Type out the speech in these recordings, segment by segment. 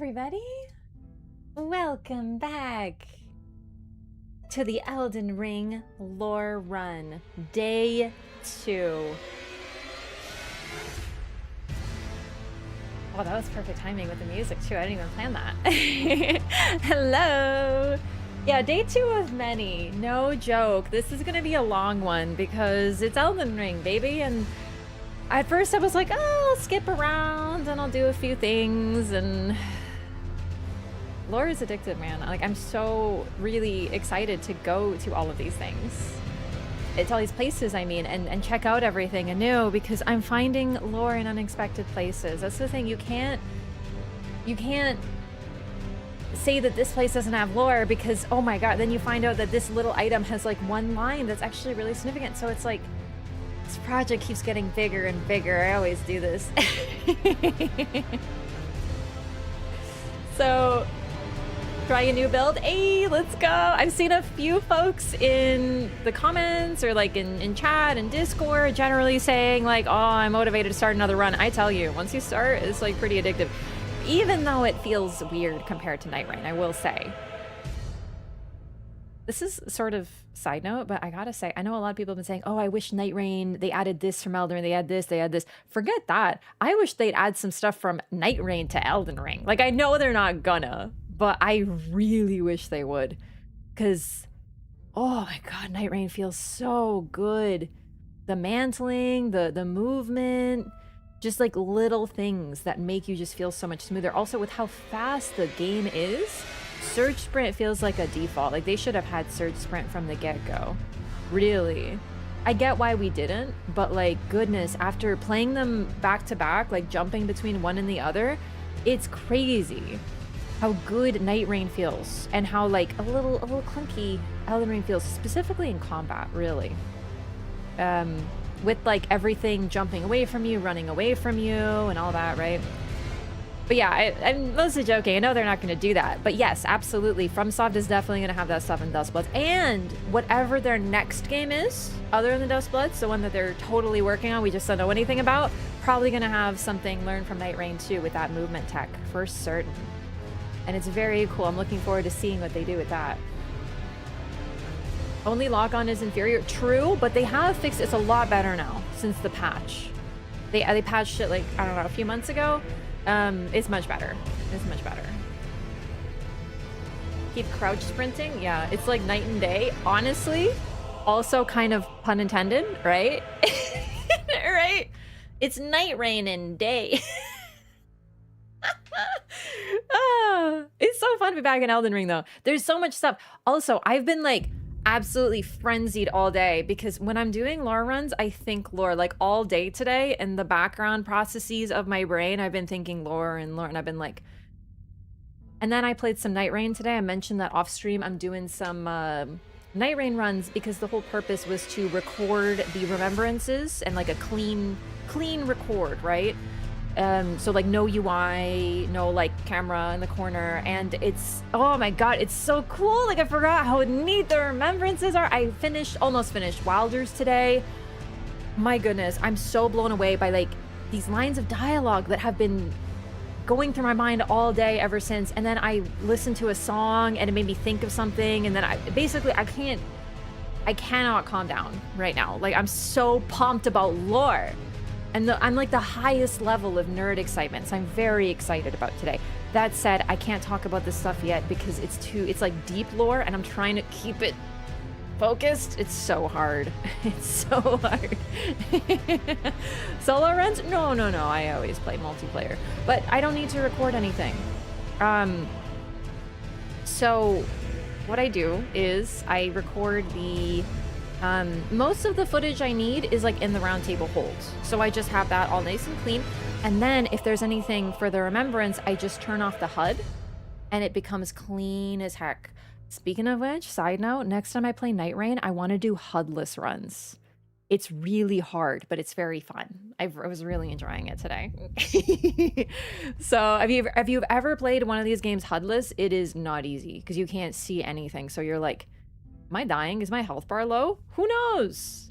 everybody! Welcome back to the Elden Ring lore run, day 2. Oh, that was perfect timing with the music too. I didn't even plan that. Hello! Yeah, day 2 of many. No joke. This is gonna be a long one because it's Elden Ring, baby. And at first I was like, oh, I'll skip around and I'll do a few things, and lore is addictive, man. Like, I'm so really excited to go to all of these things. It's all these places, I mean, and check out everything anew, because I'm finding lore in unexpected places. That's the thing. You can't say that this place doesn't have lore because, oh my god, then you find out that this little item has like one line that's actually really significant. So it's like, this project keeps getting bigger and bigger. I always do this. So, try a new build. Hey, let's go. I've seen a few folks in the comments or like in chat and Discord generally saying like, oh, I'm motivated to start another run. I tell you, once you start, it's like pretty addictive. Even though it feels weird compared to Night Rain, I will say. This is sort of side note, but I gotta say, I know a lot of people have been saying, oh, I wish Night Rain, they added this from Elden Ring, they add this, they add this. Forget that. I wish they'd add some stuff from Night Rain to Elden Ring. Like, I know they're not gonna, but I really wish they would. Because, oh my god, Night Rain feels so good. The mantling, the movement, just like little things that make you just feel so much smoother. Also, with how fast the game is, Surge Sprint feels like a default. Like, they should have had Surge Sprint from the get-go. Really. I get why we didn't, but like, goodness, after playing them back to back, like jumping between one and the other, it's crazy how good Night Rain feels and how like a little clunky Elden Ring feels, specifically in combat, really. With like everything jumping away from you, running away from you, and all that, right? But yeah, I'm mostly joking. I know they're not going to do that. But yes, absolutely. FromSoft is definitely going to have that stuff in Dustbloods. And whatever their next game is, other than the Dustbloods, the one that they're totally working on, we just don't know anything about, probably going to have something learned from Night Rain too with that movement tech, for certain. And it's very cool. I'm looking forward to seeing what they do with that. Only lock-on is inferior. True, but they have fixed it. It's a lot better now since the patch. They patched it like, I don't know, a few months ago. It's much better. It's much better. Keep crouch sprinting. Yeah, it's like night and day. Honestly, also kind of pun intended, right? Right? It's Night Rain and day. It's so fun to be back in Elden Ring, though. There's so much stuff. Also, I've been like absolutely frenzied all day because when I'm doing lore runs, I think lore like all day today. In the background processes of my brain, I've been thinking lore, and I've been like, and then I played some Night Rain today. I mentioned that off stream I'm doing some Night Rain runs because the whole purpose was to record the remembrances and like a clean record, right? So like no UI, no like camera in the corner, and it's, oh my god, it's so cool. Like, I forgot how neat the remembrances are. I almost finished Wilders today. My goodness, I'm so blown away by like these lines of dialogue that have been going through my mind all day ever since. And then I listened to a song and it made me think of something, and then I cannot calm down right now. Like, I'm so pumped about lore. And I'm like the highest level of nerd excitement, so I'm very excited about today. That said, I can't talk about this stuff yet because it's like deep lore, and I'm trying to keep it focused. It's so hard. It's so hard. Solo runs? No. I always play multiplayer, but I don't need to record anything. So what I do is I record the most of the footage I need is like in the round table holds. So I just have that all nice and clean. And then if there's anything for the remembrance, I just turn off the HUD and it becomes clean as heck. Speaking of which, side note, next time I play Night Rain, I want to do HUD-less runs. It's really hard, but it's very fun. I was really enjoying it today. So if you've ever played one of these games HUD-less, it is not easy because you can't see anything. So you're like, am I dying? Is my health bar low? Who knows?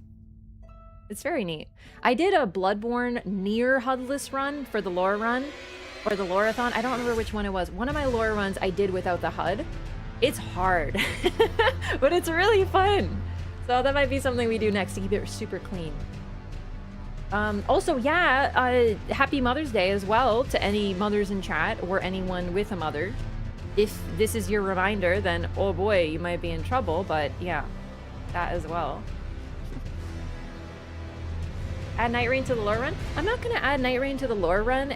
It's very neat. I did a Bloodborne near HUD-less run for the lore run, Or the Lorathon. I don't remember which one it was. One of my lore runs I did without the HUD. It's hard, but it's really fun. So that might be something we do next to keep it super clean. Also, yeah, happy Mother's Day as well to any mothers in chat or anyone with a mother. If this is your reminder, then oh boy, you might be in trouble, but yeah, that as well. Add Night Rain to the lore run? I'm not gonna add Night Rain to the lore run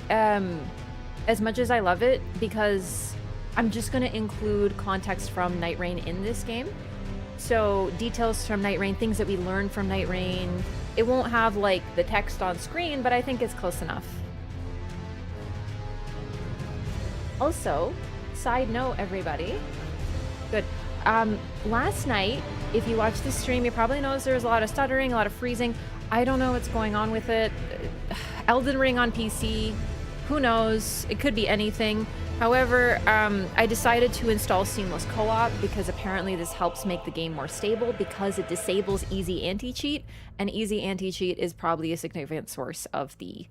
as much as I love it, because I'm just gonna include context from Night Rain in this game. So details from Night Rain, things that we learned from Night Rain. It won't have like the text on screen, but I think it's close enough. Also, side note, everybody. Good. Last night, if you watched the stream, you probably noticed there was a lot of stuttering, a lot of freezing. I don't know what's going on with it. Elden Ring on PC, who knows? It could be anything. However, I decided to install Seamless Co-op because apparently this helps make the game more stable because it disables easy anti-cheat, and easy anti-cheat is probably a significant source of the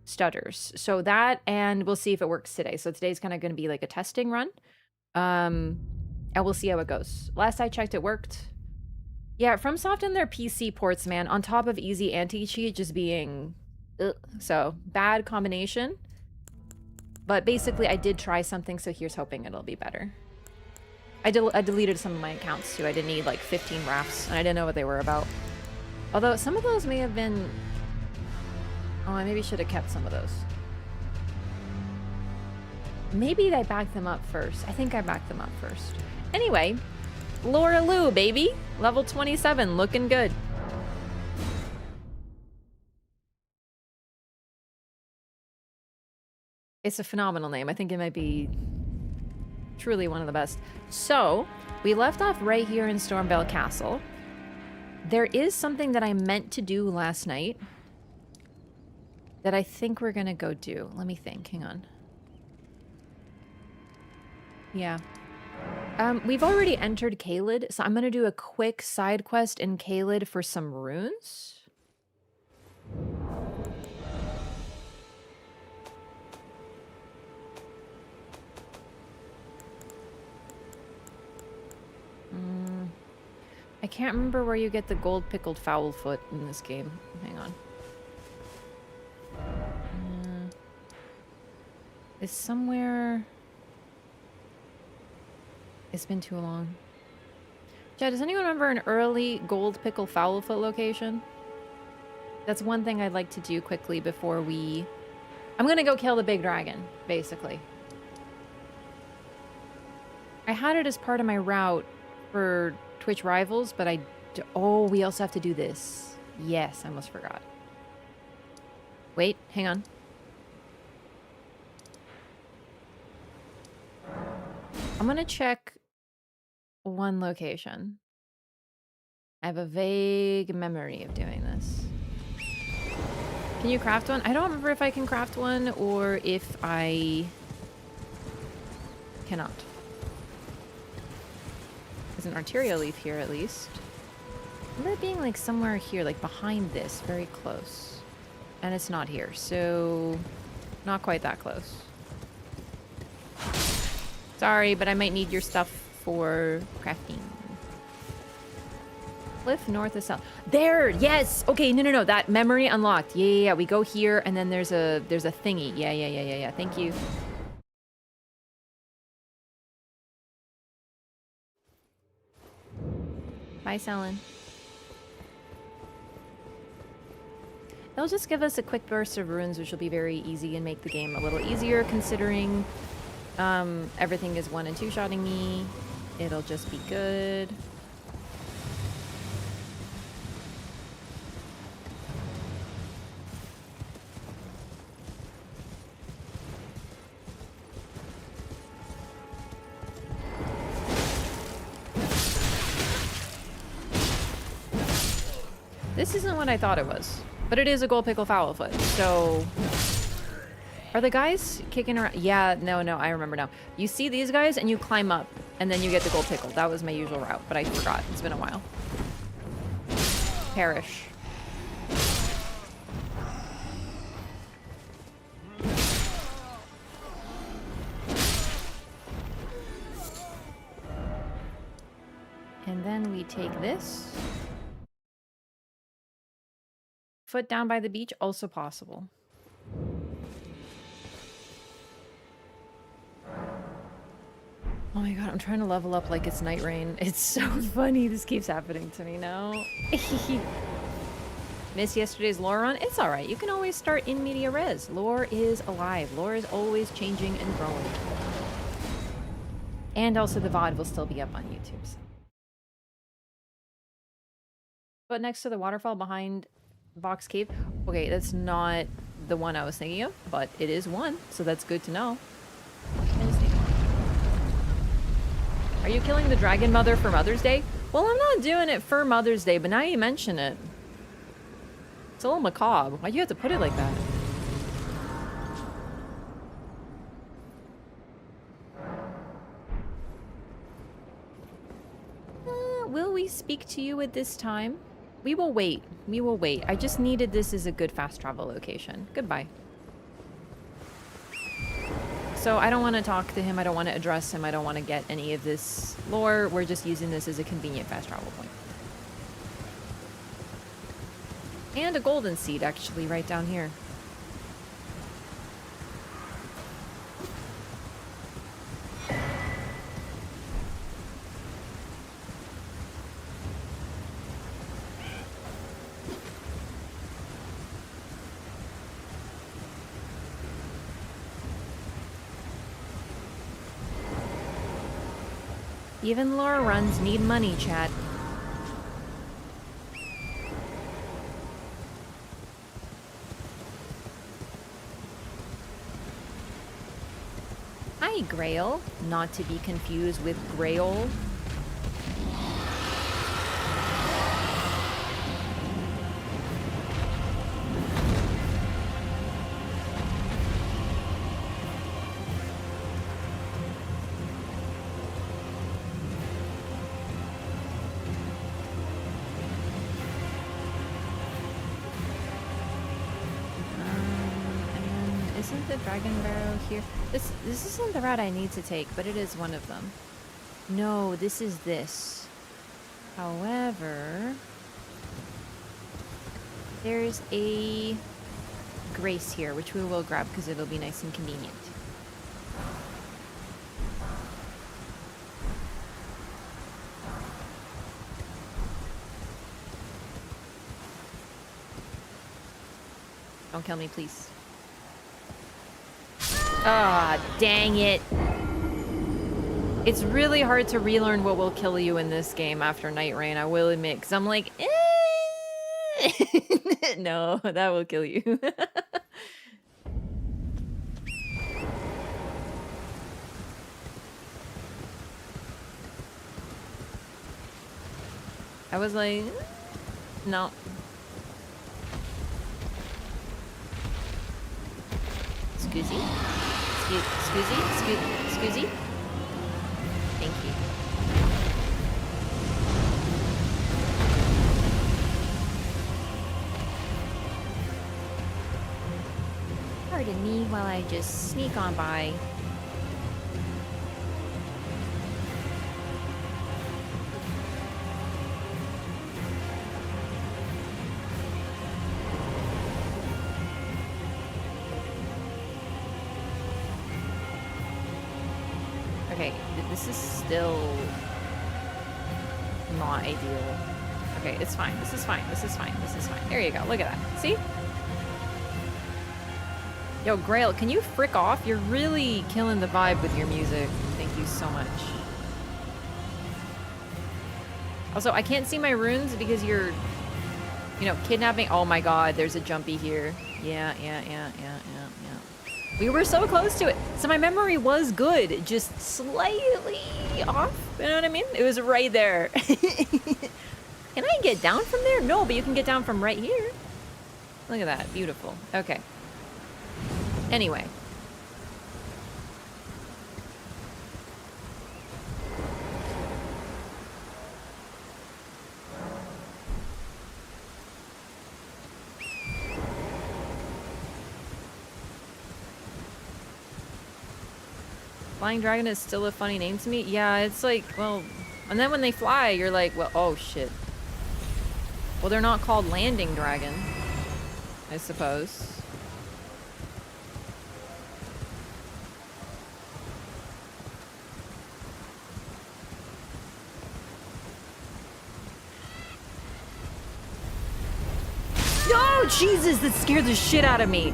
stutters. So that, and we'll see if it works today. So today's kind of going to be like a testing run, and we'll see how it goes. Last I checked, it worked. Yeah, FromSoft and their PC ports, man, on top of easy anti-cheat just being... So, bad combination. But basically, I did try something, so here's hoping it'll be better. I deleted some of my accounts, too. I didn't need, like, 15 Wraffs, and I didn't know what they were about. Although, some of those may have been... Oh, I maybe should have kept some of those. Maybe I backed them up first. I think I backed them up first. Anyway, Laura Lou, baby! Level 27, looking good. It's a phenomenal name. I think it might be truly one of the best. So, we left off right here in Stormveil Castle. There is something that I meant to do last night that I think we're gonna go do. Let me think. Hang on. Yeah. We've already entered Caelid, so I'm gonna do a quick side quest in Caelid for some runes. I can't remember where you get the gold pickled fowl foot in this game. Hang on. It's somewhere... It's been too long. Chad, does anyone remember an early gold pickle fowl foot location? That's one thing I'd like to do quickly before we... I'm gonna go kill the big dragon, basically. I had it as part of my route for Twitch Rivals, but oh, we also have to do this. Yes, I almost forgot. Wait, hang on. I'm gonna check one location. I have a vague memory of doing this. Can you craft one? I don't remember if I can craft one or if I cannot. There's an arterial leaf here at least. I remember it being like somewhere here, like behind this, very close. And it's not here, so not quite that close. Sorry, but I might need your stuff for crafting. Cliff north of south. There! Yes! Okay, no. That memory unlocked. Yeah. We go here, and then there's a thingy. Yeah. Thank you. Bye, Selen. They'll just give us a quick burst of runes, which will be very easy and make the game a little easier, considering everything is 1- and 2-shotting me. It'll just be good. This isn't what I thought it was, but it is a gold pickle fowl foot, so... Are the guys kicking around? Yeah, no, I remember now. You see these guys and you climb up, and then you get the gold pickle. That was my usual route, but I forgot. It's been a while. Perish. Can we take this? Foot down by the beach, also possible. Oh my god, I'm trying to level up like it's Night Rain. It's so funny this keeps happening to me now. Missed yesterday's lore run? It's alright. You can always start in media res. Lore is alive. Lore is always changing and growing. And also the VOD will still be up on YouTube. So. But next to the waterfall behind Box Cave. Okay, that's not the one I was thinking of, but it is one, so that's good to know. Are you killing the Dragon Mother for Mother's Day? Well, I'm not doing it for Mother's Day, but now you mention it. It's a little macabre. Why'd you have to put it like that? Will we speak to you at this time? We will wait. We will wait. I just needed this as a good fast travel location. Goodbye. So I don't want to talk to him. I don't want to address him. I don't want to get any of this lore. We're just using this as a convenient fast travel point. And a golden seed, actually, right down here. Even lore runs need money, chat. Hi, Grail. Not to be confused with Grail. Dragon Barrow here. This isn't the route I need to take, but it is one of them. No, this is this. However, there's a Grace here, which we will grab because it'll be nice and convenient. Don't kill me, please. Ah, dang it. It's really hard to relearn what will kill you in this game after Night Rain, I will admit, because I'm like, no, that will kill you. I was like, no. Scoozy? Scoozy? Thank you. Pardon me while I just sneak on by. Okay, this is still not ideal. Okay, it's fine. This is fine. This is fine. This is fine. There you go. Look at that. See? Yo, Grail, can you frick off? You're really killing the vibe with your music. Thank you so much. Also, I can't see my runes because you're, you know, kidnapping. Oh my god, there's a jumpy here. Yeah. We were so close to it. So my memory was good, just slightly off. You know what I mean? It was right there. Can I get down from there? No, but you can get down from right here. Look at that. Beautiful. Okay. Anyway. Flying Dragon is still a funny name to me. Yeah, it's like, well, And then when they fly, you're like, well, oh shit. Well, they're not called landing dragon, I suppose. Oh, Jesus, that scared the shit out of me.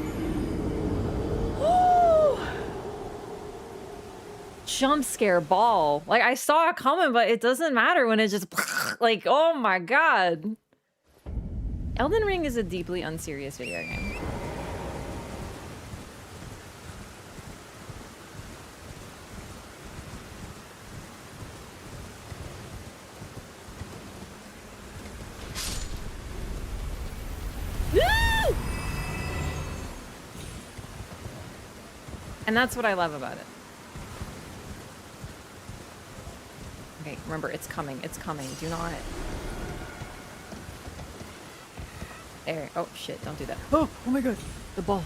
Jump scare ball. Like, I saw it coming, but it doesn't matter when it just like, oh my god. Elden Ring is a deeply unserious video game. And that's what I love about it. Okay, remember, it's coming. It's coming. Do not... There. Oh, shit. Don't do that. Oh my god. The ball.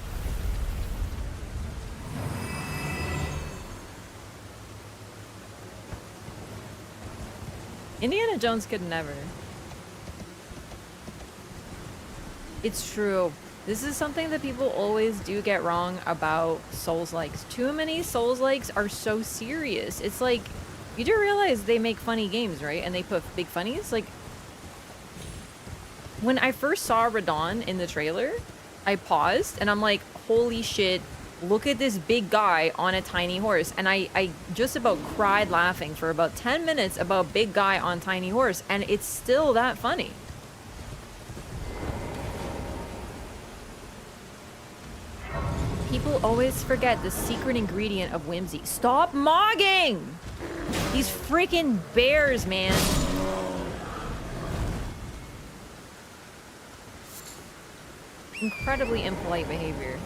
Indiana Jones could never. It's true. This is something that people always do get wrong about Souls-likes. Too many Souls-likes are so serious. It's like, you do realize they make funny games, right? And they put big funnies. Like, when I first saw Radon in the trailer, I paused and I'm like, holy shit, look at this big guy on a tiny horse. And I just about cried laughing for about 10 minutes about big guy on tiny horse. And it's still that funny. People always forget the secret ingredient of whimsy. Stop mogging! These freaking bears, man. Incredibly impolite behavior.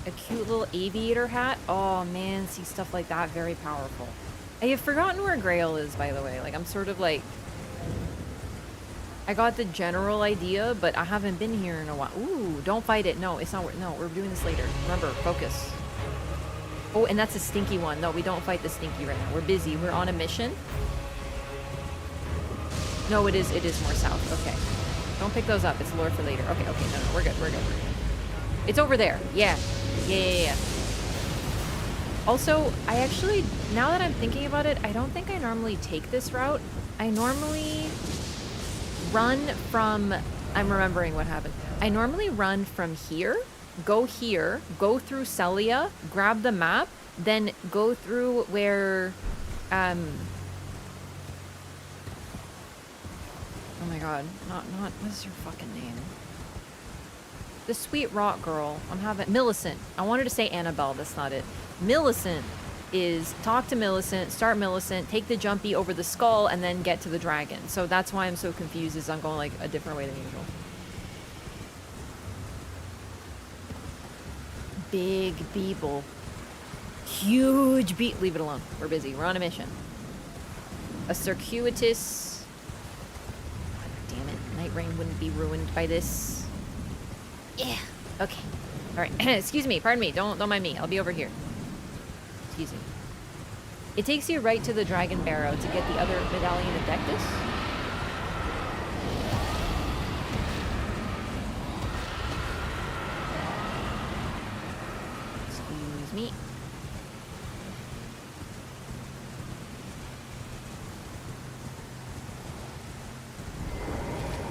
A cute little aviator hat. Oh man, see stuff like that, very powerful. I have forgotten where Grail is, by the way. Like, I'm sort of like... I got the general idea, but I haven't been here in a while. Ooh, don't fight it. No, it's not. No, we're doing this later. Remember, focus. Oh, and that's a stinky one. No, we don't fight the stinky right now. We're busy. We're on a mission. No, it is more south. Okay. Don't pick those up. It's lore for later. Okay, no, we're good. It's over there. Yeah. Also, I actually, now that I'm thinking about it, I don't think I normally take this route. I normally run from, I'm remembering what happened. I normally run from here, go through Celia, grab the map, then go through where, oh my god, not, what's your fucking name? The sweet rock girl, Millicent. I wanted to say Annabelle, that's not it. Millicent is talk to Millicent, start Millicent, take the jumpy over the skull, and then get to the dragon. So that's why I'm so confused, is I'm going like a different way than usual. Big beetle. Huge leave it alone. We're busy. We're on a mission. A circuitous... God damn it. Night Rain wouldn't be ruined by this. Yeah. Okay. Alright. Excuse me. Pardon me. Don't mind me. I'll be over here. Excuse me. It takes you right to the Dragon Barrow to get the other Medallion of Dectus. Excuse me.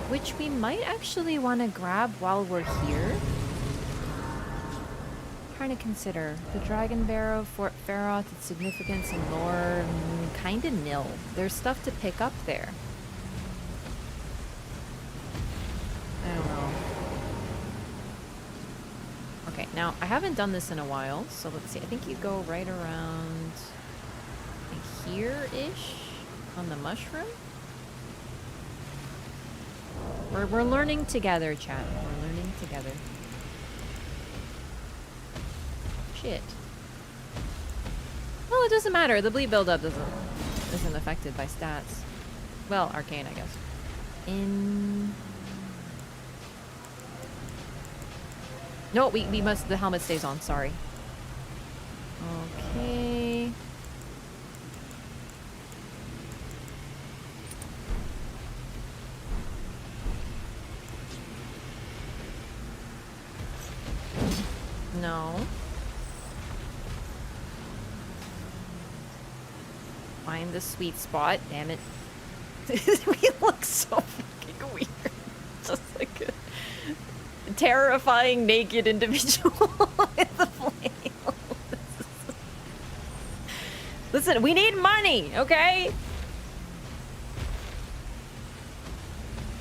Which we might actually want to grab while we're here. Trying to consider the Dragon Barrow, Fort Feroth, its significance and lore, kind of nil. There's stuff to pick up there. I don't know. Okay, now I haven't done this in a while, so let's see. I think you go right around here-ish on the mushroom. We're learning together, chat. We're learning together. Shit. Well, it doesn't matter. The bleed buildup isn't affected by stats. Well, arcane, I guess. No, we must. The helmet stays on. Sorry. Okay. No. Find the sweet spot. Damn it. We look so fucking weird. Just like a terrifying naked individual in the flame. Listen, we need money, okay?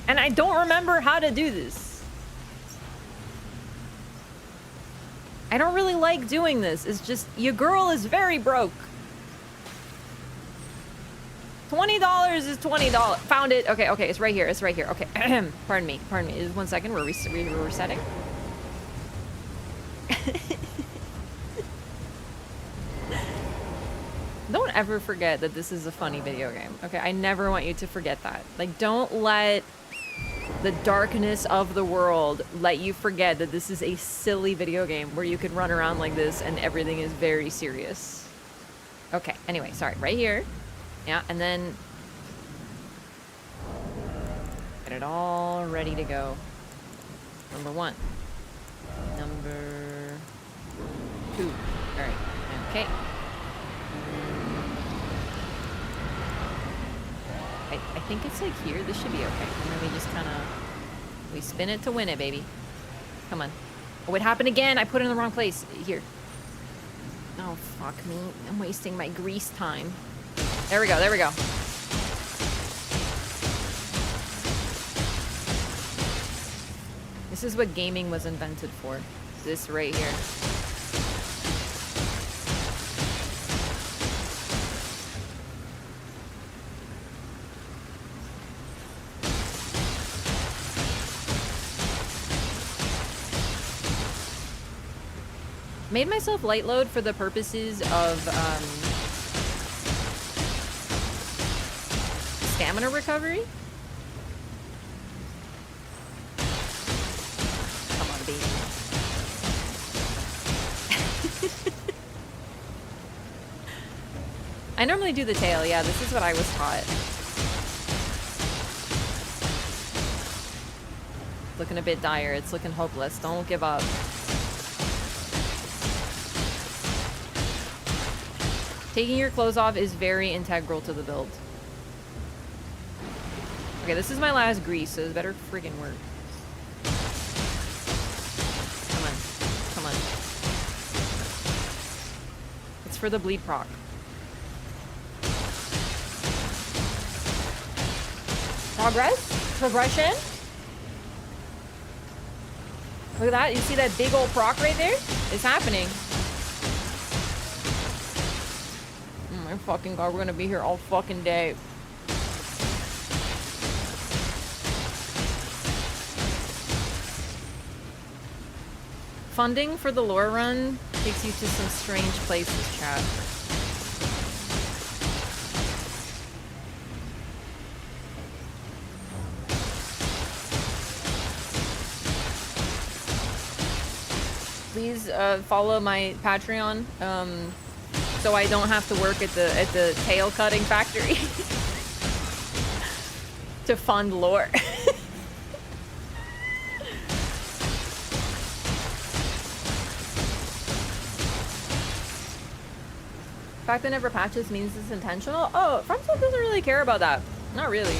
And I don't remember how to do this. I don't really like doing this. It's just, your girl is very broke. $20 is $20. Found it. Okay, okay, it's right here. It's right here. Okay, pardon me. Pardon me. Just 1 second. We're resetting. Don't ever forget that this is a funny video game. Okay, I never want you to forget that. Like, don't let the darkness of the world let you forget that this is a silly video game where you could run around like this and everything is very serious. Okay, anyway, sorry. Right here. Yeah, and then get it all ready to go. Number 1. Number 2. All right. Okay. I think it's like here. This should be okay. And then we just kind of, we spin it to win it, baby. Come on. Oh, it happened again. I put it in the wrong place. Here. Oh, fuck me. I'm wasting my grease time. There we go. There we go. This is what gaming was invented for. This right here. Made myself light load for the purposes of stamina recovery. Come on, baby. I normally do the tail. Yeah, this is what I was taught. Looking a bit dire. It's looking hopeless. Don't give up. Taking your clothes off is very integral to the build. Okay, this is my last grease, so it better friggin' work. Come on. Come on. It's for the bleed proc. Progress? Progression? Look at that. You see that big old proc right there? It's happening. Oh my fucking god, we're gonna be here all fucking day. Funding for the lore run takes you to some strange places, chat. Please follow my Patreon, so I don't have to work at the tail cutting factory to fund lore. The fact that never patches means it's intentional? Oh, FromSoft doesn't really care about that. Not really.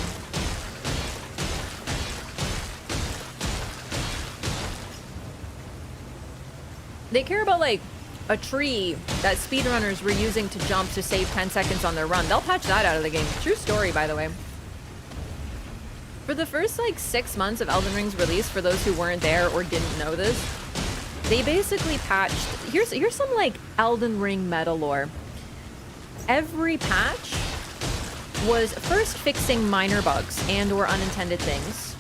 They care about, like, a tree that speedrunners were using to jump to save 10 seconds on their run. They'll patch that out of the game. True story, by the way. For the first, like, 6 months of Elden Ring's release, for those who weren't there or didn't know this, they basically patched... Here's some, like, Elden Ring meta lore. Every patch was first fixing minor bugs and or unintended things,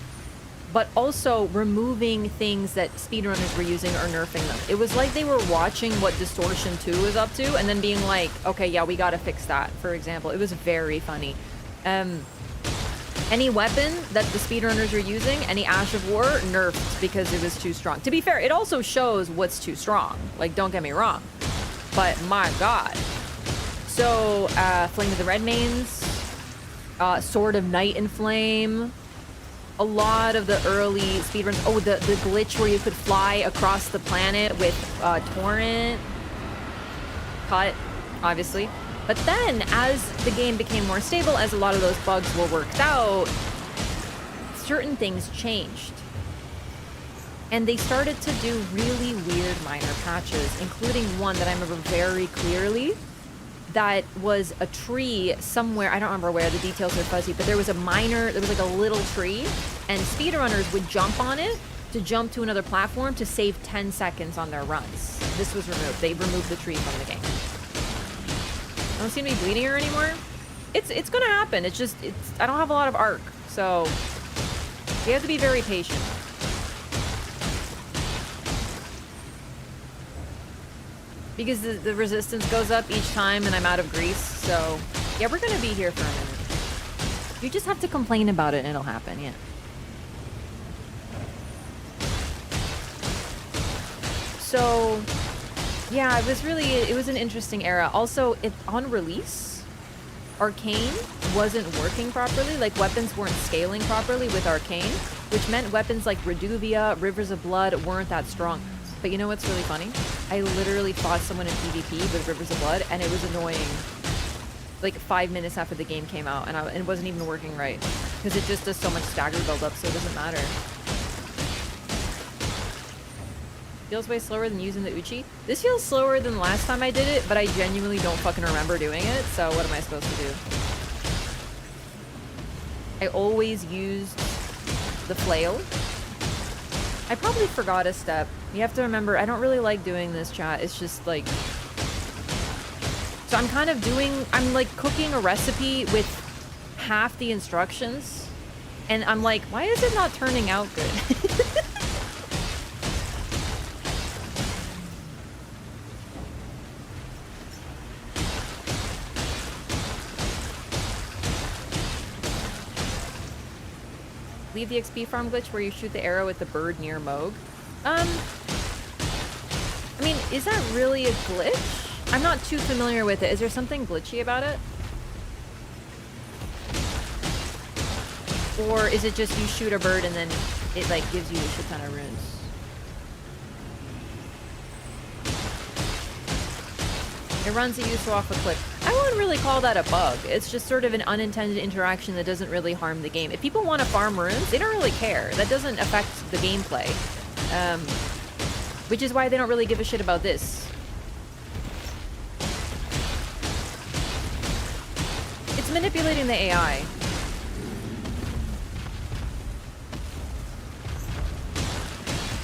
but also removing things that speedrunners were using or nerfing them. It was like they were watching what Distortion 2 was up to and then being like, okay, yeah, we gotta fix that, for example. It was very funny. Any weapon that the speedrunners were using, any Ash of War, nerfed because it was too strong. To be fair, it also shows what's too strong. Like, don't get me wrong. but my god. So, Flame of the Redmanes, Sword of Night and Flame, a lot of the early speedruns. Oh, the glitch where you could fly across the planet with Torrent. Cut, obviously. But then, as the game became more stable, as a lot of those bugs were worked out, certain things changed. And they started to do really weird minor patches, including one that I remember very clearly. That was a tree somewhere, I don't remember where, the details are fuzzy, but there was like a little tree, and speedrunners would jump on it to jump to another platform to save 10 seconds on their runs. This was removed. They removed the tree from the game. I don't seem to be bleeding her anymore. It's gonna happen. I don't have a lot of arc, so you have to be very patient. Because the resistance goes up each time and I'm out of grease, so yeah, we're gonna be here for a minute. You just have to complain about it and it'll happen, yeah. So yeah, it was an interesting era. Also, on release, Arcane wasn't working properly. Like, weapons weren't scaling properly with Arcane, which meant weapons like Reduvia, Rivers of Blood weren't that strong. But you know what's really funny? I literally fought someone in PvP with Rivers of Blood, and it was annoying. Like 5 minutes after the game came out, and it wasn't even working right. Because it just does so much stagger buildup, so it doesn't matter. Feels way slower than using the Uchi. This feels slower than the last time I did it, but I genuinely don't fucking remember doing it, so what am I supposed to do? I always used the flail. I probably forgot a step. You have to remember, I don't really like doing this, chat. It's just like... So I'm like cooking a recipe with half the instructions, and I'm like, why is it not turning out good? Leave the XP farm glitch where you shoot the arrow at the bird near Moog. I mean, is that really a glitch? I'm not too familiar with it. Is there something glitchy about it? Or is it just you shoot a bird and then it like gives you a shit ton of runes? It runs at you so off a cliff. I wouldn't really call that a bug. It's just sort of an unintended interaction that doesn't really harm the game. If people want to farm runes, they don't really care. That doesn't affect the gameplay. Which is why they don't really give a shit about this. It's manipulating the AI.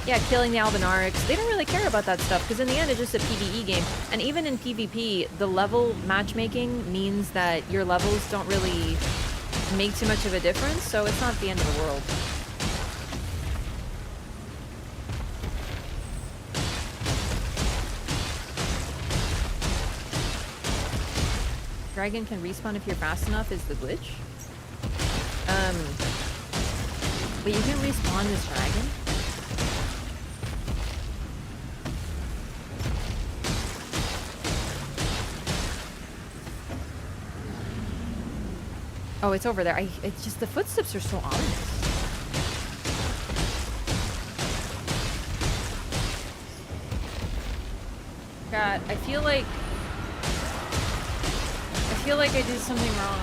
Yeah, killing the Albinarics. They don't really care about that stuff because in the end it's just a PvE game. And even in PvP, the level matchmaking means that your levels don't really make too much of a difference, so it's not the end of the world. Dragon can respawn if you're fast enough is the glitch. Wait, you can respawn this dragon? Oh, it's over there. It's just the footsteps are so ominous. God, I feel like I did something wrong.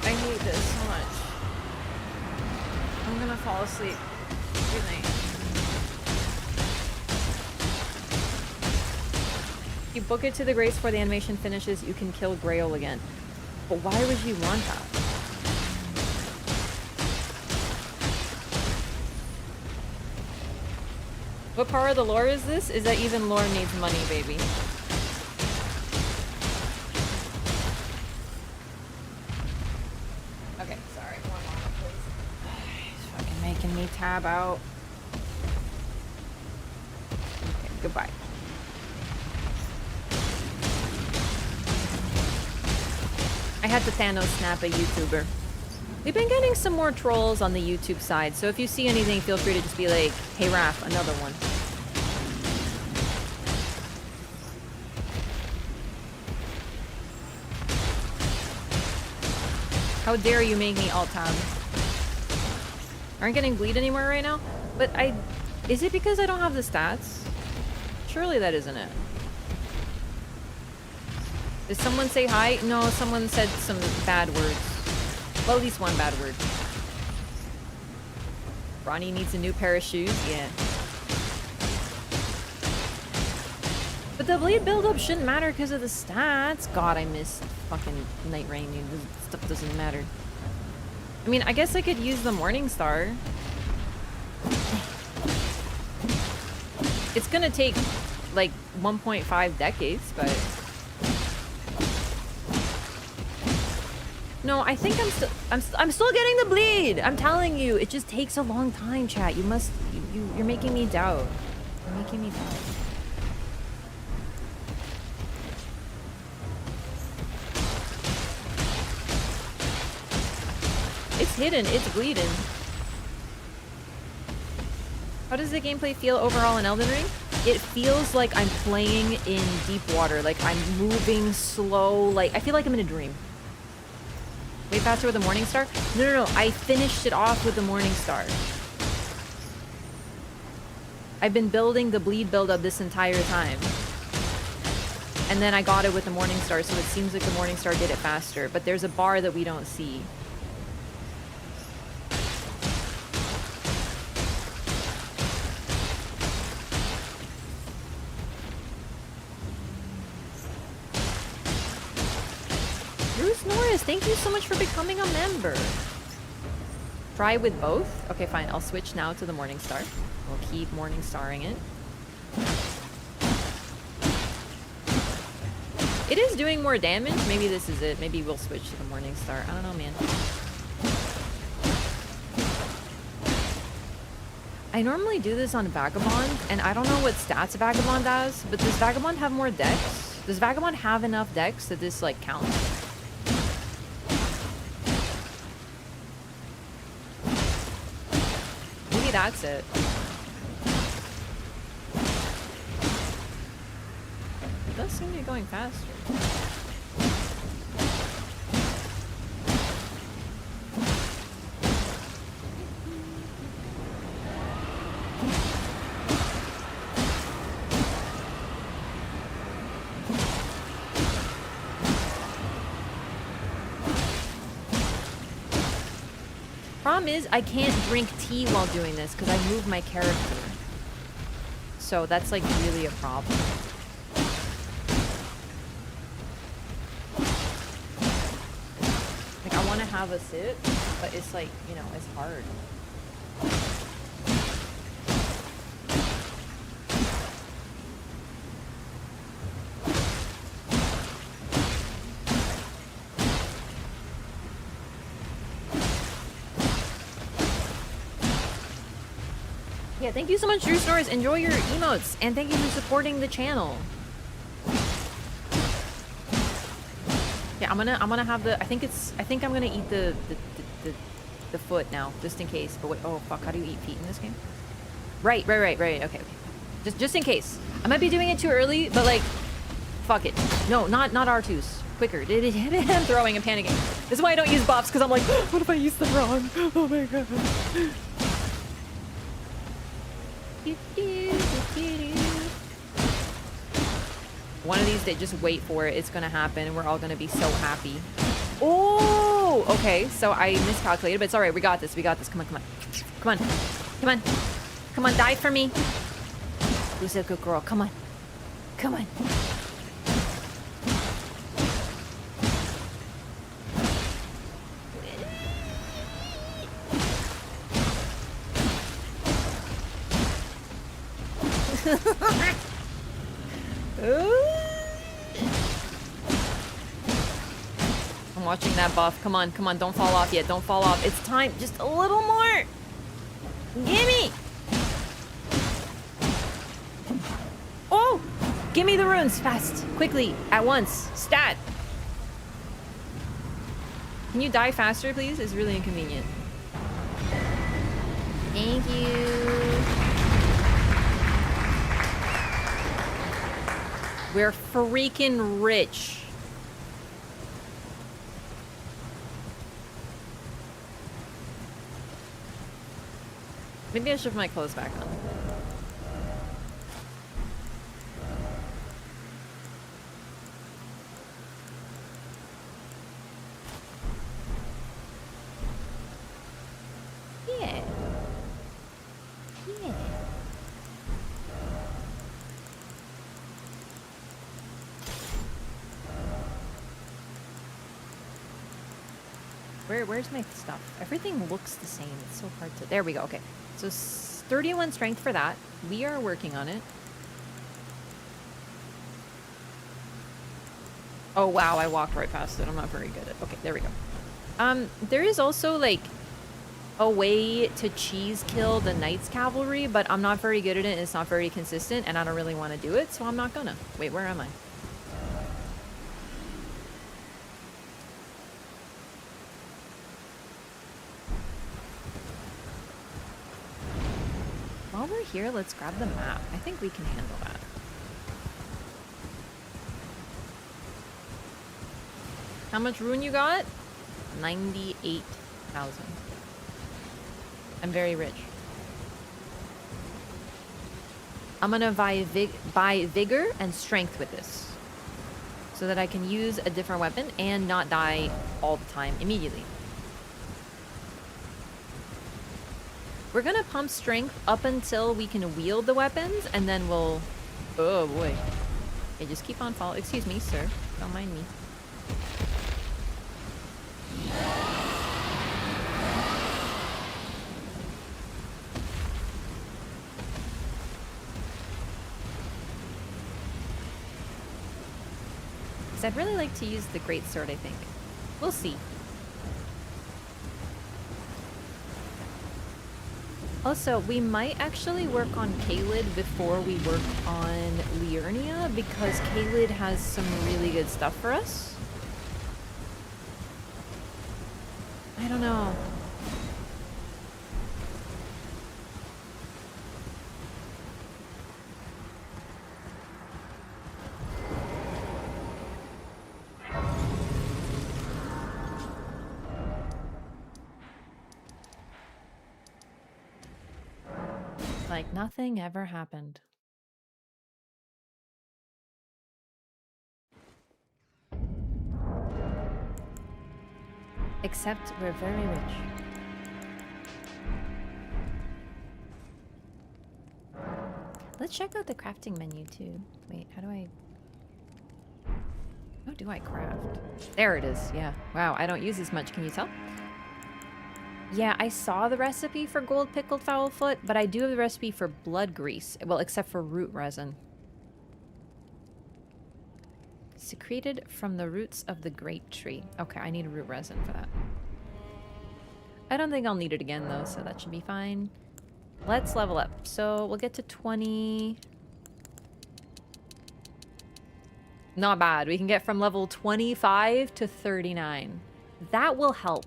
I hate this so much. I'm gonna fall asleep. Good night. You book it to the grace before the animation finishes, you can kill Grail again. But why would you want that? What part of the lore is this? Is that even lore needs money, baby. Okay, sorry. One moment, please. He's fucking making me tab out. Okay, goodbye. I had to Thanos snap a YouTuber. We've been getting some more trolls on the YouTube side, so if you see anything, feel free to just be like, hey Wraff, another one. How dare you make me alt tab? Aren't getting bleed anymore right now? But is it because I don't have the stats? Surely that isn't it. Did someone say hi? No, someone said some bad words. Well, at least one bad word. Ronnie needs a new pair of shoes? Yeah. But the bleed buildup shouldn't matter because of the stats. God, I miss fucking Night Rain. This stuff doesn't matter. I mean, I guess I could use the Morning Star. It's gonna take like 1.5 decades, but... No, I think I'm still getting the bleed. I'm telling you, it just takes a long time, chat. You're making me doubt. You're making me doubt. It's hidden, it's bleeding. How does the gameplay feel overall in Elden Ring? It feels like I'm playing in deep water, like I'm moving slow, like I feel like I'm in a dream. Way faster with the Morning Star? No, I finished it off with the Morning Star. I've been building the bleed buildup this entire time. And then I got it with the Morning Star, so it seems like the Morning Star did it faster, but there's a bar that we don't see. Thank you so much for becoming a member. Try with both? Okay, fine. I'll switch now to the Morning Star. We'll keep Morning Starring it. It is doing more damage. Maybe this is it. Maybe we'll switch to the Morning Star. I don't know, man. I normally do this on Vagabond, and I don't know what stats Vagabond has, but does Vagabond have more dex? Does Vagabond have enough dex that this, like, counts? That's it. It does seem to be going faster. Problem is, I can't drink tea while doing this because I move my character. So that's like really a problem. Like I want to have a sip, but it's like, you know, it's hard. Yeah, thank you so much, Drew Stores. Enjoy your emotes, and thank you for supporting the channel. Yeah, I'm gonna have the. I think I'm gonna eat the foot now, just in case. But wait, oh fuck, how do you eat feet in this game? Right. Okay. Just in case. I might be doing it too early, but like, fuck it. No, not R2s. Quicker. I'm throwing and panicking. This is why I don't use buffs, because I'm like, what if I use them wrong? Oh my god. One of these days, just wait for it. It's gonna happen. We're all gonna be so happy. Oh, okay. So I miscalculated, but it's all right. We got this. Come on. Die for me. Who's a good girl? Come on. I'm watching that buff. Come on. Don't fall off yet. Don't fall off. It's time. Just a little more. Gimme. Oh, give me the runes fast. Quickly. At once. Stat. Can you die faster, please? It's really inconvenient. Thank you. We're freaking rich. Maybe I should put my clothes back on. Yeah. Yeah. Where's my stuff? Everything looks the same. It's so hard to... There we go. Okay. So 31 strength for that. We are working on it. Oh, wow. I walked right past it. I'm not very good at... Okay, there we go. There is also, like, a way to cheese kill the Knight's Cavalry, but I'm not very good at it, and it's not very consistent, and I don't really want to do it, so I'm not gonna. Wait, where am I? While we're here, let's grab the map. I think we can handle that. How much rune you got? 98,000. I'm very rich. I'm gonna buy vigor and strength with this, so that I can use a different weapon and not die all the time immediately. We're gonna pump strength up until we can wield the weapons, and then we'll... Oh boy. Okay, just keep on following. Excuse me, sir. Don't mind me. I'd really like to use the greatsword, I think. We'll see. Also, we might actually work on Caelid before we work on Liurnia, because Caelid has some really good stuff for us. I don't know. Like nothing ever happened. Except we're very rich. Let's check out the crafting menu too. Wait, how do I craft? There it is, yeah. Wow, I don't use as much, can you tell? Yeah, I saw the recipe for gold pickled fowl foot, but I do have the recipe for blood grease. Well, except for root resin. Secreted from the roots of the great tree. Okay, I need a root resin for that. I don't think I'll need it again, though, so that should be fine. Let's level up. So we'll get to 20. Not bad. We can get from level 25 to 39. That will help.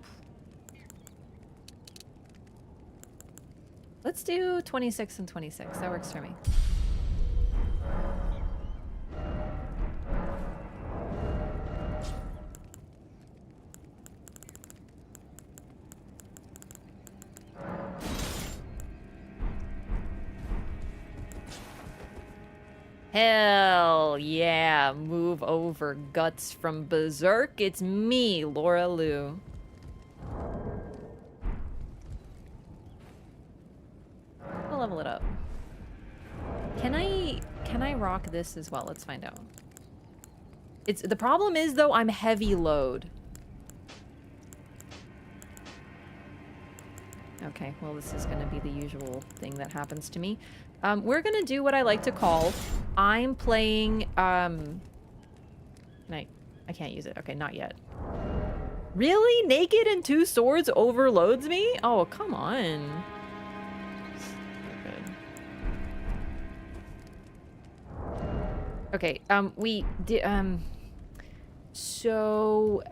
Let's do 26 and 26. That works for me. Hell yeah. Move over, guts from Berserk. It's me, Laura Lou. I'll level it up. Can I rock this as well? Let's find out. The problem is though, I'm heavy load. Okay, well this is gonna be the usual thing that happens to me. We're gonna do what I like to call, I'm playing, I can't use it. Okay, not yet. Really? Naked and 2 swords overloads me? Oh, come on. Okay, we did, so,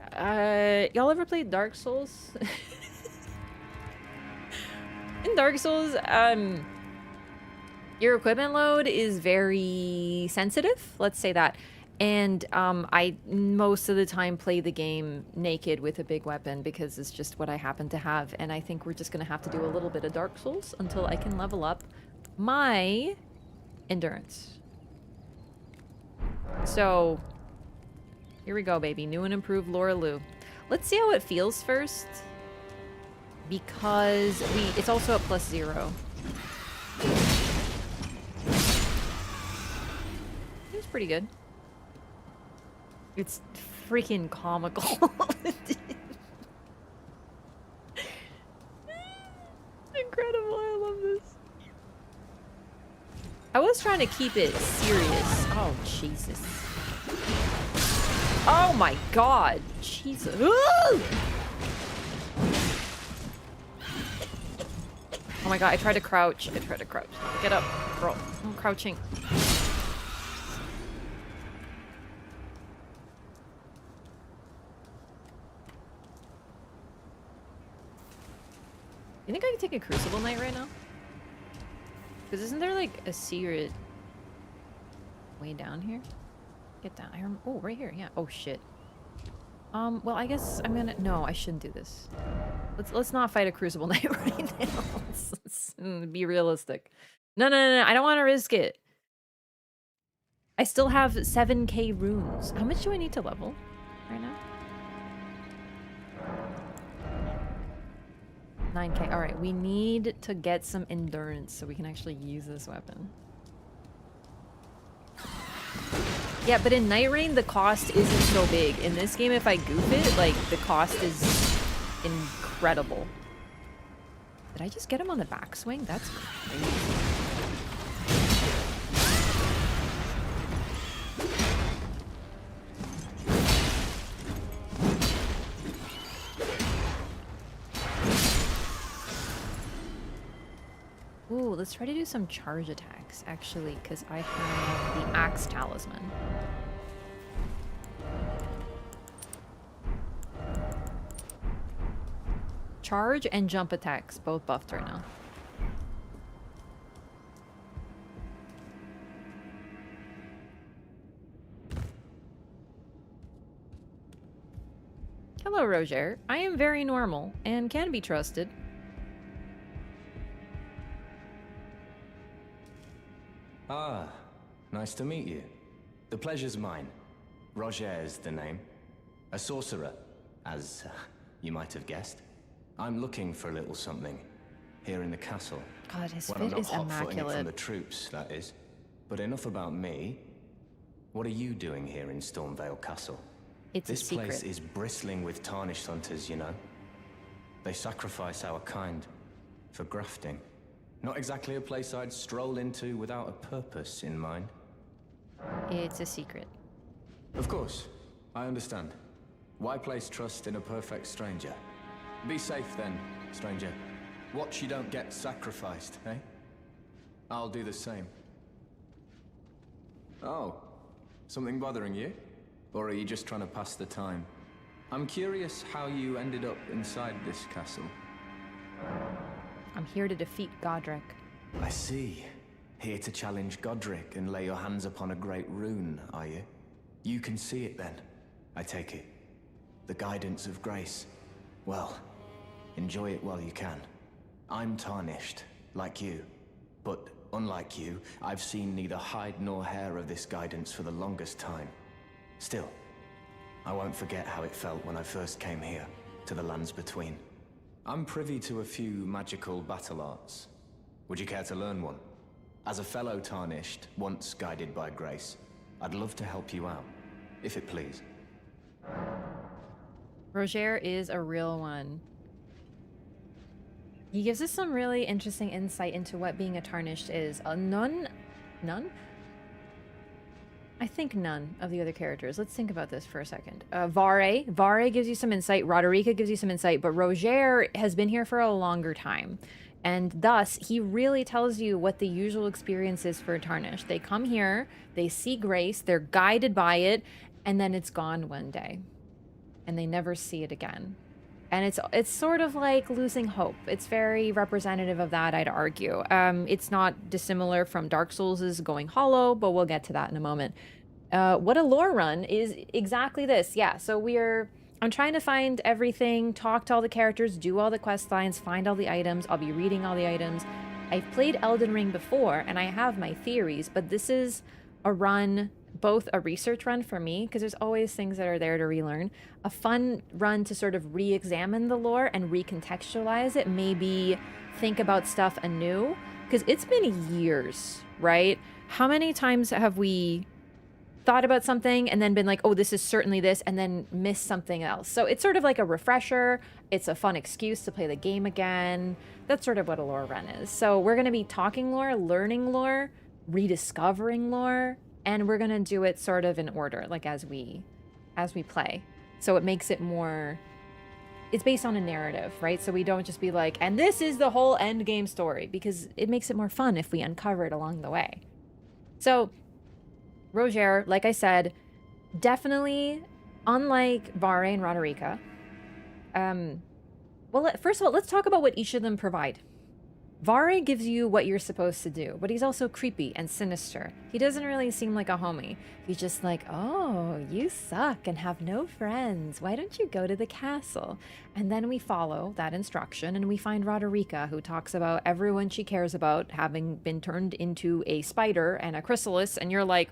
y'all ever played Dark Souls? In Dark Souls, your equipment load is very sensitive, let's say that. And I most of the time play the game naked with a big weapon because it's just what I happen to have. And I think we're just going to have to do a little bit of Dark Souls until I can level up my endurance. So here we go, baby. New and improved Laura Lou. Let's see how it feels first. Because it's also at +0. It's pretty good. It's freaking comical. Incredible, I love this. I was trying to keep it serious. Oh, Jesus. Oh my god. Jesus. Ooh! Oh my god, I tried to crouch. Get up, girl. I'm crouching. You think I can take a Crucible Knight right now? Because isn't there like a secret way down here? Get down. Oh, right here. Yeah. Oh shit. Well, I guess I'm gonna. No, I shouldn't do this. Let's not fight a Crucible Knight right now. Let's be realistic. No. I don't want to risk it. I still have 7k runes. How much do I need to level right now? 9k. All right, we need to get some endurance so we can actually use this weapon. Yeah, but in Night Rain, the cost isn't so big. In this game, if I goof it, like, the cost is incredible. Did I just get him on the backswing? That's crazy. Ooh, let's try to do some charge attacks, actually, because I have the Axe Talisman. Charge and jump attacks, both buffed right now. Hello, Roger. I am very normal and can be trusted. Ah, nice to meet you. The pleasure's mine. Roger's the name. A sorcerer, as you might have guessed. I'm looking for a little something here in the castle. God, his when fit is immaculate. From the troops, that is. But enough about me. What are you doing here in Stormveil Castle? It's a secret. This place is bristling with tarnished hunters, you know. They sacrifice our kind for grafting. Not exactly a place I'd stroll into without a purpose in mind. It's a secret. Of course, I understand. Why place trust in a perfect stranger? Be safe then, stranger. Watch you don't get sacrificed, eh? I'll do the same. Oh, something bothering you? Or are you just trying to pass the time? I'm curious how you ended up inside this castle. I'm here to defeat Godric. I see. Here to challenge Godric and lay your hands upon a great rune, are you? You can see it then, I take it. The guidance of grace. Well, enjoy it while you can. I'm tarnished, like you. But unlike you, I've seen neither hide nor hair of this guidance for the longest time. Still, I won't forget how it felt when I first came here, to the lands between. I'm privy to a few magical battle arts. Would you care to learn one? As a fellow tarnished, once guided by grace, I'd love to help you out, if it please. Roger is a real one. He gives us some really interesting insight into what being a tarnished is. None? I think none of the other characters. Let's think about this for a second. Vare gives you some insight. Roderica gives you some insight. But Roger has been here for a longer time. And thus, he really tells you what the usual experience is for a tarnished. They come here, they see grace, they're guided by it, and then it's gone one day. And they never see it again. And it's sort of like losing hope. It's very representative of that, I'd argue. It's not dissimilar from Dark Souls' going hollow, but we'll get to that in a moment. What a lore run is exactly this. Yeah, so I'm trying to find everything, talk to all the characters, do all the quest lines, find all the items. I'll be reading all the items. I've played Elden Ring before, and I have my theories, but this is a run, both a research run for me, because there's always things that are there to relearn, a fun run to sort of re-examine the lore and recontextualize it, maybe think about stuff anew, because it's been years, right? How many times have we thought about something and then been like, oh, this is certainly this, and then missed something else? So it's sort of like a refresher. It's a fun excuse to play the game again. That's sort of what a lore run is. So we're going to be talking lore, learning lore, rediscovering lore, and we're going to do it sort of in order, like as we play. So it makes it more, it's based on a narrative, right? So we don't just be like, and this is the whole end game story, because it makes it more fun if we uncover it along the way. So Roger, like I said, definitely, unlike Vare and Roderica, well, first of all, let's talk about what each of them provide. Vare gives you what you're supposed to do, but he's also creepy and sinister. He doesn't really seem like a homie. He's just like, oh, you suck and have no friends. Why don't you go to the castle? And then we follow that instruction and we find Roderica, who talks about everyone she cares about having been turned into a spider and a chrysalis, and you're like,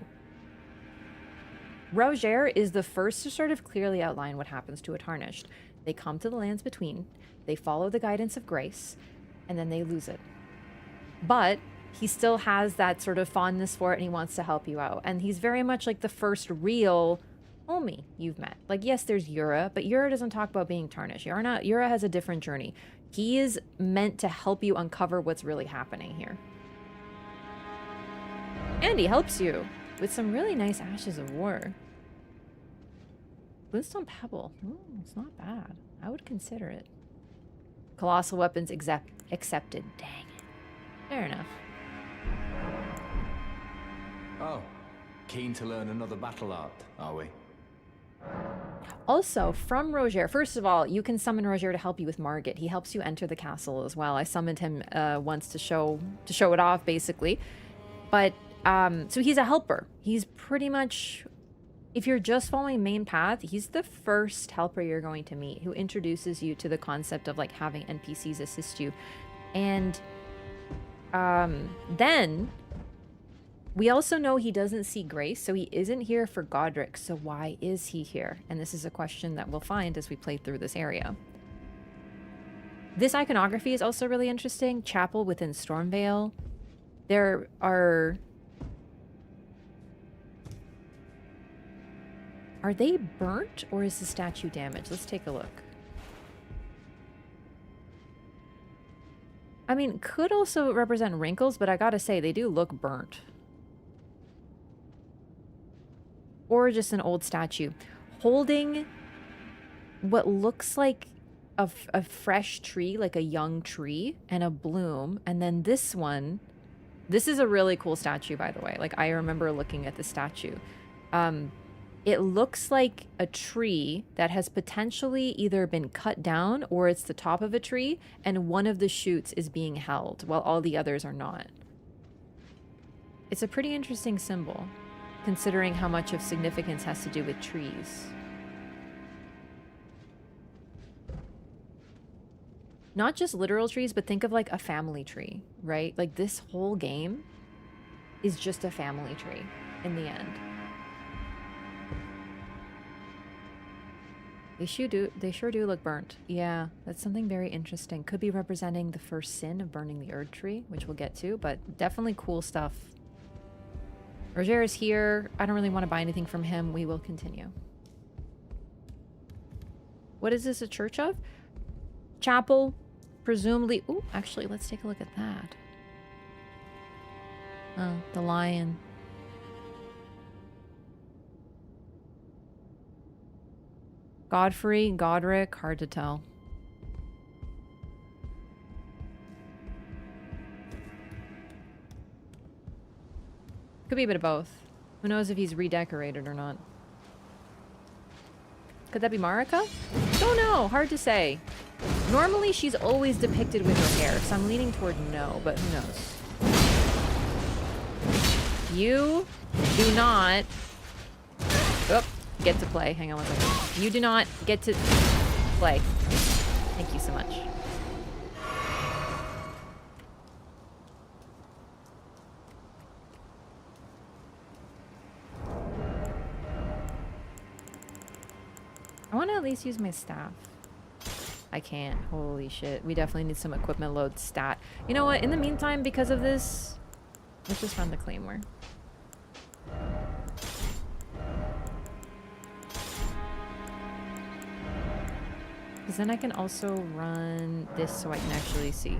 Roger is the first to sort of clearly outline what happens to a Tarnished. They come to the Lands Between, they follow the guidance of grace, and then they lose it. But he still has that sort of fondness for it, and he wants to help you out. And he's very much like the first real homie you've met. Like, yes, there's Yura, but Yura doesn't talk about being Tarnished. Yura has a different journey. He is meant to help you uncover what's really happening here. And he helps you with some really nice Ashes of War. Glintstone Pebble. Ooh, it's not bad. I would consider it. Colossal weapons accepted. Dang it. Fair enough. Oh, keen to learn another battle art, are we? Also, from Roger, first of all, you can summon Roger to help you with Margit. He helps you enter the castle as well. I summoned him once to show it off, basically. But so he's a helper. He's pretty much, if you're just following main path, he's the first helper you're going to meet, who introduces you to the concept of like having NPCs assist you. And then we also know he doesn't see Grace, so he isn't here for Godric. So why is he here? And this is a question that we'll find as we play through this area. This iconography is also really interesting. Chapel within Stormveil. There are they burnt, or is the statue damaged? Let's take a look. I mean, could also represent wrinkles, but I gotta say, they do look burnt. Or just an old statue. Holding what looks like a fresh tree, like a young tree, and a bloom. And then this one, this is a really cool statue, by the way. Like, I remember looking at the statue. It looks like a tree that has potentially either been cut down, or it's the top of a tree, and one of the shoots is being held while all the others are not. It's a pretty interesting symbol, considering how much of significance has to do with trees. Not just literal trees, but think of like a family tree, right? Like, this whole game is just a family tree in the end. They sure do look burnt. Yeah, that's something very interesting. Could be representing the first sin of burning the Erd tree, which we'll get to, but definitely cool stuff. Roger is here. I don't really want to buy anything from him. We will continue. What is this a church of? Chapel, presumably. Ooh, actually, let's take a look at that. Oh, the lion. Godfrey, Godric, hard to tell. Could be a bit of both. Who knows if he's redecorated or not. Could that be Marika? Don't know. Hard to say. Normally, she's always depicted with her hair, so I'm leaning toward no, but who knows? You do not get to play. Hang on one second. You do not get to play. Thank you so much. I want to at least use my staff. I can't. Holy shit. We definitely need some equipment load stat. You know what? In the meantime, because of this, let's just run the claymore. Because then I can also run this so I can actually see.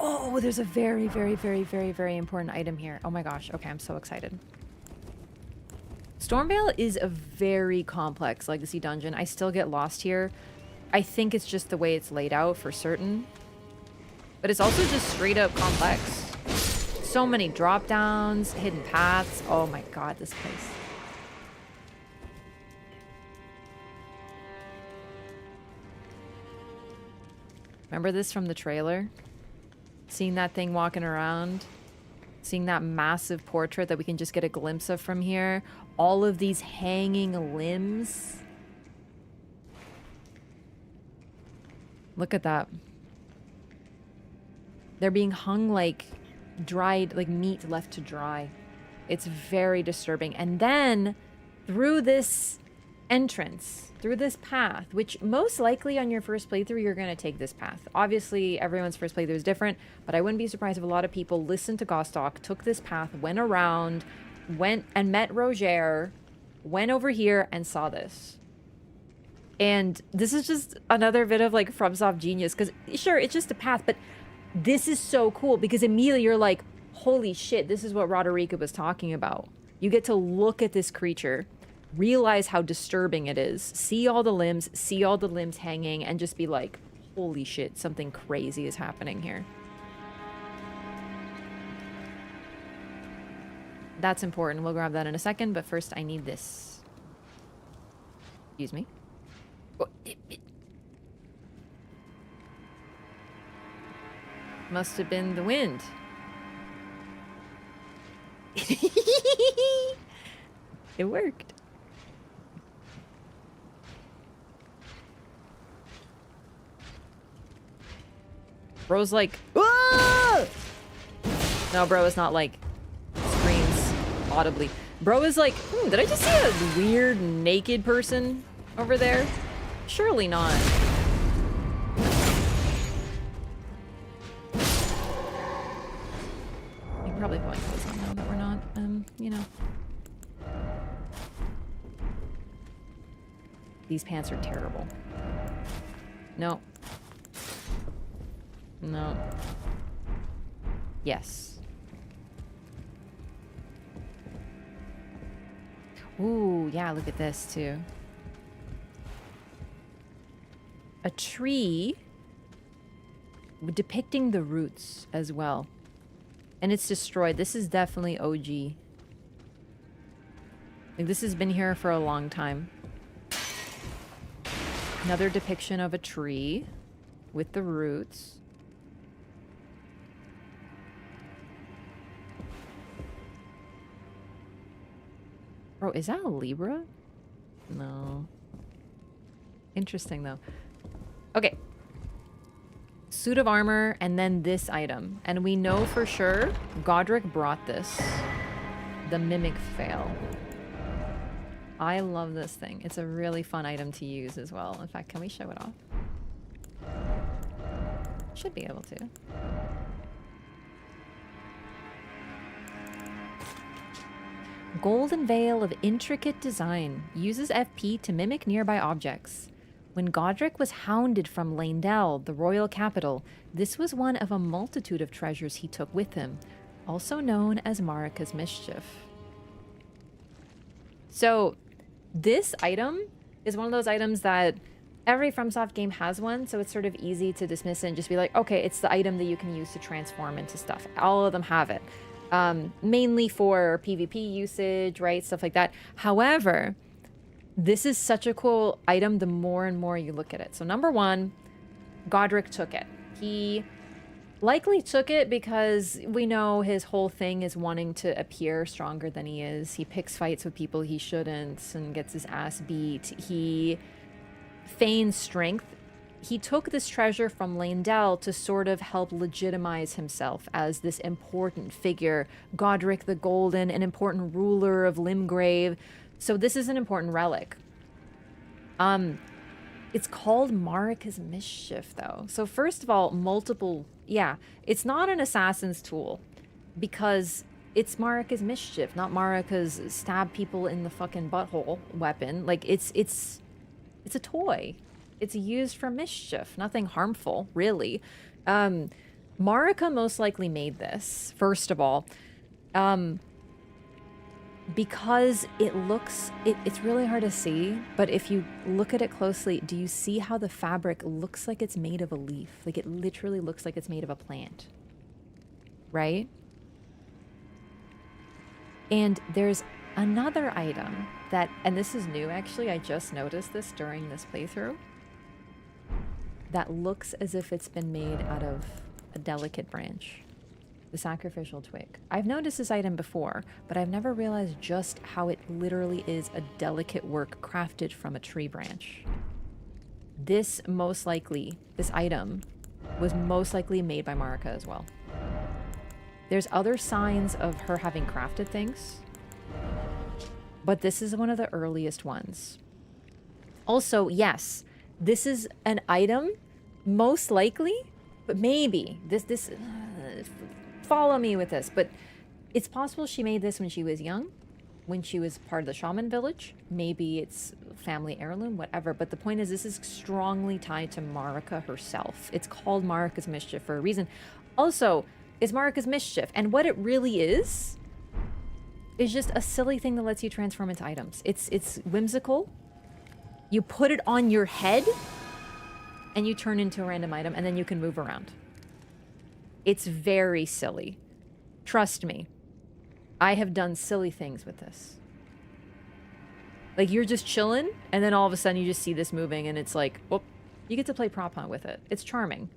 Oh, there's a very, very, very, very, very important item here. Oh my gosh. Okay, I'm so excited. Stormveil is a very complex legacy dungeon. I still get lost here. I think it's just the way it's laid out for certain. But it's also just straight up complex. So many drop downs, hidden paths. Oh my god, this place. Remember this from the trailer? Seeing that thing walking around, seeing that massive portrait that we can just get a glimpse of from here, all of these hanging limbs. Look at that. They're being hung like dried, like meat left to dry. It's very disturbing. And then through this entrance, through this path, which most likely on your first playthrough, you're going to take this path. Obviously, everyone's first playthrough is different, but I wouldn't be surprised if a lot of people listened to Gostock, took this path, went around, went and met Roger, went over here and saw this. And this is just another bit of like FromSoft genius, because sure, it's just a path, but this is so cool because immediately you're like, holy shit, this is what Roderica was talking about. You get to look at this creature, realize how disturbing it is, see all the limbs hanging, and just be like, holy shit, something crazy is happening here. That's important. We'll grab that in a second, but first I need this. Excuse me. Oh, Must have been the wind. It worked. Bro's like, ah! No, bro is not like screams audibly. Bro is like, did I just see a weird naked person over there? Surely not. You can probably put clothes on now that we're not, you know. These pants are terrible. No. No. Yes. Ooh, yeah, look at this too. A tree depicting the roots as well. And it's destroyed. This is definitely OG. Like, this has been here for a long time. Another depiction of a tree with the roots. Bro, is that a Libra? No. Interesting, though. Okay. Suit of armor, and then this item. And we know for sure Godric brought this. The Mimic Fail. I love this thing. It's a really fun item to use as well. In fact, can we show it off? Should be able to. Golden Veil of intricate design. Uses FP to mimic nearby objects. When Godric was hounded from Leyndell, the royal capital, this was one of a multitude of treasures he took with him, also known as Marika's Mischief. So, this item is one of those items that every FromSoft game has one, so it's sort of easy to dismiss it and just be like, okay, it's the item that you can use to transform into stuff. All of them have it. Mainly for PvP usage, right? Stuff like that. However, this is such a cool item the more and more you look at it. So number one, Godric took it. He likely took it because we know his whole thing is wanting to appear stronger than he is. He picks fights with people he shouldn't and gets his ass beat. He feigns strength. He took this treasure from Leyndell to sort of help legitimize himself as this important figure. Godric the Golden, an important ruler of Limgrave. So this is an important relic. It's called Marika's Mischief, though. So first of all, yeah, it's not an assassin's tool because it's Marika's Mischief, not Marika's stab people in the fucking butthole weapon. Like, it's a toy. It's used for mischief, nothing harmful, really. Marika most likely made this, first of all, because it's really hard to see, but if you look at it closely, do you see how the fabric looks like it's made of a leaf? Like, it literally looks like it's made of a plant, right? And there's another item that, and this is new actually, I just noticed this during this playthrough, that looks as if it's been made out of a delicate branch. The sacrificial twig. I've noticed this item before, but I've never realized just how it literally is a delicate work crafted from a tree branch. This item was most likely made by Marika as well. There's other signs of her having crafted things, but this is one of the earliest ones. Also, yes, this is an item, most likely, but maybe follow me with this, but it's possible she made this when she was young, when she was part of the shaman village. Maybe it's family heirloom, whatever. But the point is, this is strongly tied to Marika herself. It's called Marika's Mischief for a reason. Also, it's Marika's Mischief, and what it really is just a silly thing that lets you transform into items. It's whimsical. You put it on your head, and you turn into a random item, and then you can move around. It's very silly. Trust me. I have done silly things with this. Like, you're just chilling, and then all of a sudden you just see this moving, and it's like, whoop, you get to play prop hunt with it. It's charming.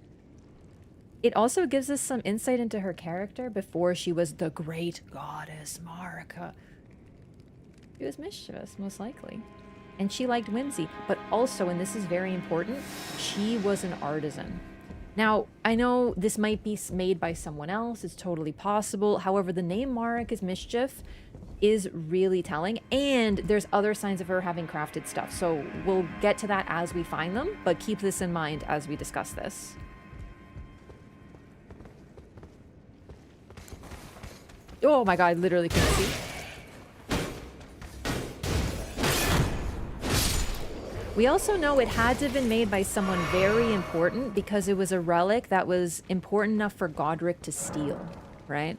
It also gives us some insight into her character before she was the great goddess Marika. She was mischievous, most likely. And she liked whimsy, but also, and this is very important, she was an artisan. Now, I know this might be made by someone else. It's totally possible. However, the name Marika's Mischief is really telling, and there's other signs of her having crafted stuff. So we'll get to that as we find them, but keep this in mind as we discuss this. Oh my god, I literally couldn't see. We also know it had to have been made by someone very important because it was a relic that was important enough for Godric to steal, right?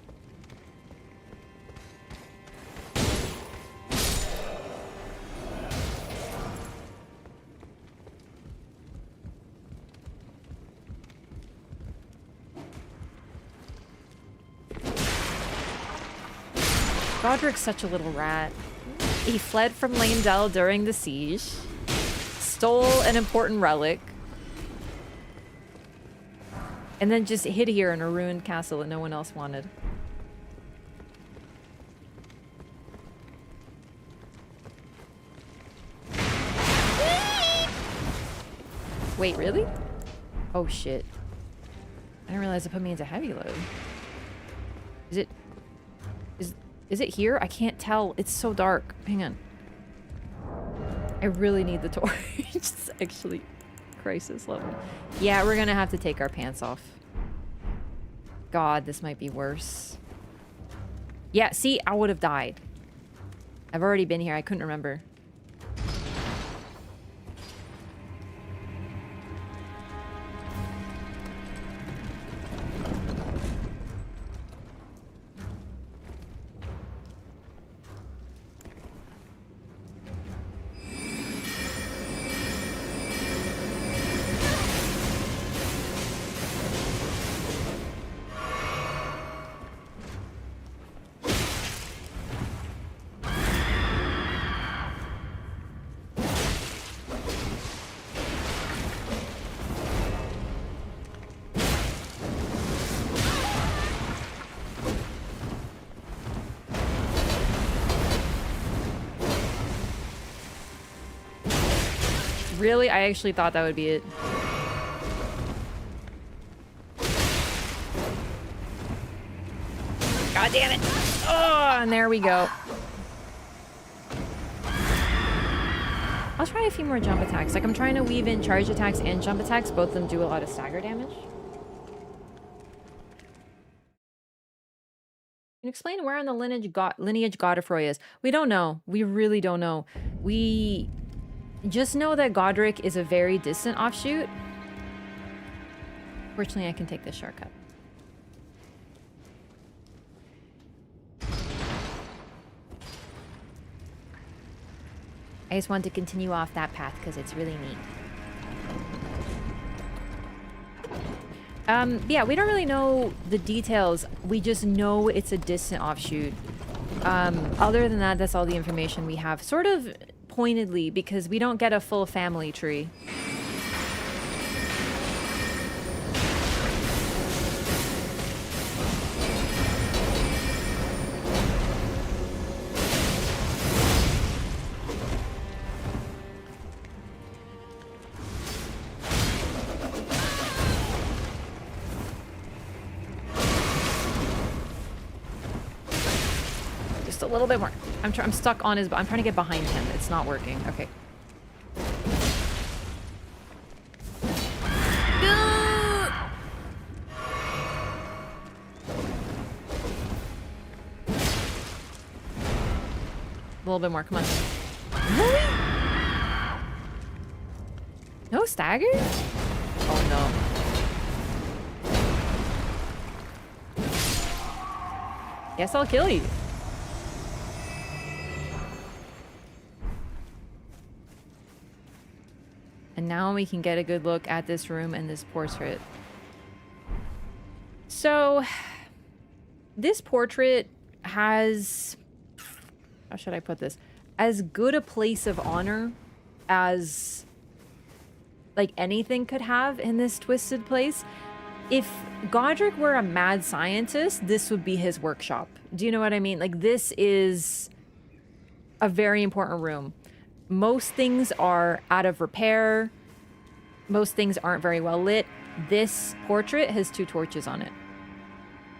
Godric's such a little rat. He fled from Leyndell during the siege. Stole an important relic, and then just hid here in a ruined castle that no one else wanted. Wait, really? Oh shit. I didn't realize it put me into heavy load. Is it here? I can't tell. It's so dark. Hang on. I really need the torch. It's actually crisis level. Yeah, we're gonna have to take our pants off. God, this might be worse. Yeah, see, I would have died. I've already been here. I couldn't remember. Really? I actually thought that would be it. God damn it. Oh, and there we go. I'll try a few more jump attacks. Like, I'm trying to weave in charge attacks and jump attacks. Both of them do a lot of stagger damage. Can you explain where in the lineage Godfrey is? We don't know. We really don't know. We just know that Godric is a very distant offshoot. Fortunately, I can take this shortcut. I just want to continue off that path because it's really neat. Yeah, we don't really know the details. We just know it's a distant offshoot. Other than that, that's all the information we have. Sort of pointedly, because we don't get a full family tree. A little bit more. I'm stuck on his... I'm trying to get behind him. It's not working. Okay. A little bit more. Come on. Really? No stagger? Oh no. Guess I'll kill you. And now we can get a good look at this room and this portrait. So, this portrait has... How should I put this? As good a place of honor as, like, anything could have in this twisted place. If Godric were a mad scientist, this would be his workshop. Do you know what I mean? Like, this is a very important room. Most things are out of repair. Most things aren't very well lit. This portrait has 2 torches on it.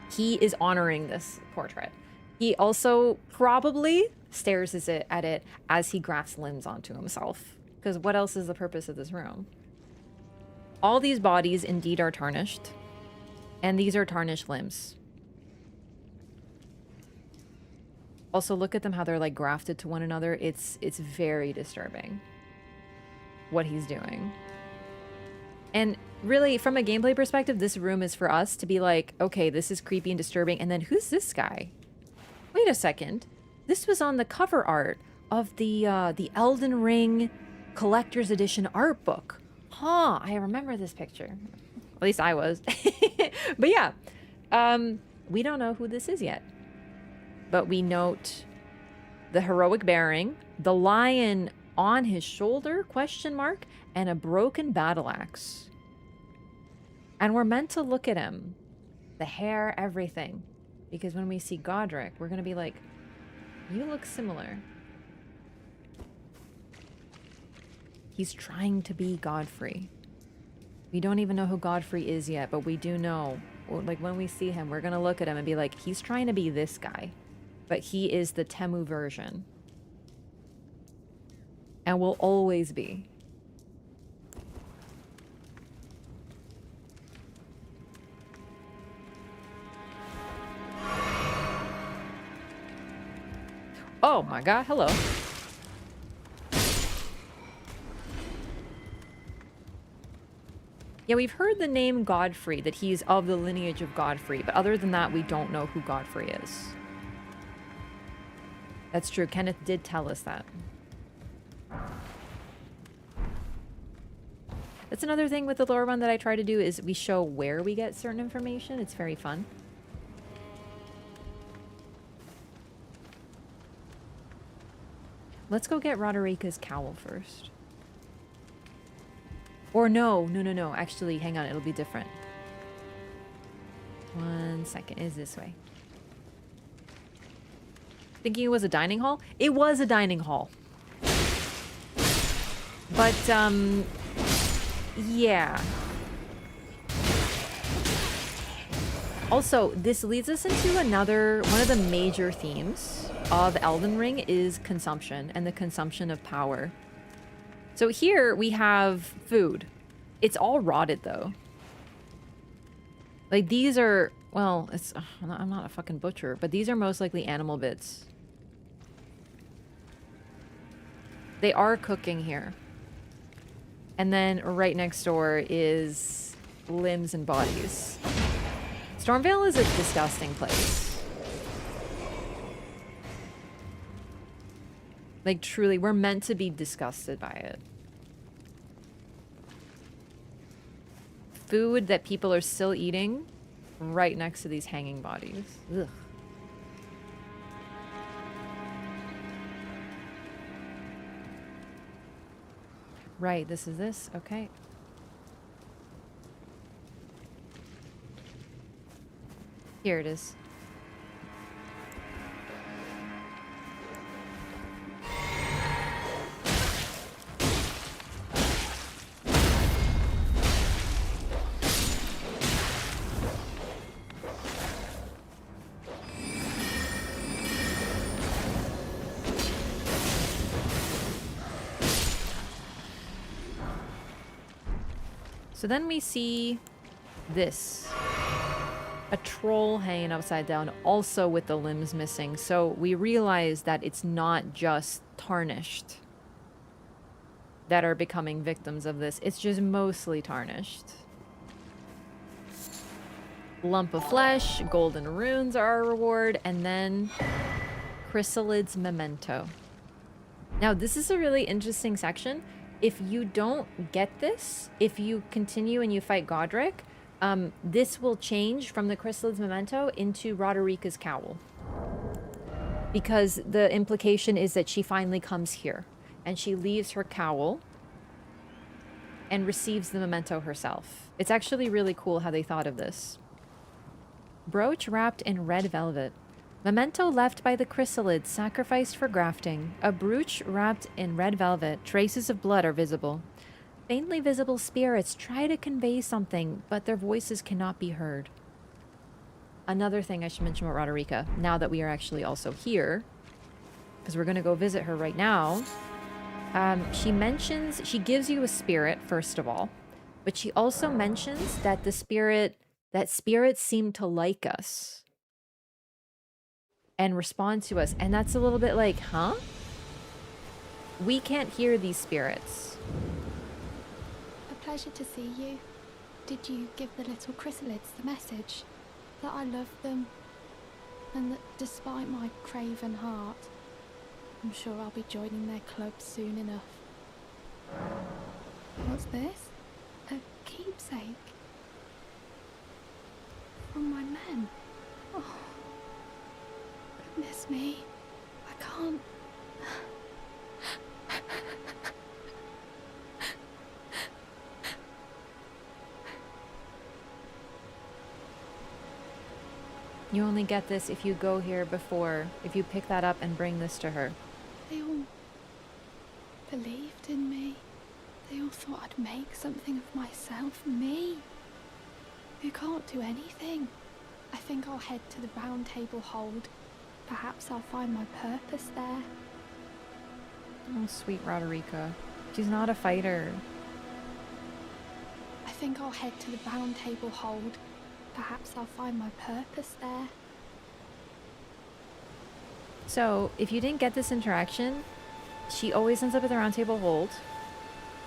He is honoring this portrait. He also probably stares at it as he grafts limbs onto himself. Because what else is the purpose of this room? All these bodies indeed are tarnished. And these are tarnished limbs. Also, look at them, how they're like grafted to one another. It's very disturbing what he's doing. And really, from a gameplay perspective, this room is for us to be like, okay, this is creepy and disturbing. And then who's this guy? Wait a second. This was on the cover art of the Elden Ring Collector's Edition art book. Huh, I remember this picture. At least I was. But yeah, we don't know who this is yet. But we note the heroic bearing, the lion on his shoulder, question mark, and a broken battle axe. And we're meant to look at him. The hair, everything. Because when we see Godric, we're going to be like, you look similar. He's trying to be Godfrey. We don't even know who Godfrey is yet, but we do know. Like, when we see him, we're going to look at him and be like, he's trying to be this guy. But he is the Temu version. And will always be. Oh my god, hello. Yeah, we've heard the name Godfrey, that he's of the lineage of Godfrey, but other than that, we don't know who Godfrey is. That's true, Kenneth did tell us that. That's another thing with the lore run that I try to do, is we show where we get certain information. It's very fun. Let's go get Roderika's cowl first. Or no. Actually, hang on. It'll be different. 1 second. Is this way. Thinking it was a dining hall? It was a dining hall. But, yeah. Also, this leads us into one of the major themes of Elden Ring is consumption and the consumption of power. So here we have food. It's all rotted though. Like these are, well, I'm not a fucking butcher, but these are most likely animal bits. They are cooking here. And then right next door is limbs and bodies. Stormveil is a disgusting place. Like, truly, we're meant to be disgusted by it. Food that people are still eating right next to these hanging bodies. Ugh. Right, this is this. Okay. Here it is. So then we see this. A troll hanging upside down, also with the limbs missing. So we realize that it's not just tarnished that are becoming victims of this. It's just mostly tarnished. Lump of flesh, golden runes are our reward, and then Chrysalid's memento. Now, this is a really interesting section. If you don't get this, if you continue and you fight Godric, this will change from the Chrysalid's memento into Roderica's cowl. Because the implication is that she finally comes here and she leaves her cowl and receives the memento herself. It's actually really cool how they thought of this. Brooch wrapped in red velvet. Memento left by the Chrysalids sacrificed for grafting. A brooch wrapped in red velvet. Traces of blood are visible. Faintly visible spirits try to convey something, but their voices cannot be heard. Another thing I should mention about Roderica, now that we are actually also here, because we're going to go visit her right now. She gives you a spirit, first of all, but she also mentions that spirits seem to like us and respond to us. And that's a little bit like, huh? We can't hear these spirits. Pleasure to see you. Did you give the little chrysalids the message that I love them and that despite my craven heart, I'm sure I'll be joining their club soon enough? What's this? A keepsake from my men. Oh, goodness me, I can't. You only get this if you go here before, if you pick that up and bring this to her. They all believed in me. They all thought I'd make something of myself. Me, who can't do anything. I think I'll head to the round table hold. Perhaps I'll find my purpose there. Oh, sweet Roderica. She's not a fighter. I think I'll head to the round table hold. Perhaps I'll find my purpose there. So, if you didn't get this interaction, she always ends up at the round table hold.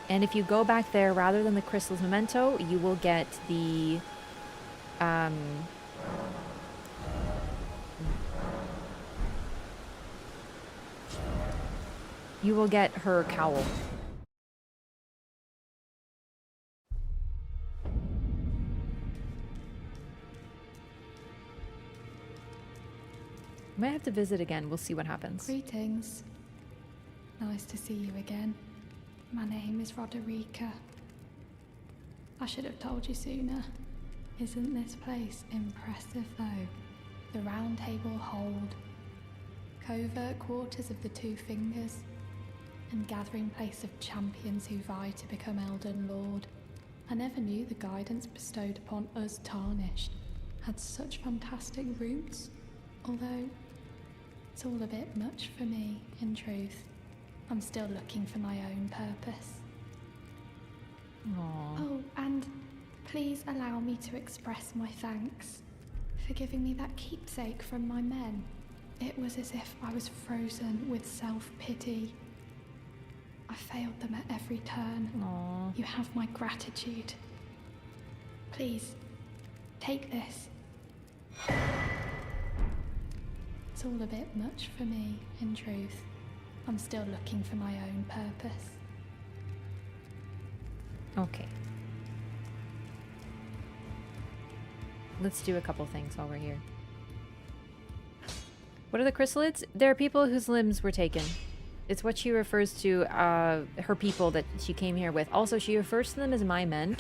And if you go back there, rather than the Crystal's memento, you will get the... you will get her cowl. I might have to visit again. We'll see what happens. Greetings. Nice to see you again. My name is Roderica. I should have told you sooner. Isn't this place impressive though? The round table hold. Covert quarters of the Two Fingers. and gathering place of champions who vie to become Elden Lord. I never knew the guidance bestowed upon us Tarnished had such fantastic roots, although it's all a bit much for me, in truth. I'm still looking for my own purpose. Aww. Oh, and please allow me to express my thanks for giving me that keepsake from my men. It was as if I was frozen with self-pity. I failed them at every turn. Aww. You have my gratitude. Please, take this. It's all a bit much for me, in truth. I'm still looking for my own purpose. Okay. Let's do a couple things while we're here. What are the chrysalids? They're people whose limbs were taken. It's what she refers to her people that she came here with. Also, she refers to them as my men.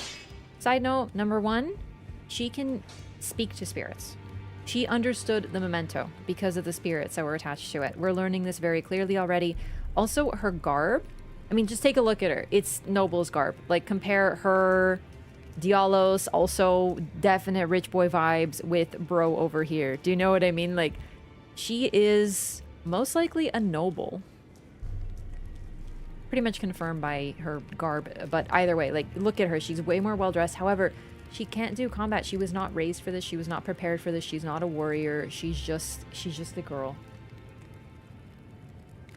Side note, number 1, she can speak to spirits. She understood the memento because of the spirits that were attached to it. We're learning this very clearly already. Also, her garb. I mean, just take a look at her. It's Noble's garb. Like, compare her Dialos, also definite rich boy vibes, with bro over here. Do you know what I mean? Like, she is most likely a noble. Pretty much confirmed by her garb. But either way, like, look at her. She's way more well-dressed. However, she can't do combat. She was not raised for this. She was not prepared for this. She's not a warrior. She's just a girl.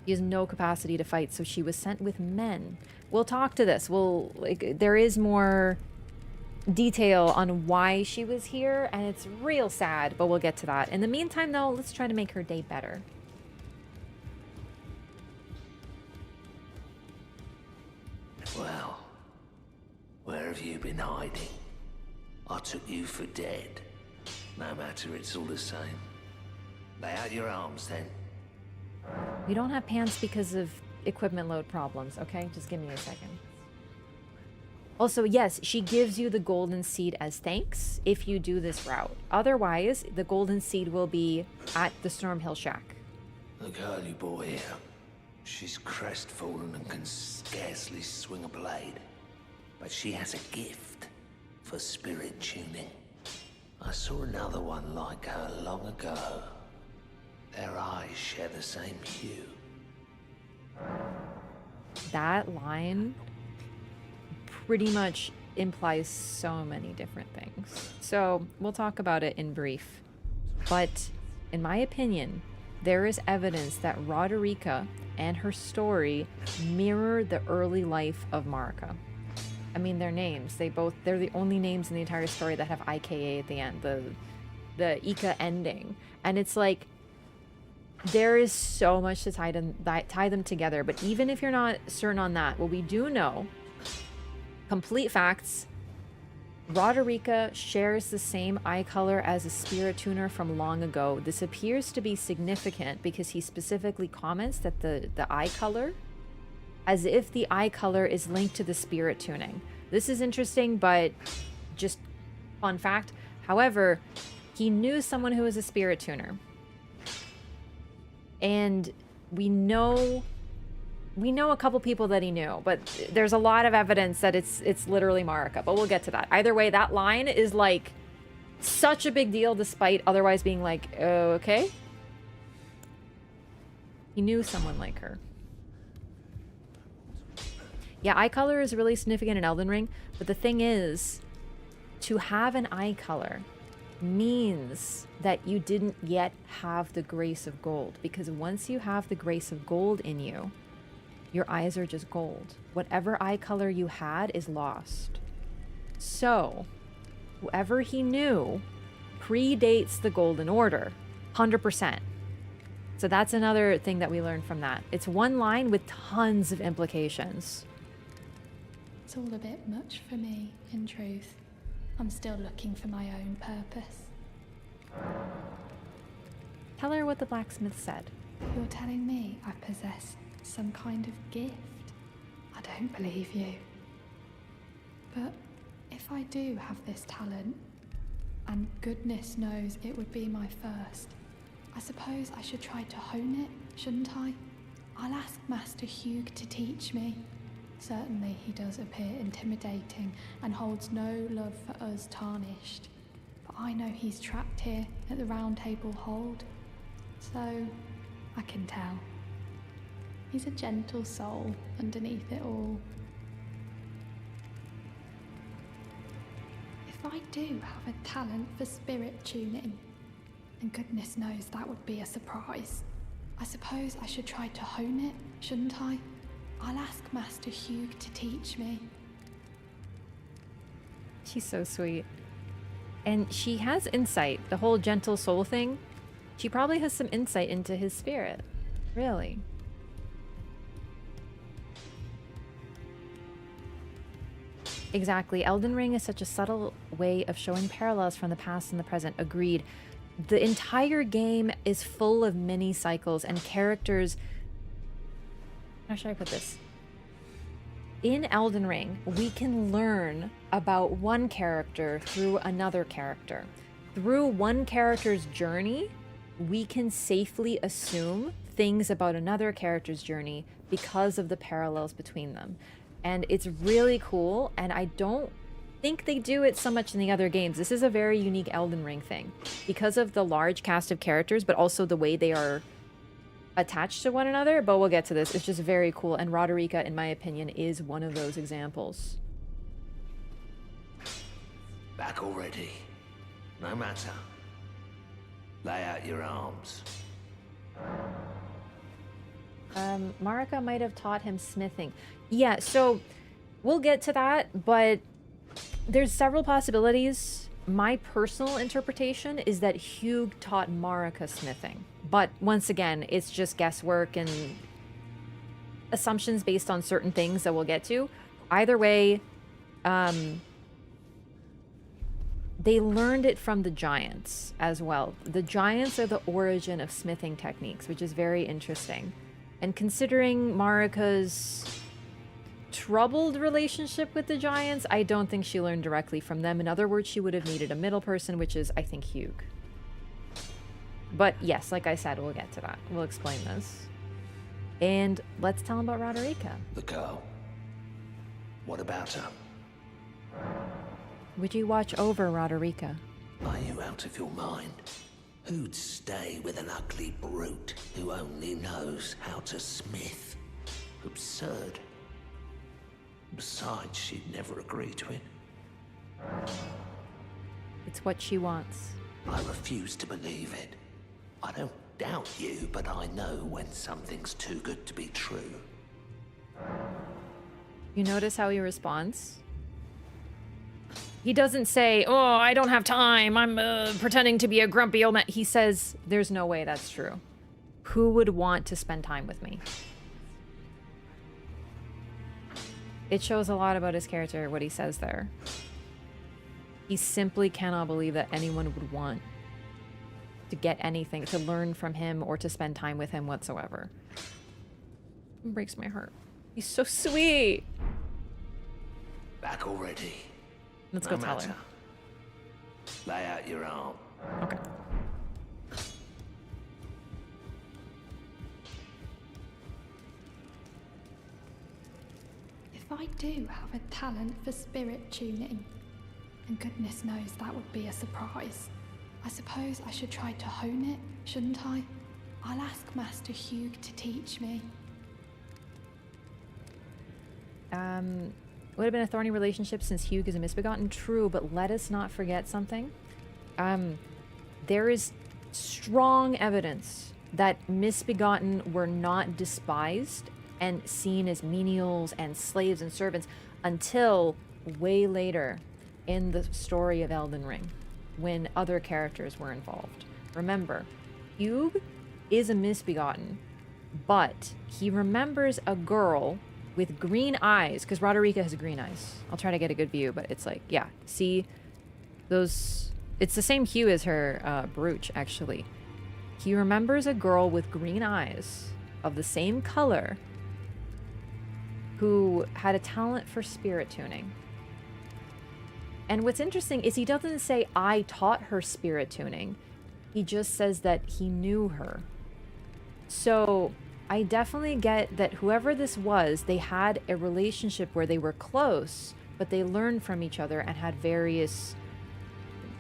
She has no capacity to fight, so she was sent with men. We'll talk to this. There is more detail on why she was here, and it's real sad, but we'll get to that. In the meantime, though, let's try to make her day better. Well, where have you been hiding? I took you for dead. No matter, it's all the same. Lay out your arms, then. We don't have pants because of equipment load problems, okay? Just give me a second. Also, yes, she gives you the golden seed as thanks if you do this route. Otherwise, the golden seed will be at the Stormveil shack. The girly boy here. She's crestfallen and can scarcely swing a blade. But she has a gift for spirit tuning. I saw another one like her long ago. Their eyes share the same hue. That line pretty much implies so many different things. So we'll talk about it in brief. But in my opinion, there is evidence that Roderica and her story mirror the early life of Marika. I mean, their names, they're the only names in the entire story that have IKA at the end, the Ika ending. And it's like, there is so much to tie them together. But even if you're not certain on that, what we do know, complete facts, Roderica shares the same eye color as a spirit tuner from long ago. This appears to be significant because he specifically comments that the eye color, as if the eye color is linked to the spirit tuning. This is interesting, but just fun fact. However, he knew someone who was a spirit tuner. And we know a couple people that he knew, but there's a lot of evidence that it's literally Marika, but we'll get to that. Either way, that line is like such a big deal despite otherwise being like, okay. He knew someone like her. Yeah, eye color is really significant in Elden Ring, but the thing is, to have an eye color means that you didn't yet have the grace of gold, because once you have the grace of gold in you, your eyes are just gold. Whatever eye color you had is lost. So, whoever he knew predates the Golden Order, 100%. So that's another thing that we learned from that. It's one line with tons of implications. It's all a bit much for me, in truth. I'm still looking for my own purpose. Tell her what the blacksmith said. You're telling me I possess some kind of gift? I don't believe you. But if I do have this talent, and goodness knows it would be my first, I suppose I should try to hone it, shouldn't I? I'll ask Master Hugh to teach me. Certainly he does appear intimidating and holds no love for us tarnished. But I know he's trapped here at the Round Table Hold, so I can tell. He's a gentle soul underneath it all. If I do have a talent for spirit tuning, and goodness knows that would be a surprise, I suppose I should try to hone it, shouldn't I? I'll ask Master Hugh to teach me. She's so sweet. And she has insight. The whole gentle soul thing, she probably has some insight into his spirit. Really. Exactly. Elden Ring is such a subtle way of showing parallels from the past and the present. Agreed. The entire game is full of mini cycles and characters. How should I put this? In Elden Ring, we can learn about one character through another character. Through one character's journey, we can safely assume things about another character's journey because of the parallels between them. And it's really cool, and I don't think they do it so much in the other games. This is a very unique Elden Ring thing because of the large cast of characters, but also the way they are attached to one another. But we'll get to this. It's just very cool, and Roderica, in my opinion, is one of those examples. Back already? No matter. Lay out your arms. Marika might have taught him smithing. Yeah, so we'll get to that, but there's several possibilities. My personal interpretation is that Hugh taught Marika smithing. But once again, it's just guesswork and assumptions based on certain things that we'll get to. Either way, they learned it from the giants as well. The giants are the origin of smithing techniques, which is very interesting. And considering Marika's troubled relationship with the giants, I don't think she learned directly from them. In other words, she would have needed a middle person, which is, I think, Hugh. But yes, like I said, we'll get to that. We'll explain this. And let's tell him about Roderica. The girl. What about her? Would you watch over Roderica? Are you out of your mind? Who'd stay with an ugly brute who only knows how to smith? Absurd. Besides, she'd never agree to it. It's what she wants. I refuse to believe it. I don't doubt you, but I know when something's too good to be true. You notice how he responds? He doesn't say, oh, I don't have time, I'm pretending to be a grumpy old man. He says, there's no way that's true. Who would want to spend time with me? It shows a lot about his character, what he says there. He simply cannot believe that anyone would want to get anything, to learn from him, or to spend time with him whatsoever. It breaks my heart. He's so sweet. Back already? Let's go tell her. Lay out your arm. Okay. If I do have a talent for spirit tuning, and goodness knows that would be a surprise, I suppose I should try to hone it, shouldn't I? I'll ask Master Hugh to teach me. Would have been a thorny relationship since Hugh is a misbegotten. True, but let us not forget something. There is strong evidence that misbegotten were not despised and seen as menials and slaves and servants until way later in the story of Elden Ring, when other characters were involved. Remember, Hugh is a misbegotten, but he remembers a girl with green eyes, because Roderica has green eyes. I'll try to get a good view, but it's like, yeah, see those? It's the same hue as her brooch, actually. He remembers a girl with green eyes of the same color who had a talent for spirit tuning. And what's interesting is he doesn't say, I taught her spirit tuning. He just says that he knew her. So I definitely get that whoever this was, they had a relationship where they were close, but they learned from each other and had various...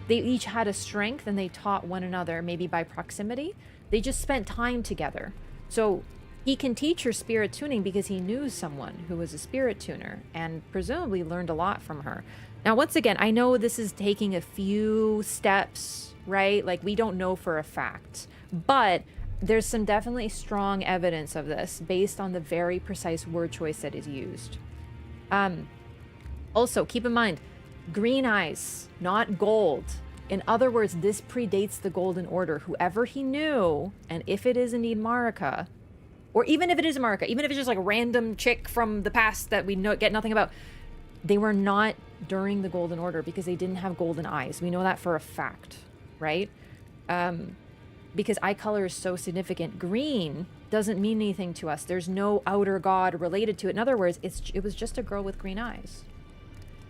They each had a strength and they taught one another, maybe by proximity. They just spent time together. So he can teach her spirit tuning because he knew someone who was a spirit tuner and presumably learned a lot from her. Now, once again, I know this is taking a few steps, right? Like, we don't know for a fact, but there's some definitely strong evidence of this based on the very precise word choice that is used. Also, keep in mind, green eyes, not gold. In other words, this predates the Golden Order. Whoever he knew, and if it is indeed Marika, or even if it is Marika, even if it's just like a random chick from the past that we get nothing about, they were not during the Golden Order because they didn't have golden eyes. We know that for a fact, right? Because eye color is so significant. Green doesn't mean anything to us. There's no outer god related to it. In other words, it was just a girl with green eyes.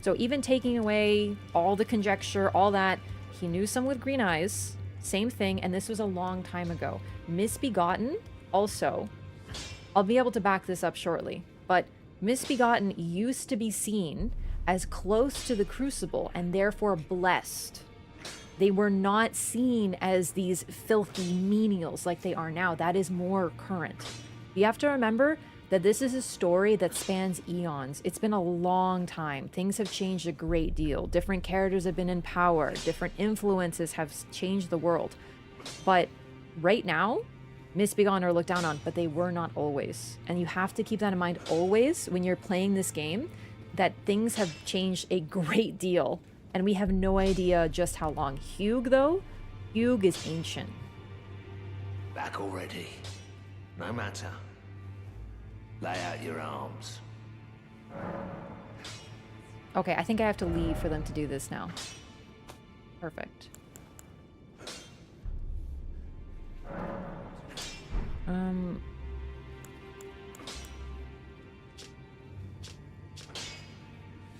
So even taking away all the conjecture, all that, he knew someone with green eyes, same thing, and this was a long time ago. Misbegotten, also, I'll be able to back this up shortly, but Misbegotten used to be seen as close to the Crucible and therefore blessed. They were not seen as these filthy menials like they are now. That is more current. You have to remember that this is a story that spans eons. It's been a long time. Things have changed a great deal. Different characters have been in power. Different influences have changed the world. But right now, Misbegotten are looked down on, but they were not always. And you have to keep that in mind always when you're playing this game, that things have changed a great deal. And we have no idea just how long. Hugh, though, Hugh is ancient. Back already. No matter. Lay out your arms. Okay, I think I have to leave for them to do this now. Perfect.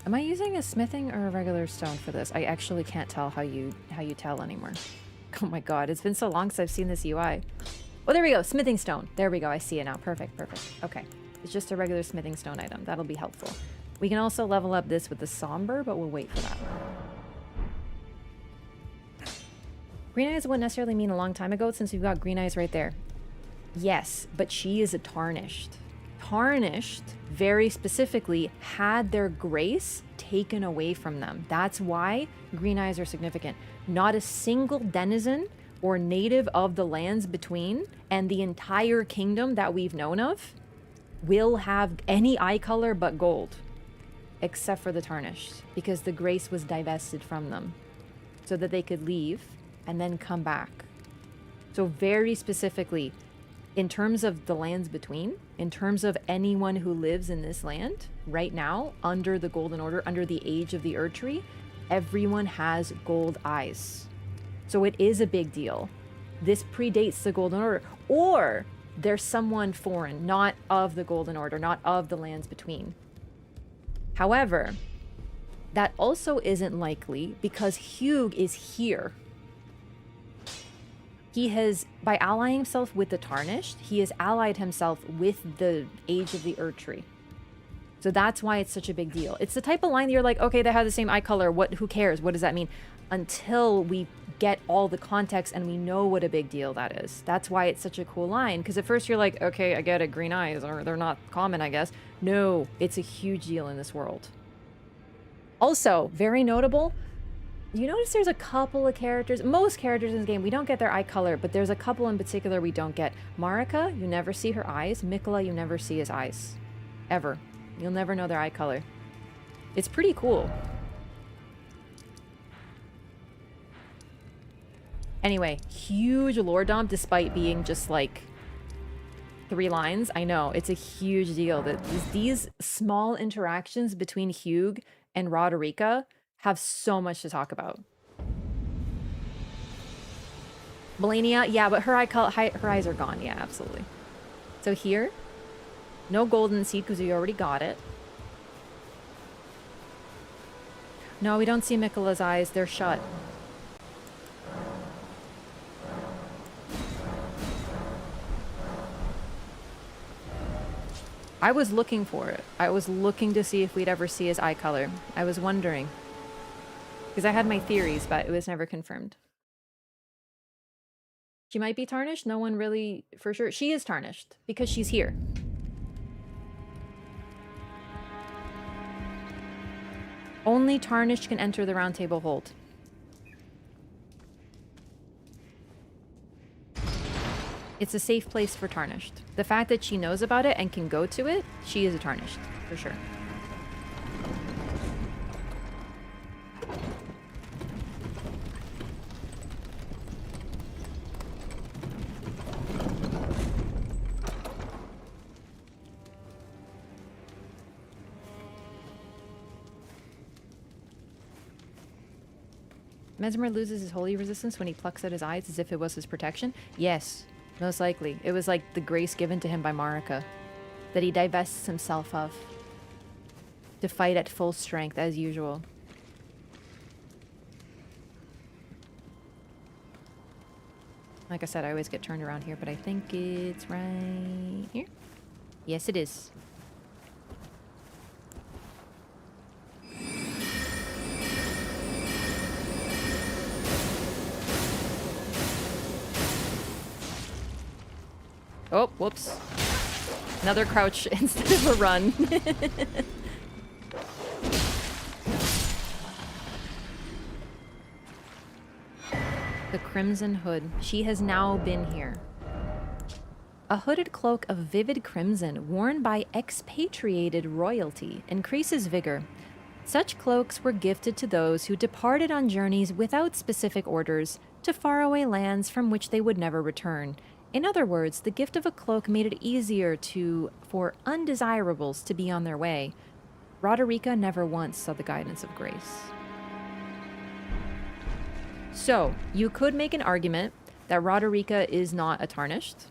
Am I using a smithing or a regular stone for this? I actually can't tell how you tell anymore. Oh my god, it's been so long since I've seen this UI. Oh, there we go. Smithing stone. There we go. I see it now. Perfect, perfect. Okay. It's just a regular smithing stone item. That'll be helpful. We can also level up this with the somber, but we'll wait for that. Green eyes wouldn't necessarily mean a long time ago since we've got green eyes right there. Yes, but she is a tarnished. Tarnished, very specifically, had their grace taken away from them. That's why green eyes are significant. Not a single denizen or native of the lands between and the entire kingdom that we've known of will have any eye color but gold, except for the tarnished, because the grace was divested from them so that they could leave and then come back. So very specifically, in terms of the lands between, in terms of anyone who lives in this land right now, under the Golden Order, under the age of the Erdtree, everyone has gold eyes. So it is a big deal. This predates the Golden Order. Or there's someone foreign, not of the Golden Order, not of the lands between. However, that also isn't likely because Hugh is here. He has, by allying himself with the Tarnished, he has allied himself with the Age of the Erdtree. So that's why it's such a big deal. It's the type of line that you're like, okay, they have the same eye color. Who cares? What does that mean? Until we get all the context and we know what a big deal that is. That's why it's such a cool line. Because at first you're like, okay, I get it, green eyes, or they're not common, I guess. No, it's a huge deal in this world. Also, very notable, you notice there's a couple of characters, most characters in this game, we don't get their eye color, but there's a couple in particular we don't get. Marika, you never see her eyes. Mikola, you never see his eyes. Ever. You'll never know their eye color. It's pretty cool. Anyway, huge lore dump despite being just like 3 lines. I know, it's a huge deal that these small interactions between Hugh and Roderica have so much to talk about. Melania, yeah, but her eyes are gone. Yeah, absolutely. So here, no golden seed because we already got it. No, we don't see Mikola's eyes. They're shut. I was looking for it. I was looking to see if we'd ever see his eye color. I was wondering. Because I had my theories, but it was never confirmed. She might be tarnished. No one really for sure. She is tarnished because she's here. Only tarnished can enter the Round Table Hold. It's a safe place for tarnished. The fact that she knows about it and can go to it, she is a tarnished, for sure. Mesmer loses his holy resistance when he plucks at his eyes as if it was his protection? Yes, most likely. It was like the grace given to him by Marika that he divests himself of to fight at full strength as usual. Like I said, I always get turned around here, but I think it's right here. Yes, it is. Oh, whoops. Another crouch instead of a run. The Crimson Hood. She has now been here. A hooded cloak of vivid crimson worn by expatriated royalty increases vigor. Such cloaks were gifted to those who departed on journeys without specific orders to faraway lands from which they would never return. In other words, the gift of a cloak made it easier for undesirables to be on their way. Roderica never once saw the guidance of grace. So, you could make an argument that Roderica is not a tarnished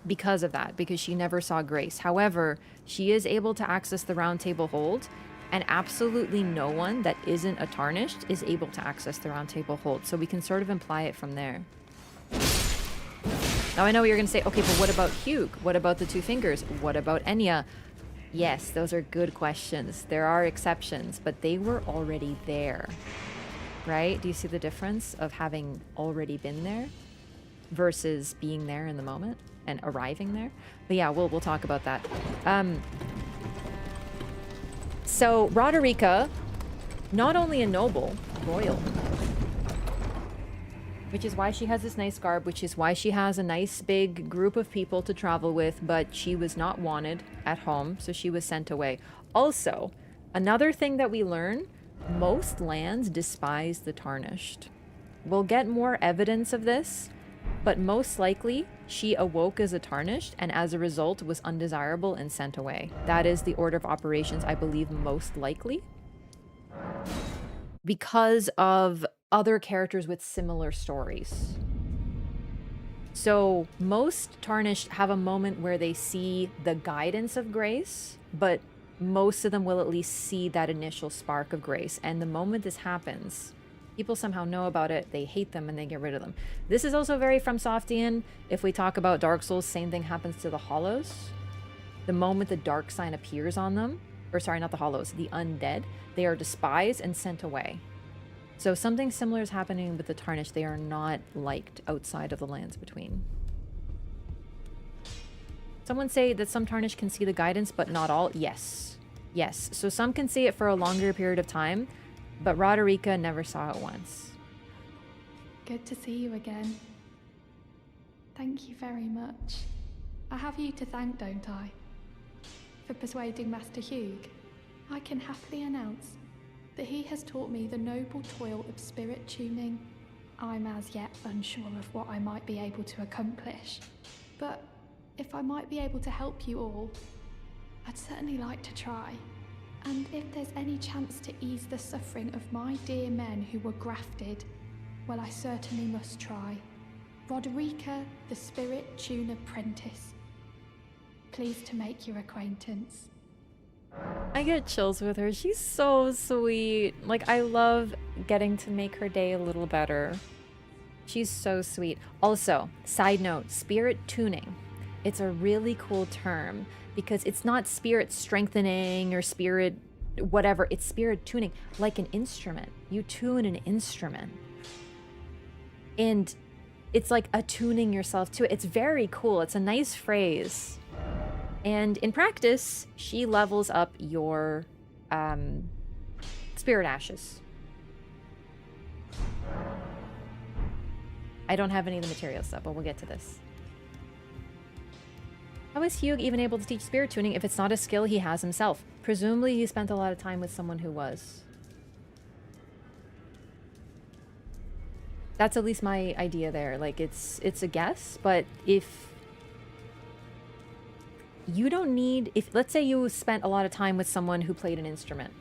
because of that, because she never saw grace. However, she is able to access the Round Table Hold, and absolutely no one that isn't a tarnished is able to access the Round Table Hold. So we can sort of imply it from there. Now I know you're going to say, okay, but what about Hugh? What about the Two Fingers? What about Enya? Yes, those are good questions. There are exceptions, but they were already there, right? Do you see the difference of having already been there versus being there in the moment and arriving there? But yeah, we'll talk about that. So Roderica, not only a noble, royal, which is why she has this nice garb, which is why she has a nice big group of people to travel with, but she was not wanted at home, so she was sent away. Also, another thing that we learn, most lands despise the tarnished. We'll get more evidence of this, but most likely she awoke as a tarnished and as a result was undesirable and sent away. That is the order of operations, I believe, most likely. Because of other characters with similar stories. So most tarnished have a moment where they see the guidance of grace, but most of them will at least see that initial spark of grace. And the moment this happens, people somehow know about it, they hate them, and they get rid of them. This is also very FromSoftian. If we talk about Dark Souls, same thing happens to the Hollows. The moment the dark sign appears on them, or sorry, not the Hollows, the undead, they are despised and sent away. So something similar is happening with the Tarnished. They are not liked outside of the Lands Between. Someone say that some Tarnished can see the guidance, but not all. Yes. Yes. So some can see it for a longer period of time, but Roderica never saw it once. Good to see you again. Thank you very much. I have you to thank, don't I? For persuading Master Hugh. I can happily announce that he has taught me the noble toil of spirit tuning. I'm as yet unsure of what I might be able to accomplish, but if I might be able to help you all, I'd certainly like to try. And if there's any chance to ease the suffering of my dear men who were grafted, well, I certainly must try. Roderica, the Spirit Tune Apprentice. Pleased to make your acquaintance. I get chills with her. She's so sweet. Like, I love getting to make her day a little better. She's so sweet. Also, side note, spirit tuning. It's a really cool term because it's not spirit strengthening or spirit whatever. It's spirit tuning, like an instrument. You tune an instrument. And it's like attuning yourself to it. It's very cool. It's a nice phrase. And in practice, she levels up your spirit ashes. I don't have any of the materials though, but we'll get to this. How is Hugh even able to teach spirit tuning if it's not a skill he has himself? Presumably he spent a lot of time with someone who was. That's at least my idea there. Like, it's a guess, but if you don't need... let's say you spent a lot of time with someone who played an instrument,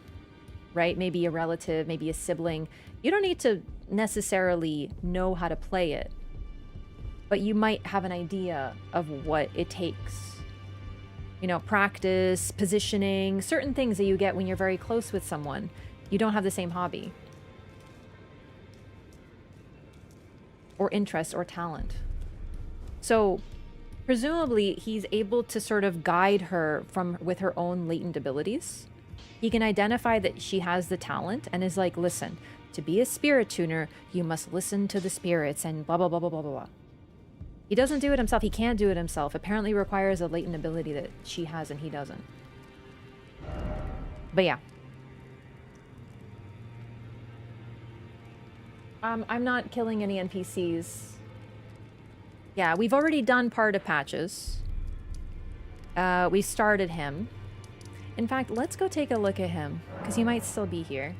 right? Maybe a relative, maybe a sibling. You don't need to necessarily know how to play it, but you might have an idea of what it takes. You know, practice, positioning, certain things that you get when you're very close with someone. You don't have the same hobby. Or interest or talent. So presumably he's able to sort of guide her with her own latent abilities. He can identify that she has the talent and is like, listen, to be a spirit tuner, you must listen to the spirits and blah, blah, blah, blah, blah, blah. He doesn't do it himself. He can't do it himself. Apparently requires a latent ability that she has and he doesn't. But yeah. I'm not killing any NPCs. Yeah, we've already done part of Patches. We started him. In fact, let's go take a look at him, because he might still be here.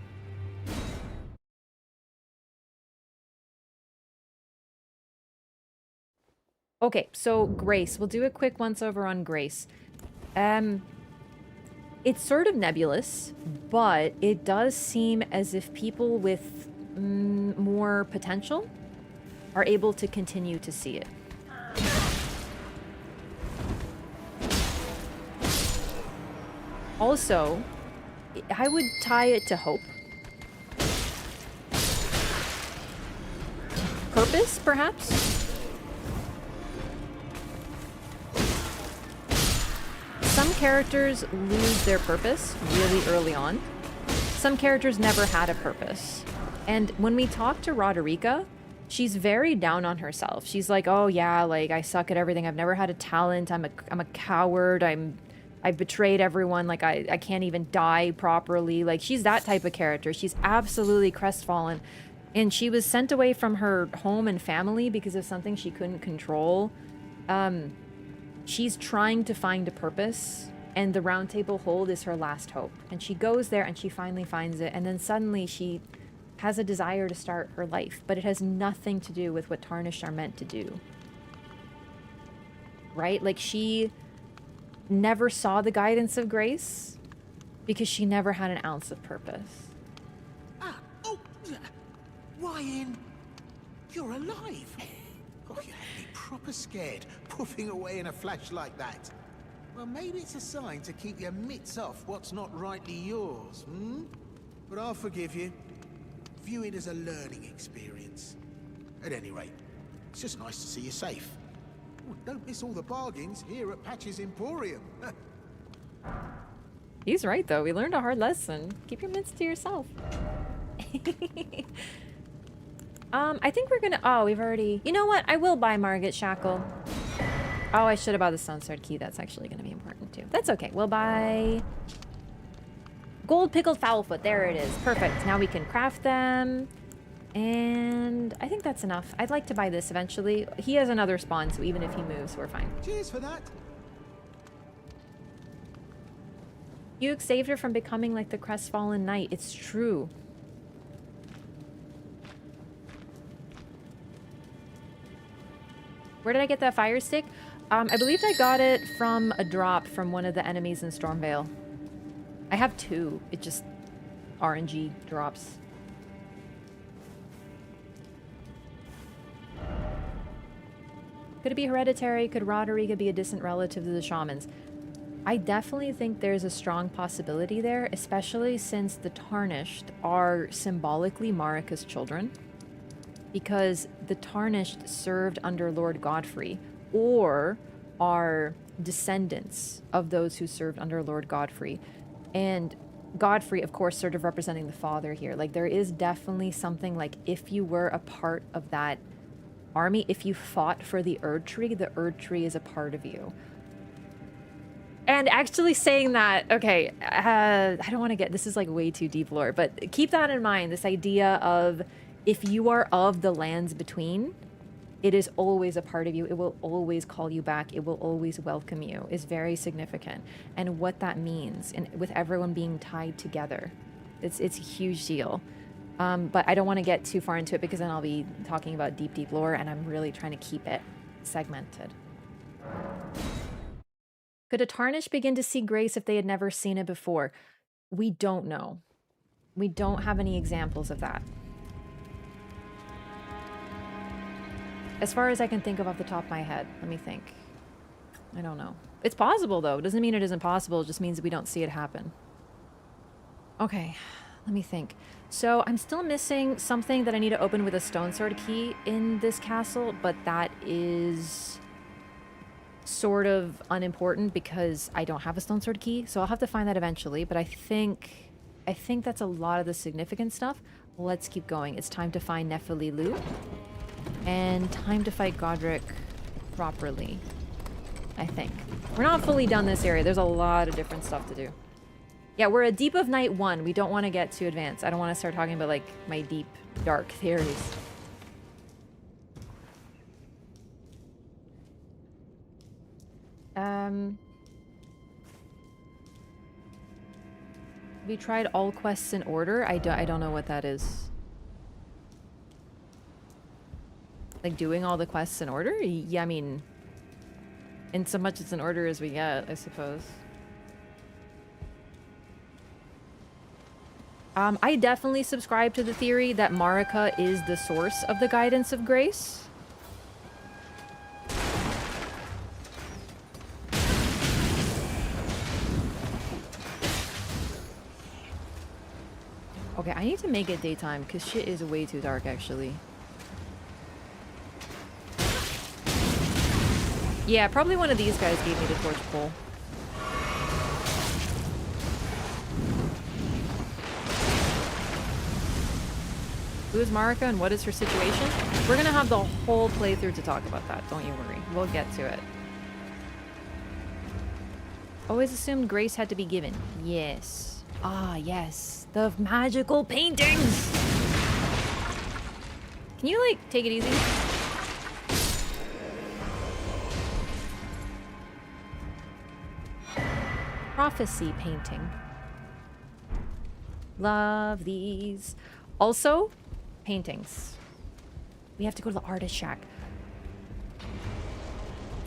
Okay, so Grace. We'll do a quick once-over on Grace. It's sort of nebulous, but it does seem as if people with more potential are able to continue to see it. Also, I would tie it to hope. Purpose, perhaps? Some characters lose their purpose really early on. Some characters never had a purpose. And when we talk to Roderica, she's very down on herself. She's like, oh yeah, like I suck at everything. I've never had a talent. I'm a coward. I betrayed everyone. Like I can't even die properly. Like she's that type of character. She's absolutely crestfallen. And she was sent away from her home and family because of something she couldn't control. She's trying to find a purpose, and the Round Table Hold is her last hope. And she goes there and she finally finds it, and then suddenly she has a desire to start her life, but it has nothing to do with what Tarnished are meant to do. Right? Like she never saw the guidance of Grace because she never had an ounce of purpose. Ryan, you're alive. Oh, you had me proper scared, puffing away in a flash like that. Well, maybe it's a sign to keep your mitts off what's not rightly yours, hmm? But I'll forgive you. View it as a learning experience. At any rate, it's just nice to see you safe. Oh, don't miss all the bargains here at Patch's Emporium. He's right, though. We learned a hard lesson. Keep your mitts to yourself. I think we're gonna... Oh, we've already... You know what? I will buy Margit Shackle. Oh, I should have bought the Stone Sword Key. That's actually gonna be important, too. That's okay. We'll buy... Gold Pickled Foulfoot. There it is. Perfect. Now we can craft them. And I think that's enough. I'd like to buy this eventually. He has another spawn, so even if he moves, we're fine. Cheers for that. You saved her from becoming like the crestfallen knight. It's true. Where did I get that fire stick? I believe I got it from a drop from one of the enemies in Stormveil. I have two. It just RNG drops. Could it be hereditary? Could Roderica be a distant relative to the shamans? I definitely think there's a strong possibility there, especially since the Tarnished are symbolically Marika's children. Because the Tarnished served under Lord Godfrey, or are descendants of those who served under Lord Godfrey. And Godfrey, of course, sort of representing the father here. Like, there is definitely something like, if you were a part of that army, if you fought for the Erd Tree is a part of you. And actually saying that, okay, I don't want to get, this is like way too deep lore, but keep that in mind, this idea of if you are of the lands between, it is always a part of you. It will always call you back. It will always welcome you, is very significant. And what that means, and with everyone being tied together, it's a huge deal. But I don't want to get too far into it because then I'll be talking about deep, deep lore, and I'm really trying to keep it segmented. Could a Tarnished begin to see grace if they had never seen it before? We don't know. We don't have any examples of that. As far as I can think of off the top of my head, let me think. I don't know. It's possible, though. It doesn't mean it isn't possible. It just means we don't see it happen. Okay, let me think. So I'm still missing something that I need to open with a stone sword key in this castle, but that is sort of unimportant because I don't have a stone sword key, so I'll have to find that eventually. But I think that's a lot of the significant stuff. Let's keep going. It's time to find Nephililu. And time to fight Godric properly, I think. We're not fully done this area. There's a lot of different stuff to do. Yeah, we're at Deep of Night 1. We don't want to get too advanced. I don't want to start talking about, like, my deep, dark theories. We tried all quests in order. I don't know what that is. Like, doing all the quests in order? Yeah, I mean, in so much it's in order as we get, I suppose. I definitely subscribe to the theory that Marika is the source of the guidance of grace. Okay, I need to make it daytime because shit is way too dark, actually. Yeah, probably one of these guys gave me the torch pole. Who is Marika and what is her situation? We're gonna have the whole playthrough to talk about that, don't you worry. We'll get to it. Always assumed grace had to be given. Yes. Ah, yes. The magical paintings! Can you, like, take it easy? Prophecy painting. Love these. Also, paintings. We have to go to the artist shack.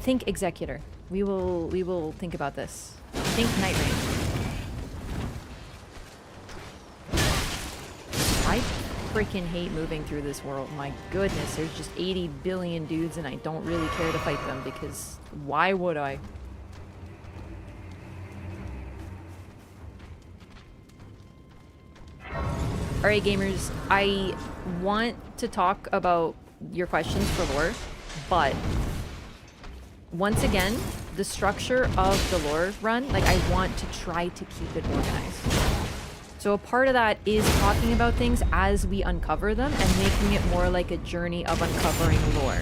Think Executor. We will think about this. Think Night Rain. I freaking hate moving through this world. My goodness, there's just 80 billion dudes and I don't really care to fight them because why would I? Alright, gamers, I want to talk about your questions for lore, but once again, the structure of the lore run, like, I want to try to keep it organized. So a part of that is talking about things as we uncover them and making it more like a journey of uncovering lore.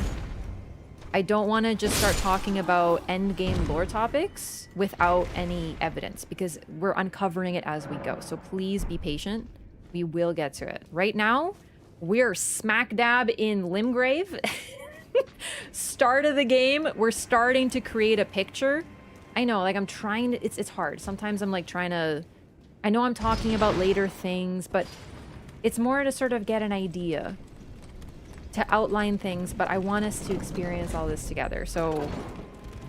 I don't want to just start talking about endgame lore topics without any evidence because we're uncovering it as we go. So please be patient. We will get to it. Right now, we're smack dab in Limgrave. Start of the game, we're starting to create a picture. I know, like, I'm trying to, it's hard. Sometimes I'm like trying to, I know I'm talking about later things, but it's more to sort of get an idea, to outline things, but I want us to experience all this together. So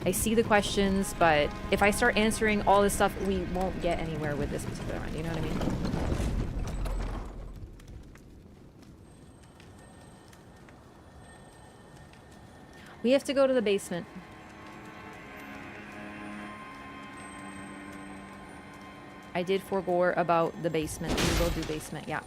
I see the questions, but if I start answering all this stuff, we won't get anywhere with this particular one. You know what I mean? We have to go to the basement. I did forego about the basement. We will do basement, yeah.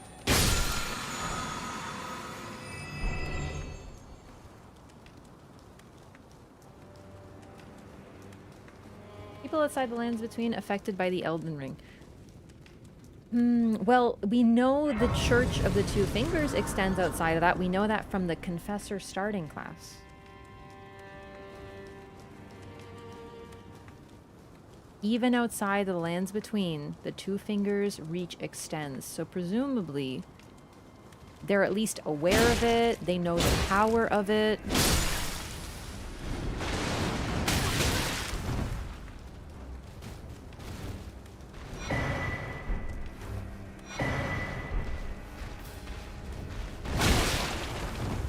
People outside the lands between affected by the Elden Ring. Well, we know the Church of the Two Fingers extends outside of that. We know that from the Confessor starting class. Even outside the lands between, the Two Fingers reach extends. So presumably, they're at least aware of it. They know the power of it.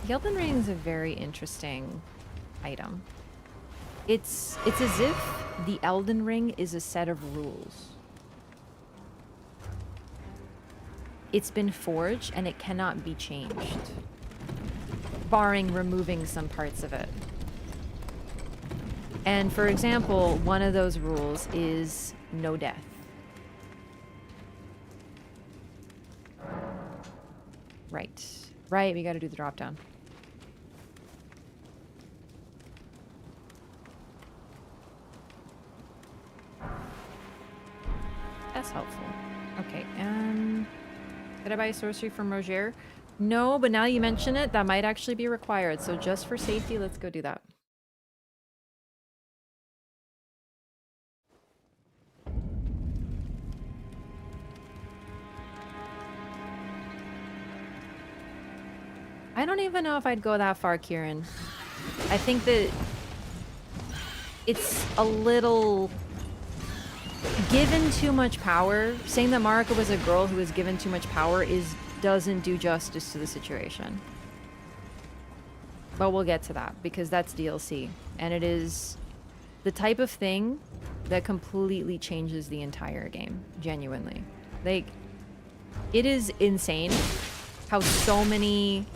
The Elden Ring is a very interesting item. It's as if the Elden Ring is a set of rules. It's been forged and it cannot be changed, barring removing some parts of it. And for example, one of those rules is no death. Right, we gotta do the drop down. That's helpful. Okay, did I buy a sorcery from Roger? No, but now you mention it, that might actually be required. So just for safety, let's go do that. I don't even know if I'd go that far, Kieran. I think that it's a little... given too much power. Saying that Marika was a girl who was given too much power doesn't do justice to the situation. But we'll get to that because that's DLC. And it is the type of thing that completely changes the entire game. Genuinely. Like, it is insane how so many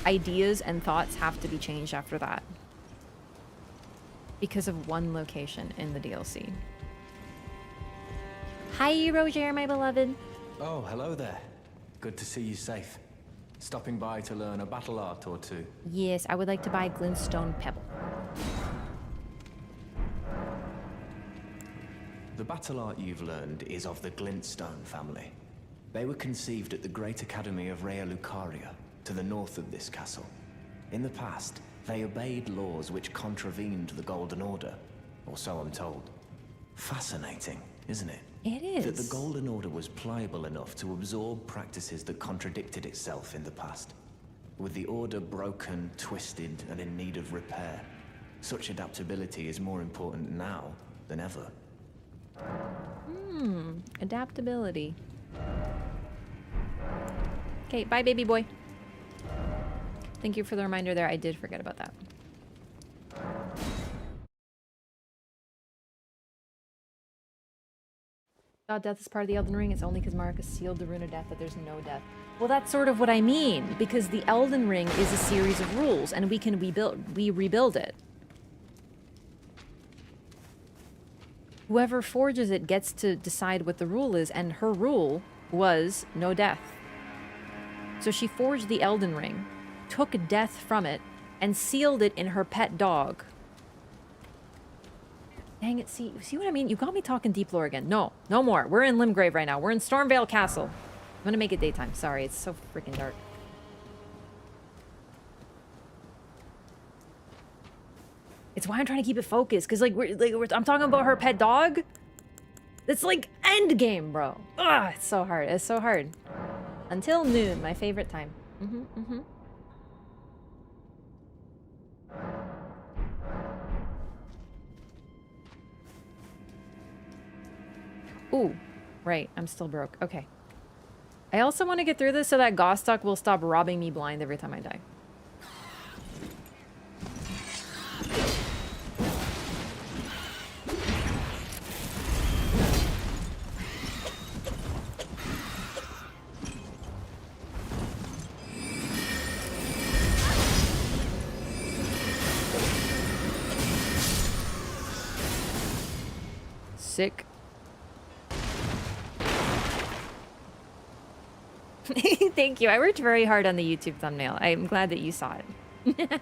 ideas and thoughts have to be changed after that. Because of one location in the DLC. Hi, Roger, my beloved. Oh, hello there. Good to see you safe. Stopping by to learn a battle art or two. Yes, I would like to buy Glintstone Pebble. The battle art you've learned is of the Glintstone family. They were conceived at the Great Academy of Rea Lucaria, to the north of this castle. In the past, they obeyed laws which contravened the Golden Order, or so I'm told. Fascinating, isn't it? It is. That the Golden Order was pliable enough to absorb practices that contradicted itself in the past. With the Order broken, twisted, and in need of repair, such adaptability is more important now than ever. Adaptability. Okay, bye, baby boy. Thank you for the reminder there. I did forget about that. Death is part of the Elden Ring. It's only because Marika sealed the rune of death that there's no death. Well, that's sort of what I mean, because the Elden Ring is a series of rules, and we can rebuild it. Whoever forges it gets to decide what the rule is, and her rule was no death. So she forged the Elden Ring, took death from it, and sealed it in her pet dog. Dang it, see what I mean? You got me talking deep lore again. No more. We're in Limgrave right now. We're in Stormveil Castle. I'm gonna make it daytime. Sorry, it's so freaking dark. It's why I'm trying to keep it focused, because I'm talking about her pet dog. It's like end game, bro. Ugh, it's so hard. It's so hard. Until noon, my favorite time. Ooh, right. I'm still broke. Okay. I also want to get through this so that Gostock will stop robbing me blind every time I die. Sick. Thank you. I worked very hard on the YouTube thumbnail. I'm glad that you saw it.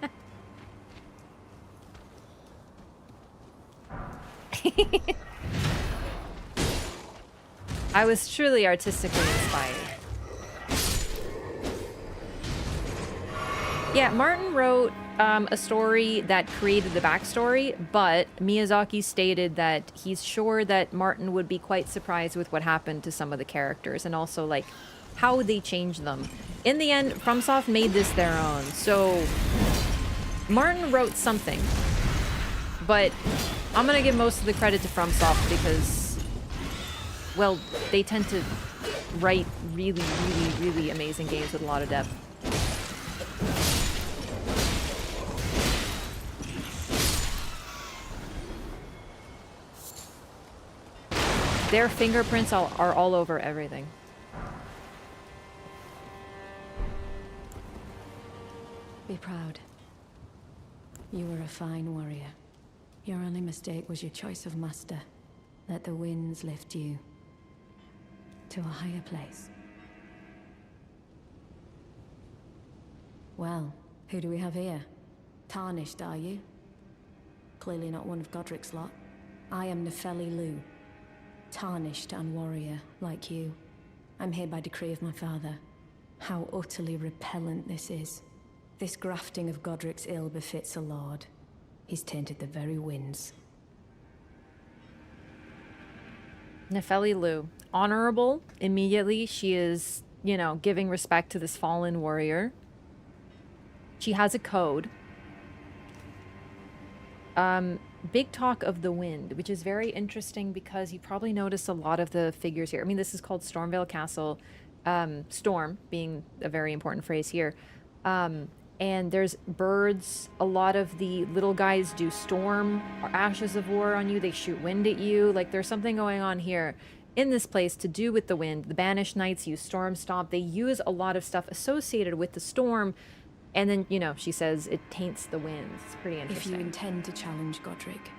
I was truly artistically inspired. Yeah, Martin wrote a story that created the backstory, but Miyazaki stated that he's sure that Martin would be quite surprised with what happened to some of the characters and also like how they changed them. In the end, FromSoft made this their own, so Martin wrote something, but I'm gonna give most of the credit to FromSoft because, well, they tend to write really, really, really amazing games with a lot of depth. Their fingerprints are all over everything. Be proud. You were a fine warrior. Your only mistake was your choice of master. Let the winds lift you to a higher place. Well, who do we have here? Tarnished, are you? Clearly not one of Godric's lot. I am Nepheli Lu. Tarnished and warrior, like you. I'm here by decree of my father. How utterly repellent this is. This grafting of Godric's ill befits a lord. He's tainted the very winds. Nepheli Lu. Honorable. Immediately, she is, you know, giving respect to this fallen warrior. She has a code. Big talk of the wind, which is very interesting because you probably notice a lot of the figures here. I mean, this is called Stormveil Castle. Storm being a very important phrase here. And there's birds. A lot of the little guys do storm or ashes of war on you. They shoot wind at you. Like, there's something going on here in this place to do with the wind. The Banished Knights use Storm Stomp. They use a lot of stuff associated with the storm. And then, you know, she says it taints the winds. It's pretty interesting. If you intend to challenge Godric,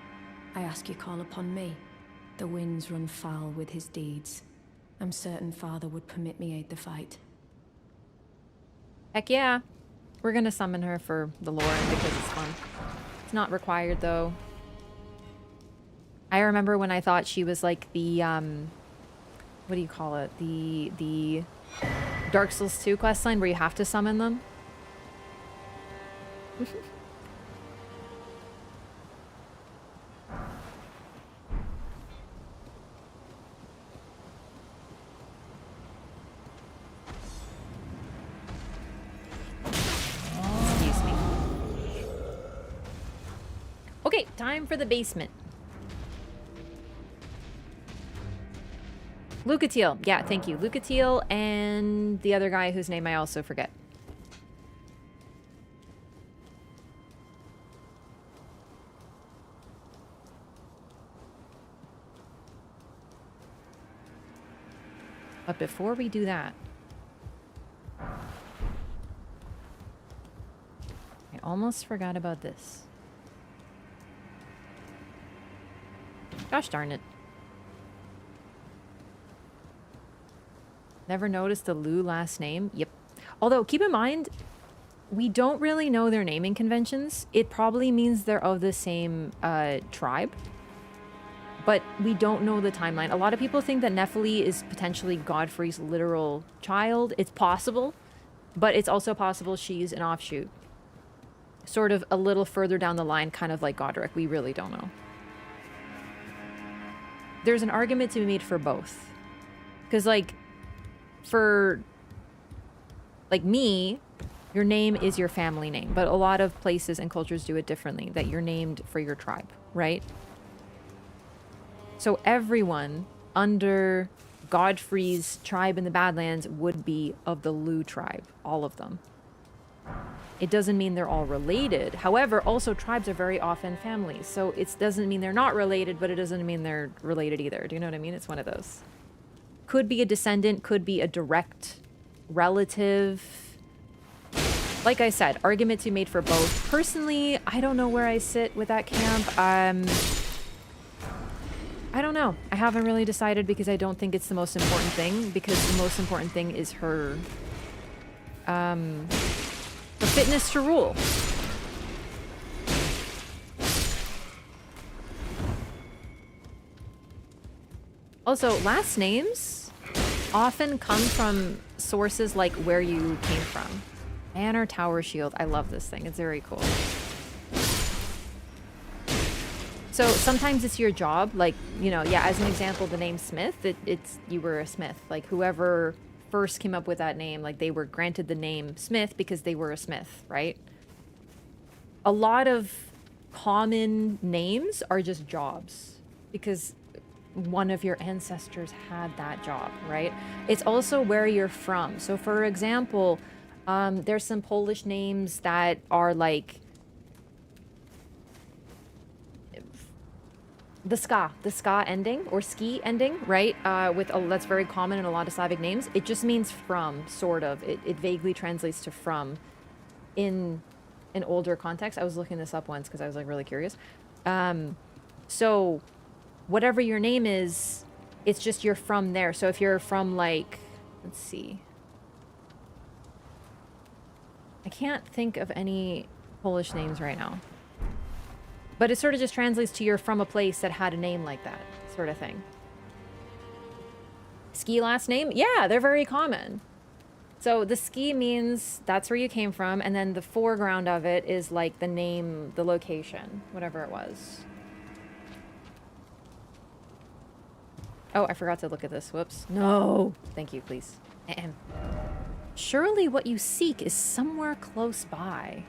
I ask you call upon me. The winds run foul with his deeds. I'm certain father would permit me aid the fight. Heck yeah. We're gonna summon her for the lore and because it's fun. It's not required though. I remember when I thought she was like the what do you call it? The Dark Souls 2 questline where you have to summon them. Excuse me. Okay, time for the basement. Lucatiel. Yeah, thank you. Lucatiel and the other guy whose name I also forget. But before we do that, I almost forgot about this. Gosh darn it. Never noticed the Lu last name? Yep. Although, keep in mind, we don't really know their naming conventions. It probably means they're of the same tribe. But we don't know the timeline. A lot of people think that Nepheli is potentially Godfrey's literal child. It's possible, but it's also possible she's an offshoot. Sort of a little further down the line, kind of like Godric. We really don't know. There's an argument to be made for both. Because, like, for, like, me, your name is your family name. But a lot of places and cultures do it differently, that you're named for your tribe, right? So everyone under Godfrey's tribe in the Badlands would be of the Lu tribe, all of them. It doesn't mean they're all related. However, also tribes are very often families. So it doesn't mean they're not related, but it doesn't mean they're related either. Do you know what I mean? It's one of those. Could be a descendant, could be a direct relative. Like I said, argument to be made for both. Personally, I don't know where I sit with that camp. I don't know. I haven't really decided because I don't think it's the most important thing, because the most important thing is her fitness to rule. Also, last names often come from sources like where you came from. Manor Tower Shield. I love this thing. It's very cool. So sometimes it's your job, like, you know, yeah, as an example, the name Smith, it's you were a smith. Like, whoever first came up with that name, like, they were granted the name Smith because they were a smith, right? A lot of common names are just jobs because one of your ancestors had that job, right? It's also where you're from. So, for example, there's some Polish names that are like the ska ending or ski ending, right? That's very common in a lot of Slavic names. It just means from, sort of. It vaguely translates to from in an older context. I was looking this up once because I was like really curious. So whatever your name is, it's just you're from there. So if you're from, like, let's see. I can't think of any Polish names right now. But it sort of just translates to you're from a place that had a name like that, sort of thing. Ski last name? Yeah, they're very common. So the ski means that's where you came from, and then the foreground of it is like the name, the location, whatever it was. Oh, I forgot to look at this. Whoops. No. Thank you, please. Ahem. Surely what you seek is somewhere close by.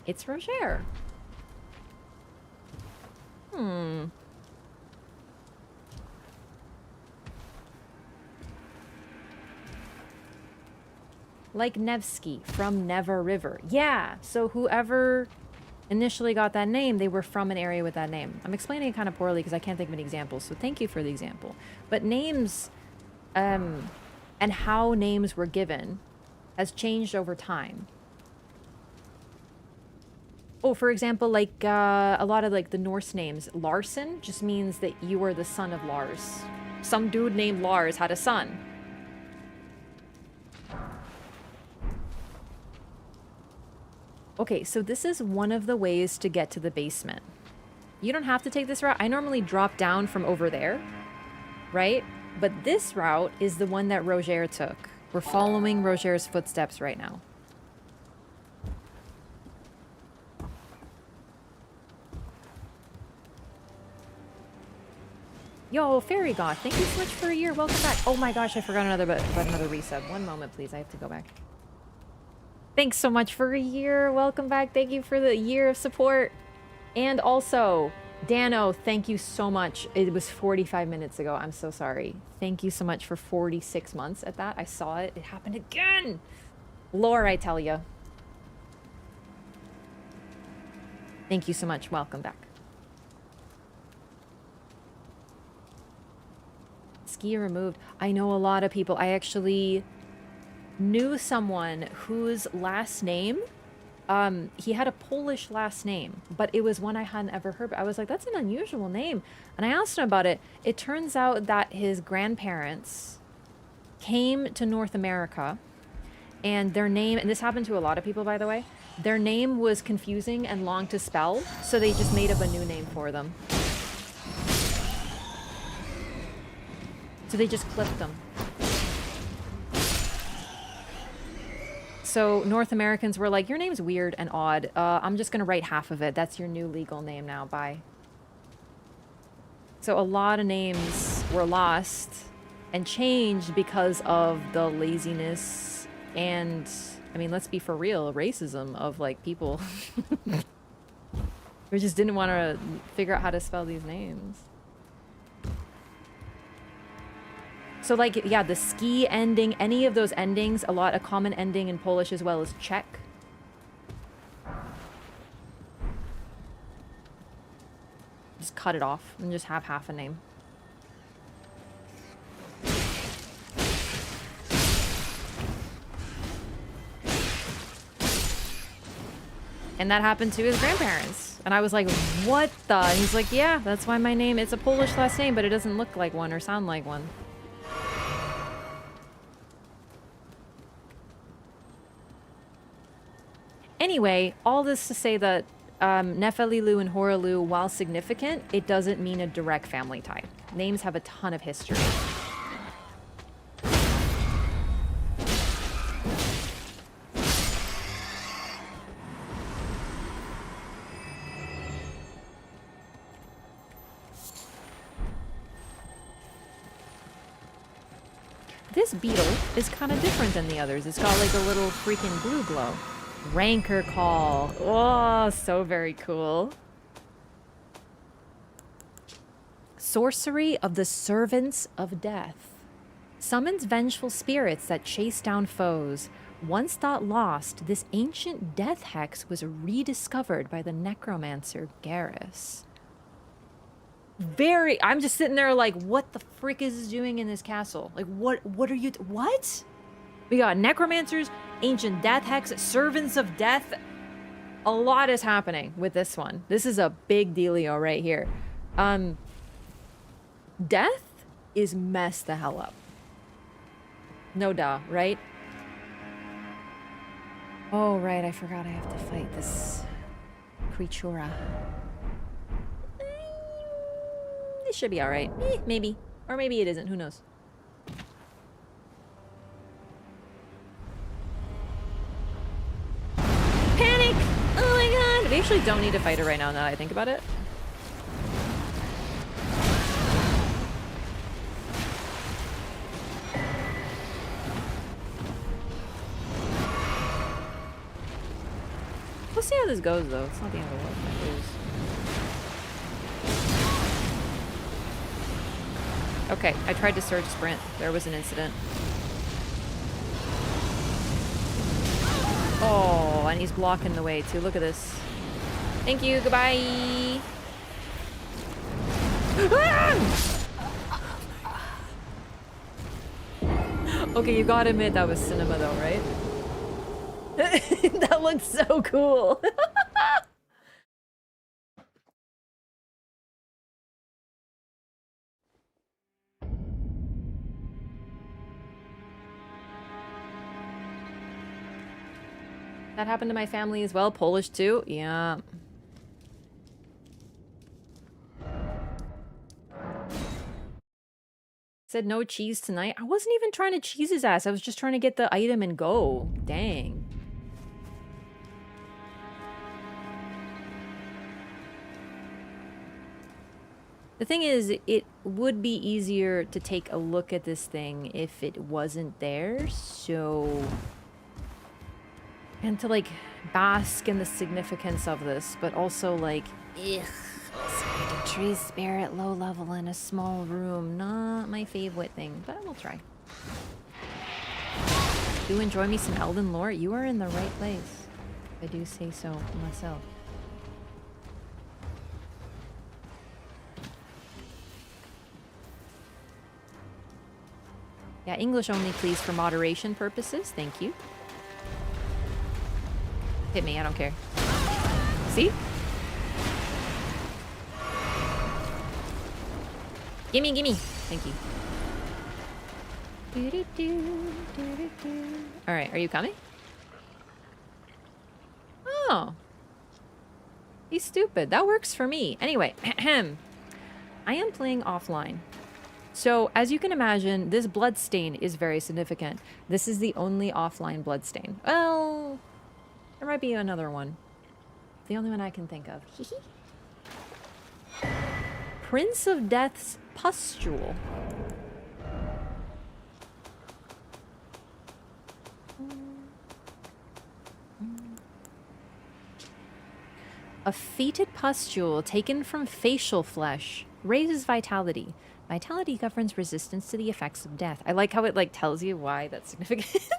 It's Roger. Like Nevsky from Never River. Yeah, so whoever initially got that name, they were from an area with that name. I'm explaining it kind of poorly because I can't think of an example, so thank you for the example. But names, and how names were given has changed over time. Oh, for example, like a lot of like the Norse names, Larson just means that you were the son of Lars. Some dude named Lars had a son. Okay, so this is one of the ways to get to the basement. You don't have to take this route. I normally drop down from over there, right? But this route is the one that Roger took. We're following Roger's footsteps right now. Yo, Fairy God, thank you so much for a year. Welcome back. Oh my gosh, I forgot about another resub. One moment, please. I have to go back. Thanks so much for a year. Welcome back. Thank you for the year of support. And also, Dano, thank you so much. It was 45 minutes ago. I'm so sorry. Thank you so much for 46 months at that. I saw it. It happened again. Lore, I tell you. Thank you so much. Welcome back. Ski removed. I know a lot of people. I actually knew someone whose last name, he had a Polish last name, but it was one I hadn't ever heard. I was like, that's an unusual name. And I asked him about it. It turns out that his grandparents came to North America, and their name, and this happened to a lot of people, by the way, their name was confusing and long to spell, so they just made up a new name for them. So they just clipped them. So North Americans were like, your name's weird and odd. I'm just going to write half of it. That's your new legal name now. Bye. So a lot of names were lost and changed because of the laziness and, I mean, let's be for real, racism of like people who just didn't want to figure out how to spell these names. So like, yeah, the ski ending, any of those endings, a common ending in Polish as well as Czech. Just cut it off and just have half a name. And that happened to his grandparents. And I was like, what the? And he's like, yeah, that's why my name, it's a Polish last name, but it doesn't look like one or sound like one. Anyway, all this to say that Nefelilu and Horalu, while significant, it doesn't mean a direct family tie. Names have a ton of history. This beetle is kind of different than the others. It's got like a little freaking blue glow. Rancor Call. Oh, so very cool. Sorcery of the Servants of Death. Summons vengeful spirits that chase down foes. Once thought lost, this ancient death hex was rediscovered by the necromancer Garrus. I'm just sitting there like, what the frick is this doing in this castle? Like, what are you, what? We got necromancers, ancient death hex, servants of death. A lot is happening with this one. This is a big dealio right here. Death is messed the hell up. No duh, right? Oh, right, I forgot I have to fight this creatura. It should be alright. Maybe. Or maybe it isn't. Who knows? Panic! Oh my god! We actually don't need to fight it right now, now that I think about it. We'll see how this goes, though. It's not the end of the world if I lose. Okay, I tried to surge sprint. There was an incident. Oh, and he's blocking the way, too. Look at this. Thank you. Goodbye. Okay, you gotta admit that was cinema, though, right? That looks so cool. That happened to my family as well. Polish too. Yeah. Said no cheese tonight. I wasn't even trying to cheese his ass. I was just trying to get the item and go. Dang. The thing is, it would be easier to take a look at this thing if it wasn't there, so... And to, like, bask in the significance of this, but also, like, ugh. Tree spirit, low level in a small room. Not my favorite thing, but we'll try. Do enjoy me some Elden lore? You are in the right place. I do say so myself. Yeah, English only, please, for moderation purposes. Thank you. Hit me, I don't care. See? Gimme, gimme. Thank you. Alright, are you coming? Oh. He's stupid. That works for me. Anyway, I am playing offline. So, as you can imagine, this bloodstain is very significant. This is the only offline bloodstain. Well, there might be another one. The only one I can think of. Prince of Death's Pustule. A fetid pustule taken from facial flesh raises vitality. Vitality governs resistance to the effects of death. I like how it like tells you why that's significant.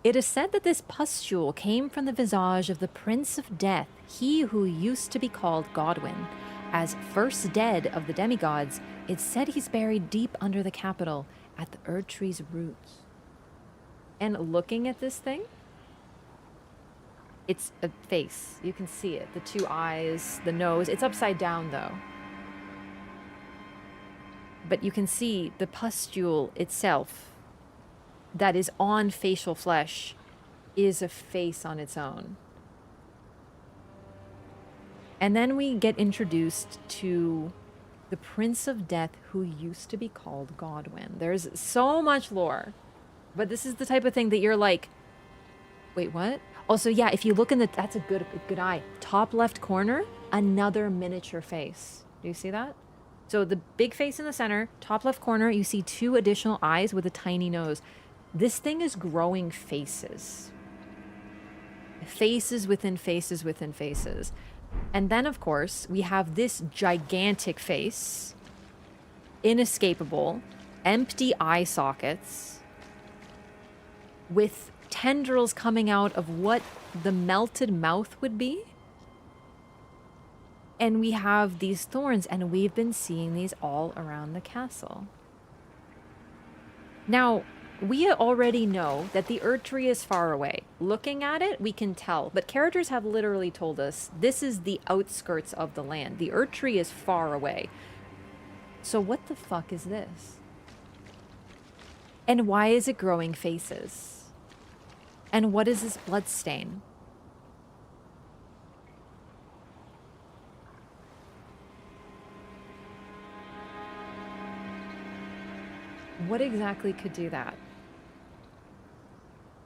It is said that this pustule came from the visage of the Prince of Death, he who used to be called Godwyn. As first dead of the demigods, it's said he's buried deep under the capital at the Erd Tree's roots. And looking at this thing, it's a face. You can see it. The two eyes, the nose. It's upside down, though. But you can see the pustule itself that is on facial flesh is a face on its own. And then we get introduced to the Prince of Death, who used to be called Godwyn. There's so much lore. But this is the type of thing that you're like, wait, what? Also, yeah, if you look in the, that's a good eye. Top left corner, another miniature face. Do you see that? So the big face in the center, top left corner, you see 2 additional eyes with a tiny nose. This thing is growing faces. Faces within faces within faces. And then, of course, we have this gigantic face, inescapable, empty eye sockets, with tendrils coming out of what the melted mouth would be. And we have these thorns, and we've been seeing these all around the castle. Now, we already know that the Erd Tree is far away. Looking at it, we can tell. But characters have literally told us this is the outskirts of the land. The Erd Tree is far away. So what the fuck is this? And why is it growing faces? And what is this blood stain? What exactly could do that?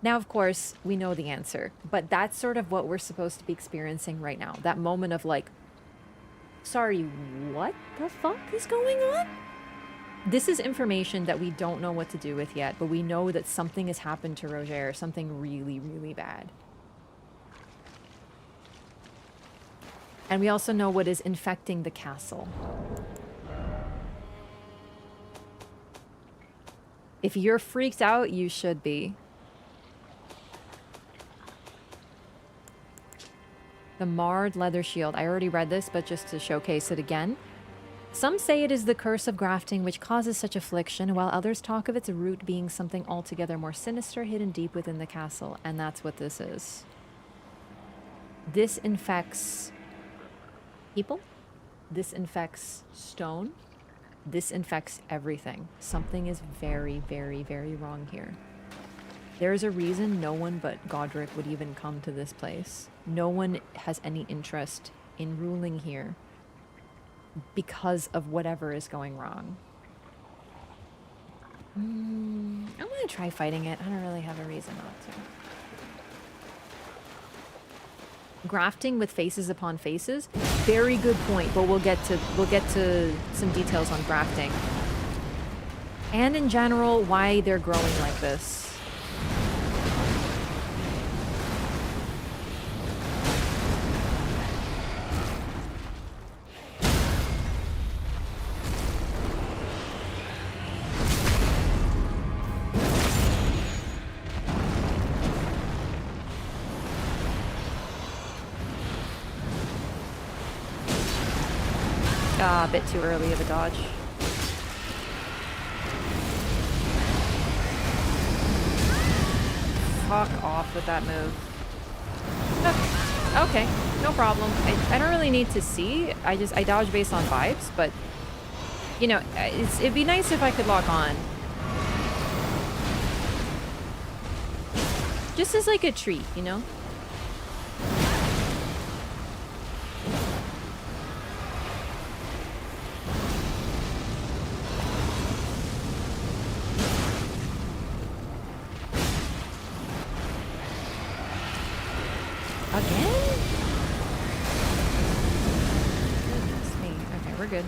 Now, of course, we know the answer, but that's sort of what we're supposed to be experiencing right now. That moment of like, sorry, what the fuck is going on? This is information that we don't know what to do with yet, but we know that something has happened to Roger, something really, really bad. And we also know what is infecting the castle. If you're freaked out, you should be. The marred leather shield. I already read this, but just to showcase it again. Some say it is the curse of grafting which causes such affliction, while others talk of its root being something altogether more sinister hidden deep within the castle. And that's what this is. This infects people. This infects stone. This infects everything. Something is very, very, very wrong here. There is a reason no one but Godric would even come to this place. No one has any interest in ruling here because of whatever is going wrong. I'm gonna try fighting it. I don't really have a reason not to. Grafting with faces upon faces, very good point, but we'll get to some details on grafting. And in general, why they're growing like this. A bit too early of a dodge. Fuck off with that move. Okay, no problem. I don't really need to see. I dodge based on vibes, but you know, it'd be nice if I could lock on. Just as like a treat, you know? Good.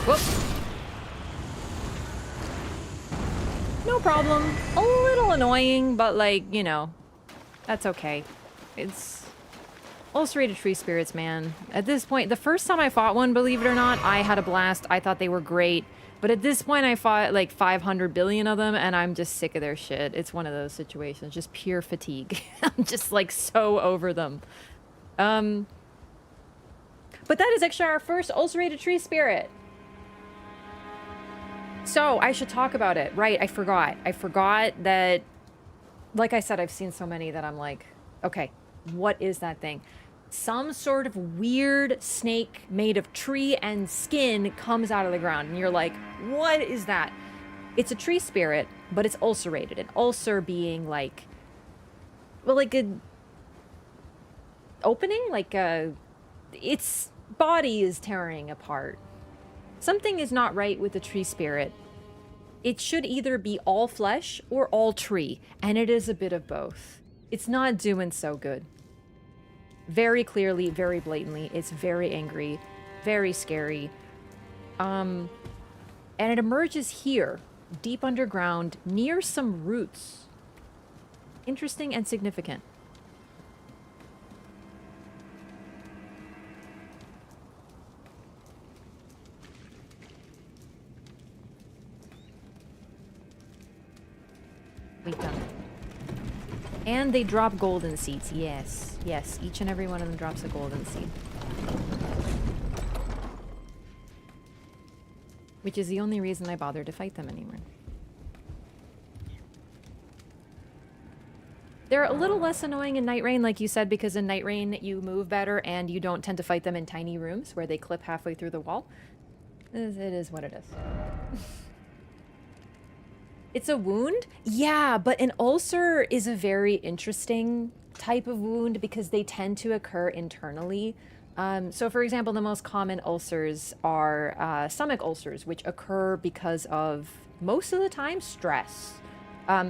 Whoop. No problem. A little annoying, but like, you know, that's okay. It's ulcerated tree spirits, man. At this point, the first time I fought one, believe it or not, I had a blast. I thought they were great. But at this point, I fought like 500 billion of them, and I'm just sick of their shit. It's one of those situations. Just pure fatigue. I'm just like so over them. But that is actually our first ulcerated tree spirit. So I should talk about it. Right, I forgot. I forgot that like I said, I've seen so many that I'm like, okay, what is that thing? Some sort of weird snake made of tree and skin comes out of the ground, and you're like, what is that? It's a tree spirit, but it's ulcerated. An ulcer being like, well, like a opening, like its body is tearing apart. Something is not right with the tree spirit. It should either be all flesh or all tree, and it is a bit of both. It's not doing so good. Very clearly, very blatantly, it's very angry, very scary. And it emerges here, deep underground, near some roots. Interesting and significant. We've done it. And they drop golden seeds. Yes. Yes. Each and every one of them drops a golden seed. Which is the only reason I bothered to fight them anymore. They're a little less annoying in Night Rain, like you said, because in Night Rain you move better and you don't tend to fight them in tiny rooms where they clip halfway through the wall. It is what it is. It's a wound? Yeah, but an ulcer is a very interesting type of wound because they tend to occur internally. So for example, the most common ulcers are stomach ulcers, which occur because of, most of the time, stress.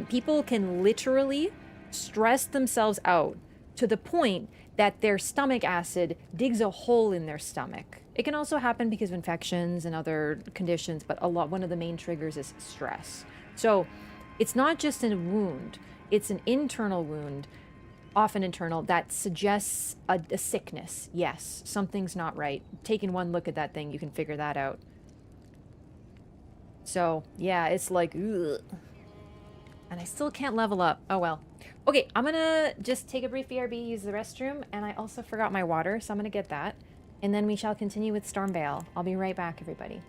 People can literally stress themselves out to the point that their stomach acid digs a hole in their stomach. It can also happen because of infections and other conditions, but one of the main triggers is stress. So it's not just a wound, it's an internal wound, often internal, that suggests a sickness. Yes, something's not right. Taking one look at that thing, you can figure that out. So yeah, it's like, ugh. And I still can't level up. Oh well. Okay, I'm gonna just take a brief BRB, use the restroom, and I also forgot my water, so I'm gonna get that. And then we shall continue with Stormveil. I'll be right back, everybody.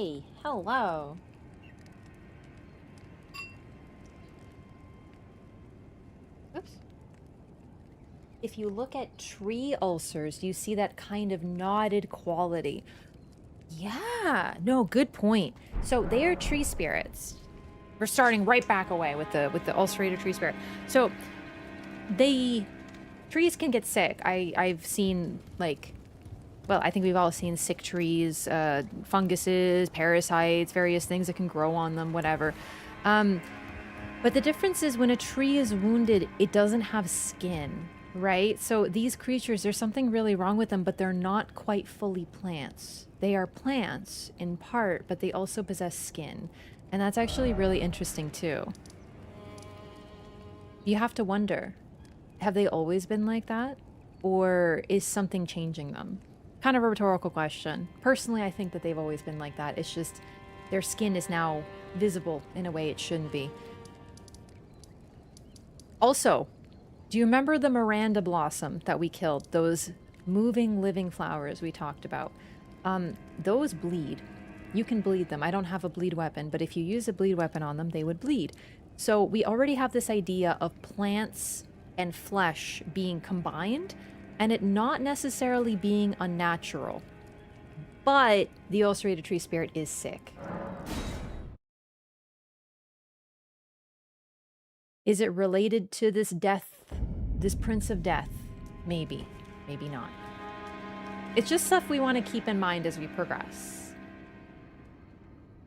Hey, hello. Oops. If you look at tree ulcers, you see that kind of knotted quality. Yeah, no, good point. So they are tree spirits. We're starting right back away with the ulcerated tree spirit. So trees can get sick. I've seen, like, well, I think we've all seen sick trees, funguses, parasites, various things that can grow on them, whatever. But the difference is when a tree is wounded, it doesn't have skin, right? So these creatures, there's something really wrong with them, but they're not quite fully plants. They are plants in part, but they also possess skin. And that's actually really interesting too. You have to wonder, have they always been like that? Or is something changing them? Kind of a rhetorical question. Personally, I think that they've always been like that. It's just their skin is now visible in a way it shouldn't be. Also, do you remember the Miranda blossom that we killed? Those moving, living flowers we talked about. Those bleed. You can bleed them. I don't have a bleed weapon, but if you use a bleed weapon on them, they would bleed. So we already have this idea of plants and flesh being combined, and it not necessarily being unnatural. But the ulcerated tree spirit is sick. Is it related to this death, this Prince of Death? Maybe. Maybe not. It's just stuff we want to keep in mind as we progress.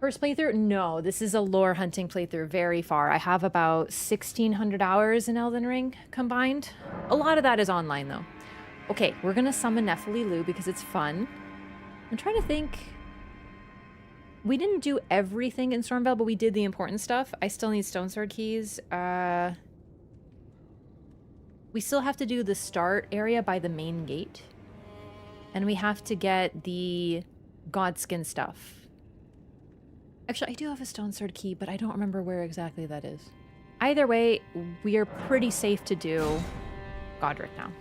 First playthrough? No, this is a lore hunting playthrough very far. I have about 1,600 hours in Elden Ring combined. A lot of that is online though. Okay, we're gonna summon Nephili because it's fun. I'm trying to think. We didn't do everything in Stormveil, but we did the important stuff. I still need stone sword keys. We still have to do the start area by the main gate. And we have to get the godskin stuff. Actually, I do have a stone sword key, but I don't remember where exactly that is. Either way, we are pretty safe to do Godric now.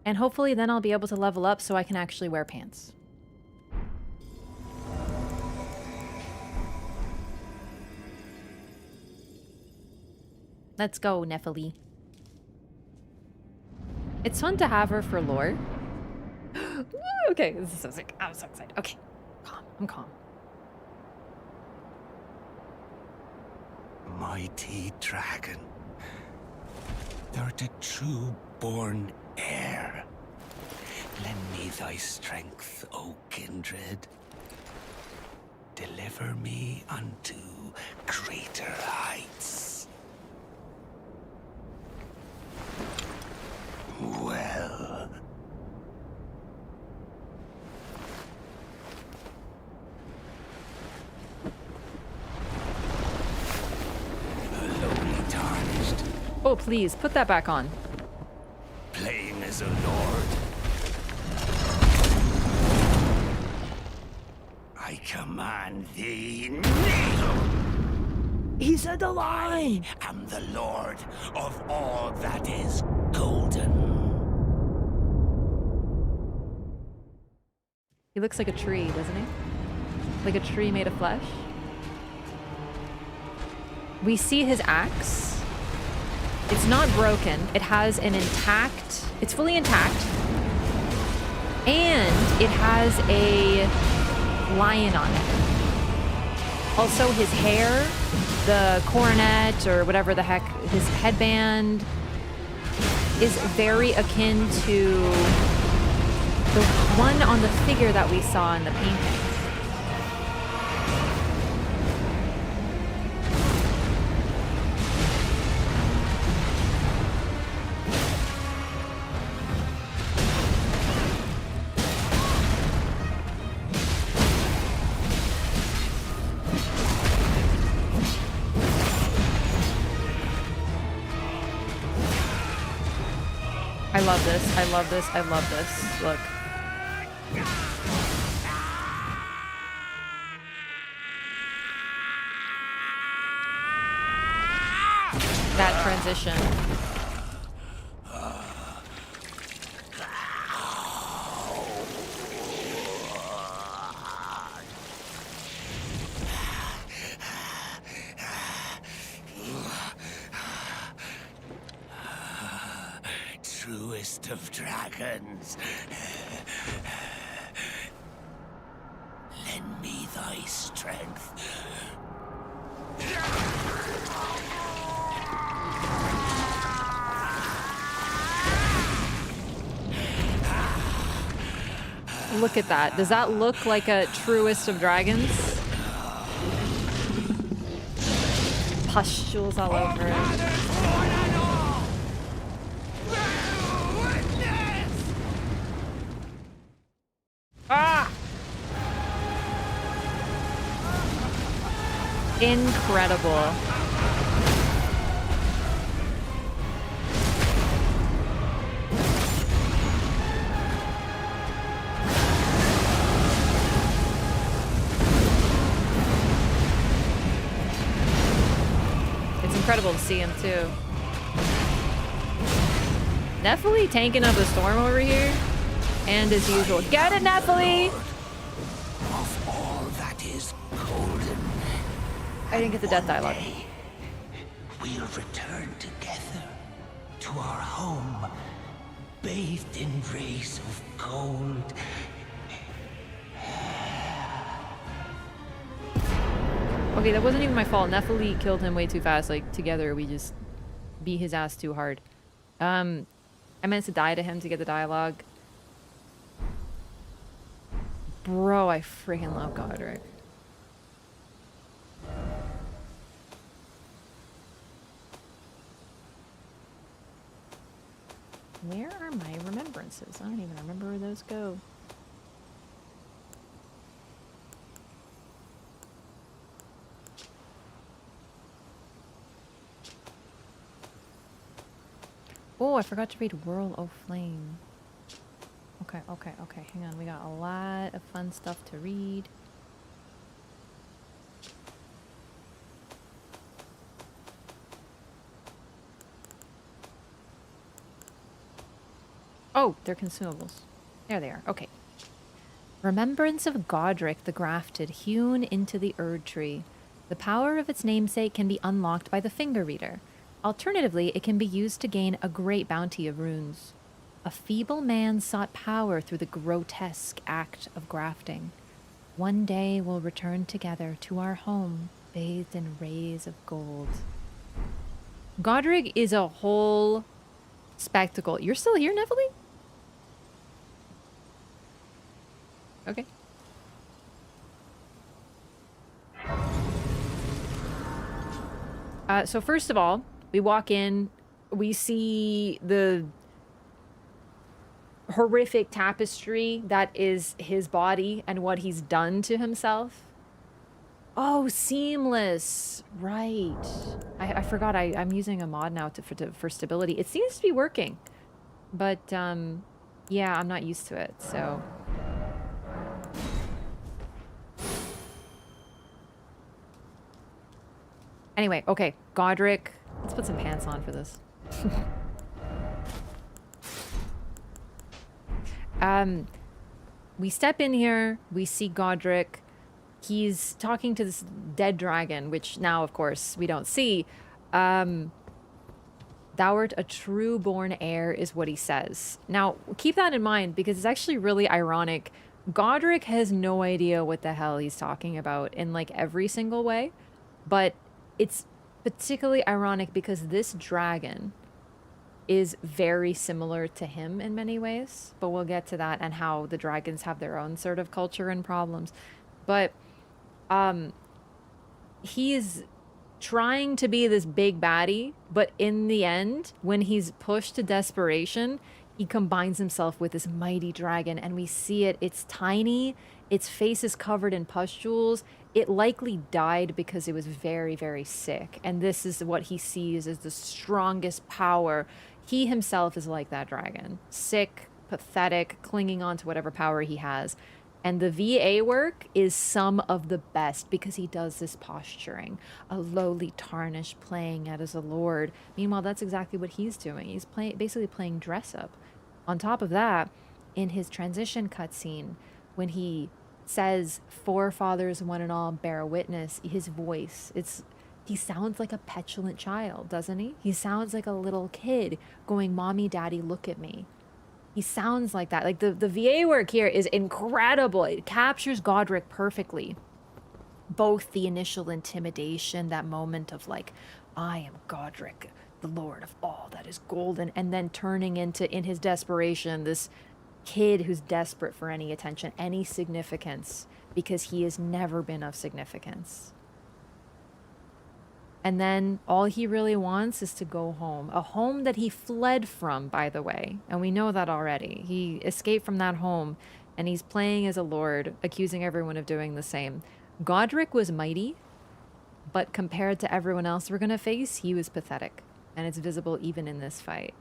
And hopefully then I'll be able to level up so I can actually wear pants. Let's go, Nephili. It's fun to have her for lore. Okay, this is so sick. I'm so excited. Okay, calm. I'm calm. Mighty dragon, thou the true born heir. Lend me thy strength, O kindred. Deliver me unto greater heights. Well. Lowly tarnished. Oh, please, put that back on. Playing as a lord. I command thee, kneel! He said the line! I am the lord of all that is golden. He looks like a tree, doesn't he? Like a tree made of flesh. We see his axe. It's not broken. It has an intact... It's fully intact. And it has a lion on it. Also, his hair, the coronet, or whatever the heck, his headband, is very akin to the one on the figure that we saw in the painting. I love this. I love this. I love this. Look. That transition. truest of dragons. Lend me thy strength. Look at that. Does that look like a truest of dragons? Pustules all over it. Ah! Incredible. It's incredible to see him too. Nephilim tanking up a storm over here. And as usual, get it, Nephilim! Of all that is golden. I didn't get the death dialogue. We'll return together to our home, bathed in rays of gold. Okay, that wasn't even my fault. Nephilim killed him way too fast. Like, together, we just beat his ass too hard. I meant to die to him to get the dialogue. Bro, I freaking love Godric. Where are my remembrances? I don't even remember where those go. Oh, I forgot to read Whirl o' Flame. Okay. Hang on. We got a lot of fun stuff to read. Oh, they're consumables. There they are. Okay. Remembrance of Godric the Grafted, hewn into the Erd Tree. The power of its namesake can be unlocked by the Finger Reader. Alternatively, it can be used to gain a great bounty of runes. A feeble man sought power through the grotesque act of grafting. One day we'll return together to our home, bathed in rays of gold. Godric is a whole spectacle. You're still here, Nephilim? Okay. So first of all, we walk in, we see the horrific tapestry that is his body and what he's done to himself. Oh, seamless. Right. I forgot I'm using a mod now for stability. It seems to be working. But, yeah, I'm not used to it, so... Anyway, okay, Godric. Let's put some pants on for this. We step in here, we see Godric. He's talking to this dead dragon, which now, of course, we don't see. Thou art a true born heir, is what he says. Now, keep that in mind, because it's actually really ironic. Godric has no idea what the hell he's talking about in, like, every single way. But it's particularly ironic because this dragon is very similar to him in many ways. But we'll get to that and how the dragons have their own sort of culture and problems. But he's trying to be this big baddie, but in the end, when he's pushed to desperation, he combines himself with this mighty dragon, and we see it. It's tiny. Its face is covered in pustules. It likely died because it was very, very sick. And this is what he sees as the strongest power. He himself is like that dragon. Sick, pathetic, clinging on to whatever power he has. And the VA work is some of the best because he does this posturing. A lowly tarnished playing at as a lord. Meanwhile, that's exactly what he's doing. He's basically playing dress up. On top of that, in his transition cutscene, when he says, "Forefathers, one and all, bear witness," his voice, He sounds like a petulant child, doesn't he? He sounds like a little kid going, "Mommy, Daddy, look at me." He sounds like that. Like the VA work here is incredible. It captures Godric perfectly. Both the initial intimidation, that moment of like, I am Godric, the lord of all that is golden, and then turning into, in his desperation, this kid who's desperate for any attention, any significance, because he has never been of significance. And then all he really wants is to go home. A home that he fled from, by the way. And we know that already. He escaped from that home, and he's playing as a lord, accusing everyone of doing the same. Godric was mighty, but compared to everyone else we're going to face, he was pathetic. And it's visible even in this fight.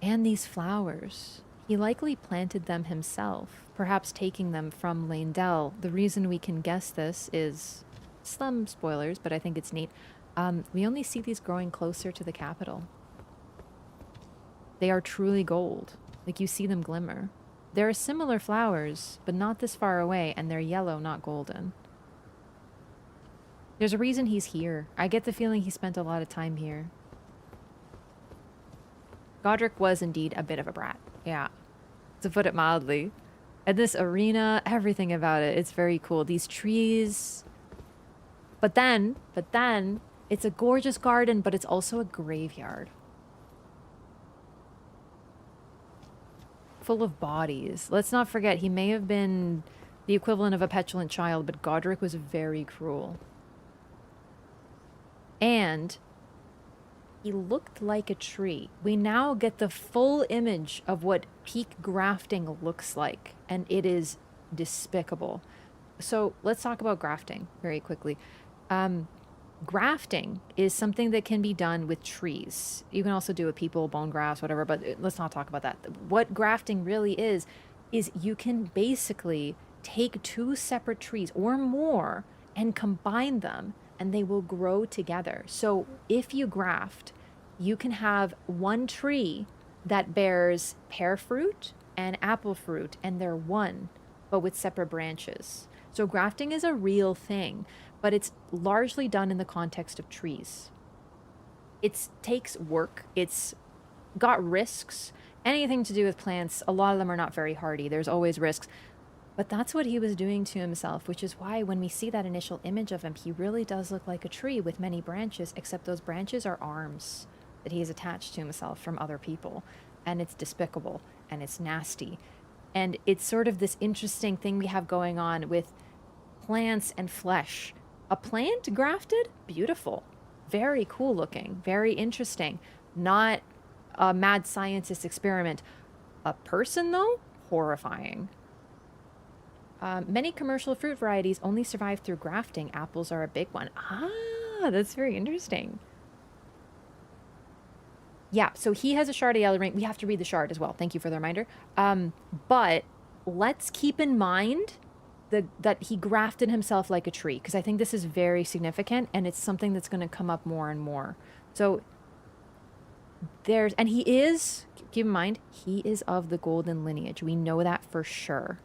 And these flowers. He likely planted them himself, perhaps taking them from Leyndell. The reason we can guess this is some spoilers, but I think it's neat. We only see these growing closer to the capital. They are truly gold. Like, you see them glimmer. There are similar flowers, but not this far away, and they're yellow, not golden. There's a reason he's here. I get the feeling he spent a lot of time here. Godric was indeed a bit of a brat. Yeah, to put it mildly. And this arena, everything about it, it's very cool. These trees. But then, it's a gorgeous garden, but it's also a graveyard. Full of bodies. Let's not forget, he may have been the equivalent of a petulant child, but Godric was very cruel. And he looked like a tree. We now get the full image of what peak grafting looks like, and it is despicable. So let's talk about grafting very quickly. Grafting is something that can be done with trees. You can also do it with people, bone grafts, whatever, but let's not talk about that. What grafting really is you can basically take two separate trees or more and combine them, and they will grow together. So if you graft, you can have one tree that bears pear fruit and apple fruit, and they're one, but with separate branches. So grafting is a real thing, but it's largely done in the context of trees. It takes work. It's got risks. Anything to do with plants, a lot of them are not very hardy. There's always risks. But that's what he was doing to himself, which is why when we see that initial image of him, he really does look like a tree with many branches, except those branches are arms that he has attached to himself from other people. And it's despicable, and it's nasty. And it's sort of this interesting thing we have going on with plants and flesh. A plant grafted? Beautiful. Very cool looking. Very interesting. Not a mad scientist experiment. A person, though? Horrifying. Many commercial fruit varieties only survive through grafting. Apples are a big one. Ah, that's very interesting. Yeah, so he has a shard of Elden Ring. We have to read the shard as well. Thank you for the reminder. But let's keep in mind that he grafted himself like a tree, because I think this is very significant, and it's something that's going to come up more and more. So and he is, keep in mind, he is of the golden lineage. We know that for sure.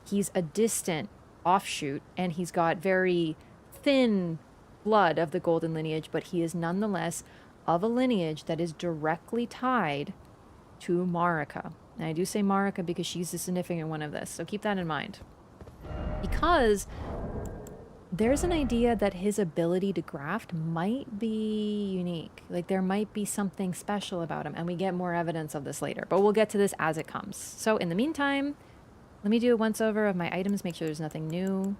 He's a distant offshoot, and he's got very thin blood of the golden lineage, but he is nonetheless of a lineage that is directly tied to Marika. And I do say Marika because she's the significant one of this, so keep that in mind. Because there's an idea that his ability to graft might be unique. Like, there might be something special about him, and we get more evidence of this later, but we'll get to this as it comes. So in the meantime, let me do a once over of my items, make sure there's nothing new.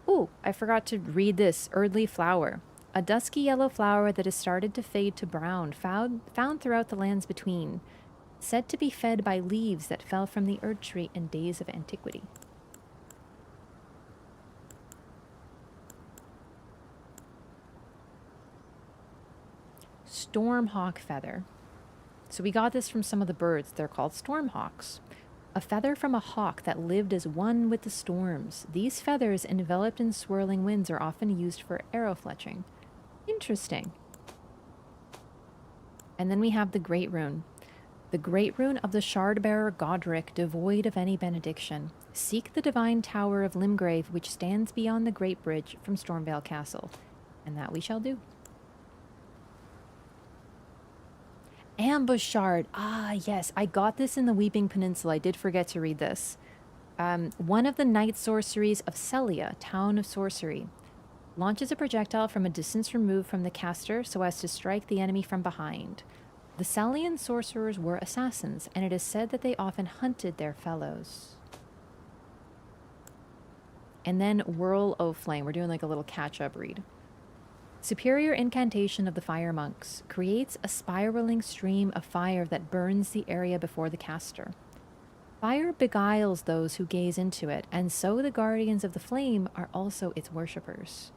Oh, I forgot to read this. Erdly flower. A dusky yellow flower that has started to fade to brown, found throughout the lands between. Said to be fed by leaves that fell from the Erd tree in days of antiquity. Stormhawk feather. So we got this from some of the birds. They're called stormhawks. A feather from a hawk that lived as one with the storms. These feathers, enveloped in swirling winds, are often used for arrow fletching. Interesting. And then we have the Great Rune. The great rune of the shard-bearer Godric, devoid of any benediction. Seek the divine tower of Limgrave, which stands beyond the great bridge from Stormveil Castle. And that we shall do. Ambush shard. Ah, yes. I got this in the Weeping Peninsula. I did forget to read this. One of the night sorceries of Celia, Town of Sorcery. Launches a projectile from a distance removed from the caster so as to strike the enemy from behind. The Celian sorcerers were assassins, and it is said that they often hunted their fellows. And then Whirl of Flame. We're doing like a little catch-up read. Superior incantation of the fire monks creates a spiraling stream of fire that burns the area before the caster. Fire beguiles those who gaze into it, and so the guardians of the flame are also its worshippers.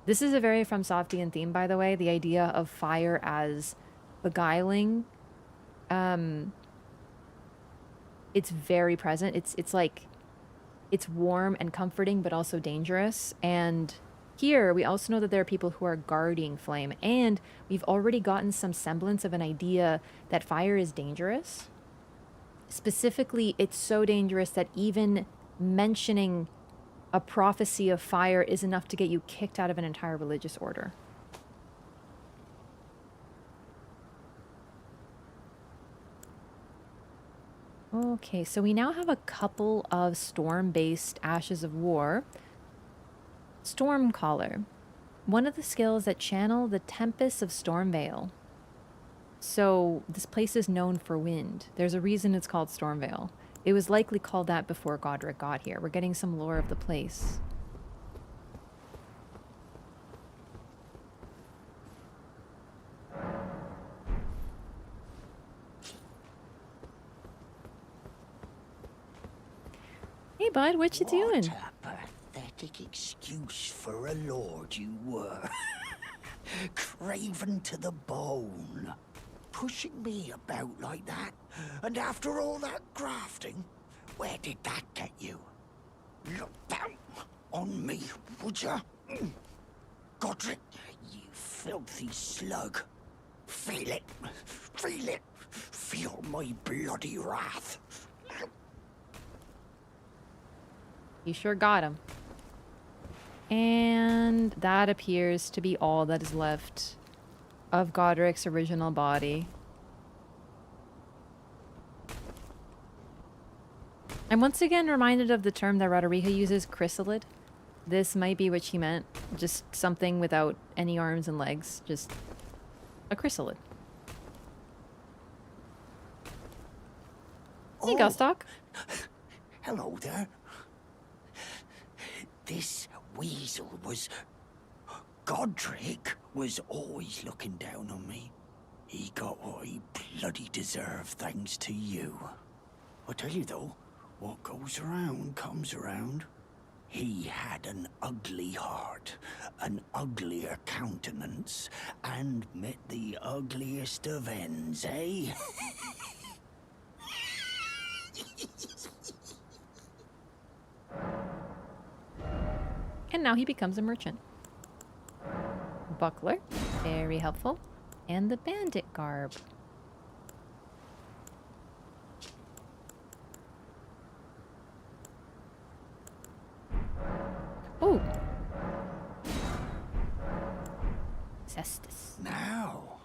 This is a very From Softian theme, by the way, the idea of fire as beguiling. It's very present. It's like, it's warm and comforting, but also dangerous. And here, we also know that there are people who are guarding flame, and we've already gotten some semblance of an idea that fire is dangerous. Specifically, it's so dangerous that even mentioning a prophecy of fire is enough to get you kicked out of an entire religious order. Okay, so we now have a couple of storm-based Ashes of War. Stormcaller. One of the skills that channel the tempests of Stormveil. So this place is known for wind. There's a reason it's called Stormveil. It was likely called that before Godric got here. We're getting some lore of the place. Hey bud, what you doing? What a pathetic excuse for a lord you were. Craven to the bone. Pushing me about like that. And after all that grafting, where did that get you? Look down on me, would ya? Godric, you filthy slug. Feel it. Feel it. Feel my bloody wrath. You sure got him. And that appears to be all that is left of Godric's original body. I'm once again reminded of the term that Roderica uses, chrysalid. This might be what she meant. Just something without any arms and legs. Just a chrysalid. Hey, Gostock. Hello there. This weasel was... Godric was always looking down on me. He got what he bloody deserved thanks to you. I tell you though, what goes around comes around. He had an ugly heart, an uglier countenance, and met the ugliest of ends, eh? And now he becomes a merchant. Buckler, very helpful. And the bandit garb. Oh. Cestus. Now,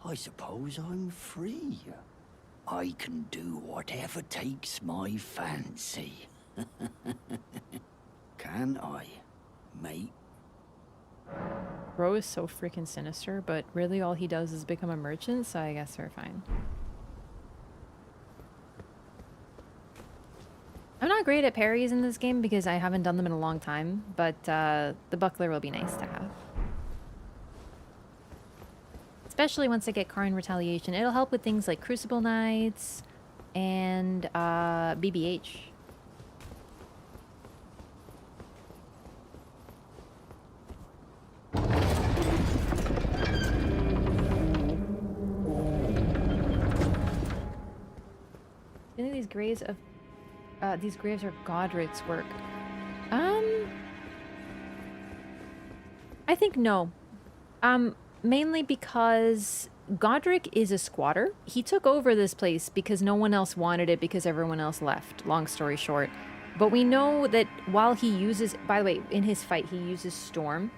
I suppose I'm free. I can do whatever takes my fancy. Can I, mate? Bro is so freaking sinister, but really all he does is become a merchant, so I guess we're fine. I'm not great at parries in this game because I haven't done them in a long time, but the buckler will be nice to have. Especially once I get Karn Retaliation. It'll help with things like Crucible Knights and BBH. I think these graves are Godric's work. I think no. Mainly because Godric is a squatter. He took over this place because no one else wanted it because everyone else left, long story short. But we know that while he uses, by the way, in his fight, he uses Storm.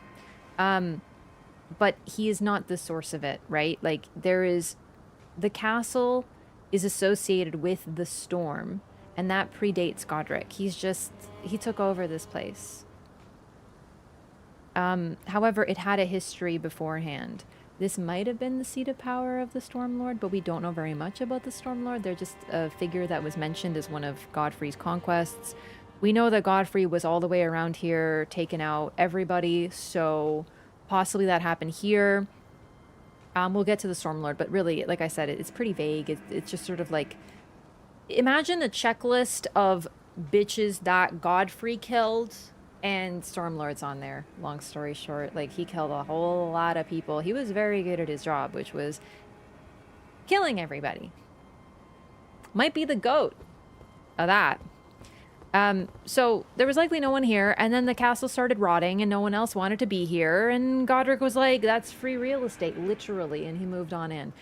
But he is not the source of it, right? Like, the castle is associated with the Storm, and that predates Godric. He took over this place. However, it had a history beforehand. This might have been the seat of power of the Stormlord, but we don't know very much about the Stormlord. They're just a figure that was mentioned as one of Godfrey's conquests. We know that Godfrey was all the way around here, taking out everybody, so possibly that happened here. We'll get to the Stormlord, but really, like I said, it's pretty vague. It's just sort of like, imagine a checklist of bitches that Godfrey killed, and Stormlord's on there. Long story short, like, he killed a whole lot of people. He was very good at his job, which was killing everybody. Might be the goat of that. So there was likely no one here, and then the castle started rotting and no one else wanted to be here, and Godric was like, that's free real estate, literally, and he moved on in.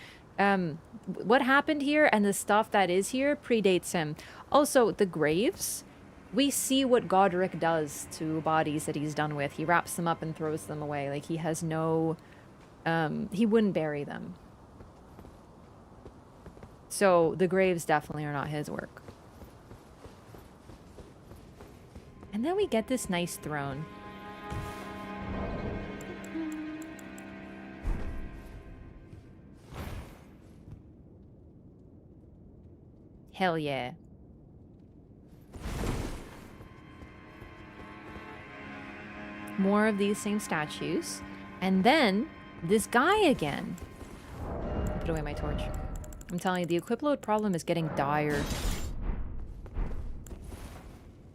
What happened here and the stuff that is here predates him. Also, the graves, we see what Godric does to bodies that he's done with. He wraps them up and throws them away. Like, he has no... he wouldn't bury them. So the graves definitely are not his work. And then we get this nice throne. Hell yeah. More of these same statues. And then this guy again. Put away my torch. I'm telling you, the equip load problem is getting dire.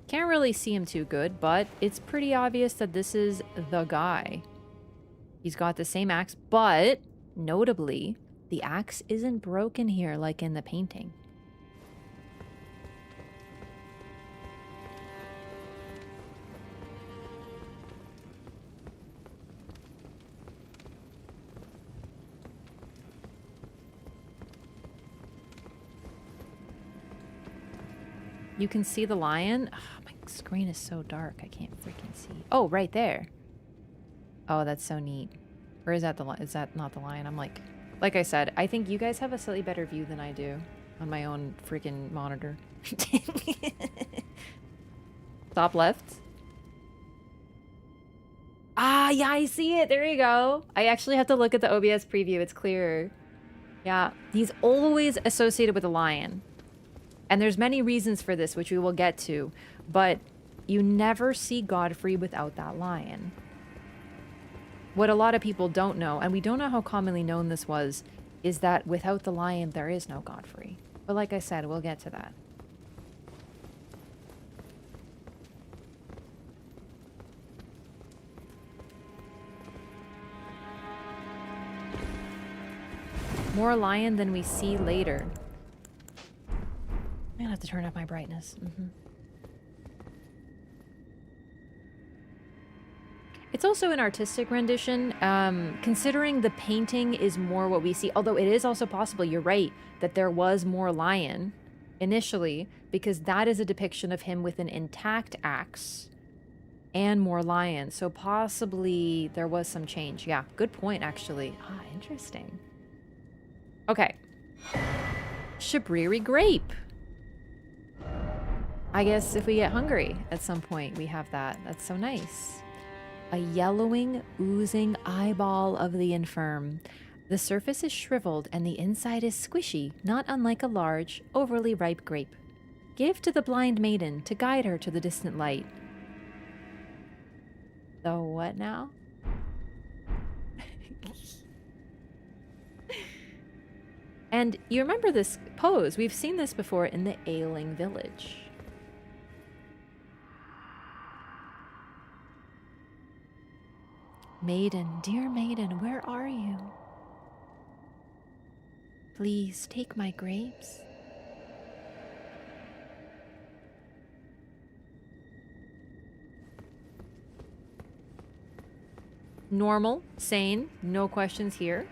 Can't really see him too good, but it's pretty obvious that this is the guy. He's got the same axe, but notably, the axe isn't broken here like in the painting. You can see the lion. Oh, my screen is so dark. I can't freaking see. Oh, right there. Oh, that's so neat. Or is that the is that not the lion? I'm like I said, I think you guys have a slightly better view than I do on my own freaking monitor. Top left. Ah, yeah, I see it. There you go. I actually have to look at the OBS preview. It's clearer. Yeah, he's always associated with a lion. And there's many reasons for this, which we will get to, but you never see Godfrey without that lion. What a lot of people don't know, and we don't know how commonly known this was, is that without the lion, there is no Godfrey. But like I said, we'll get to that. More lion than we see later. I'm gonna have to turn up my brightness. It's also an artistic rendition, considering the painting is more what we see, although it is also possible, you're right, that there was more lion initially, because that is a depiction of him with an intact axe and more lion, so possibly there was some change. Yeah, good point, actually. Ah, interesting. Okay. Shabriri grape. I guess if we get hungry at some point, we have that. That's so nice. A yellowing, oozing eyeball of the infirm. The surface is shriveled and the inside is squishy, not unlike a large, overly ripe grape. Give to the blind maiden to guide her to the distant light. The what now? And you remember this pose. We've seen this before in the ailing village. Maiden, dear maiden, where are you? Please take my grapes. Normal, sane, no questions here.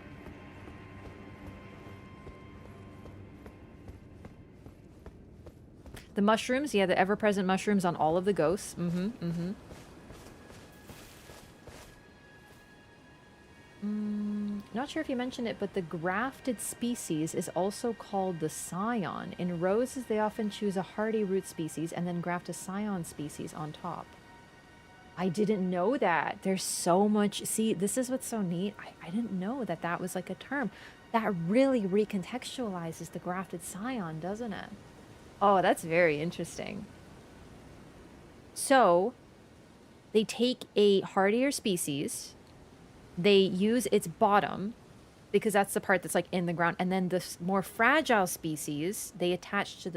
The mushrooms, yeah, the ever-present mushrooms on all of the ghosts. Not sure if you mentioned it, but the grafted species is also called the scion. In roses, they often choose a hardy root species and then graft a scion species on top. I didn't know that. There's so much. See, this is what's so neat. I didn't know that that was like a term. That really recontextualizes the grafted scion, doesn't it? Oh, that's very interesting. So, they take a hardier species, they use its bottom, because that's the part that's like in the ground, and then the more fragile species, they attach to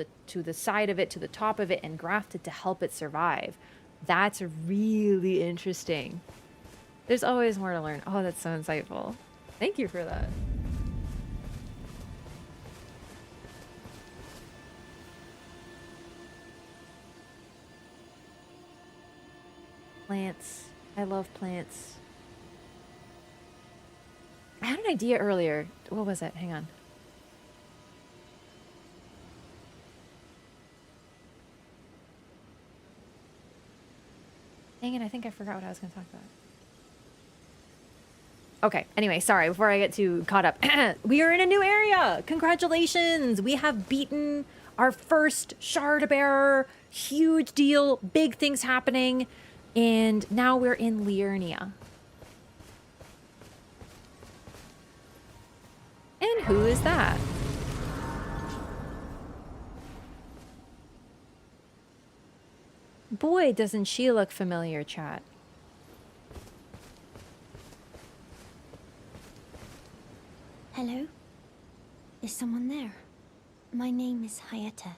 the side of it, to the top of it, and graft it to help it survive. That's really interesting. There's always more to learn. Oh, that's so insightful. Thank you for that. Plants. I love plants. I had an idea earlier. What was it? Hang on. Dang it, I think I forgot what I was going to talk about. Okay, anyway, sorry, before I get too caught up. We are in a new area! Congratulations! We have beaten our first Shard Bearer. Huge deal, big things happening. And now we're in Liurnia. And who is that? Boy, doesn't she look familiar, chat. Hello? Is someone there? My name is Hayata,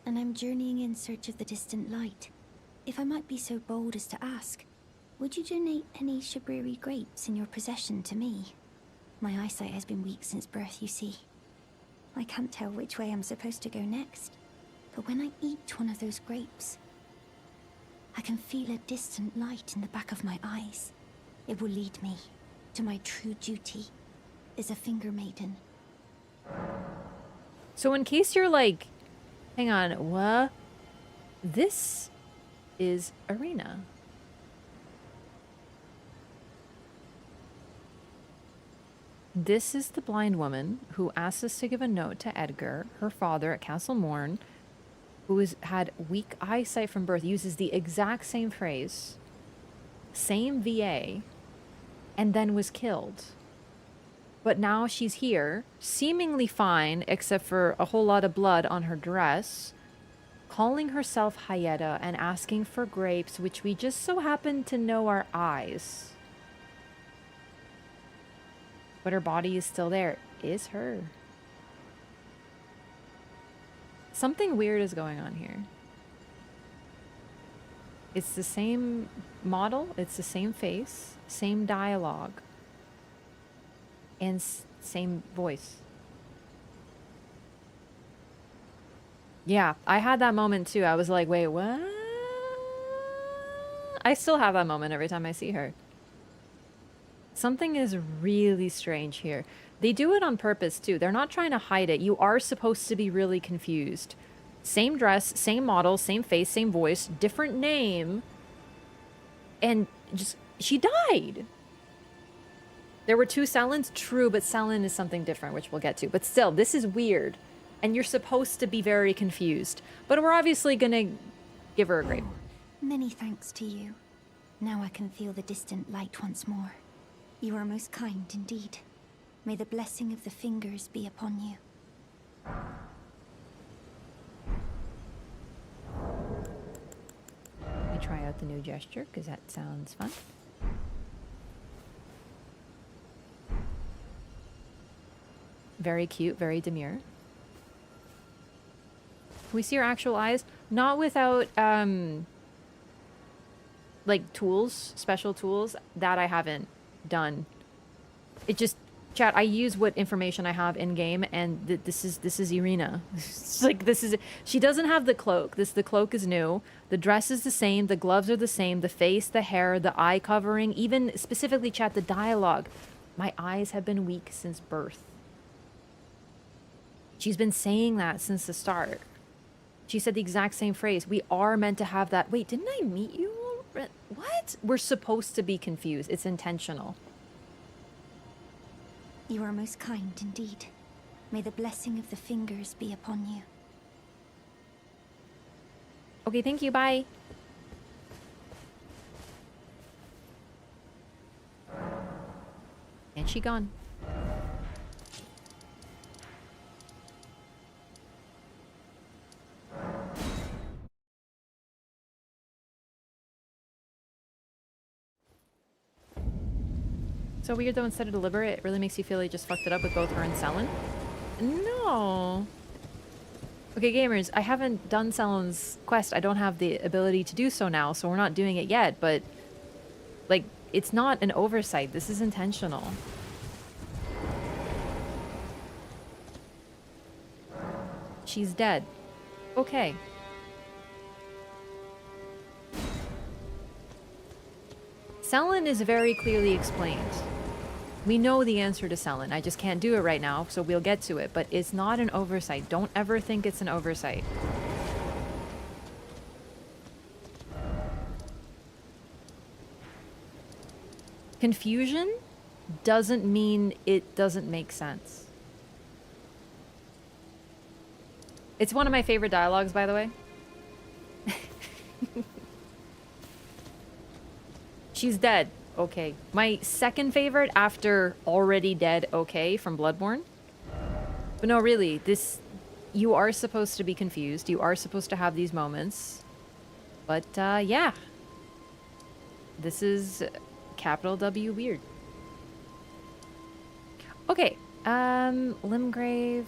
and I'm journeying in search of the distant light. If I might be so bold as to ask, would you donate any Shabriri grapes in your possession to me? My eyesight has been weak since birth, you see. I can't tell which way I'm supposed to go next, but when I eat one of those grapes, I can feel a distant light in the back of my eyes. It will lead me to my true duty as a finger maiden. So in case you're like, hang on, what? This is Arena. This is the blind woman who asked us to give a note to Edgar, her father at Castle Morn, who had weak eyesight from birth, uses the exact same phrase, same VA, and then was killed. But now she's here, seemingly fine, except for a whole lot of blood on her dress, calling herself Hayeta and asking for grapes, which we just so happen to know are eyes. But her body is still there. Is her. Something weird is going on here. It's the same model, it's the same face, same dialogue, and same voice. Yeah, I had that moment too. I was like, wait, what? I still have that moment every time I see her. Something is really strange here. They do it on purpose too. They're not trying to hide it. You are supposed to be really confused. Same dress, same model, same face, same voice, different name. And just, she died. There were two Selins, true, but Selin is something different, which we'll get to. But still, this is weird. And you're supposed to be very confused. But we're obviously gonna give her a grape. Many thanks to you. Now I can feel the distant light once more. You are most kind indeed. May the blessing of the fingers be upon you. Let me try out the new gesture, because that sounds fun. Very cute, very demure. Can we see her actual eyes? Not without, like, tools, special tools. That I haven't done. It just, chat, I use what information I have in game, and this is Irina. It's like, this is, she doesn't have the cloak. The cloak is new. The dress is the same. The gloves are the same. The face, the hair, the eye covering, even specifically, chat, the dialogue. My eyes have been weak since birth. She's been saying that since the start. She said the exact same phrase. We are meant to have that. Wait, didn't I meet you? What? We're supposed to be confused. It's intentional. You are most kind indeed. May the blessing of the fingers be upon you. Okay, thank you. Bye. And she gone. So weird though, instead of deliberate, it really makes you feel like you just fucked it up with both her and Selin. No. Okay, gamers, I haven't done Selin's quest. I don't have the ability to do so now, so we're not doing it yet, but like, it's not an oversight. This is intentional. She's dead. Okay. Selin is very clearly explained. We know the answer to Selin. I just can't do it right now, so we'll get to it. But it's not an oversight. Don't ever think it's an oversight. Confusion doesn't mean it doesn't make sense. It's one of my favorite dialogues, by the way. She's dead. Okay. My second favorite after already dead, okay, from Bloodborne. But no, really, this... You are supposed to be confused. You are supposed to have these moments. But, yeah. This is capital W weird. Okay. Limgrave.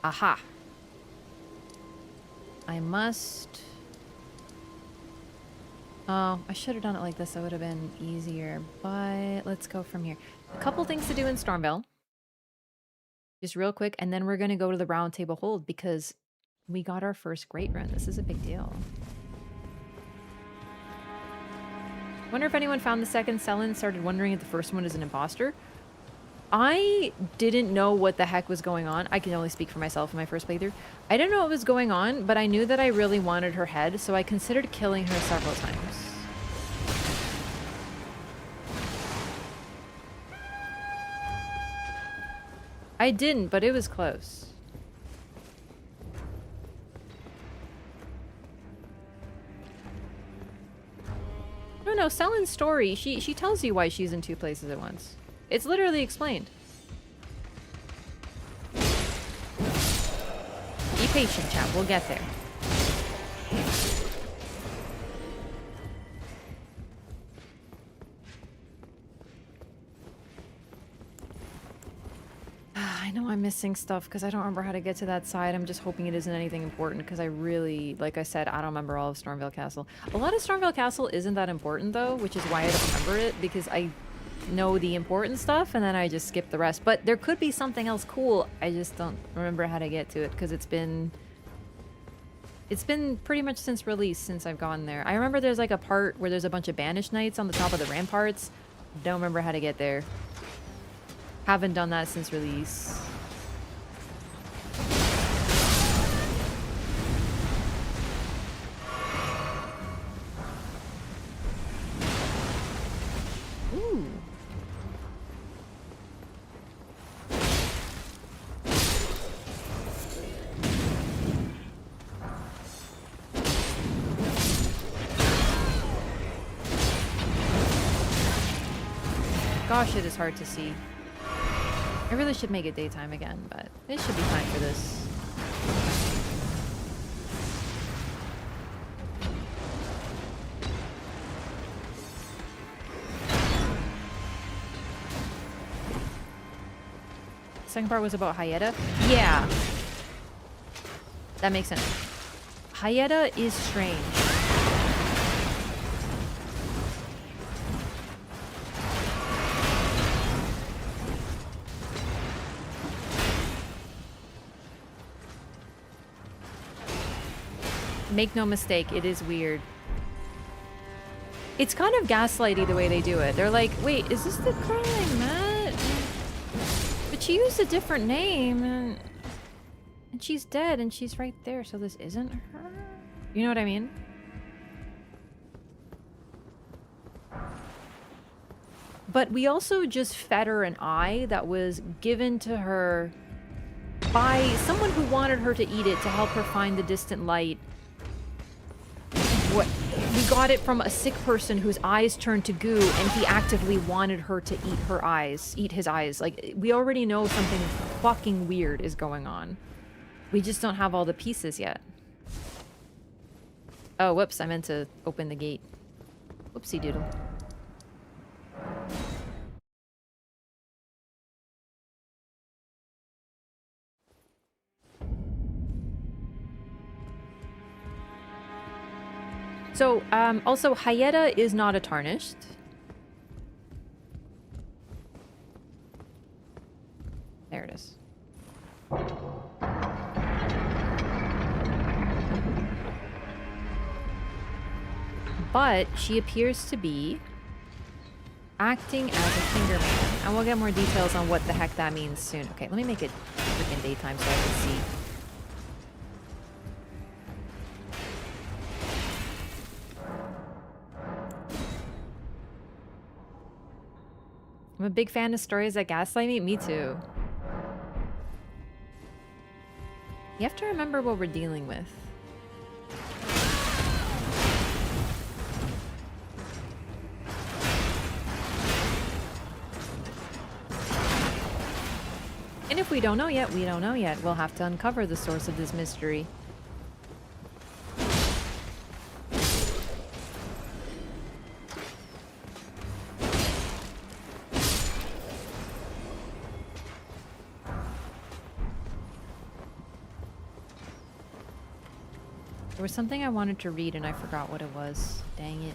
Aha. I must... Oh, I should have done it like this. That would have been easier. But let's go from here. A couple things to do in Stormveil. Just real quick. And then we're going to go to the Round Table Hold because we got our first Great Rune. This is a big deal. Wonder if anyone found the second Selin, started wondering if the first one is an imposter. I didn't know what the heck was going on. I can only speak for myself in my first playthrough. I didn't know what was going on, but I knew that I really wanted her head, so I considered killing her several times. I didn't, but it was close. No, Selin's story, she tells you why she's in two places at once. It's literally explained. Be patient, chat. We'll get there. I know I'm missing stuff because I don't remember how to get to that side. I'm just hoping it isn't anything important because I really, like I said, I don't remember all of Stormveil Castle. A lot of Stormveil Castle isn't that important though, which is why I don't remember it, because I know the important stuff and then I just skip the rest. But there could be something else cool. I just don't remember how to get to it because it's been pretty much since release since I've gone there. I remember there's like a part where there's a bunch of banished knights on the top of the ramparts. Don't remember how to get there. Haven't done that since release. Ooh. Gosh, it is hard to see. I really should make it daytime again, but it should be fine for this. Second part was about Hyetta? Yeah. That makes sense. Hyetta is strange. Make no mistake, it is weird. It's kind of gaslighty the way they do it. They're like, wait, is this the girl I met? But she used a different name. And But she's dead and she's right there, so this isn't her? You know what I mean? But we also just fed her an eye that was given to her by someone who wanted her to eat it to help her find the distant light. What? We got it from a sick person whose eyes turned to goo, and he actively wanted her to eat her eyes, eat his eyes. Like, we already know something fucking weird is going on. We just don't have all the pieces yet. Oh, whoops, I meant to open the gate. Whoopsie doodle. So, also, Hyetta is not a tarnished. There it is. But she appears to be acting as a fingerman. And we'll get more details on what the heck that means soon. Okay, let me make it freaking daytime so I can see. I'm a big fan of stories that gaslight me. Me too. You have to remember what we're dealing with. And if we don't know yet, we don't know yet. We'll have to uncover the source of this mystery. There was something I wanted to read and I forgot what it was. Dang it.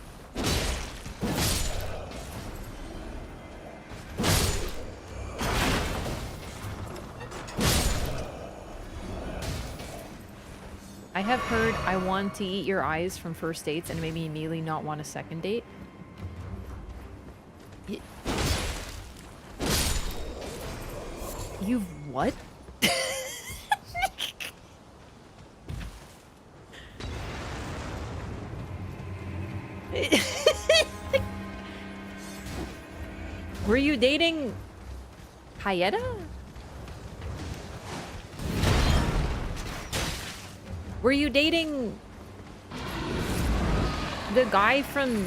I have heard I want to eat your eyes from first dates and maybe immediately not want a second date. You've what? Were you dating Hyetta? Were you dating the guy from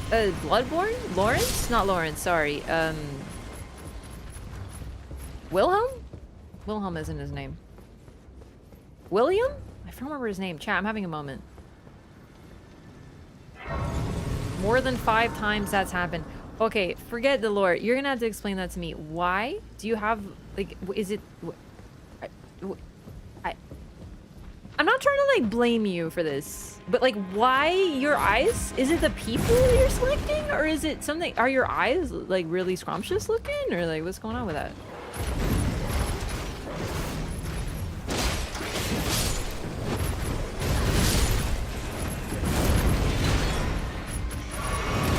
Bloodborne? Lawrence? Not Lawrence, sorry. Wilhelm? Wilhelm isn't his name. William? I don't remember his name. Chat, I'm having a moment. More than 5 times that's happened. Okay, forget the lore. You're gonna have to explain that to me. Why? Do you have, like, is it... I'm not trying to, like, blame you for this. But, like, why your eyes? Is it the people you're selecting? Or is it something... Are your eyes, like, really scrumptious looking? Or, like, what's going on with that?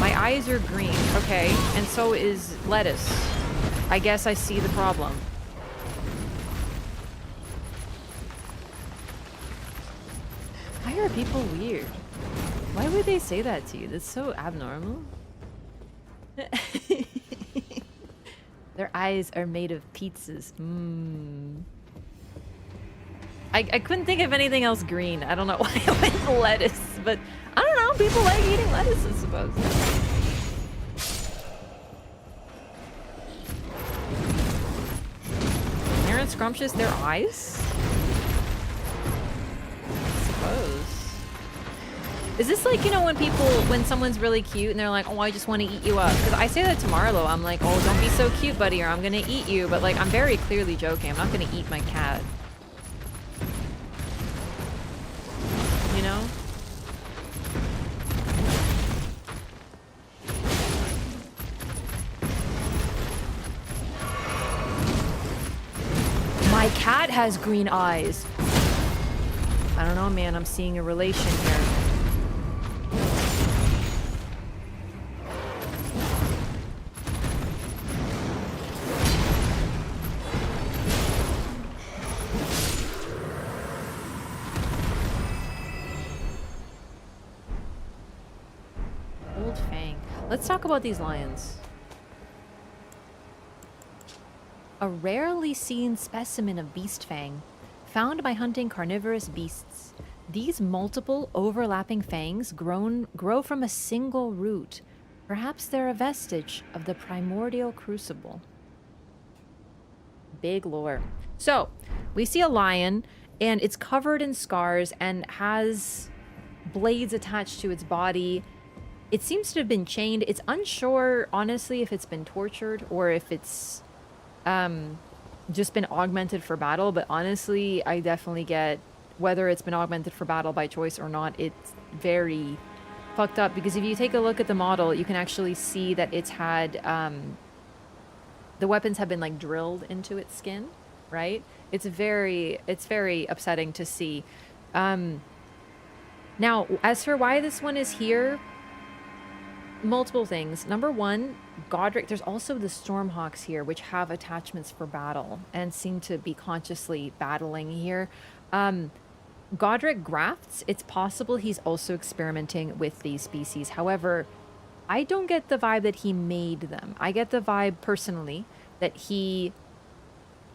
My eyes are green. Okay. And so is lettuce. I guess I see the problem. Why are people weird? Why would they say that to you? That's so abnormal. Their eyes are made of pizzas. I couldn't think of anything else green. I don't know why I went lettuce, but I don't know. People like eating lettuce, I suppose. Aren't scrumptious their eyes? I suppose. Is this like, you know, when someone's really cute and they're like, oh, I just want to eat you up? Because I say that to Marlo. I'm like, oh, don't be so cute, buddy, or I'm gonna eat you. But like, I'm very clearly joking. I'm not gonna eat my cat. You know? My cat has green eyes. I don't know, man. I'm seeing a relation here. Let's talk about these lions. A rarely seen specimen of beast fang, found by hunting carnivorous beasts. These multiple overlapping fangs grow from a single root. Perhaps they're a vestige of the primordial crucible. Big lore. So, we see a lion, and it's covered in scars and has blades attached to its body. It seems to have been chained. It's unsure, honestly, if it's been tortured or if it's just been augmented for battle. But honestly, I definitely get whether it's been augmented for battle by choice or not. It's very fucked up, because if you take a look at the model, you can actually see that it's had the weapons have been like drilled into its skin, right? It's very upsetting to see. Now, as for why this one is here, multiple things. Number one, Godric, there's also the Stormhawks here, which have attachments for battle and seem to be consciously battling here. Godric grafts, it's possible he's also experimenting with these species. However, I don't get the vibe that he made them. I get the vibe, personally, that he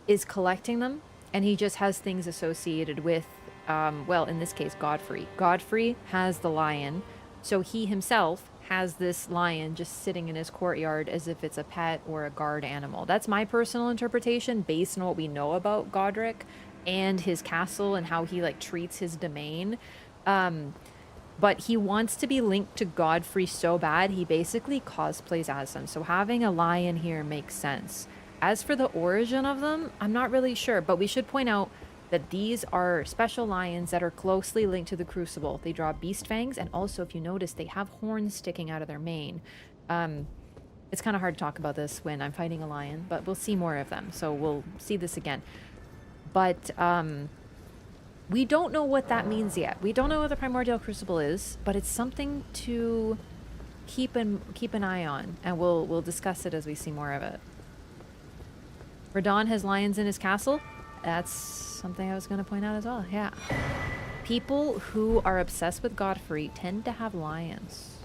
is collecting them, and he just has things associated with, well, in this case, Godfrey. Godfrey has the lion, so he himself has this lion just sitting in his courtyard as if it's a pet or a guard animal. That's my personal interpretation based on what we know about Godric and his castle and how he like treats his domain. But he wants to be linked to Godfrey so bad, he basically cosplays as him. So having a lion here makes sense. As for the origin of them, I'm not really sure, but we should point out that these are special lions that are closely linked to the Crucible. They draw beast fangs, and also, if you notice, they have horns sticking out of their mane. It's kind of hard to talk about this when I'm fighting a lion, but we'll see more of them, so we'll see this again. But we don't know what that means yet. We don't know what the Primordial Crucible is, but it's something to keep an eye on, and we'll discuss it as we see more of it. Radon has lions in his castle. That's something I was going to point out as well. Yeah. People who are obsessed with Godfrey tend to have lions.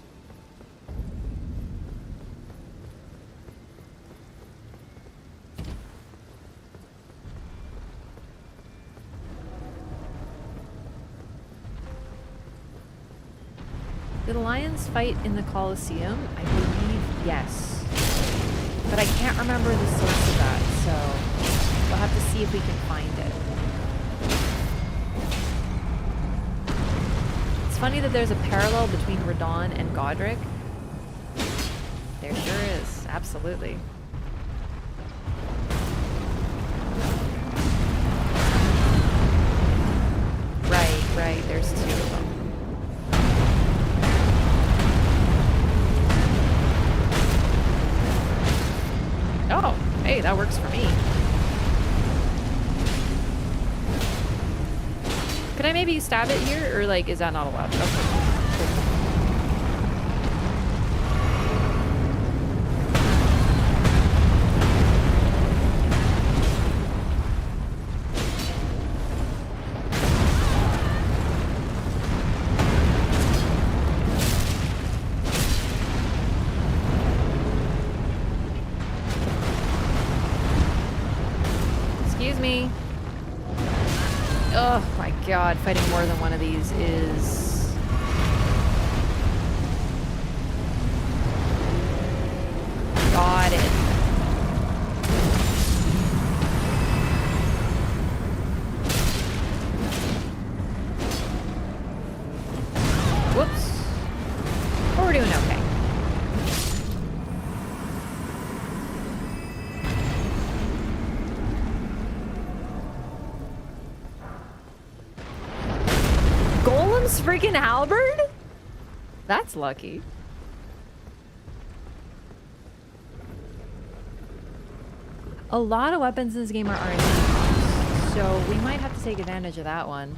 Did the lions fight in the Colosseum? I believe yes. But I can't remember the source of that, so we'll have to see if we can find it. It's funny that there's a parallel between Radon and Godric. There sure is, absolutely. Right, there's two of them. Oh, hey, that works for me. Could I maybe stab it here, or like, is that not allowed? Okay. Excuse me. Oh my god, fighting more than one of these is... Got it. Whoops. But we're doing okay. Golem's freaking halberd? That's lucky. A lot of weapons in this game are RNG, so we might have to take advantage of that one.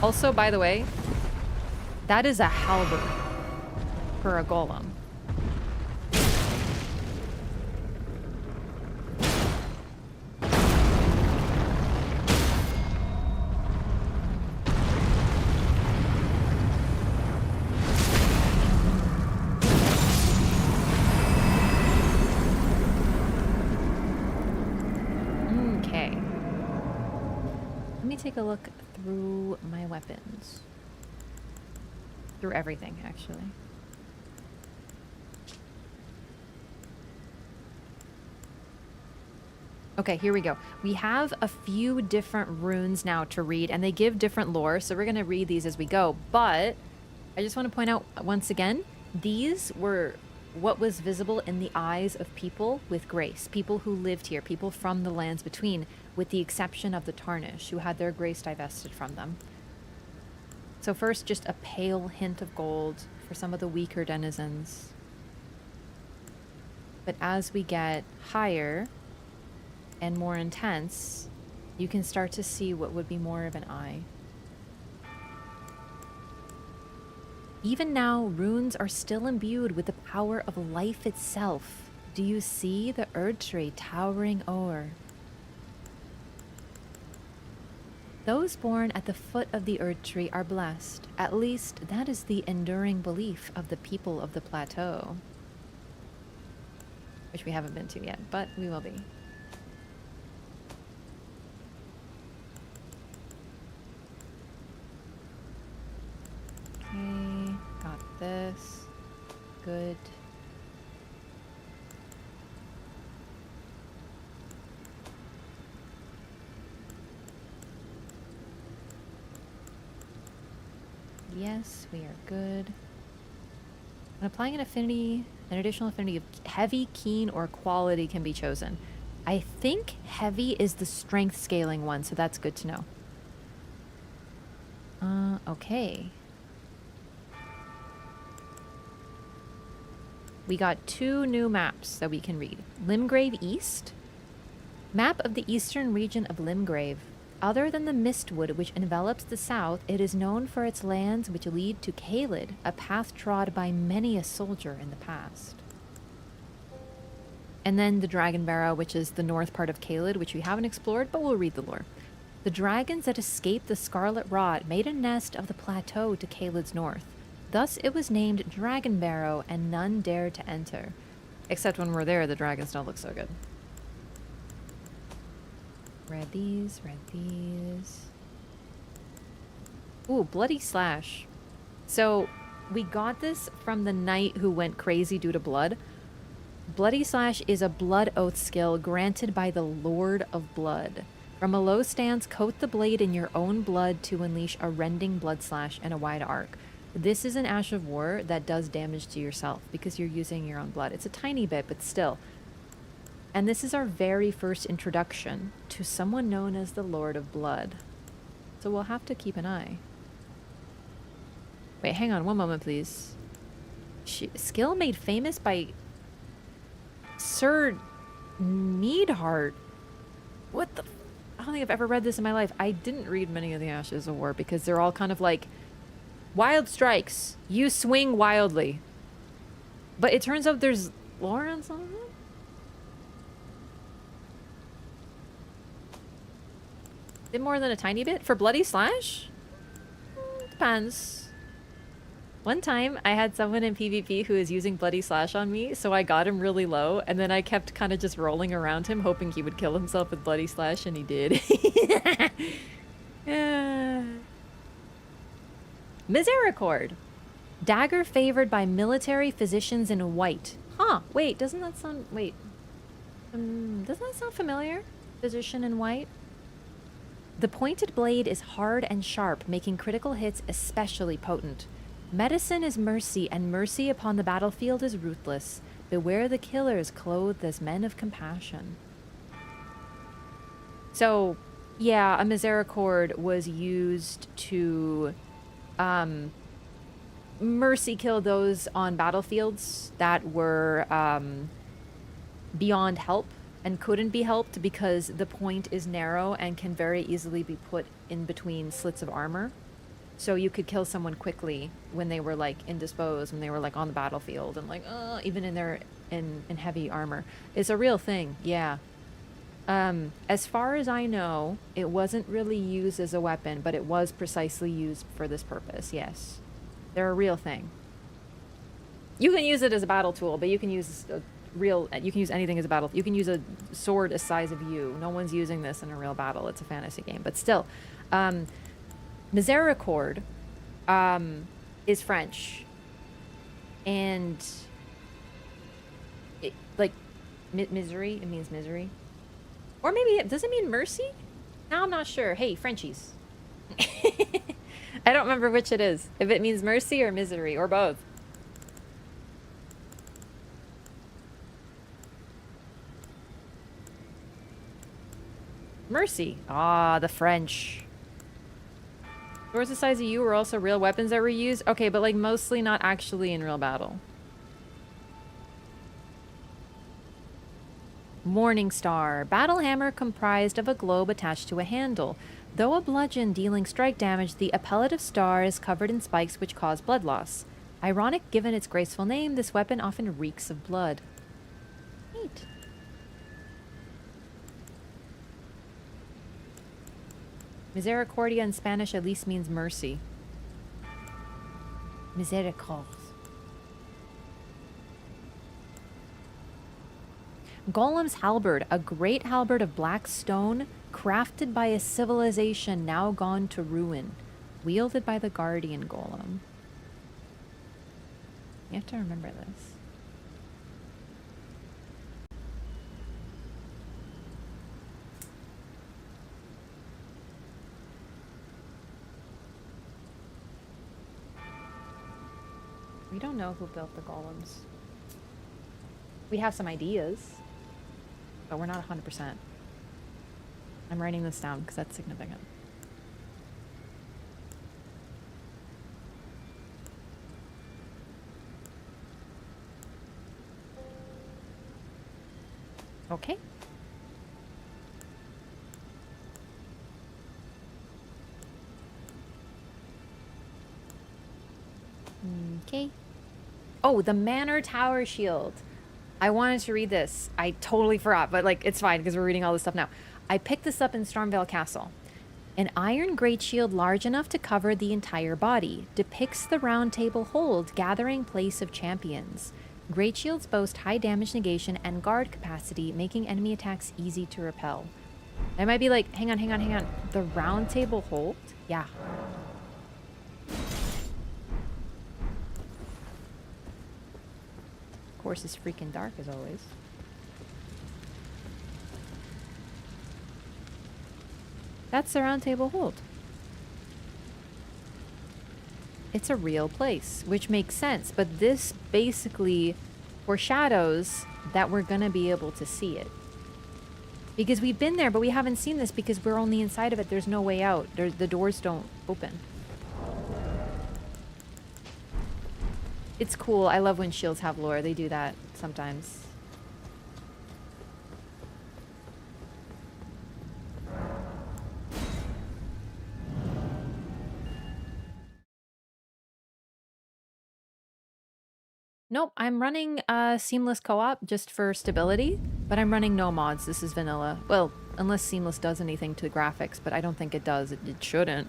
Also, by the way, that is a halberd for a golem. take a look through my weapons. Through everything, actually. Okay, here we go. We have a few different runes now to read, and they give different lore, so we're going to read these as we go. But I just want to point out once again, these were what was visible in the eyes of people with grace, people who lived here, people from the lands between, with the exception of the Tarnish, who had their grace divested from them. So first, just a pale hint of gold for some of the weaker denizens. But as we get higher and more intense, you can start to see what would be more of an eye. Even now, runes are still imbued with the power of life itself. Do you see the Erdtree towering o'er? Those born at the foot of the Erdtree are blessed. At least, that is the enduring belief of the people of the plateau. Which we haven't been to yet, but we will be. Okay, got this. Good. Yes, we are good. When applying an affinity, an additional affinity of heavy, keen, or quality can be chosen. I think heavy is the strength scaling one, so that's good to know. Okay. We got 2 new maps that we can read. Limgrave East. Map of the eastern region of Limgrave. Other than the mistwood which envelops the south, it is known for its lands which lead to Caelid, a path trod by many a soldier in the past. And then the Dragon Barrow, which is the north part of Caelid, which we haven't explored, but we'll read the lore. The dragons that escaped the Scarlet Rot made a nest of the plateau to Caelid's north. Thus it was named Dragon Barrow, and none dared to enter. Except when we're there, the dragons don't look so good. Read these, read these. Ooh, Bloody Slash. So, we got this from the knight who went crazy due to blood. Bloody Slash is a blood oath skill granted by the Lord of Blood. From a low stance, coat the blade in your own blood to unleash a rending blood slash and a wide arc. This is an Ash of War that does damage to yourself because you're using your own blood. It's a tiny bit, but still. And this is our very first introduction to someone known as the Lord of Blood. So we'll have to keep an eye. Wait, hang on one moment, please. Skill made famous by Sir Needhart. What the... I don't think I've ever read this in my life. I didn't read many of the Ashes of War because they're all kind of like... Wild strikes. You swing wildly. But it turns out there's lore on some of them? Is it more than a tiny bit? For Bloody Slash? Depends. One time, I had someone in PvP who was using Bloody Slash on me, so I got him really low, and then I kept kind of just rolling around him, hoping he would kill himself with Bloody Slash, and he did. Misericord. Dagger favored by military physicians in white. Huh, wait, doesn't that sound... Wait. Doesn't that sound familiar? Physician in white? The pointed blade is hard and sharp, making critical hits especially potent. Medicine is mercy, and mercy upon the battlefield is ruthless. Beware the killers clothed as men of compassion. So, yeah, a Misericord was used to mercy kill those on battlefields that were beyond help and couldn't be helped because the point is narrow and can very easily be put in between slits of armor. So you could kill someone quickly when they were like indisposed, when they were like on the battlefield and like, even in their in heavy armor. It's a real thing, yeah. As far as I know, it wasn't really used as a weapon, but it was precisely used for this purpose, yes. They're a real thing. You can use it as a battle tool, but you can use real, you can use anything as a battle. You can use a sword the size of you. No one's using this in a real battle. It's a fantasy game. But still, miséricorde is French. And it, like, misery, it means misery. Or maybe, does it mean mercy? Now I'm not sure. Hey, Frenchies. I don't remember which it is. If it means mercy or misery, or both. Mercy. Ah, the French. Swords the size of you were also real weapons that were used? Okay, but like mostly not actually in real battle. Morning Star. Battle hammer comprised of a globe attached to a handle. Though a bludgeon dealing strike damage, the appellative star is covered in spikes which cause blood loss. Ironic given its graceful name, this weapon often reeks of blood. Neat. Misericordia in Spanish at least means mercy. Misericorde. Golem's halberd, a great halberd of black stone, crafted by a civilization now gone to ruin, wielded by the guardian golem. You have to remember this. We don't know who built the golems. We have some ideas, but we're not 100%. I'm writing this down because that's significant. Okay. Okay. Oh, the Manor Tower Shield. I wanted to read this. I totally forgot, but like it's fine because we're reading all this stuff now. I picked this up in Stormveil Castle. An iron great shield large enough to cover the entire body depicts the round table hold gathering place of champions. Great shields boast high damage negation and guard capacity, making enemy attacks easy to repel. I might be like, hang on. The round table hold? Yeah. Of course, it's freaking dark as always. That's the round table hold. It's a real place, which makes sense, but this basically foreshadows that we're gonna be able to see it. Because we've been there, but we haven't seen this because we're only inside of it. There's no way out. The doors don't open. It's cool. I love when shields have lore. They do that sometimes. Nope, I'm running Seamless Co-op just for stability, but I'm running no mods. This is vanilla. Well, unless Seamless does anything to the graphics, but I don't think it does. It shouldn't.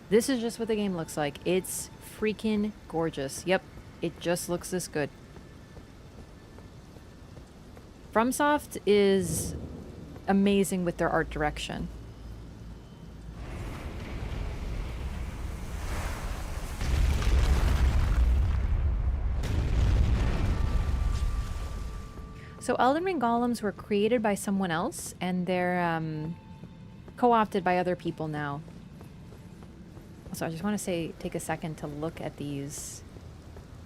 This is just what the game looks like. It's freaking gorgeous. Yep, it just looks this good. FromSoft is amazing with their art direction. So Elden Ring golems were created by someone else, and they're co-opted by other people now. So I just want to take a second to look at these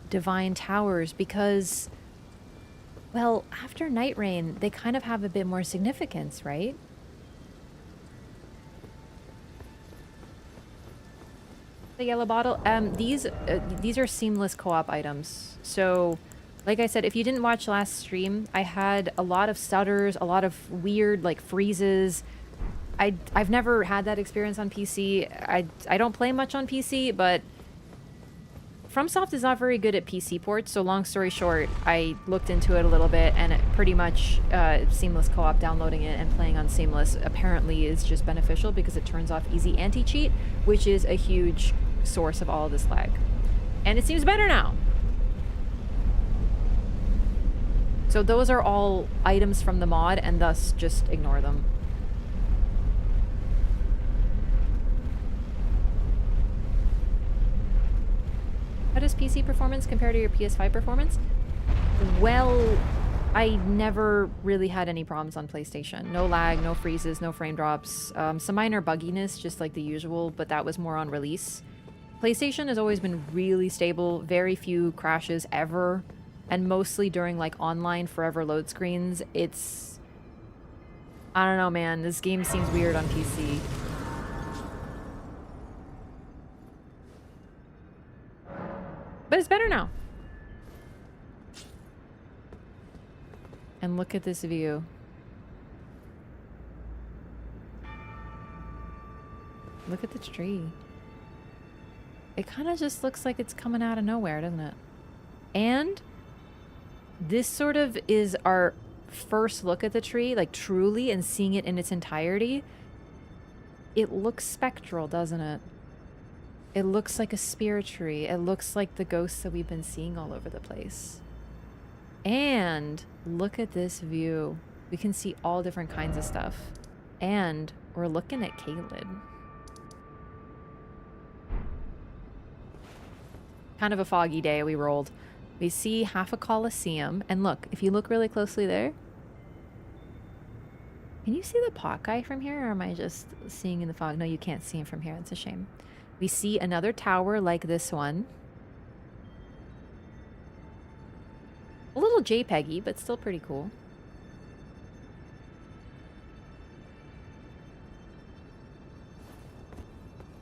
divine towers because, well, after Night Rain, they kind of have a bit more significance, right? The yellow bottle. These are seamless co-op items. So, like I said, if you didn't watch last stream, I had a lot of stutters, a lot of weird like freezes. I've never had that experience on PC. I don't play much on PC, but FromSoft is not very good at PC ports, so long story short, I looked into it a little bit, and it pretty much Seamless Co-op, downloading it and playing on Seamless apparently is just beneficial because it turns off easy anti-cheat, which is a huge source of all of this lag. And it seems better now. So those are all items from the mod, and thus just ignore them. How does PC performance compare to your PS5 performance? Well, I never really had any problems on PlayStation. No lag, no freezes, no frame drops. Some minor bugginess, just like the usual, but that was more on release. PlayStation has always been really stable, very few crashes ever, and mostly during like online forever load screens. It's... I don't know, man. This game seems weird on PC. But it's better now. And look at this view. Look at the tree. It kind of just looks like it's coming out of nowhere, doesn't it? And this sort of is our first look at the tree, like truly, and seeing it in its entirety. It looks spectral, doesn't it? It looks like a spirit tree. It looks like the ghosts that we've been seeing all over the place. And look at this view. We can see all different kinds of stuff. And we're looking at Caelid. Kind of a foggy day we rolled. We see half a Colosseum. And look, if you look really closely there, can you see the pot guy from here? Or am I just seeing in the fog? No, you can't see him from here. It's a shame. We see another tower like this one. A little JPEG-y, but still pretty cool.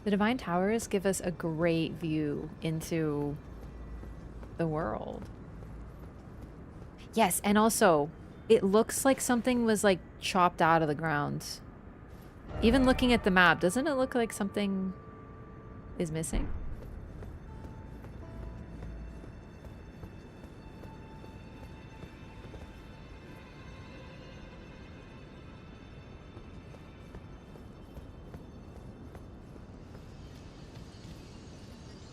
The Divine Towers give us a great view into the world. Yes, and also, it looks like something was like chopped out of the ground. Even looking at the map, doesn't it look like something is missing?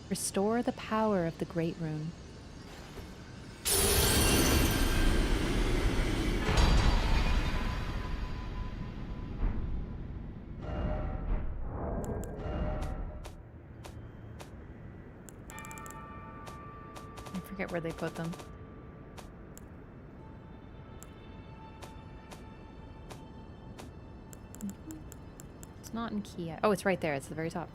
Restore the power of the Great Rune. I forget where they put them. It's not in Kia. Oh, it's right there. It's the very top.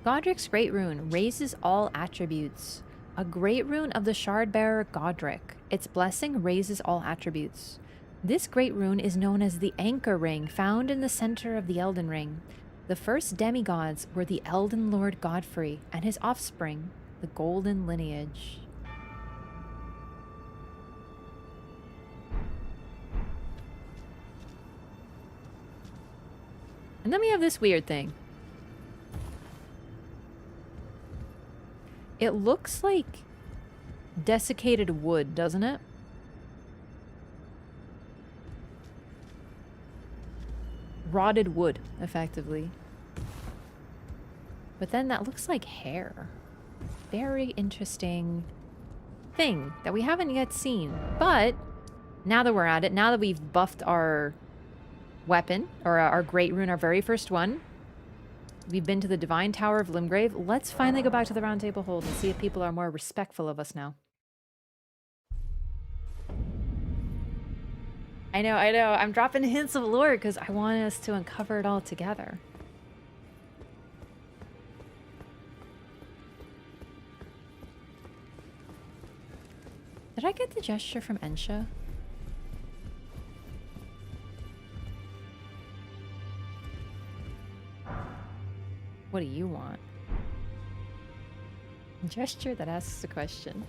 Godric's Great Rune raises all attributes. A Great Rune of the Shardbearer Godric. Its blessing raises all attributes. This Great Rune is known as the Anchor Ring, found in the center of the Elden Ring. The first demigods were the Elden Lord Godfrey and his offspring, the Golden Lineage. And then we have this weird thing. It looks like desiccated wood, doesn't it? Rotted wood, effectively. But then that looks like hair. Very interesting thing that we haven't yet seen. But now that we're at it, now that we've buffed our weapon, or our Great Rune, our very first one, we've been to the Divine Tower of Limgrave. Let's finally go back to the Round Table Hold and see if people are more respectful of us now. I know. I'm dropping hints of lore because I want us to uncover it all together. Did I get the gesture from Ensha? What do you want? A gesture that asks a question.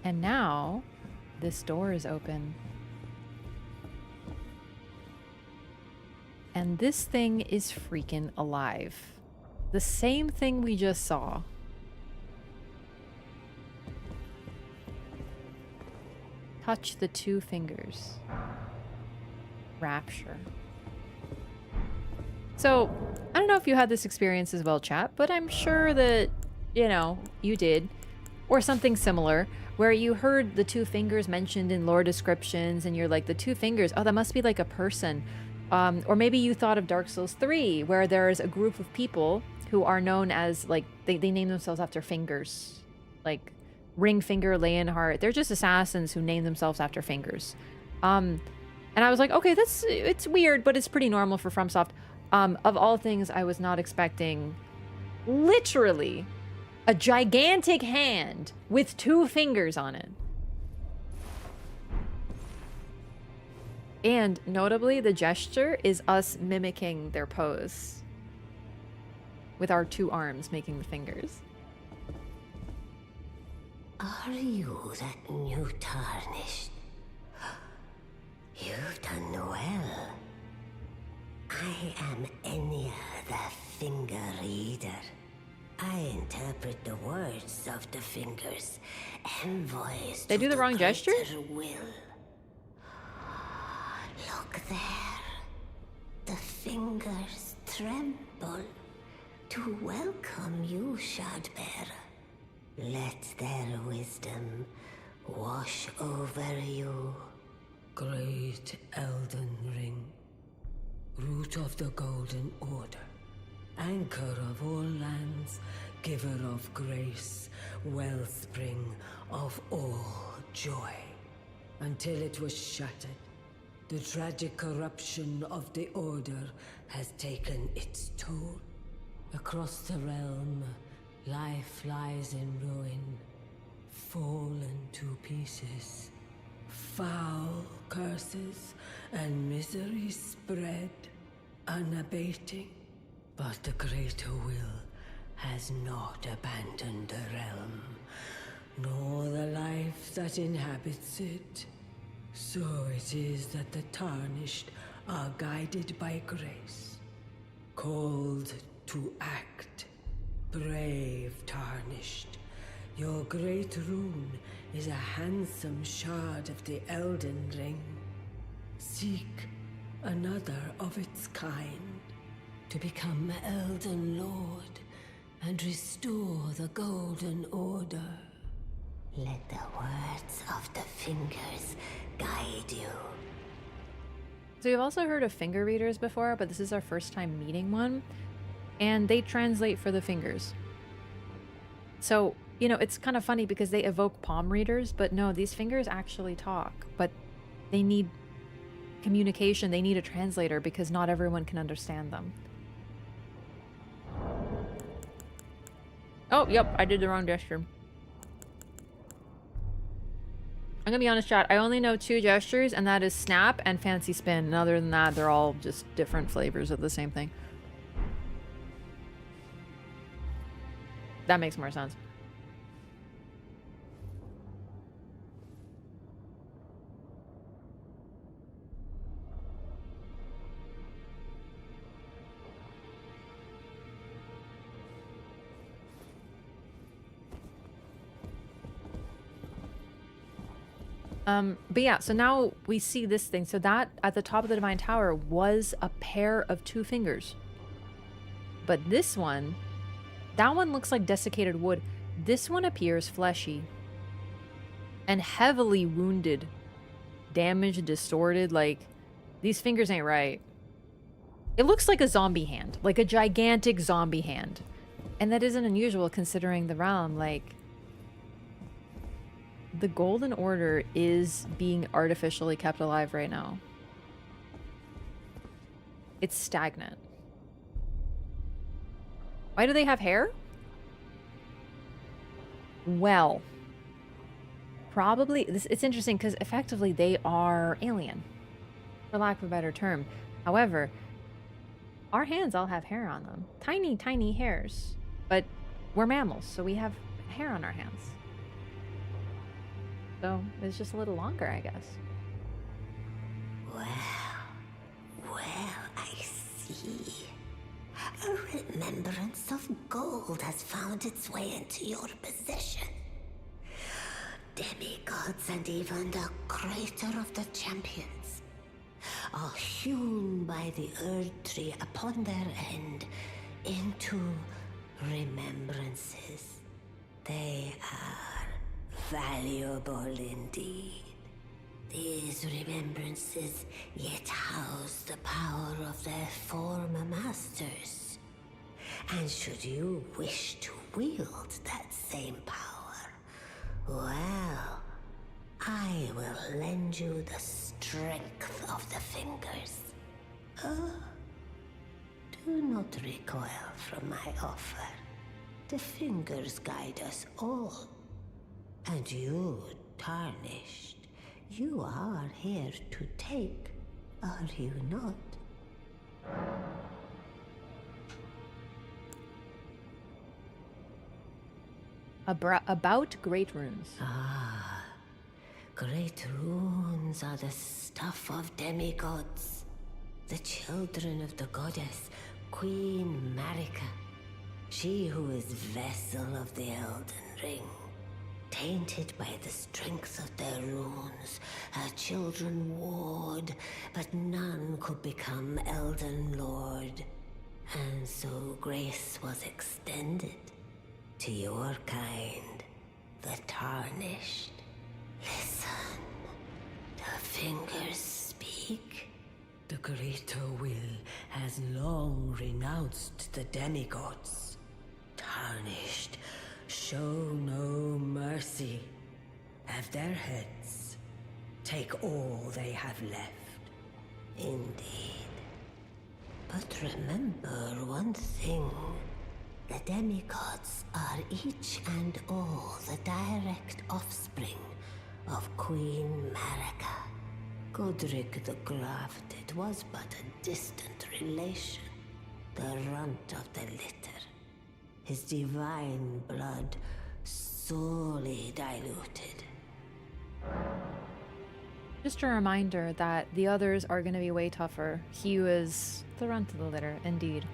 And now, this door is open. And this thing is freaking alive. The same thing we just saw. Touch the two fingers. Rapture. So, I don't know if you had this experience as well, chat, but I'm sure that, you know, you did. Or something similar, where you heard the two fingers mentioned in lore descriptions, and you're like, the two fingers, oh, that must be like a person. Or maybe you thought of Dark Souls 3, where there's a group of people who are known as, like, they name themselves after fingers. Like, Ringfinger, Leonhardt. They're just assassins who name themselves after fingers. And I was like, okay, it's weird, but it's pretty normal for FromSoft. Of all things, I was not expecting, literally, a gigantic hand with two fingers on it. And notably, the gesture is us mimicking their pose. With our two arms making the fingers. Are you that new tarnished? You've done well. I am Enya, the finger reader. I interpret the words of the fingers, envoys. They do the wrong gesture? Will. Look there. The fingers tremble to welcome you, Shardbearer. Let their wisdom wash over you. Great Elden Ring, root of the Golden Order, anchor of all lands, giver of grace, wellspring of all joy. Until it was shattered, the tragic corruption of the Order has taken its toll. Across the realm, life lies in ruin, fallen to pieces. Foul curses and misery spread, unabating. But the greater will has not abandoned the realm, nor the life that inhabits it. So it is that the Tarnished are guided by grace, called to act. Brave Tarnished, your great rune is a handsome shard of the Elden Ring. Seek another of its kind to become Elden Lord and restore the Golden Order. Let the words of the fingers guide you. So we've also heard of finger readers before, but this is our first time meeting one. And they translate for the fingers. So, you know, it's kind of funny because they evoke palm readers, but no, these fingers actually talk. But they need communication, they need a translator because not everyone can understand them. Oh, yep, I did the wrong gesture. I'm gonna be honest, chat, I only know two gestures, and that is snap and fancy spin. And other than that, they're all just different flavors of the same thing. That makes more sense. But yeah, so now we see this thing. So that at the top of the Divine Tower was a pair of two fingers. But this one, that one looks like desiccated wood. This one appears fleshy and heavily wounded, damaged, distorted. Like, these fingers ain't right. It looks like a zombie hand, like a gigantic zombie hand. And that isn't unusual considering the realm. Like, the Golden Order is being artificially kept alive right now. It's stagnant. Why do they have hair? Well, probably it's interesting because effectively they are alien, for lack of a better term. However, our hands all have hair on them. Tiny, tiny hairs. But we're mammals, so we have hair on our hands. So it's just a little longer, I guess. Well, I see. A remembrance of gold has found its way into your possession. Demigods and even the creator of the champions are hewn by the Erd Tree upon their end into remembrances. They are valuable indeed. These remembrances yet house the power of their former masters. And should you wish to wield that same power, well, I will lend you the strength of the fingers. Do not recoil from my offer. The fingers guide us all. And you, Tarnished, you are here to take, are you not? About great runes. Ah, great runes are the stuff of demigods, the children of the goddess, Queen Marika, she who is vessel of the Elden Ring. Tainted by the strength of their runes, her children warred, but none could become Elden Lord. And so grace was extended to your kind, the Tarnished. Listen, the fingers speak. The greater will has long renounced the demigods. Tarnished, show no mercy. Have their heads. Take all they have left. Indeed. But remember one thing. The demigods are each and all the direct offspring of Queen Marika. Godric the Grafted was but a distant relation, the runt of the litter. His divine blood sorely diluted. Just a reminder that the others are going to be way tougher. He was the runt of the litter, indeed.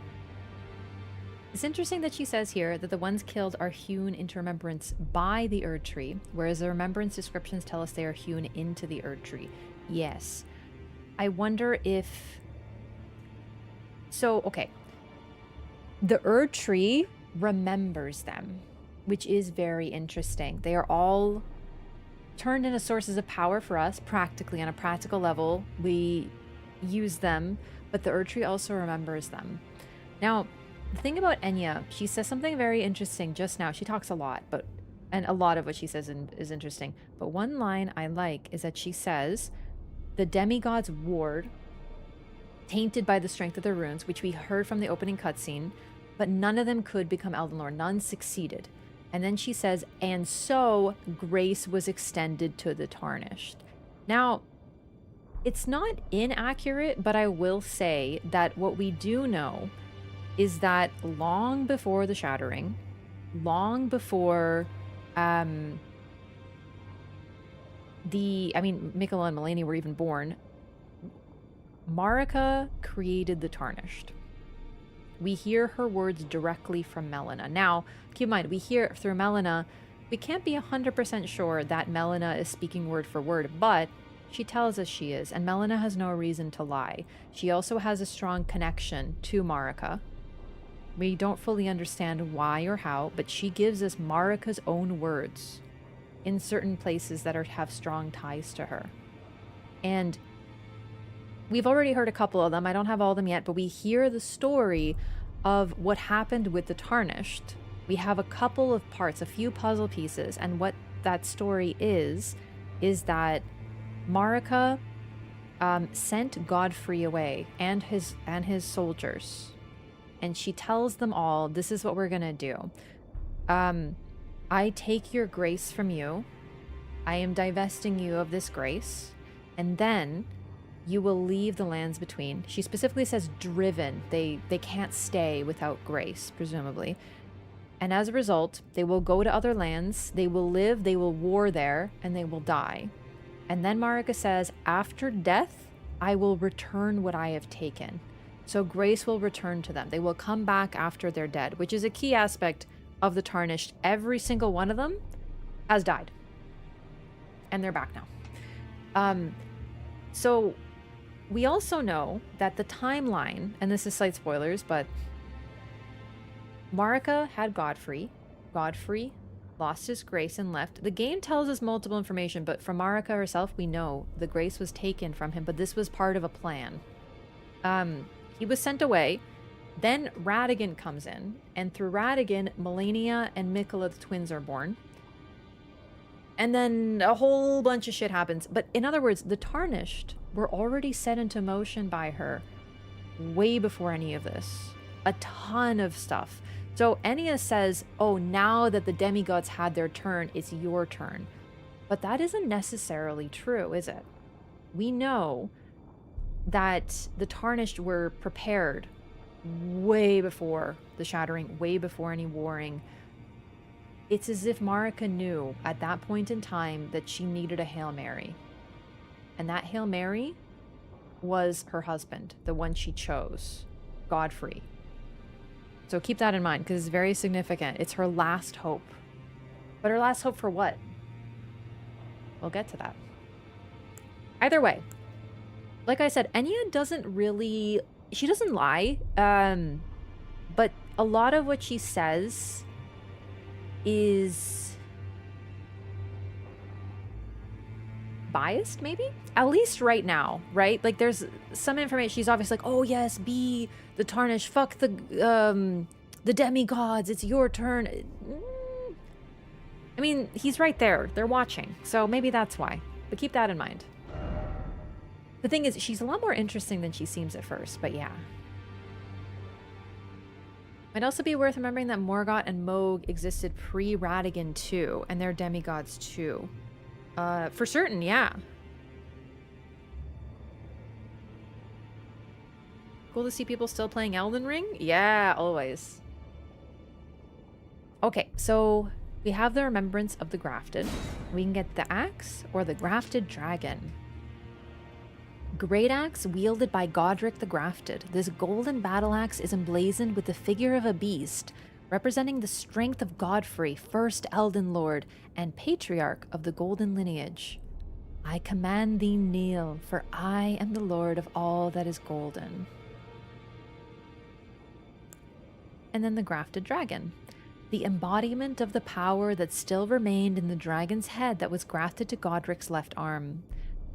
It's interesting that she says here that the ones killed are hewn into remembrance by the Erd Tree, whereas the remembrance descriptions tell us they are hewn into the Erd Tree. Yes. I wonder if... So, okay. The Erd Tree remembers them, which is very interesting. They are all turned into sources of power for us, practically, on a practical level. We use them, but the Erd Tree also remembers them. Now, the thing about Enya, she says something very interesting just now. She talks a lot, and a lot of what she says is interesting. But one line I like is that she says, the demigods warred, tainted by the strength of their runes, which we heard from the opening cutscene, but none of them could become Elden Lord. None succeeded. And then she says, and so grace was extended to the Tarnished. Now, it's not inaccurate, but I will say that what we do know is that long before the Shattering, long before Mikola and Malenia were even born, Marika created the Tarnished. We hear her words directly from Melina. Now, keep in mind, we hear through Melina. We can't be 100% sure that Melina is speaking word for word, but she tells us she is, and Melina has no reason to lie. She also has a strong connection to Marika. We don't fully understand why or how, but she gives us Marika's own words in certain places that have strong ties to her. And we've already heard a couple of them. I don't have all of them yet, but we hear the story of what happened with the Tarnished. We have a couple of parts, a few puzzle pieces, and what that story is that Marika sent Godfrey away and his soldiers. And she tells them all, this is what we're going to do. I take your grace from you. I am divesting you of this grace. And then you will leave the lands between. She specifically says driven. They can't stay without grace, presumably. And as a result, they will go to other lands. They will live, they will war there, and they will die. And then Marika says, after death, I will return what I have taken. So grace will return to them. They will come back after they're dead, which is a key aspect of the Tarnished. Every single one of them has died. And they're back now. So We also know that the timeline, and this is slight spoilers, but Marika had Godfrey. Godfrey lost his grace and left. The game tells us multiple information, but from Marika herself, we know the grace was taken from him, but this was part of a plan. He was sent away. Then Radigan comes in, and through Radigan, Melania and Mikola, the twins, are born. And then a whole bunch of shit happens. But in other words, the Tarnished were already set into motion by her way before any of this. A ton of stuff. So Enya says, oh, now that the demigods had their turn, it's your turn. But that isn't necessarily true, is it? We know that the Tarnished were prepared way before the Shattering, way before any warring. It's as if Marika knew at that point in time that she needed a Hail Mary. And that Hail Mary was her husband, the one she chose, Godfrey. So keep that in mind, because it's very significant. It's her last hope. But her last hope for what? We'll get to that. Either way, like I said, Enya doesn't really... She doesn't lie, but a lot of what she says is biased, maybe? At least right now, right? Like, there's some information. She's obviously like, oh yes, be the Tarnished, fuck the demigods, it's your turn. I mean, he's right there. They're watching, so maybe that's why. But keep that in mind. The thing is, she's a lot more interesting than she seems at first, but yeah. Might also be worth remembering that Morgott and Moog existed pre-Radigan too, and they're demigods too. For certain, yeah. Cool to see people still playing Elden Ring? Yeah, always. Okay, so we have the Remembrance of the Grafted. We can get the axe or the Grafted Dragon. Great axe wielded by Godric the Grafted. This golden battle axe is emblazoned with the figure of a beast, representing the strength of Godfrey, first Elden Lord and patriarch of the golden lineage. I command thee kneel, for I am the lord of all that is golden. And then the Grafted Dragon, the embodiment of the power that still remained in the dragon's head that was grafted to Godric's left arm.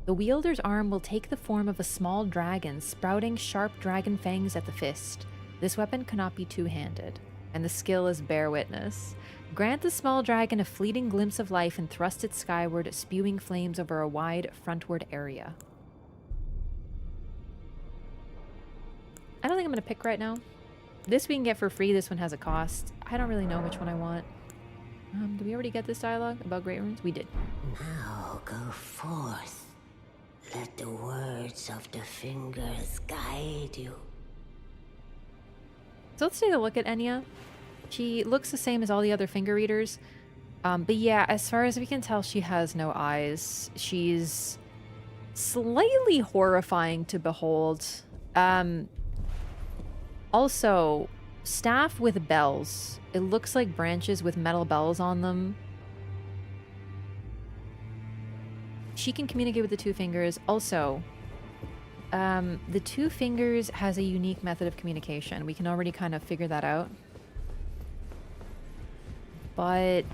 The wielder's arm will take the form of a small dragon, sprouting sharp dragon fangs at the fist. This weapon cannot be two-handed, and the skill is Bear Witness. Grant the small dragon a fleeting glimpse of life and thrust it skyward, spewing flames over a wide frontward area. I don't think I'm going to pick right now. This we can get for free, this one has a cost. I don't really know which one I want. Did we already get this dialogue about Great Runes? We did. Now go forth. Let the words of the fingers guide you. So let's take a look at Enya. She looks the same as all the other finger readers. But yeah, as far as we can tell, she has no eyes. She's slightly horrifying to behold. Also, staff with bells. It looks like branches with metal bells on them. She can communicate with the two fingers. Also, the two fingers has a unique method of communication. We can already kind of figure that out. But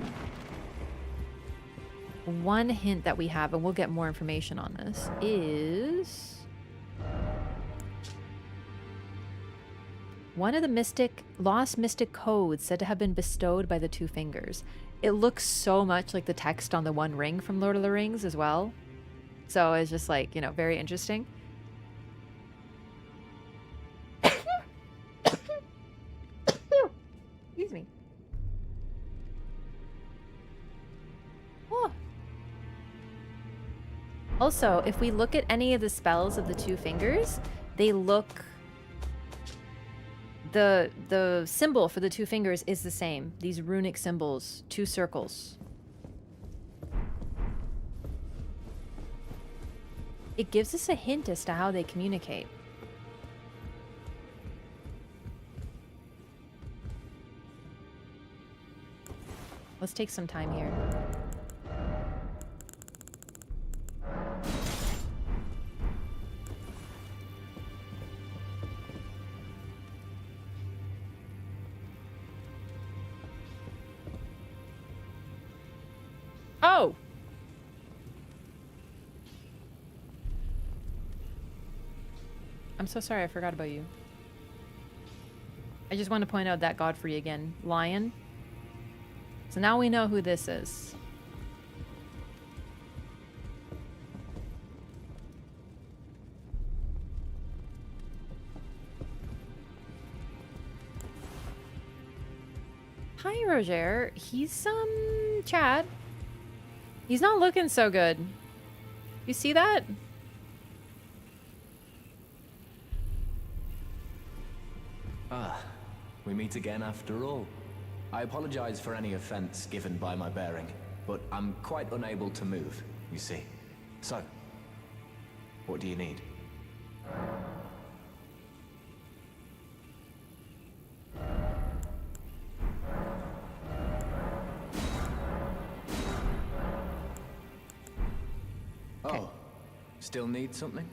one hint that we have, and we'll get more information on this, is one of the lost mystic codes said to have been bestowed by the two fingers. It looks so much like the text on the One Ring from Lord of the Rings as well. So it's just like, you know, very interesting. Excuse me. Oh. Also, if we look at any of the spells of the two fingers, they look... The symbol for the two fingers is the same. These runic symbols, two circles. It gives us a hint as to how they communicate. Let's take some time here. Oh! I'm so sorry, I forgot about you. I just want to point out that Godfrey again. Lion. So now we know who this is. Hi, Roger. He's, Chad. He's not looking so good. You see that? Ah, we meet again after all. I apologize for any offense given by my bearing, but I'm quite unable to move, you see. So, what do you need? Oh, still need something?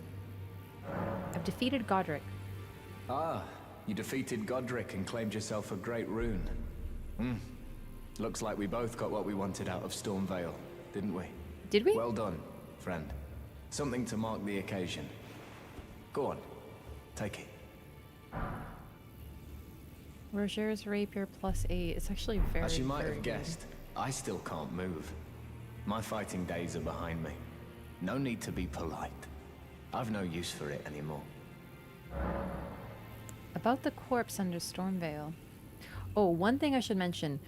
I've defeated Godric. Ah, you defeated Godric and claimed yourself a great rune. Looks like we both got what we wanted out of Stormveil, didn't we? Did we? Well done, friend. Something to mark the occasion. Go on, take it. Roger's rapier +8. It's actually very, As you might very have good. guessed, I still can't move. My fighting days are behind me. No need to be polite. I've no use for it anymore. About the corpse under Stormveil. Oh, one thing I should mention.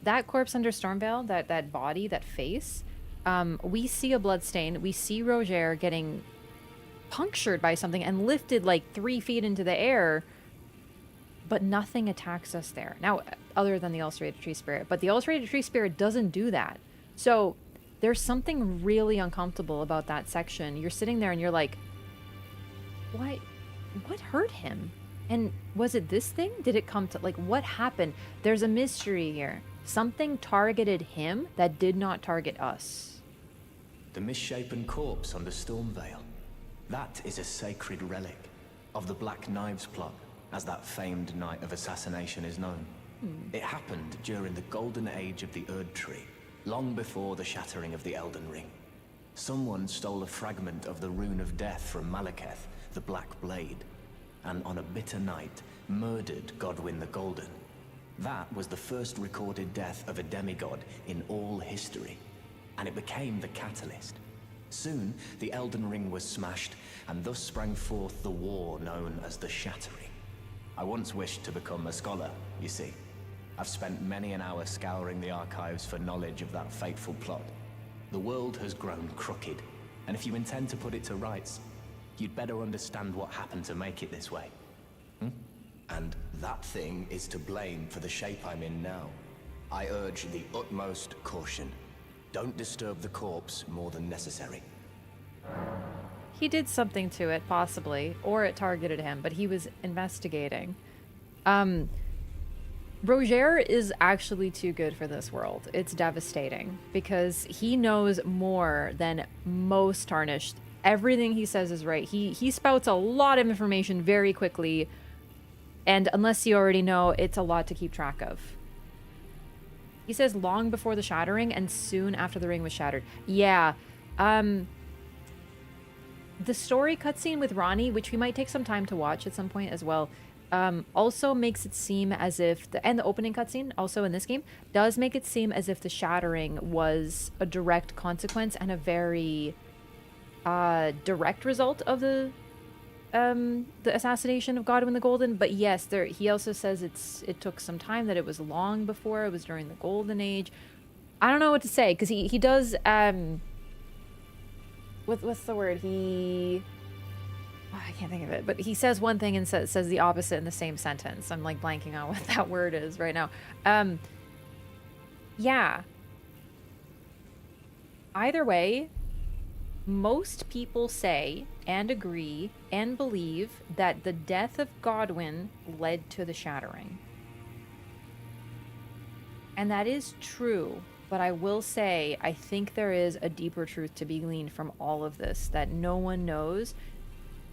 That corpse under Stormveil, that body, that face, we see a bloodstain. We see Roger getting punctured by something and lifted like 3 feet into the air, but nothing attacks us there. Now, other than the ulcerated tree spirit. But the ulcerated tree spirit doesn't do that. So there's something really uncomfortable about that section. You're sitting there and you're like, what hurt him? And was it this thing? Did it come to, like, what happened? There's a mystery here. Something targeted him that did not target us. The misshapen corpse under Stormveil. That is a sacred relic of the Black Knives plot, as that famed night of assassination is known. It happened during the golden age of the Erd Tree, long before the shattering of the Elden Ring. Someone stole a fragment of the Rune of Death from Malekith, the Black Blade, and on a bitter night, murdered Godwyn the Golden. That was the first recorded death of a demigod in all history, and it became the catalyst. Soon, the Elden Ring was smashed, and thus sprang forth the war known as the Shattering. I once wished to become a scholar, you see. I've spent many an hour scouring the archives for knowledge of that fateful plot. The world has grown crooked, and if you intend to put it to rights, you'd better understand what happened to make it this way. And that thing is to blame for the shape I'm in now. I urge the utmost caution. Don't disturb the corpse more than necessary. He did something to it, possibly, or it targeted him, but he was investigating. Roger is actually too good for this world. It's devastating because he knows more than most Tarnished. Everything he says is right. He spouts a lot of information very quickly, and unless you already know, it's a lot to keep track of. He says long before the shattering and soon after the ring was shattered. Yeah. The story cutscene with Ronnie, which we might take some time to watch at some point as well, also makes it seem as if, and the opening cutscene also in this game, does make it seem as if the shattering was a direct consequence and a very direct result of the assassination of Godwyn the Golden. But yes, he also says it took some time, that it was long before, it was during the Golden Age. I don't know what to say, because he does, what's the word? I can't think of it, but he says one thing and says the opposite in the same sentence. I'm like blanking on what that word is right now. Yeah. Either way, most people say and agree and believe that the death of Godwyn led to the shattering. And that is true, but I will say I think there is a deeper truth to be gleaned from all of this that no one knows,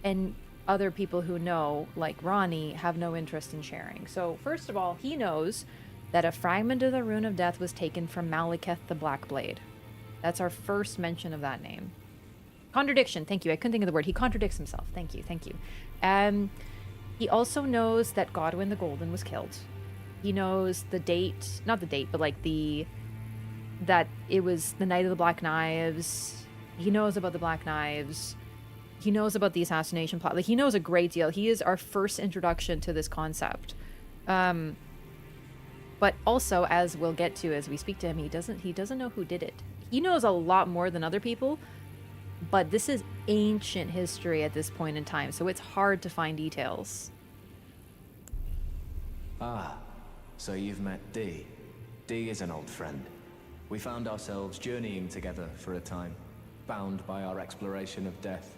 and other people who know, like Ronnie, have no interest in sharing. So first of all, he knows that a fragment of the Rune of Death was taken from Malekith the Blackblade. That's our first mention of that name. Contradiction, thank you. I couldn't think of the word. He contradicts himself. Thank you, thank you. He also knows that Godwyn the Golden was killed. He knows the date, not the date, but like that it was the Night of the Black Knives. He knows about the Black Knives. He knows about the assassination plot. Like, he knows a great deal. He is our first introduction to this concept. But also, as we'll get to as we speak to him, he doesn't know who did it. He knows a lot more than other people, but this is ancient history at this point in time, so it's hard to find details. Ah, so you've met Dee. Dee is an old friend. We found ourselves journeying together for a time, bound by our exploration of death.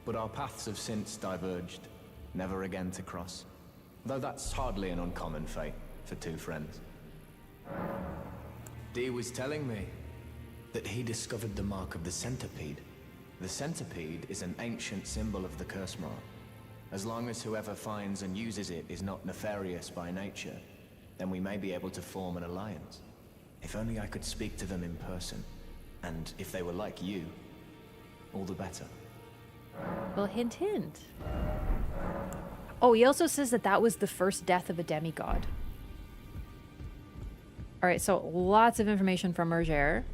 But our paths have since diverged, never again to cross. Though that's hardly an uncommon fate for two friends. Dee was telling me that he discovered the mark of the centipede. The centipede is an ancient symbol of the curse mark. As long as whoever finds and uses it is not nefarious by nature, then we may be able to form an alliance. If only I could speak to them in person. And if they were like you, all the better. Well, hint, hint. Oh, he also says that that was the first death of a demigod. Alright, so lots of information from Merger.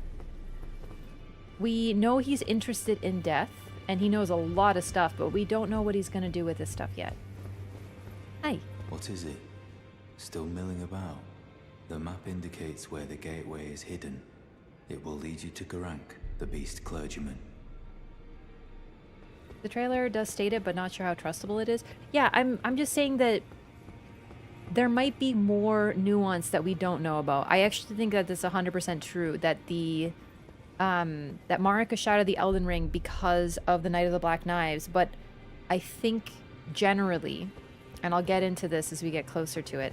We know he's interested in death, and he knows a lot of stuff, but we don't know what he's going to do with this stuff yet. Hi. What is it? Still milling about? The map indicates where the gateway is hidden. It will lead you to Garank, the beast clergyman. The trailer does state it, but not sure how trustable it is. Yeah, I'm just saying that there might be more nuance that we don't know about. I actually think that this is 100% true, that the that Marika shattered the Elden Ring because of the Night of the Black Knives, but I think generally, and I'll get into this as we get closer to it,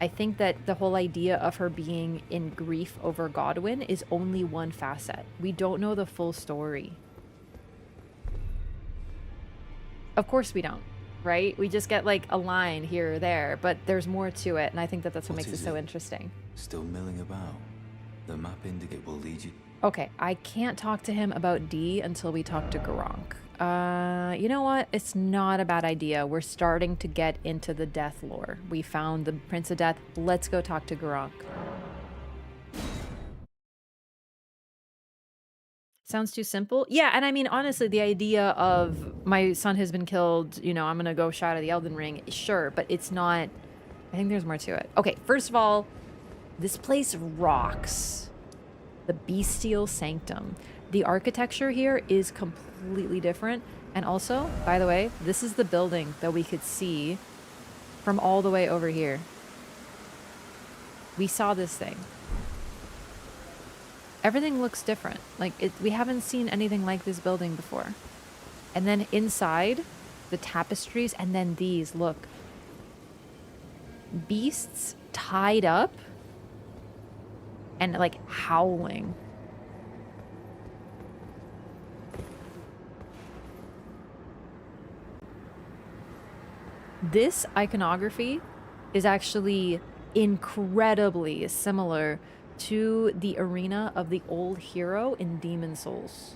I think that the whole idea of her being in grief over Godwyn is only one facet. We don't know the full story. Of course we don't, right? We just get like a line here or there, but there's more to it, and I think that that's what makes it so interesting. Still milling about. The map indicate will lead you. Okay, I can't talk to him about D until we talk to Garank. You know what? It's not a bad idea. We're starting to get into the death lore. We found the Prince of Death. Let's go talk to Garank. Sounds too simple? Yeah, and I mean, honestly, the idea of my son has been killed, you know, I'm gonna go shatter the Elden Ring, sure, but it's not... I think there's more to it. Okay, first of all, this place rocks. The Bestial Sanctum. The architecture here is completely different. And also, by the way, this is the building that we could see from all the way over here. We saw this thing. Everything looks different. Like, we haven't seen anything like this building before. And then inside, the tapestries, and then these, look. Beasts tied up and, like, howling. This iconography is actually incredibly similar to the arena of the old hero in Demon Souls.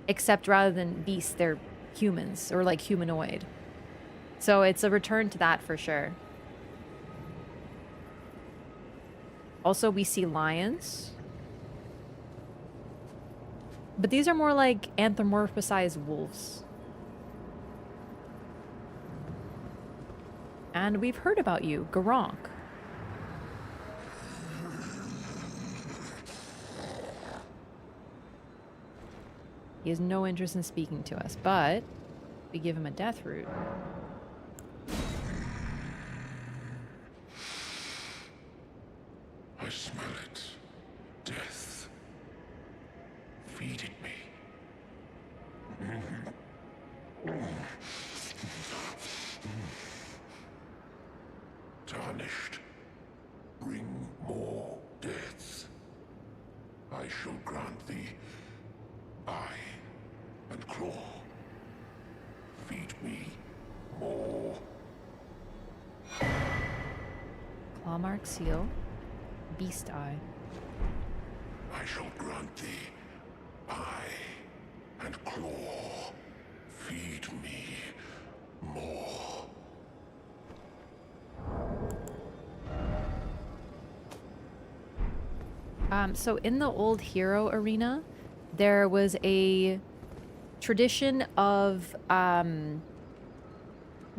Except rather than beasts, they're humans, or like humanoid. So it's a return to that for sure. Also, we see lions. But these are more like anthropomorphized wolves. And we've heard about you, Garank. He has no interest in speaking to us, but we give him a death root. I smell it. Death. Feed it me. Tarnished. Bring more deaths. I shall grant thee eye and claw. Feed me more. Clawmark Seal. Beast Eye. I shall grant thee eye and claw. Feed me more. So in the old hero arena, there was a tradition of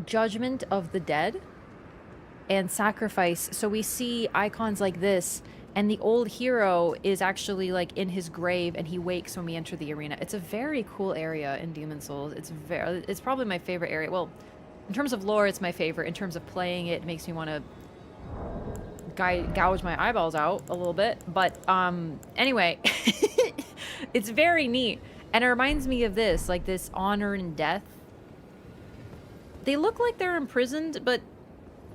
judgment of the dead and sacrifice. So we see icons like this, and the old hero is actually like in his grave, and he wakes when we enter the arena. It's a very cool area in Demon Souls. It's probably my favorite area. Well, in terms of lore, it's my favorite. In terms of playing it, it makes me want to gouge my eyeballs out a little bit. But anyway, it's very neat, and it reminds me of this, like this honor and death. They look like they're imprisoned, but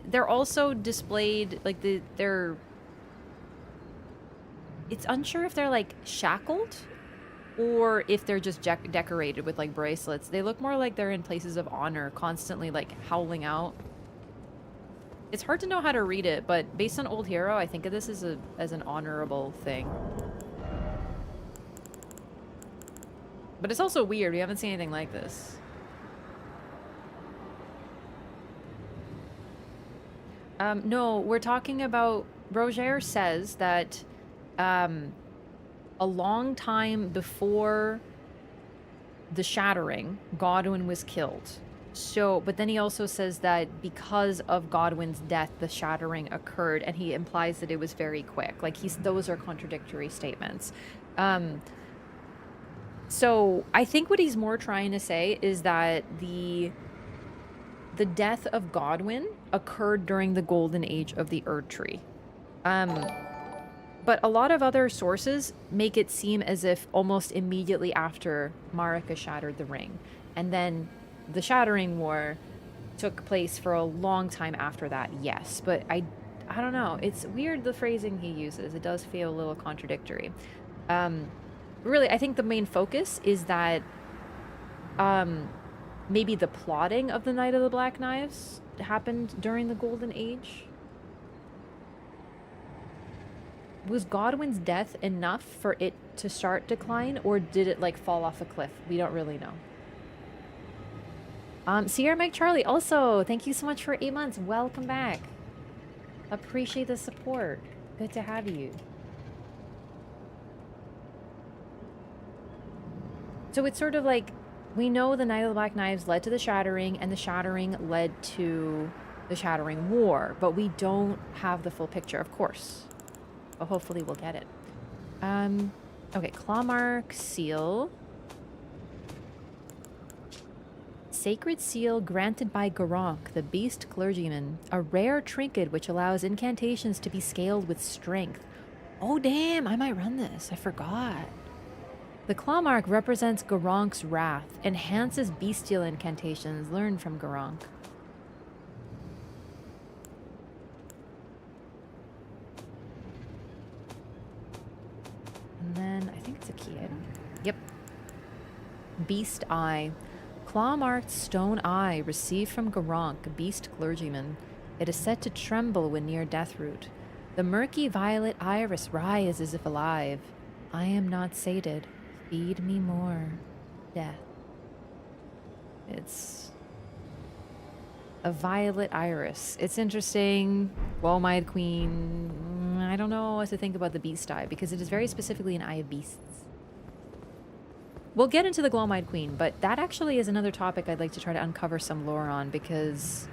they're also displayed like they're. It's unsure if they're like shackled or if they're just decorated with like bracelets. They look more like they're in places of honor, constantly like howling out. It's hard to know how to read it, but based on Old Hero, I think of this as an honorable thing. But it's also weird. We haven't seen anything like this. No, we're talking about... Roger says that a long time before the Shattering, Godwyn was killed. So, but then he also says that because of Godwyn's death, the Shattering occurred, and he implies that it was very quick. Like, those are contradictory statements. So I think what he's more trying to say is that the death of Godwyn occurred during the golden age of the Erd Tree. But a lot of other sources make it seem as if almost immediately after Marika shattered the ring. And then the Shattering War took place for a long time after that, yes. But I don't know. It's weird, the phrasing he uses. It does feel a little contradictory. Really, I think the main focus is that maybe the plotting of the Night of the Black Knives happened during the Golden Age. Was Godwyn's death enough for it to start decline, or did it like fall off a cliff? We don't really know. Sierra Mike Charlie, also, thank you so much for 8 months. Welcome back. Appreciate the support. Good to have you. So it's sort of like, we know the Night of the Black Knives led to the Shattering, and the Shattering led to the Shattering War, but we don't have the full picture, of course. But hopefully we'll get it. Okay, Clawmark Seal. Sacred Seal granted by Garank, the Beast Clergyman. A rare trinket which allows incantations to be scaled with strength. Oh damn, I might run this. I forgot. The Clawmark represents Garank's wrath, enhances bestial incantations learned from Garank. And then, I think it's a key item. Yep. Beast Eye. Claw-marked stone eye received from Garank, Beast Clergyman. It is said to tremble when near Deathroot. The murky violet iris writhes as if alive. I am not sated. Feed me more. Death. It's a violet iris. It's interesting. Woe-eyed Queen. I don't know what to think about the beast eye, because it is very specifically an eye of beasts. We'll get into the Glow-eyed Queen, but that actually is another topic I'd like to try to uncover some lore on, because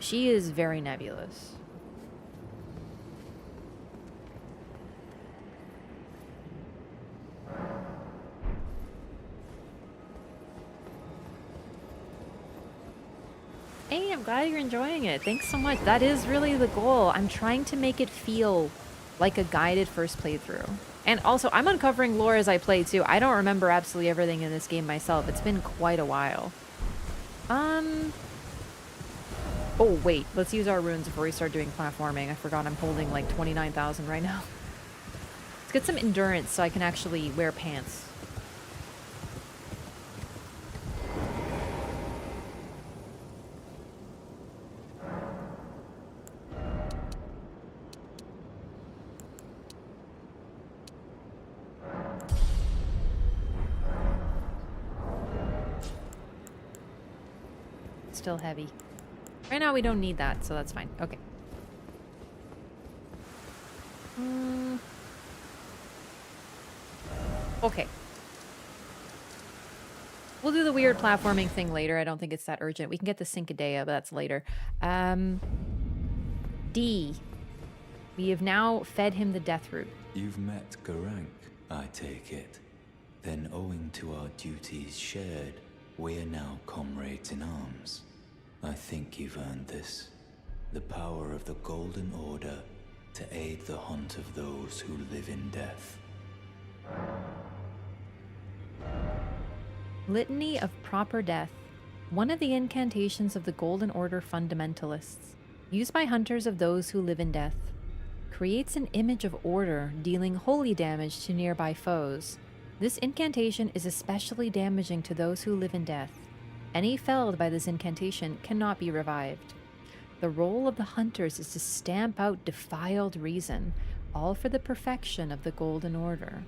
she is very nebulous. Hey, I'm glad you're enjoying it. Thanks so much. That is really the goal. I'm trying to make it feel like a guided first playthrough. And also, I'm uncovering lore as I play too. I don't remember absolutely everything in this game myself. It's been quite a while. Oh, wait. Let's use our runes before we start doing platforming. I forgot I'm holding like 29,000 right now. Let's get some endurance so I can actually wear pants. Still heavy. Right now we don't need that, so that's fine. Okay. Okay. We'll do the weird platforming thing later. I don't think it's that urgent. We can get the Cincadea, but that's later. D. We have now fed him the death root. You've met Garank, I take it. Then owing to our duties shared, we're now comrades in arms. I think you've earned this. The power of the Golden Order to aid the hunt of those who live in death. Litany of Proper Death. One of the incantations of the Golden Order fundamentalists, used by hunters of those who live in death, creates an image of order, dealing holy damage to nearby foes. This incantation is especially damaging to those who live in death. Any felled by this incantation cannot be revived. The role of the hunters is to stamp out defiled reason, all for the perfection of the Golden Order.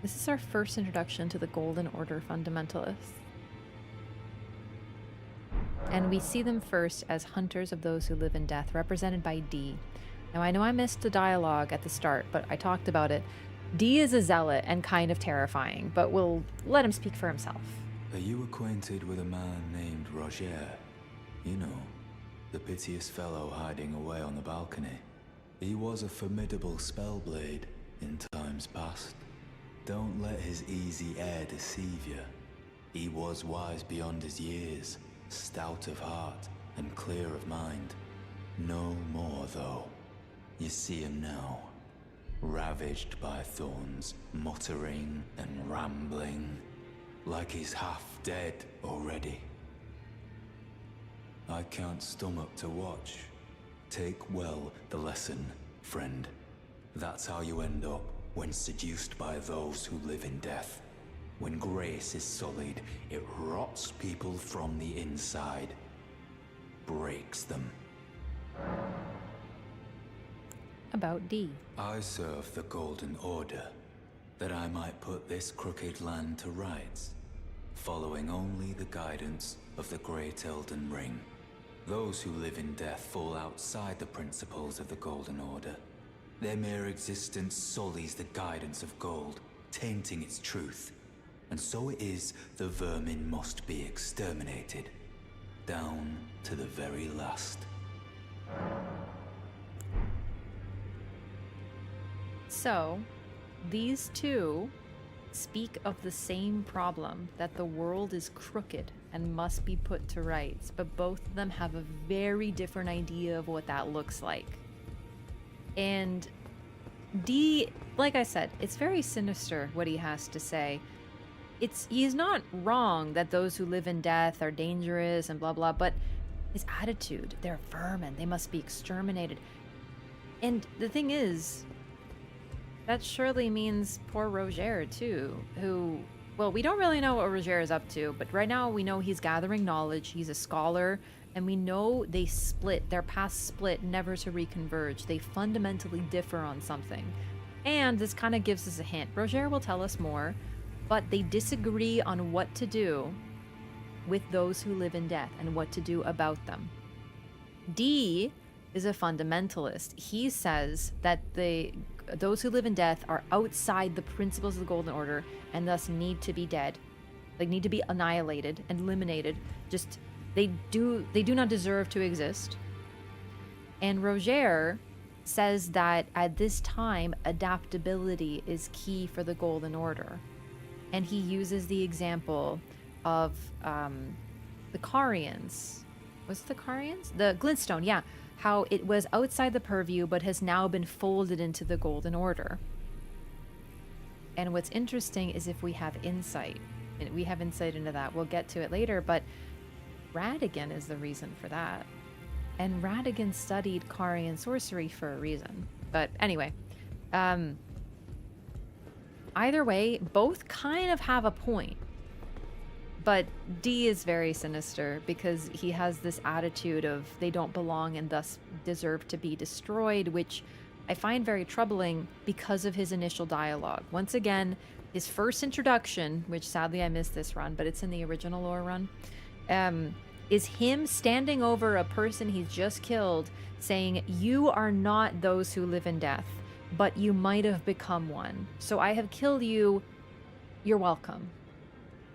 This is our first introduction to the Golden Order fundamentalists. And we see them first as hunters of those who live in death, represented by D. Now, I know I missed the dialogue at the start, but I talked about it. D is a zealot and kind of terrifying, but we'll let him speak for himself. Are you acquainted with a man named Roger? You know, the piteous fellow hiding away on the balcony. He was a formidable spellblade in times past. Don't let his easy air deceive you. He was wise beyond his years, stout of heart and clear of mind. No more, though. You see him now, ravaged by thorns, muttering and rambling, like he's half dead already. I can't stomach to watch. Take well the lesson, friend. That's how you end up when seduced by those who live in death. When grace is sullied, it rots people from the inside, breaks them. About D. I serve the Golden Order, that I might put this crooked land to rights, following only the guidance of the Great Elden Ring. Those who live in death fall outside the principles of the Golden Order. Their mere existence sullies the guidance of gold, tainting its truth. And so it is the vermin must be exterminated, down to the very last. So, these two speak of the same problem, that the world is crooked and must be put to rights, but both of them have a very different idea of what that looks like. And D, like I said, it's very sinister what he has to say. He's not wrong that those who live in death are dangerous and blah blah, but his attitude, they're vermin, they must be exterminated. And the thing is, that surely means poor Roger too, who, well, we don't really know what Roger is up to, but right now we know he's gathering knowledge, he's a scholar, and we know they split, their paths split, never to reconverge. They fundamentally differ on something. And this kind of gives us a hint. Roger will tell us more, but they disagree on what to do with those who live in death and what to do about them. D is a fundamentalist. He says that those who live in death are outside the principles of the Golden Order and thus need to be dead. Like, need to be annihilated and eliminated. Just, they do not deserve to exist. And Roger says that at this time, adaptability is key for the Golden Order. And he uses the example of the Carians. Was it the Carians? The Glintstone, yeah. How it was outside the purview but has now been folded into the Golden Order. And what's interesting is if we have insight, and we have insight into that, we'll get to it later, but Radigan is the reason for that. And Radigan studied Carian sorcery for a reason. But anyway, either way, both kind of have a point. But D is very sinister because he has this attitude of they don't belong and thus deserve to be destroyed, which I find very troubling because of his initial dialogue. Once again, his first introduction, which sadly I missed this run, but it's in the original lore run, is him standing over a person he's just killed, saying, "You are not those who live in death, but you might have become one. So I have killed you. You're welcome."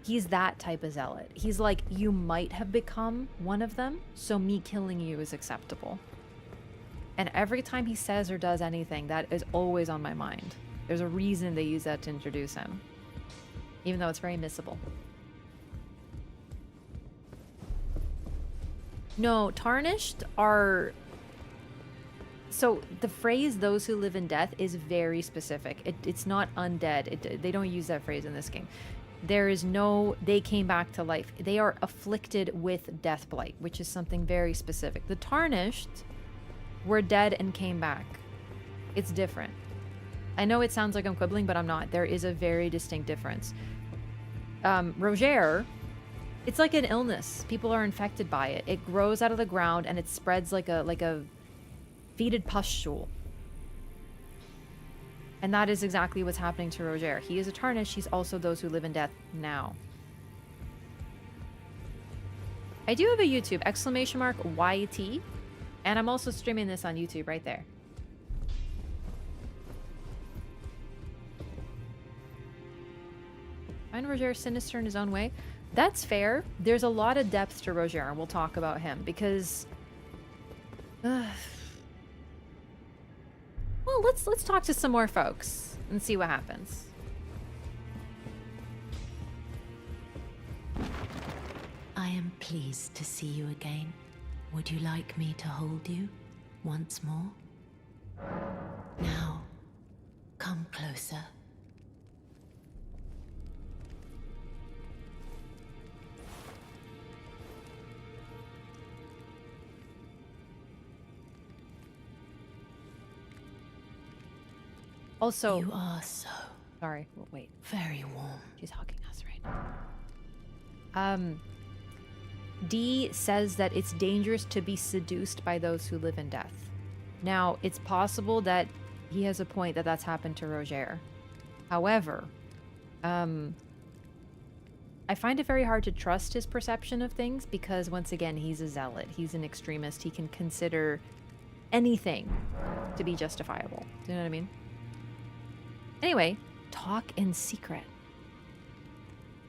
He's that type of zealot. He's like, you might have become one of them, so me killing you is acceptable. And every time he says or does anything, that is always on my mind. There's a reason they use that to introduce him, even though it's very missable. No, tarnished are... So the phrase "those who live in death" is very specific. It's not undead. They don't use that phrase in this game. There is no, they came back to life. They are afflicted with death blight, which is something very specific. The tarnished were dead and came back. It's different. I know it sounds like I'm quibbling, but I'm not. There is a very distinct difference. Roger, it's like an illness. People are infected by it. It grows out of the ground and it spreads like a fetid pustule. And that is exactly what's happening to Roger. He is a tarnished. He's also those who live in death now. I do have a YouTube, !YT. And I'm also streaming this on YouTube right there. Find Roger sinister in his own way. That's fair. There's a lot of depth to Roger, and we'll talk about him because... Well, let's talk to some more folks and see what happens. I am pleased to see you again. Would you like me to hold you once more? Now, come closer. Also, you are so... Sorry, wait. Very warm. She's hugging us right now. D says that it's dangerous to be seduced by those who live in death. Now, it's possible that he has a point that that's happened to Roger. However, I find it very hard to trust his perception of things because, once again, he's a zealot. He's an extremist. He can consider anything to be justifiable. Do you know what I mean? Anyway, talk in secret.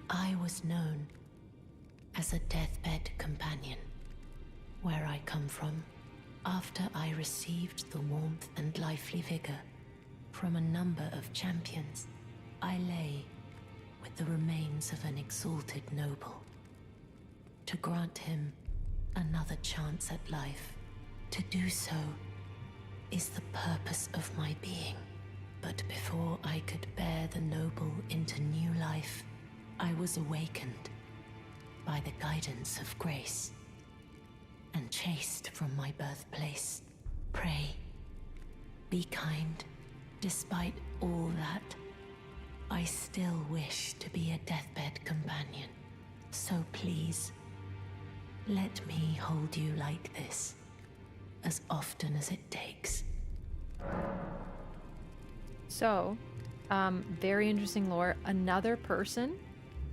I was known as a deathbed companion. Where I come from, after I received the warmth and lively vigor from a number of champions, I lay with the remains of an exalted noble. To grant him another chance at life, to do so is the purpose of my being. But before I could bear the noble into new life, I was awakened by the guidance of grace and chased from my birthplace. Pray, be kind. Despite all that, I still wish to be a deathbed companion. So please, let me hold you like this, as often as it takes. So, very interesting lore. Another person,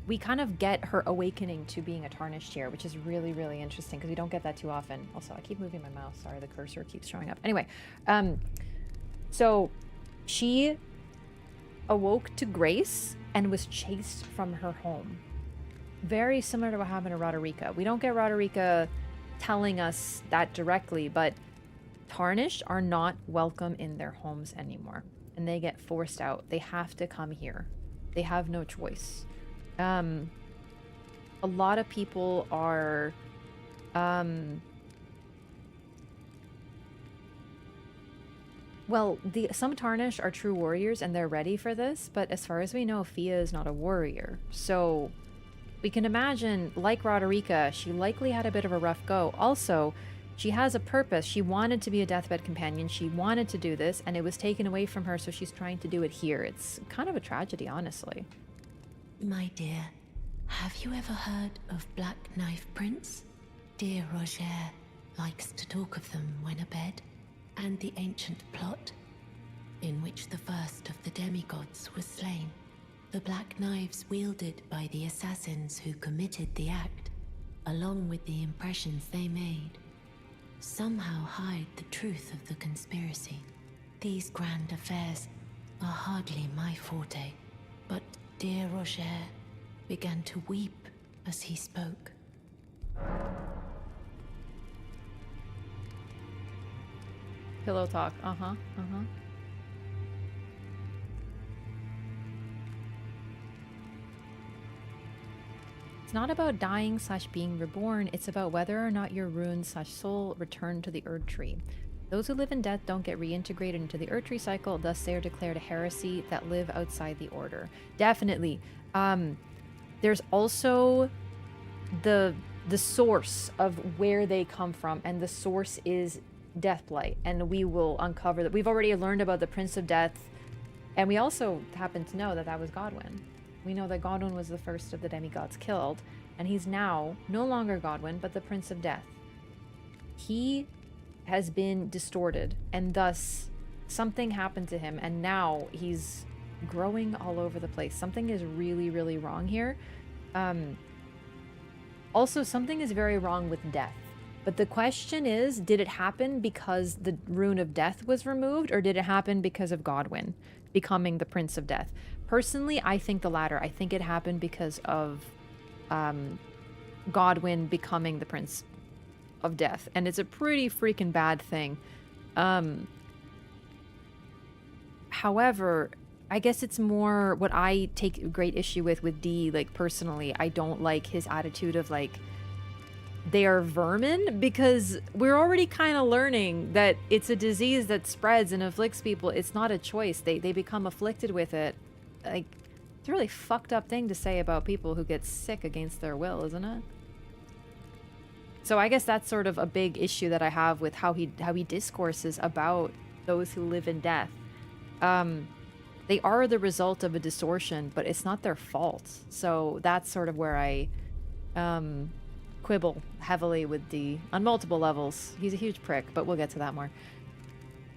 we kind of get her awakening to being a tarnished here, which is really, really interesting because we don't get that too often. Also, I keep moving my mouse. Sorry, the cursor keeps showing up. Anyway, so she awoke to grace and was chased from her home. Very similar to what happened to Roderica. We don't get Roderica telling us that directly, but tarnished are not welcome in their homes anymore. And they get forced out. They have to come here. They have no choice. A lot of people are... Well, some Tarnish are true warriors and they're ready for this, but as far as we know, Fia is not a warrior. So we can imagine, like Roderica, she likely had a bit of a rough go. Also, she has a purpose. She wanted to be a deathbed companion. She wanted to do this, and it was taken away from her, so she's trying to do it here. It's kind of a tragedy, honestly. My dear, have you ever heard of Black Knife Prince? Dear Roger likes to talk of them when abed, and the ancient plot in which the first of the demigods was slain. The black knives wielded by the assassins who committed the act, along with the impressions they made, somehow hide the truth of the conspiracy. These grand affairs are hardly my forte, but dear Roger began to weep as he spoke. Pillow talk. It's not about dying / being reborn, it's about whether or not your runes / soul return to the Erd Tree. Those who live in death don't get reintegrated into the Erd Tree cycle, thus they are declared a heresy that live outside the order. Definitely. There's also the source of where they come from, and the source is Deathblight, and we will uncover that. We've already learned about the Prince of Death, and we also happen to know that that was Godwyn. We know that Godwyn was the first of the demigods killed, and he's now no longer Godwyn, but the Prince of Death. He has been distorted, and thus something happened to him, and now he's growing all over the place. Something is really, really wrong here. Also, something is very wrong with death. But the question is, did it happen because the rune of death was removed, or did it happen because of Godwyn becoming the Prince of Death? Personally, I think the latter. I think it happened because of Godwyn becoming the Prince of Death, and it's a pretty freaking bad thing. However, I guess it's more what I take great issue with D, like personally. I don't like his attitude of like, they are vermin, because we're already kind of learning that it's a disease that spreads and afflicts people. It's not a choice. They become afflicted with it. Like, it's a really fucked up thing to say about people who get sick against their will, isn't it? So I guess that's sort of a big issue that I have with how he discourses about those who live in death. They are the result of a distortion, but it's not their fault. So that's sort of where I quibble heavily with D on multiple levels. He's a huge prick, but we'll get to that more.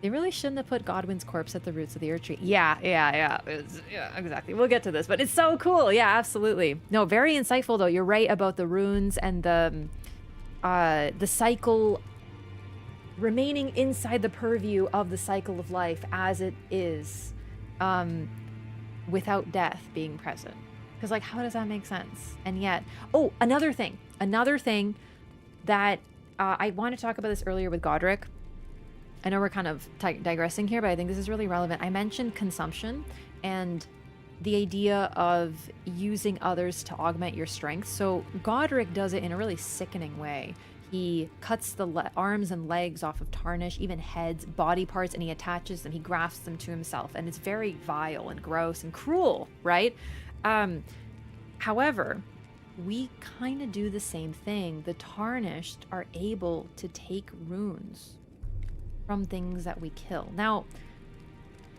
They really shouldn't have put Godwyn's corpse at the roots of the Erd Tree. Yeah, exactly. We'll get to this, but it's so cool. Yeah, absolutely. No, very insightful though. You're right about the runes and the cycle remaining inside the purview of the cycle of life as it is, without death being present. Because, like, how does that make sense? And yet, oh, another thing that I want to talk about this earlier with Godric. I know we're kind of digressing here, but I think this is really relevant. I mentioned consumption and the idea of using others to augment your strength. So Godric does it in a really sickening way. He cuts the arms and legs off of Tarnish, even heads, body parts, and he attaches them. He grafts them to himself, and it's very vile and gross and cruel, right? However, we kind of do the same thing. The Tarnished are able to take runes from things that we kill. Now,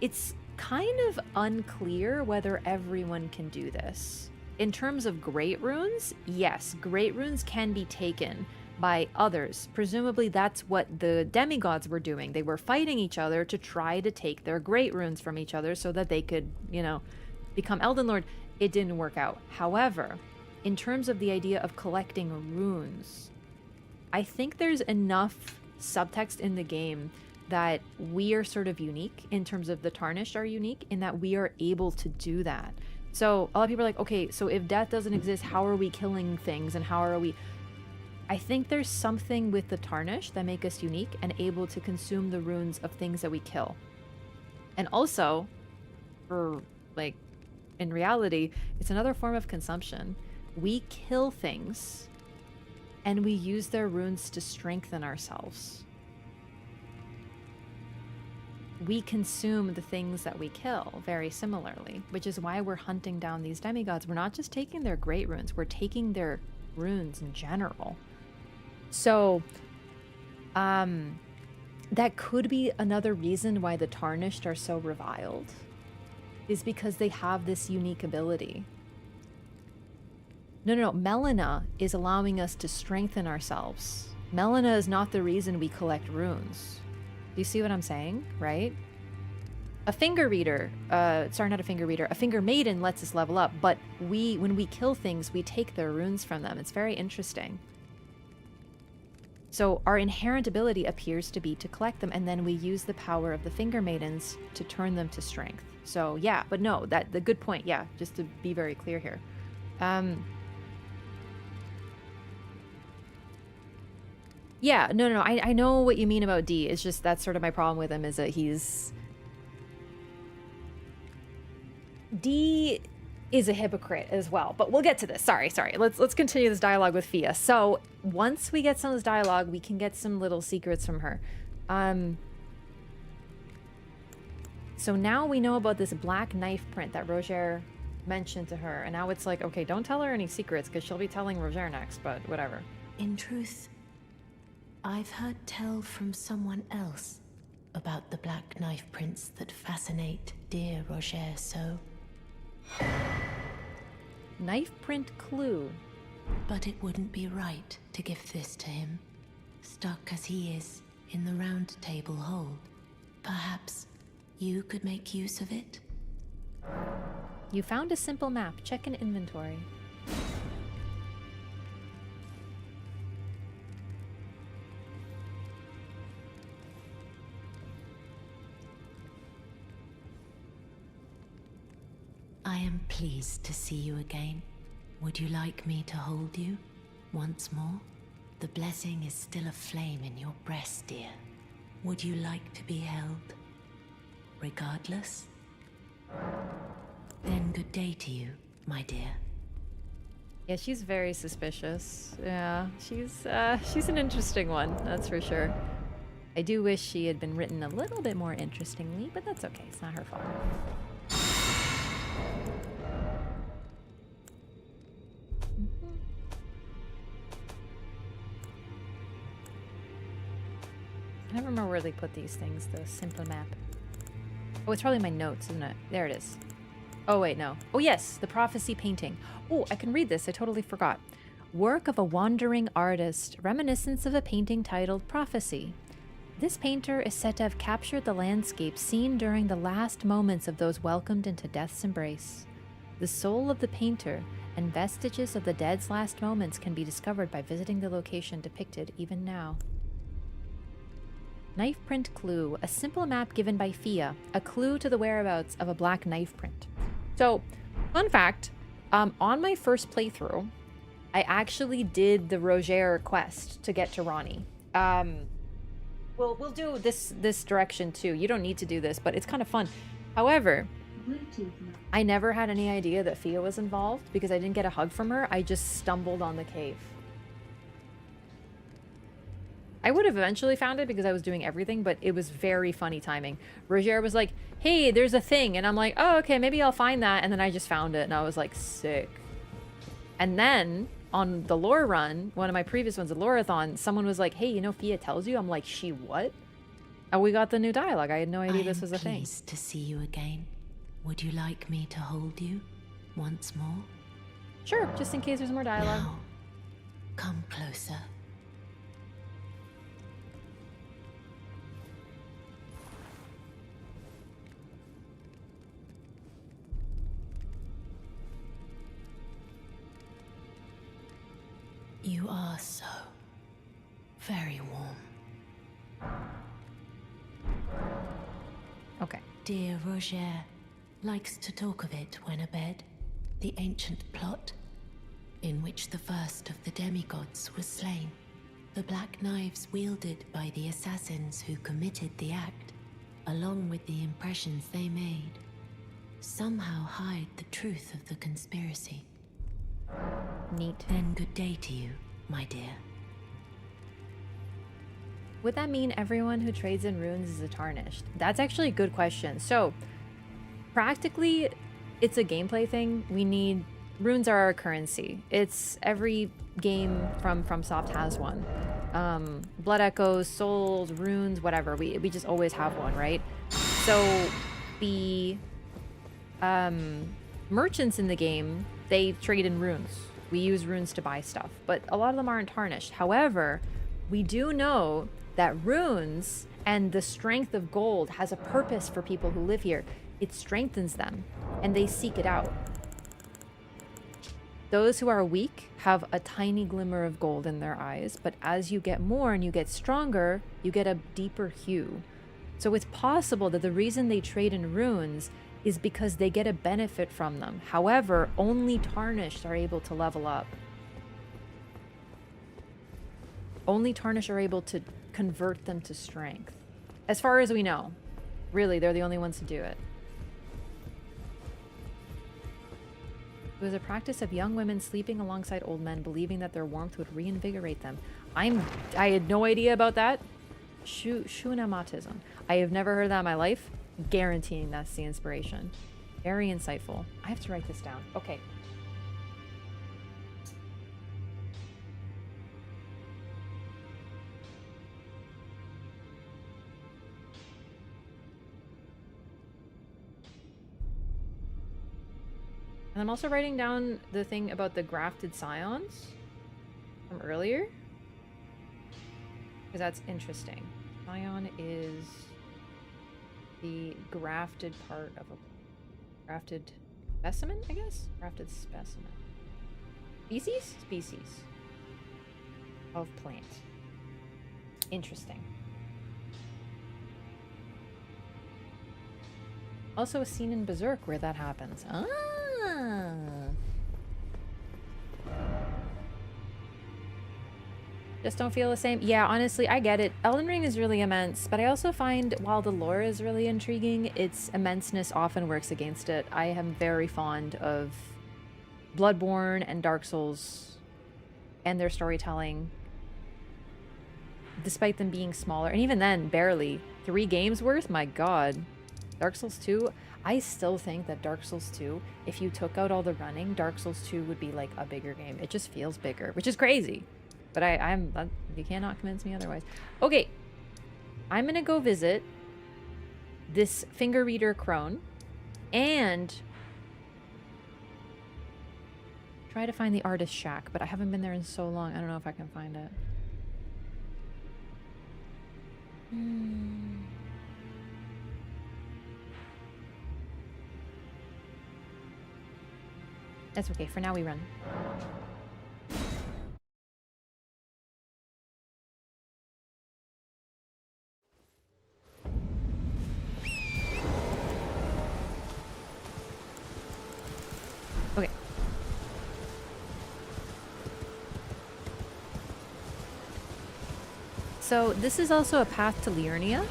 it's kind of unclear whether everyone can do this. In terms of great runes, yes, great runes can be taken by others. Presumably that's what the demigods were doing. They were fighting each other to try to take their great runes from each other so that they could, you know, become Elden Lord. It didn't work out. However, in terms of the idea of collecting runes, I think there's enough subtext in the game that we are sort of unique in terms of the Tarnished are unique in that we are able to do that. So a lot of people are like, okay, so if death doesn't exist, how are we killing things and how are we... I think there's something with the Tarnished that make us unique and able to consume the runes of things that we kill. And also, for like, in reality, it's another form of consumption. We kill things and we use their runes to strengthen ourselves. We consume the things that we kill very similarly, which is why we're hunting down these demigods. We're not just taking their great runes, we're taking their runes in general. So, that could be another reason why the Tarnished are so reviled, is because they have this unique ability. No, Melina is allowing us to strengthen ourselves. Melina is not the reason we collect runes. Do you see what I'm saying, right? A finger reader, sorry, not a finger reader, a finger maiden lets us level up, but when we kill things, we take their runes from them. It's very interesting. So our inherent ability appears to be to collect them, and then we use the power of the finger maidens to turn them to strength. So yeah, but no, the good point, yeah, just to be very clear here. Yeah, no, I know what you mean about D. It's just that's sort of my problem with him, is that D is a hypocrite as well, but we'll get to this. Sorry. Let's continue this dialogue with Fia. So once we get some of this dialogue, we can get some little secrets from her. So now we know about this black knife print that Roger mentioned to her, and now it's like, okay, don't tell her any secrets because she'll be telling Roger next, but whatever. In truth, I've heard tell from someone else about the black knife prints that fascinate dear Roger so. Knife print clue. But it wouldn't be right to give this to him, stuck as he is in the round table hold. Perhaps you could make use of it? You found a simple map. Check an inventory. I am pleased to see you again. Would you like me to hold you once more? The blessing is still aflame in your breast, dear. Would you like to be held? Regardless? Then good day to you, my dear. Yeah, she's very suspicious. Yeah, she's an interesting one, that's for sure. I do wish she had been written a little bit more interestingly, but that's okay. It's not her fault. I never remember where they put these things, the simple map. Oh, it's probably my notes, isn't it? There it is. Oh, wait, no. Oh, yes, the prophecy painting. Oh, I can read this. I totally forgot. Work of a wandering artist, reminiscence of a painting titled Prophecy. This painter is said to have captured the landscape seen during the last moments of those welcomed into death's embrace. The soul of the painter and vestiges of the dead's last moments can be discovered by visiting the location depicted even now. Knife print clue, a simple map given by Fia, a clue to the whereabouts of a black knife print. So, fun fact, on my first playthrough, I actually did the Roger quest to get to Ronnie. We'll do this direction too. You don't need to do this, but it's kind of fun. However, I never had any idea that Fia was involved because I didn't get a hug from her. I just stumbled on the cave. I would have eventually found it because I was doing everything, but it was very funny timing. Roger was like, hey, there's a thing. And I'm like, oh, okay, maybe I'll find that. And then I just found it and I was like, sick. And then on the lore run, one of my previous ones, the Loreathon, someone was like, hey, you know, Fia tells you. I'm like, she what? And we got the new dialogue. I had no idea this was a thing. I am pleased to see you again. Would you like me to hold you once more? Sure, just in case there's more dialogue. Now, come closer. You are so very warm. Okay. Dear Roger likes to talk of it when abed, the ancient plot in which the first of the demigods was slain, the black knives wielded by the assassins who committed the act, along with the impressions they made, somehow hide the truth of the conspiracy. Neat. Then good day to you, my dear. Would that mean everyone who trades in runes is a tarnished? That's actually a good question. So, practically, it's a gameplay thing. We need... Runes are our currency. It's... Every game from FromSoft has one. Blood Echoes, Souls, Runes, whatever. We just always have one, right? So, the... merchants in the game, they trade in runes. We use runes to buy stuff, but a lot of them aren't tarnished. However, we do know that runes And the strength of gold has a purpose for people who live here. It strengthens them, and they seek it out. Those who are weak have a tiny glimmer of gold in their eyes, but as you get more and you get stronger, you get a deeper hue. So it's possible that the reason they trade in runes is because they get a benefit from them. However, only Tarnished are able to level up. Only Tarnished are able to convert them to strength. As far as we know. Really, they're the only ones to do it. It was a practice of young women sleeping alongside old men, believing that their warmth would reinvigorate them. I had no idea about that. Shunamatism. I have never heard that in my life. Guaranteeing that's the inspiration. Very insightful. I have to write this down. Okay. And I'm also writing down the thing about the grafted scions from earlier. Because that's interesting. Scion is the grafted part of a grafted specimen, I guess? Grafted specimen. Species? Species of plant. Interesting. Also a scene in Berserk where that happens. Ah. Just don't feel the same. Yeah, honestly, I get it. Elden Ring is really immense, but I also find while the lore is really intriguing, its immenseness often works against it. I am very fond of Bloodborne and Dark Souls and their storytelling, despite them being smaller. And even then, barely. 3 games worth? My god. Dark Souls 2, I still think that Dark Souls 2, if you took out all the running, Dark Souls 2 would be like a bigger game. It just feels bigger, which is crazy. But you cannot convince me otherwise. Okay, I'm gonna go visit this finger reader crone and try to find the artist shack, but I haven't been there in so long. I don't know if I can find it. That's okay. For now, we run. Okay. So this is also a path to Liurnia.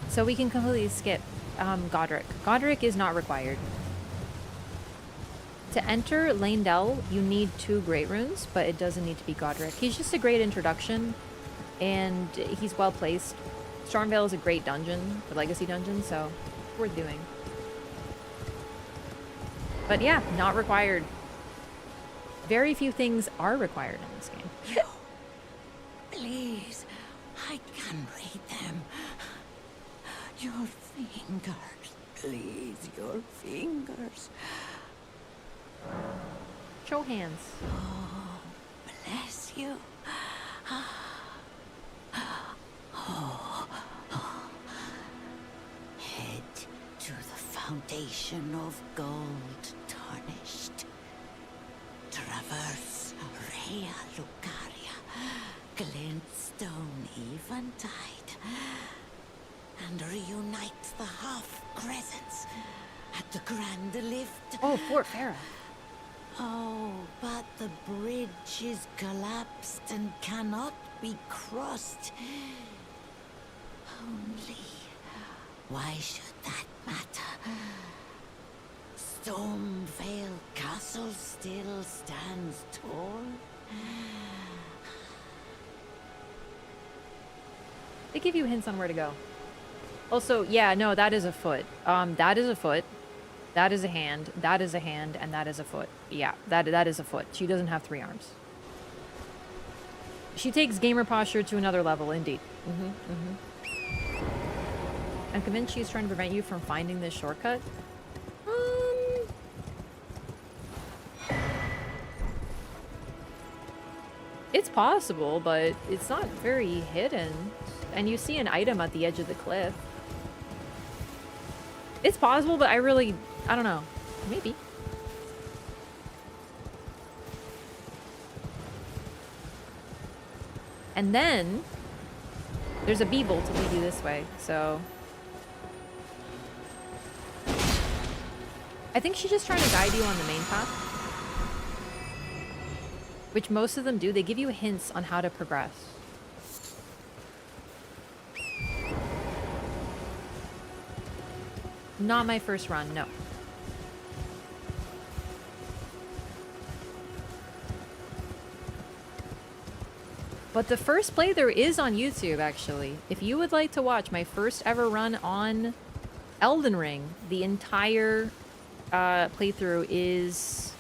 So we can completely skip Godric. Godric is not required. To enter Leyndell, you need 2 great runes, but it doesn't need to be Godric. He's just a great introduction, and he's well placed. Stormveil is a great dungeon, the legacy dungeon, so it's worth doing. But yeah, not required. Very few things are required in this game. Please, I can read them. Your fingers, please, your fingers. Show hands. Oh, bless you. Head to the foundation of gold tarnished. Traverse Rea Lucaria, glintstone eventide, and reunite the half crescents at the grand lift. Oh, Fort Farah. Oh, but the bridge is collapsed and cannot be crossed. Only, why should that matter? Stormveil Castle still stands tall. They give you hints on where to go. Also, yeah, no, that is a foot. That is a foot. That is a hand, that is a hand, and that is a foot. Yeah, that is a foot. She doesn't have 3 arms. She takes gamer posture to another level, indeed. I'm convinced she's trying to prevent you from finding this shortcut. It's possible, but it's not very hidden. And you see an item at the edge of the cliff. It's possible, but I don't know. Maybe. And then there's a B-bolt to lead you this way, so I think she's just trying to guide you on the main path, which most of them do. They give you hints on how to progress. Not my first run, no. But the first playthrough is on YouTube, actually. If you would like to watch my first ever run on Elden Ring, the entire playthrough is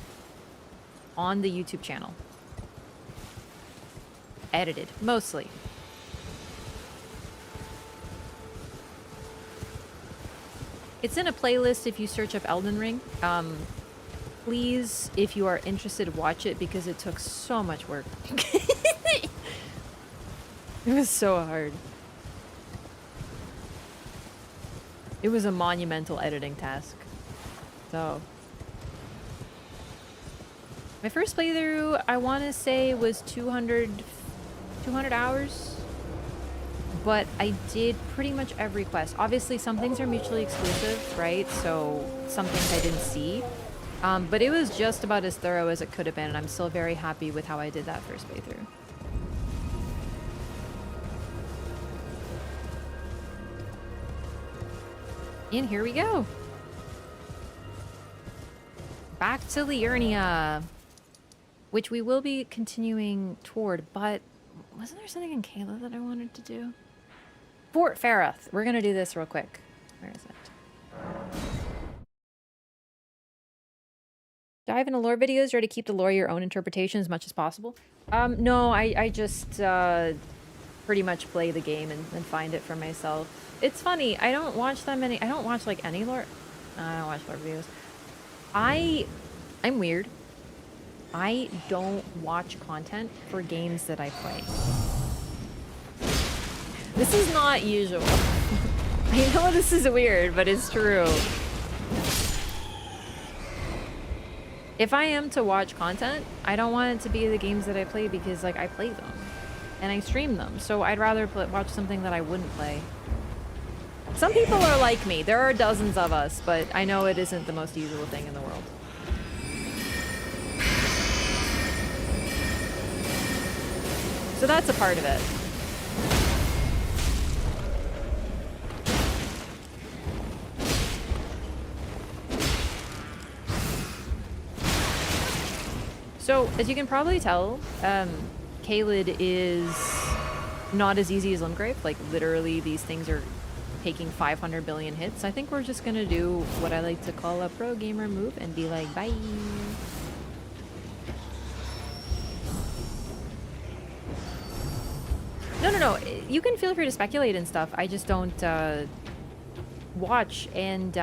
on the YouTube channel. Edited, mostly. It's in a playlist if you search up Elden Ring. Please, if you are interested, watch it because it took so much work. It was so hard. It was a monumental editing task. So, my first playthrough, I want to say, was 200 hours. But I did pretty much every quest. Obviously, some things are mutually exclusive, right? So, some things I didn't see. But it was just about as thorough as it could have been, and I'm still very happy with how I did that first playthrough. And here we go. Back to Liurnia, which we will be continuing toward, but wasn't there something in Kayla that I wanted to do? Fort Farath. We're gonna do this real quick. Where is it? Dive into lore videos or to keep the lore your own interpretation as much as possible? No, I just pretty much play the game and find it for myself. It's funny, I don't watch that many, I don't watch like any lore, I don't watch lore videos. I'm weird. I don't watch content for games that I play. This is not usual. I know this is weird, but it's true. If I am to watch content, I don't want it to be the games that I play because like I play them and I stream them. So I'd rather watch something that I wouldn't play. Some people are like me. There are dozens of us, but I know it isn't the most usual thing in the world. So that's a part of it. So, as you can probably tell, Caelid is not as easy as Limgrave. Like, literally, these things are taking 500 billion hits. I think we're just gonna do what I like to call a pro gamer move and be like, bye. No. You can feel free to speculate and stuff. I just don't watch, and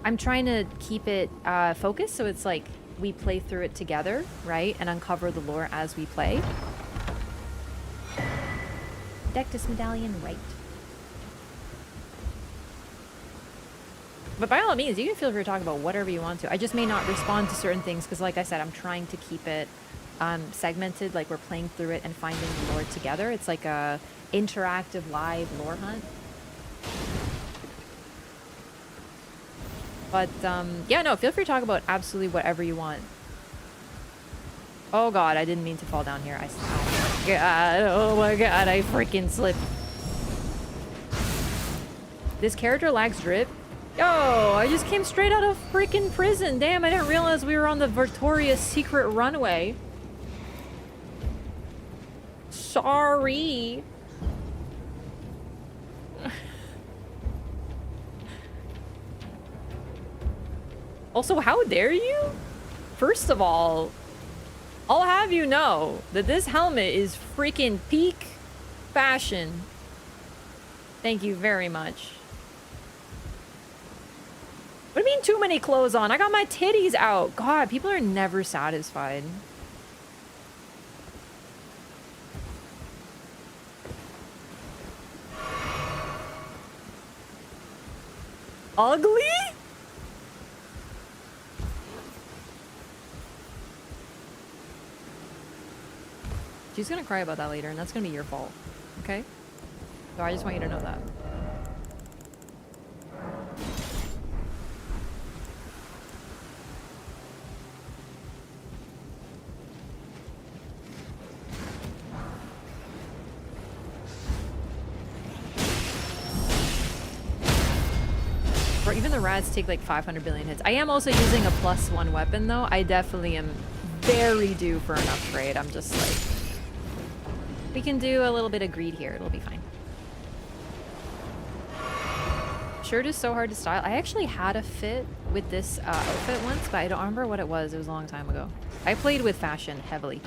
I'm trying to keep it focused, so it's like we play through it together, right? And uncover the lore as we play. Dectus medallion, right. But by all means, you can feel free to talk about whatever you want to. I just may not respond to certain things because, like I said, I'm trying to keep it segmented, like we're playing through it and finding the lore together. It's like a interactive live lore hunt. But yeah, no, feel free to talk about absolutely whatever you want. Oh god, I didn't mean to fall down here. Oh my god, I freaking slipped. This character lacks drip. Yo, I just came straight out of freaking prison. Damn, I didn't realize we were on the Victoria's Secret runway. Sorry. Also, how dare you? First of all, I'll have you know that this helmet is freaking peak fashion. Thank you very much. What do you mean too many clothes on? I got my titties out. God, people are never satisfied. ugly? She's gonna cry about that later, and that's gonna be your fault. Okay? So I just want you to know that. Or even the rats take like 500 billion hits. I am also using a +1 weapon though. I definitely am very due for an upgrade. I'm just like, we can do a little bit of greed here. It'll be fine. Shirt is so hard to style. I actually had a fit with this outfit once, but I don't remember what it was. It was a long time ago. I played with fashion heavily.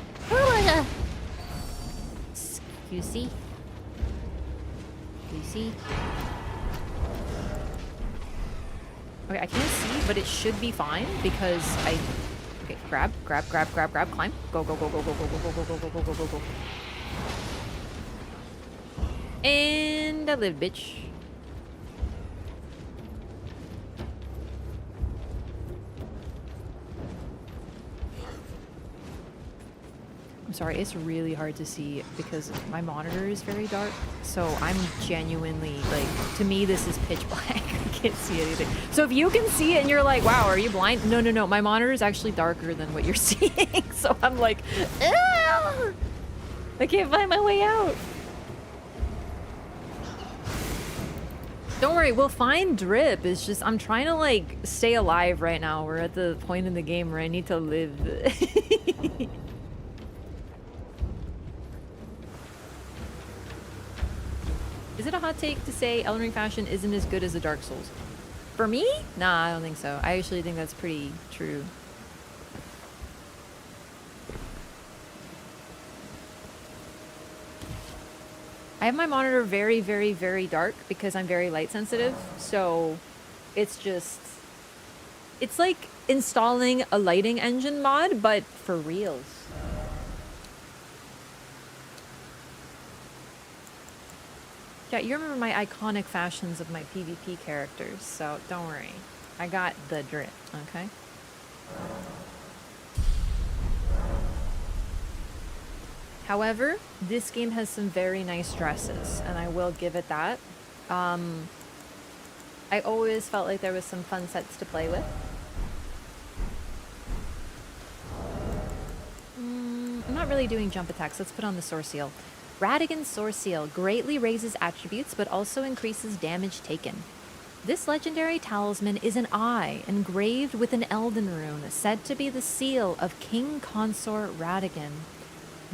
Excuse me. Okay, I can't see, but it should be fine because I... Okay, grab, climb. Go. And I live, bitch. I'm sorry, it's really hard to see because my monitor is very dark. So I'm genuinely, like, to me this is pitch black. I can't see anything. So if you can see it and you're like, wow, are you blind? No. My monitor is actually darker than what you're seeing. So I'm like, ah! I can't find my way out. Don't worry, we'll find drip. It's just, I'm trying to, like, stay alive right now. We're at the point in the game where I need to live. Is it a hot take to say Elden Ring fashion isn't as good as the Dark Souls? For me? Nah, I don't think so. I actually think that's pretty true. I have my monitor very, very, very dark because I'm very light sensitive. So it's just... It's like installing a lighting engine mod, but for reals. Yeah, you remember my iconic fashions of my PvP characters, so don't worry. I got the drip, okay? However, this game has some very nice dresses, and I will give it that. I always felt like there was some fun sets to play with. I'm not really doing jump attacks. Let's put on the Sword Seal. Radagon's Sword Seal greatly raises attributes, but also increases damage taken. This legendary talisman is an eye engraved with an Elden rune, said to be the seal of King Consort Radagon.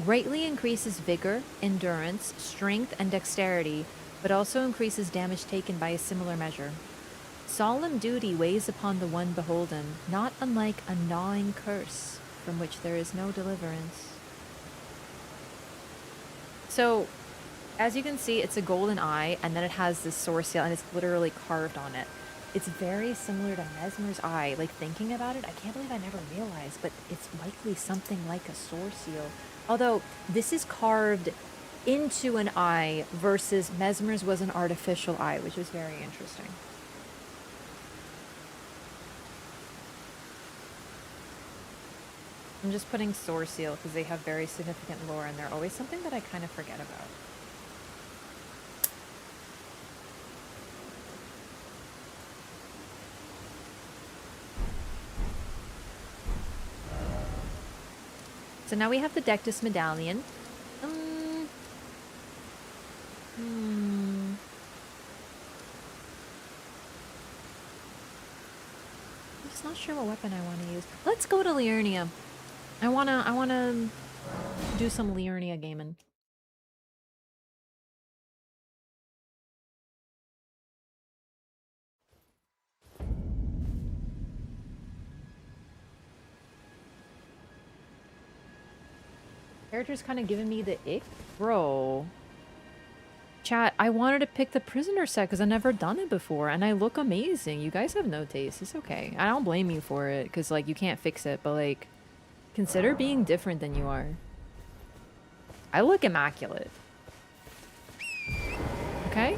Greatly increases vigor, endurance, strength, and dexterity, but also increases damage taken by a similar measure. Solemn duty weighs upon the one beholden, not unlike a gnawing curse, from which there is no deliverance. So, as you can see, it's a golden eye, and then it has this Sword Seal, and it's literally carved on it. It's very similar to Mesmer's eye. Like, thinking about it, I can't believe I never realized, but it's likely something like a Sword Seal. Although, this is carved into an eye versus Mesmer's was an artificial eye, which is very interesting. I'm just putting Sword Seal because they have very significant lore and they're always something that I kind of forget about. So now we have the Dectus Medallion. I'm just not sure what weapon I want to use. Let's go to Liurnia. I wanna do some Liurnia gaming. Character's kind of giving me the ick. Bro. Chat, I wanted to pick the prisoner set because I've never done it before and I look amazing. You guys have no taste. It's okay. I don't blame you for it because, like, you can't fix it, but, like, consider being different than you are. I look immaculate. Okay?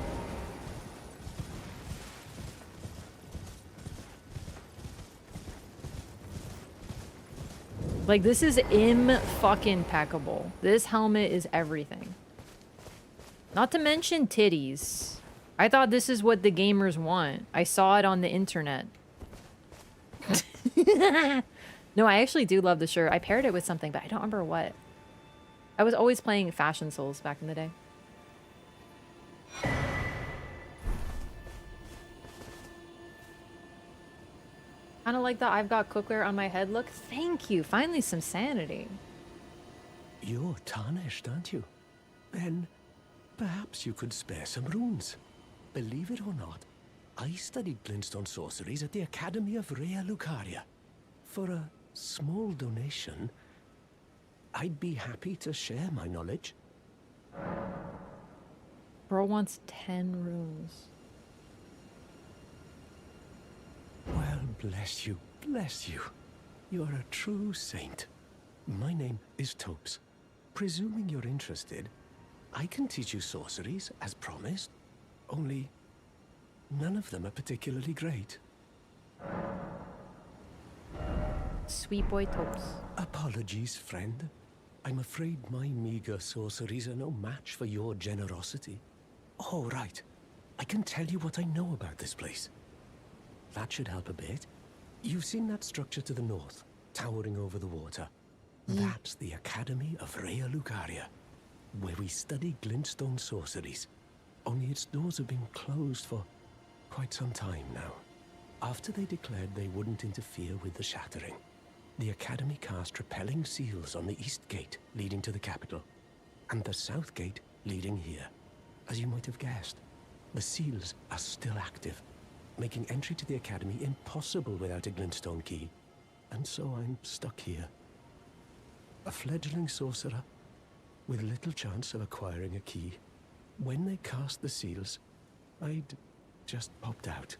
Like, this is fucking-impeccable. This helmet is everything. Not to mention titties. I thought this is what the gamers want. I saw it on the internet. No, I actually do love the shirt. I paired it with something, but I don't remember what. I was always playing Fashion Souls back in the day. Kind of like the I've got cookware on my head look. Thank you. Finally some sanity. You're tarnished, aren't you? Then perhaps you could spare some runes. Believe it or not, I studied glintstone sorceries at the Academy of Rea Lucaria. For a small donation, I'd be happy to share my knowledge. Bro wants 10 runes. Well, bless you, bless you. You're a true saint. My name is Topes. Presuming you're interested, I can teach you sorceries, as promised. Only, none of them are particularly great. Sweet boy Topes. Apologies, friend. I'm afraid my meager sorceries are no match for your generosity. Oh, right. I can tell you what I know about this place. That should help a bit. You've seen that structure to the north, towering over the water. That's the Academy of Rea Lucaria, where we study glintstone sorceries. Only its doors have been closed for quite some time now. After they declared they wouldn't interfere with the shattering, the Academy cast repelling seals on the east gate leading to the capital, and the south gate leading here. As you might have guessed, the seals are still active, making entry to the Academy impossible without a glintstone key. And so I'm stuck here. A fledgling sorcerer with little chance of acquiring a key. When they cast the seals, I'd just popped out.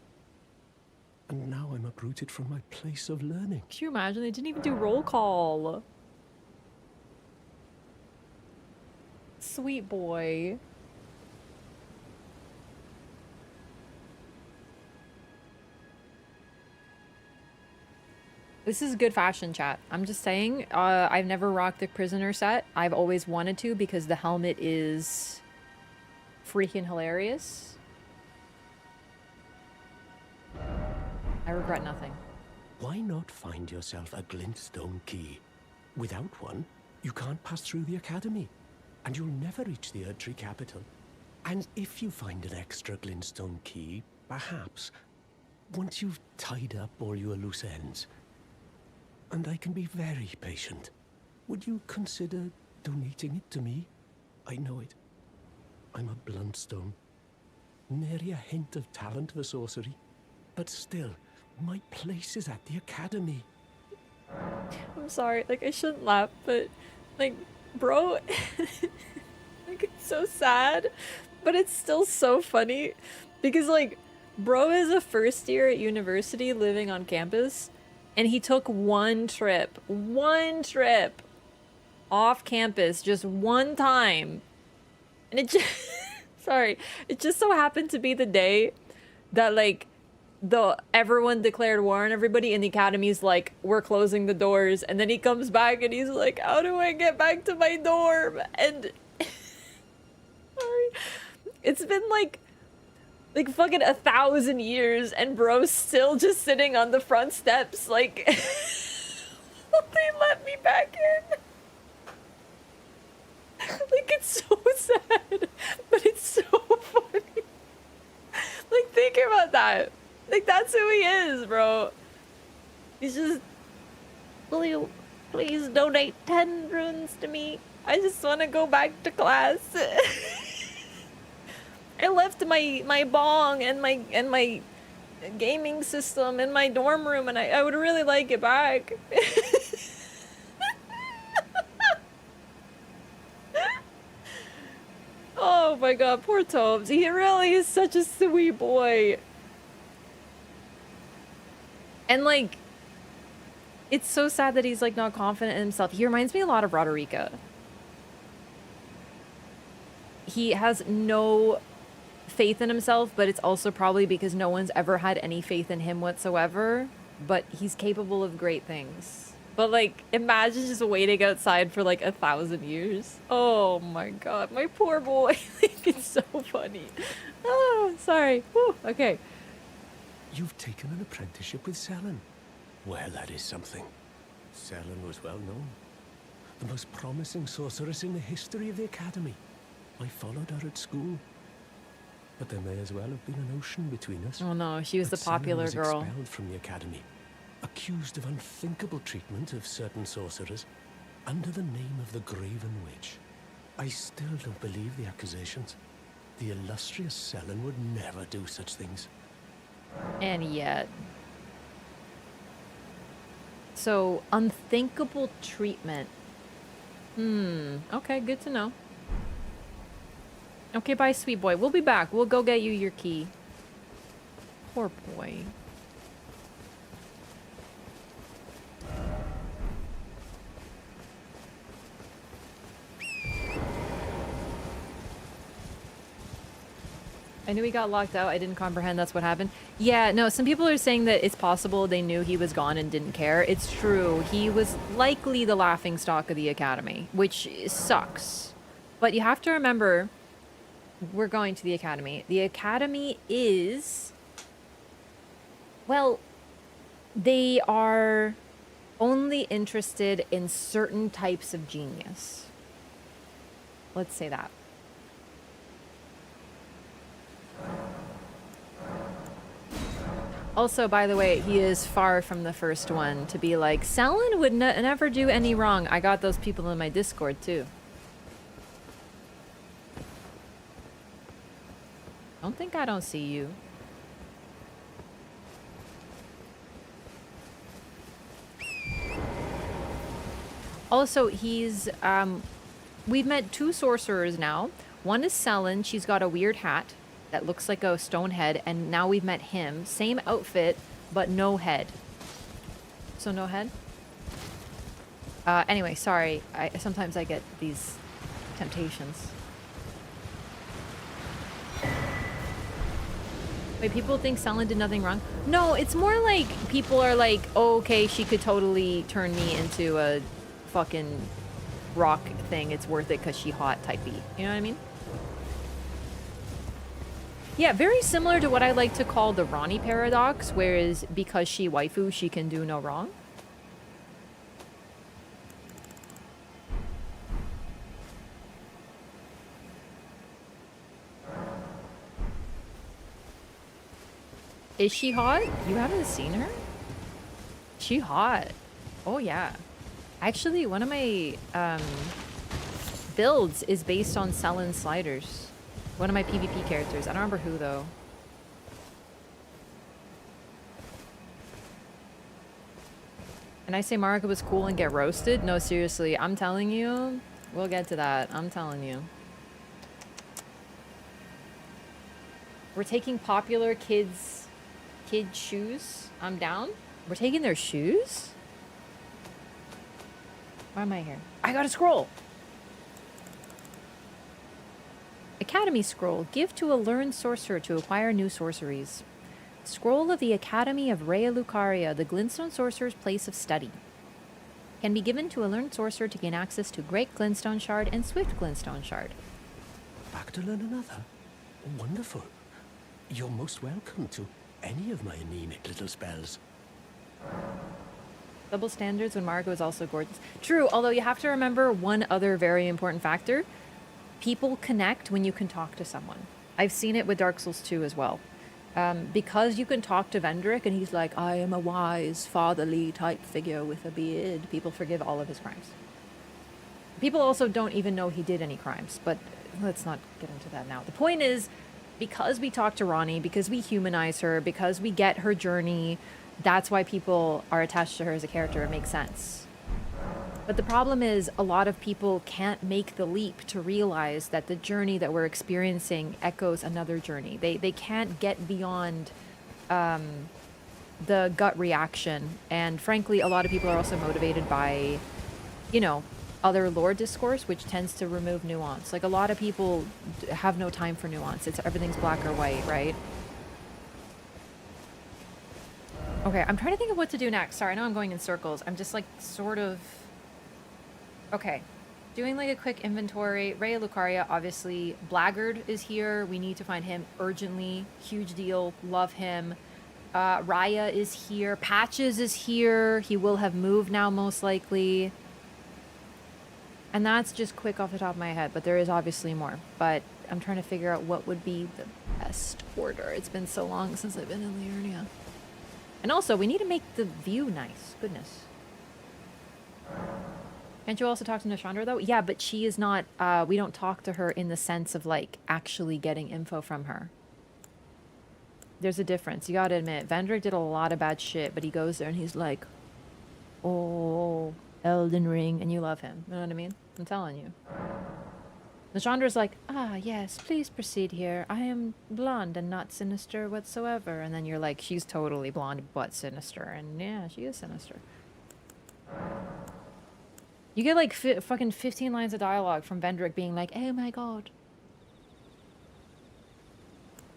And now I'm uprooted from my place of learning. Can you imagine? They didn't even do roll call. Sweet boy. This is good fashion, chat. I'm just saying, I've never rocked the prisoner set. I've always wanted to because the helmet is freaking hilarious. I regret nothing. Why not find yourself a glintstone key? Without one, you can't pass through the Academy, and you'll never reach the Erdtree capital. And if you find an extra glintstone key, perhaps, once you've tied up all your loose ends, and I can be very patient, would you consider donating it to me? I know it. I'm a bluntstone. Nary a hint of talent for sorcery, but still, my place is at the Academy. I'm sorry, like, I shouldn't laugh, but, like, bro, like, it's so sad, but it's still so funny, because, like, bro is a first year at university living on campus, and he took one trip off campus, just one time, and it just, sorry, it just so happened to be the day that, like, everyone declared war on everybody, and the Academy's like, we're closing the doors, and then he comes back and he's like, how do I get back to my dorm? And sorry, it's been like fucking 1,000 years, and bro's still just sitting on the front steps, like, will they let me back in? Like, it's so sad, but it's so funny. Like, think about that. Like, that's who he is, bro. He's just, will you please donate 10 runes to me? I just want to go back to class. I left my bong and my gaming system in my dorm room, and I would really like it back. Oh my god, poor Tobes. He really is such a sweet boy. And, like, it's so sad that he's, like, not confident in himself. He reminds me a lot of Roderica. He has no faith in himself, but it's also probably because no one's ever had any faith in him whatsoever. But he's capable of great things. But like, imagine just waiting outside for like 1,000 years. Oh my god, my poor boy. Like, it's so funny. Oh, sorry. Whew. Okay. You've taken an apprenticeship with Selen. Well, that is something. Selen was well known. The most promising sorceress in the history of the Academy. I followed her at school. But there may as well have been an ocean between us. Oh no, she was But the popular Selen was girl. expelled from the Academy, accused of unthinkable treatment of certain sorcerers under the name of the Graven Witch. I still don't believe the accusations. The illustrious Selen would never do such things. And yet. So, unthinkable treatment. Okay, good to know. Okay, bye, sweet boy. We'll be back. We'll go get you your key. Poor boy. I knew he got locked out. I didn't comprehend that's what happened. Yeah, no, some people are saying that it's possible they knew he was gone and didn't care. It's true. He was likely the laughingstock of the Academy, which sucks. But you have to remember, we're going to the Academy. The Academy is... Well, they are only interested in certain types of genius. Let's say that. Also, by the way, he is far from the first one to be like, Selen would never do any wrong. I got those people in my Discord, too. Don't think I don't see you. Also, he's, we've met 2 sorcerers now. One is Selen. She's got a weird hat that looks like a stone head, and now we've met him. Same outfit, but no head. So no head? Anyway, sorry. Sometimes I get these temptations. Wait, people think Selen did nothing wrong? No, it's more like people are like, oh, okay, she could totally turn me into a fucking rock thing. It's worth it because she hot type B. You know what I mean? Yeah, very similar to what I like to call the Ronnie paradox, whereas because she waifu, she can do no wrong. Is she hot? You haven't seen her? She hot. Oh yeah. Actually, one of my builds is based on Selen sliders. One of my PvP characters. I don't remember who, though. And I say Marika was cool and get roasted? No, seriously. I'm telling you. We'll get to that. I'm telling you. We're taking popular kid shoes. I'm down. We're taking their shoes? Why am I here? I got a scroll! Academy Scroll. Give to a learned sorcerer to acquire new sorceries. Scroll of the Academy of Rea Lucaria, the Glintstone Sorcerer's place of study. Can be given to a learned sorcerer to gain access to Great Glintstone Shard and Swift Glintstone Shard. Back to learn another? Wonderful. You're most welcome to any of my anemic little spells. Double standards when Margot is also gorgeous. True, although you have to remember one other very important factor. People connect when you can talk to someone. I've seen it with Dark Souls 2 as well. Because you can talk to Vendrick and he's like, I am a wise, fatherly type figure with a beard. People forgive all of his crimes. People also don't even know he did any crimes, but let's not get into that now. The point is, because we talk to Ronnie, because we humanize her, because we get her journey, that's why people are attached to her as a character. It makes sense. But the problem is a lot of people can't make the leap to realize that the journey that we're experiencing echoes another journey. They can't get beyond the gut reaction. And frankly, a lot of people are also motivated by, you know, other lore discourse, which tends to remove nuance. Like a lot of people have no time for nuance. It's everything's black or white, right? Okay, I'm trying to think of what to do next. Sorry, I know I'm going in circles. I'm just like sort of... Okay. Doing like a quick inventory. Raya Lucaria, obviously. Blackguard is here. We need to find him urgently. Huge deal. Love him. Raya is here. Patches is here. He will have moved now, most likely. And that's just quick off the top of my head, but there is obviously more. But I'm trying to figure out what would be the best order. It's been so long since I've been in Liurnia. And also, we need to make the view nice. Goodness. Can't you also talk to Nashandra, though? Yeah, but she is not... we don't talk to her in the sense of, like, actually getting info from her. There's a difference. You gotta admit, Vendrick did a lot of bad shit, but he goes there and he's like, oh, Elden Ring, and you love him. You know what I mean? I'm telling you. Nashandra's like, ah, yes, please proceed here. I am blonde and not sinister whatsoever. And then you're like, she's totally blonde but sinister. And yeah, she is sinister. You get like fucking 15 lines of dialogue from Vendrick being like, oh my god.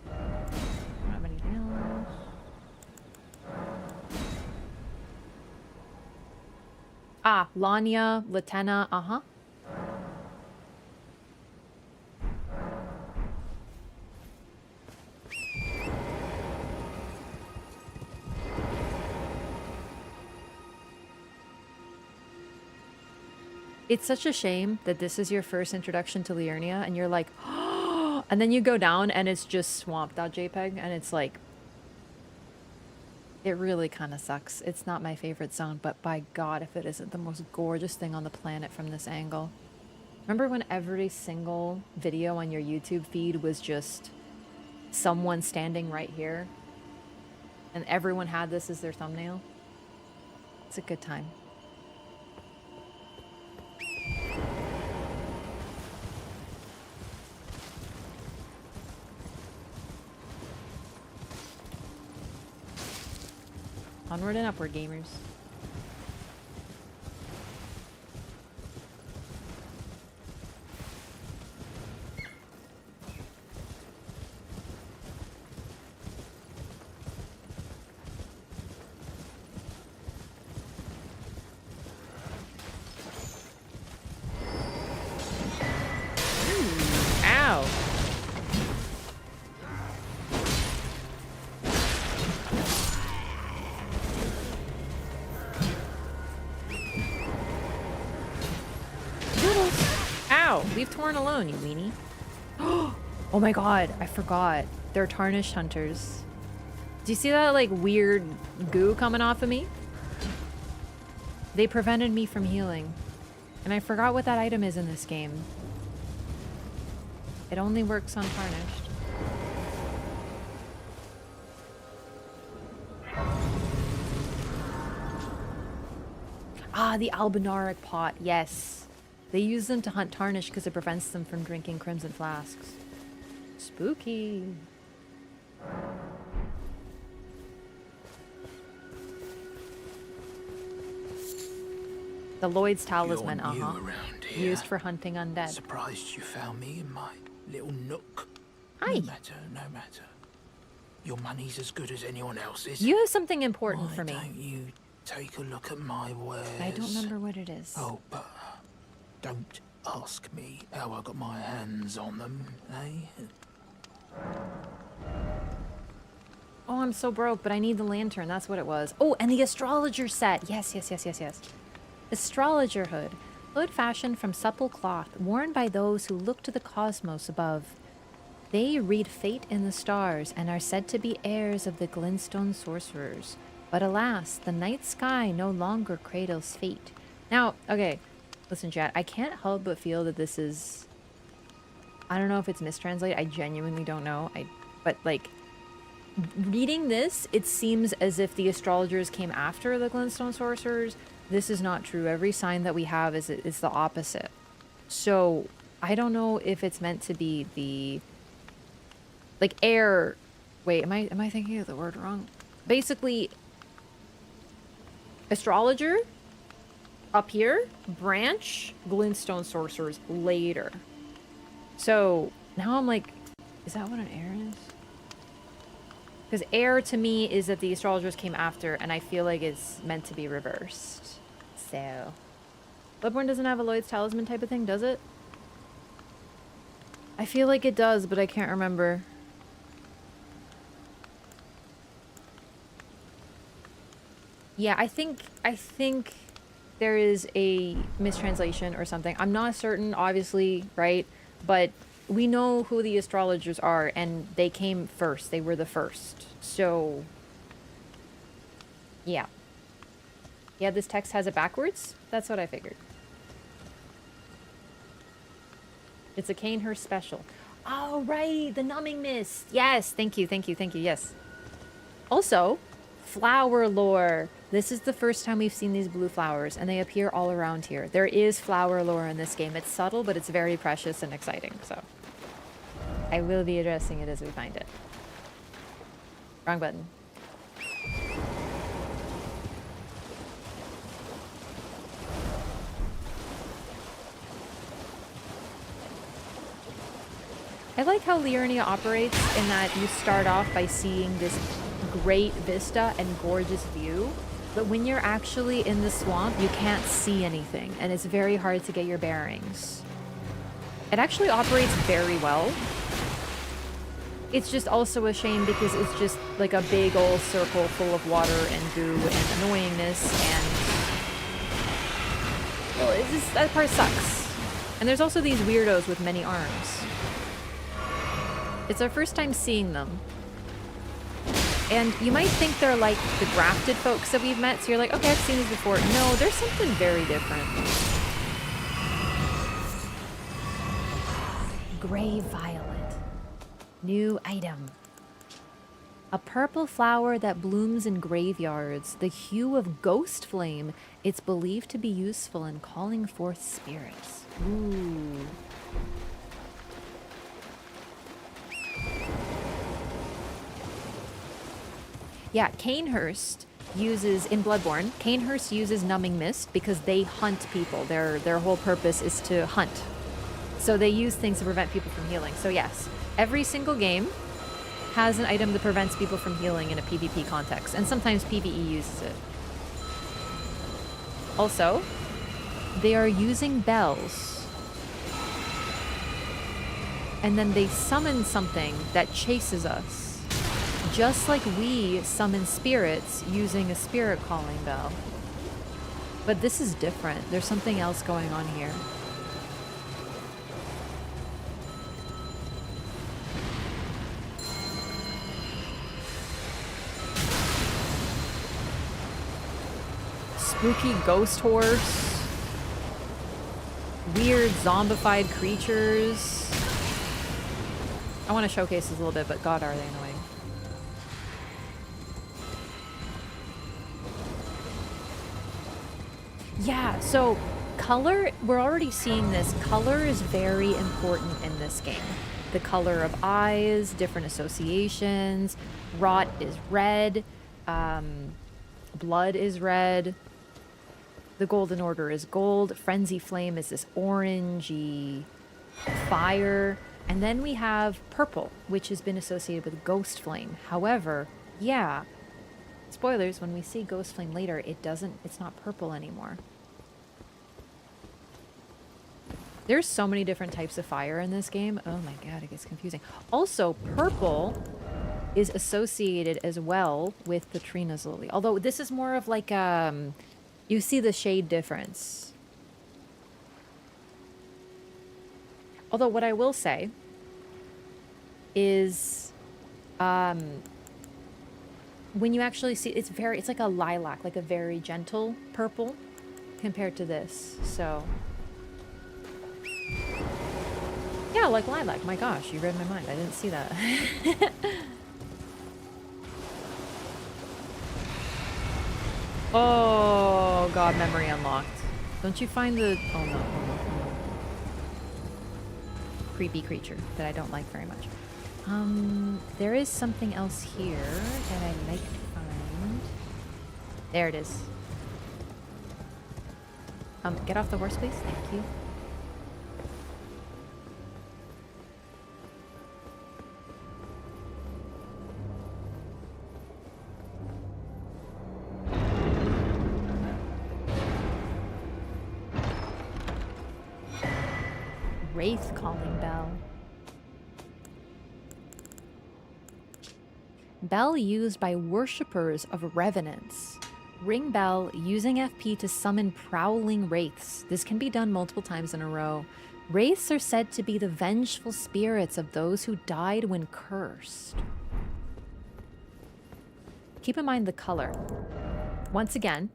Don't have anything else. Ah, Lanya, Latenna, uh-huh. It's such a shame that this is your first introduction to Liurnia and you're like, oh, and then you go down and it's just swamp.jpg and it's like, it really kind of sucks. It's not my favorite zone, but by God, if it isn't the most gorgeous thing on the planet from this angle. Remember when every single video on your YouTube feed was just someone standing right here and everyone had this as their thumbnail? It's a good time. Onward and upward, gamers. Ow! Ow! Leave Torn alone, you weenie. Oh my god, I forgot. They're tarnished hunters. Do you see that, like, weird goo coming off of me? They prevented me from healing. And I forgot what that item is in this game. It only works on tarnished. Ah, the albinaric pot, yes. They use them to hunt tarnish because it prevents them from drinking crimson flasks. Spooky. The Lloyd's Talisman, used for hunting undead. Surprised you found me in my little nook. Hi. No matter. Your money's as good as anyone else's. You have something important for me. Why don't you take a look at my wares? I don't remember what it is. Oh, but don't ask me how I got my hands on them, eh? Oh, I'm so broke, but I need the lantern. That's what it was. Oh, and the astrologer set. Yes. Astrologer hood. Hood fashioned from supple cloth, worn by those who look to the cosmos above. They read fate in the stars and are said to be heirs of the glintstone sorcerers. But alas, the night sky no longer cradles fate. Now, okay, listen, chat. I can't help but feel that this is... I don't know if it's mistranslated. I genuinely don't know. But, like, reading this, it seems as if the astrologers came after the glintstone sorcerers. This is not true. Every sign that we have is the opposite. So, I don't know if it's meant to be the... like, heir... Wait, am I thinking of the word wrong? Basically... astrologer up here, branch, glintstone sorcerers later. So now I'm like, is that what an heir is? Because air to me is that the astrologers came after, and I feel like it's meant to be reversed. So, Bloodborne doesn't have a Lloyd's Talisman type of thing, does it? I feel like it does, but I can't remember. Yeah, I think there is a mistranslation or something. I'm not certain, obviously, right? But we know who the astrologers are, and they came first. They were the first. So, yeah. Yeah, this text has it backwards? That's what I figured. It's a Canehurst special. Oh, right! The numbing mist! Yes! Thank you, thank you, thank you, yes. Also, flower lore. This is the first time we've seen these blue flowers, and they appear all around here. There is flower lore in this game. It's subtle, but it's very precious and exciting, so. I will be addressing it as we find it. Wrong button. I like how Liurnia operates in that you start off by seeing this great vista and gorgeous view, but when you're actually in the swamp, you can't see anything, and it's very hard to get your bearings. It actually operates very well. It's just also a shame because it's just like a big old circle full of water and goo and annoyingness, and well, it's just, that part sucks. And there's also these weirdos with many arms. It's our first time seeing them. And you might think they're like the grafted folks that we've met, so you're like, okay, I've seen this before. No, there's something very different. Gray violet. New item. A purple flower that blooms in graveyards. The hue of ghost flame. It's believed to be useful in calling forth spirits. Ooh. Yeah, Canehurst uses, in Bloodborne, Canehurst uses numbing mist because they hunt people. Their whole purpose is to hunt. So they use things to prevent people from healing. So yes, every single game has an item that prevents people from healing in a PvP context, and sometimes PvE uses it. Also, they are using bells. And then they summon something that chases us. Just like we summon spirits using a spirit calling bell. But this is different. There's something else going on here. Spooky ghost horse. Weird zombified creatures. I want to showcase this a little bit, but god are they annoying. Yeah, so color, we're already seeing this. Color is very important in this game. The color of eyes, different associations. Rot is red. Blood is red. The Golden Order is gold. Frenzy Flame is this orangey fire. And then we have purple, which has been associated with Ghost Flame. However, yeah, spoilers, when we see Ghost Flame later, it's not purple anymore. There's so many different types of fire in this game. Oh my god, it gets confusing. Also, purple is associated as well with the Trina's Lily. Although this is more of like, you see the shade difference. Although what I will say is, when you actually see, it's like a lilac, like a very gentle purple compared to this, so. Yeah, like lilac, my gosh, you read my mind, I didn't see that. Oh god, memory unlocked. Don't you find the, oh no, oh no, oh no. Creepy creature that I don't like very much. There is something else here that I'd like to find. There it is. Get off the horse, please. Thank you. Wraith calling bell. Bell used by worshippers of revenants. Ring bell using FP to summon prowling wraiths. This can be done multiple times in a row. Wraiths are said to be the vengeful spirits of those who died when cursed. Keep in mind the color. Once again,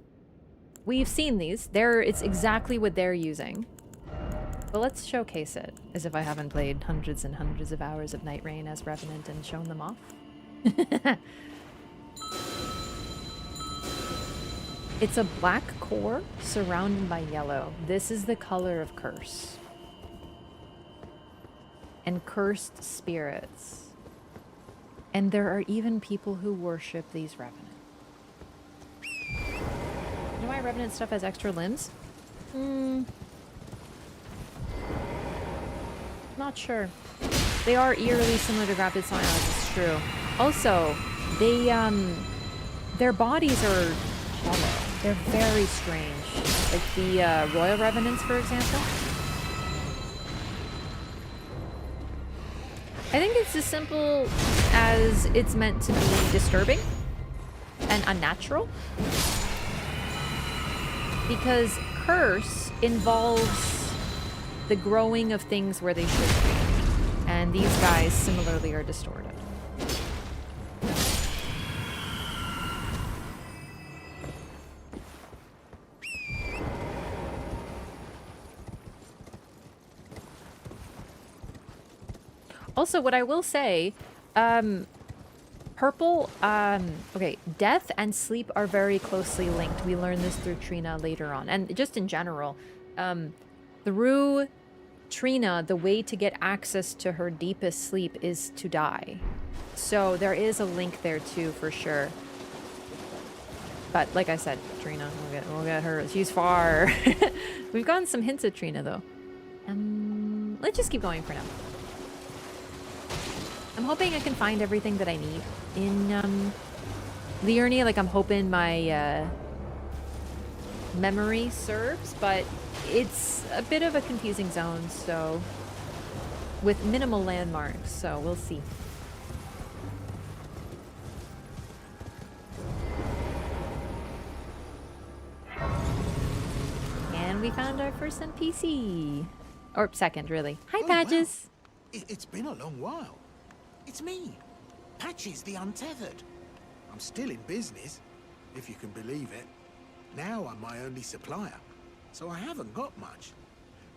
we've seen these. It's exactly what they're using. But let's showcase it, as if I haven't played hundreds and hundreds of hours of Night Rain as Revenant and shown them off. It's a black core surrounded by yellow. This is the color of curse. And cursed spirits. And there are even people who worship these Revenant. You know why Revenant stuff has extra limbs? Not sure. They are eerily similar to Rapid Psionics, it's true. Also, they, their bodies are hollow. They're very strange. Like the Royal Revenants, for example. I think it's as simple as it's meant to be disturbing and unnatural. Because curse involves the growing of things where they should be. And these guys similarly are distorted. Also, what I will say, purple, okay, death and sleep are very closely linked. We learn this through Trina later on. And just in general, through Trina, the way to get access to her deepest sleep is to die. So there is a link there too, for sure. But like I said, Trina, we'll get her. She's far. We've gotten some hints at Trina though. Let's just keep going for now. I'm hoping I can find everything that I need in Liurnia. Like I'm hoping my memory serves, but it's a bit of a confusing zone, so with minimal landmarks, so we'll see. And we found our first NPC. Or second, really. Hi, Patches. Wow. It's been a long while. It's me, Patches the Untethered. I'm still in business, if you can believe it. Now I'm my only supplier, so I haven't got much.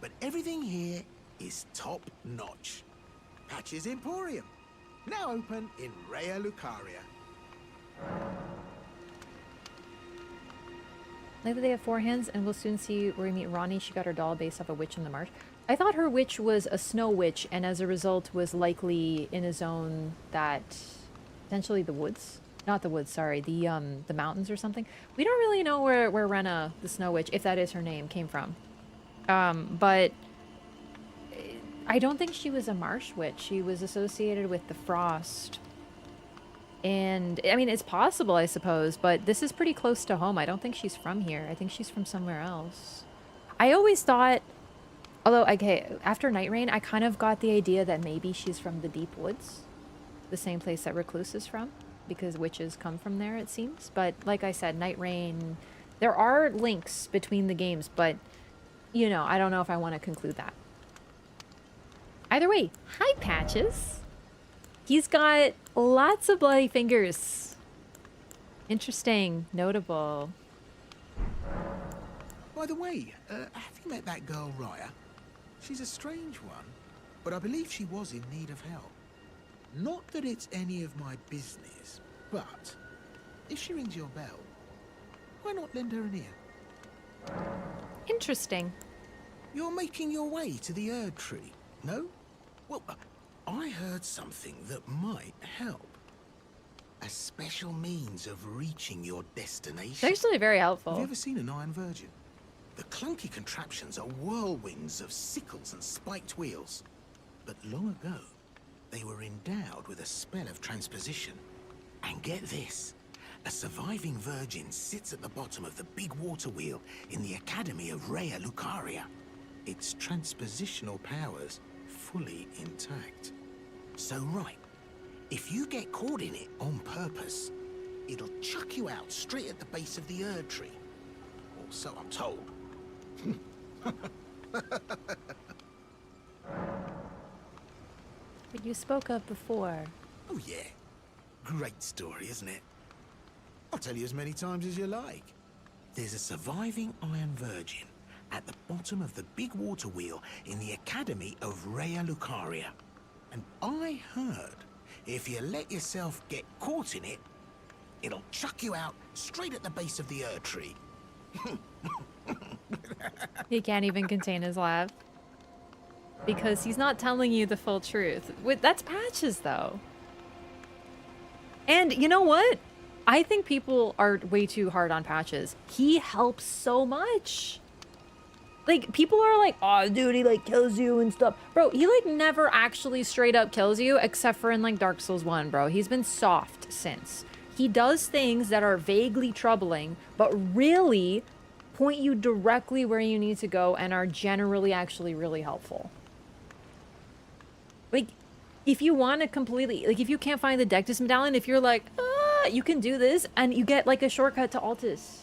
But everything here is top-notch. Patches Emporium, now open in Raya Lucaria. Lately they have four hands, and we'll soon see where we meet Ronnie. She got her doll based off a witch in the marsh. I thought her witch was a snow witch, and as a result was likely in a zone that potentially the woods, not the woods, sorry, the mountains or something. We don't really know where Renna, the snow witch, if that is her name, came from. But I don't think she was a marsh witch. She was associated with the frost. And I mean, it's possible, I suppose, but this is pretty close to home. I don't think she's from here. I think she's from somewhere else. I always thought, although, okay, after Night Rain, I kind of got the idea that maybe she's from the Deep Woods. The same place that Recluse is from, because witches come from there, it seems. But like I said, Night Rain, there are links between the games, but, you know, I don't know if I want to conclude that. Either way, hi, Patches. He's got lots of bloody fingers. Interesting, notable. By the way, have you met that girl, Raya? She's a strange one, but I believe she was in need of help. Not that it's any of my business, but if she rings your bell, why not lend her an ear? Interesting. You're making your way to the Erd Tree, no? Well, I heard something that might help. A special means of reaching your destination. It's actually very helpful. Have you ever seen an Iron Virgin? The clunky contraptions are whirlwinds of sickles and spiked wheels. But long ago, they were endowed with a spell of transposition. And get this, a surviving virgin sits at the bottom of the big water wheel in the Academy of Raya Lucaria. its transpositional powers fully intact. So right, if you get caught in it on purpose, it'll chuck you out straight at the base of the Erd tree. Or so I'm told. But you spoke of before. Oh yeah. Great story, isn't it? I'll tell you as many times as you like. There's a surviving Iron Virgin at the bottom of the big water wheel in the Academy of Rhea Lucaria. And I heard if you let yourself get caught in it, it'll chuck you out straight at the base of the Erd tree. He can't even contain his laugh. Because he's not telling you the full truth. That's Patches, though. And you know what? I think people are way too hard on Patches. He helps so much. Like, people are like, oh, dude, he, like, kills you and stuff. Bro, he, like, never actually straight up kills you, except for in, like, Dark Souls 1, bro. He's been soft since. He does things that are vaguely troubling, but really point you directly where you need to go and are generally actually really helpful. Like, if you want to completely, like, if you can't find the Dectus medallion, if you're like, you can do this, and you get, like, a shortcut to Altus.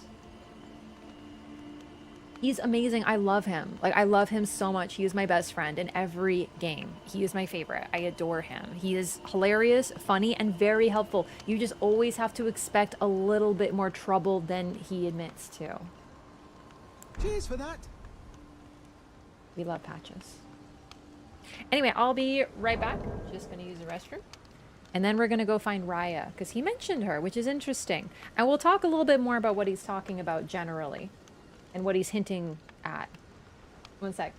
He's amazing. I love him. Like, I love him so much. He is my best friend in every game. He is my favorite. I adore him. He is hilarious, funny, and very helpful. You just always have to expect a little bit more trouble than he admits to. Cheers for that. We love Patches. Anyway, I'll be right back. Just gonna use the restroom. And then we're gonna go find Raya, because he mentioned her, which is interesting. And we'll talk a little bit more about what he's talking about generally. And what he's hinting at. One sec.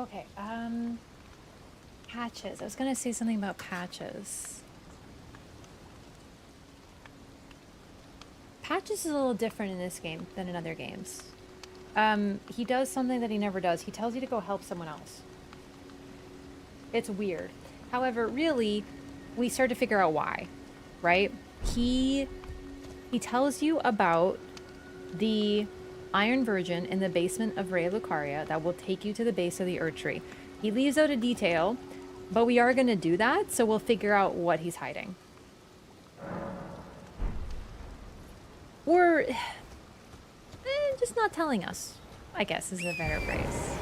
Okay, patches. I was gonna say something about patches. Patches is a little different in this game than in other games. He does something that he never does. He tells you to go help someone else. It's weird. However, really, we start to figure out why, right? He tells you about the Iron Virgin in the basement of Raya Lucaria that will take you to the base of the Erd Tree. He leaves out a detail, but we are going to do that, so we'll figure out what he's hiding. Or just not telling us, I guess is a better phrase.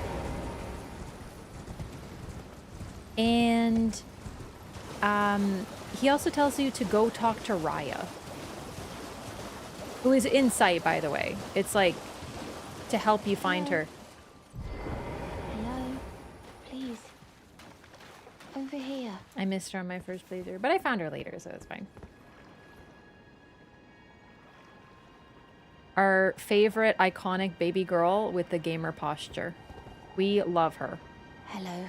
And he also tells you to go talk to Raya, who is in sight, by the way. It's like to help you find her. Hello? Please. Over here. I missed her on my first playthrough, but I found her later, so it's fine. Our favorite iconic baby girl with the gamer posture. We love her. Hello.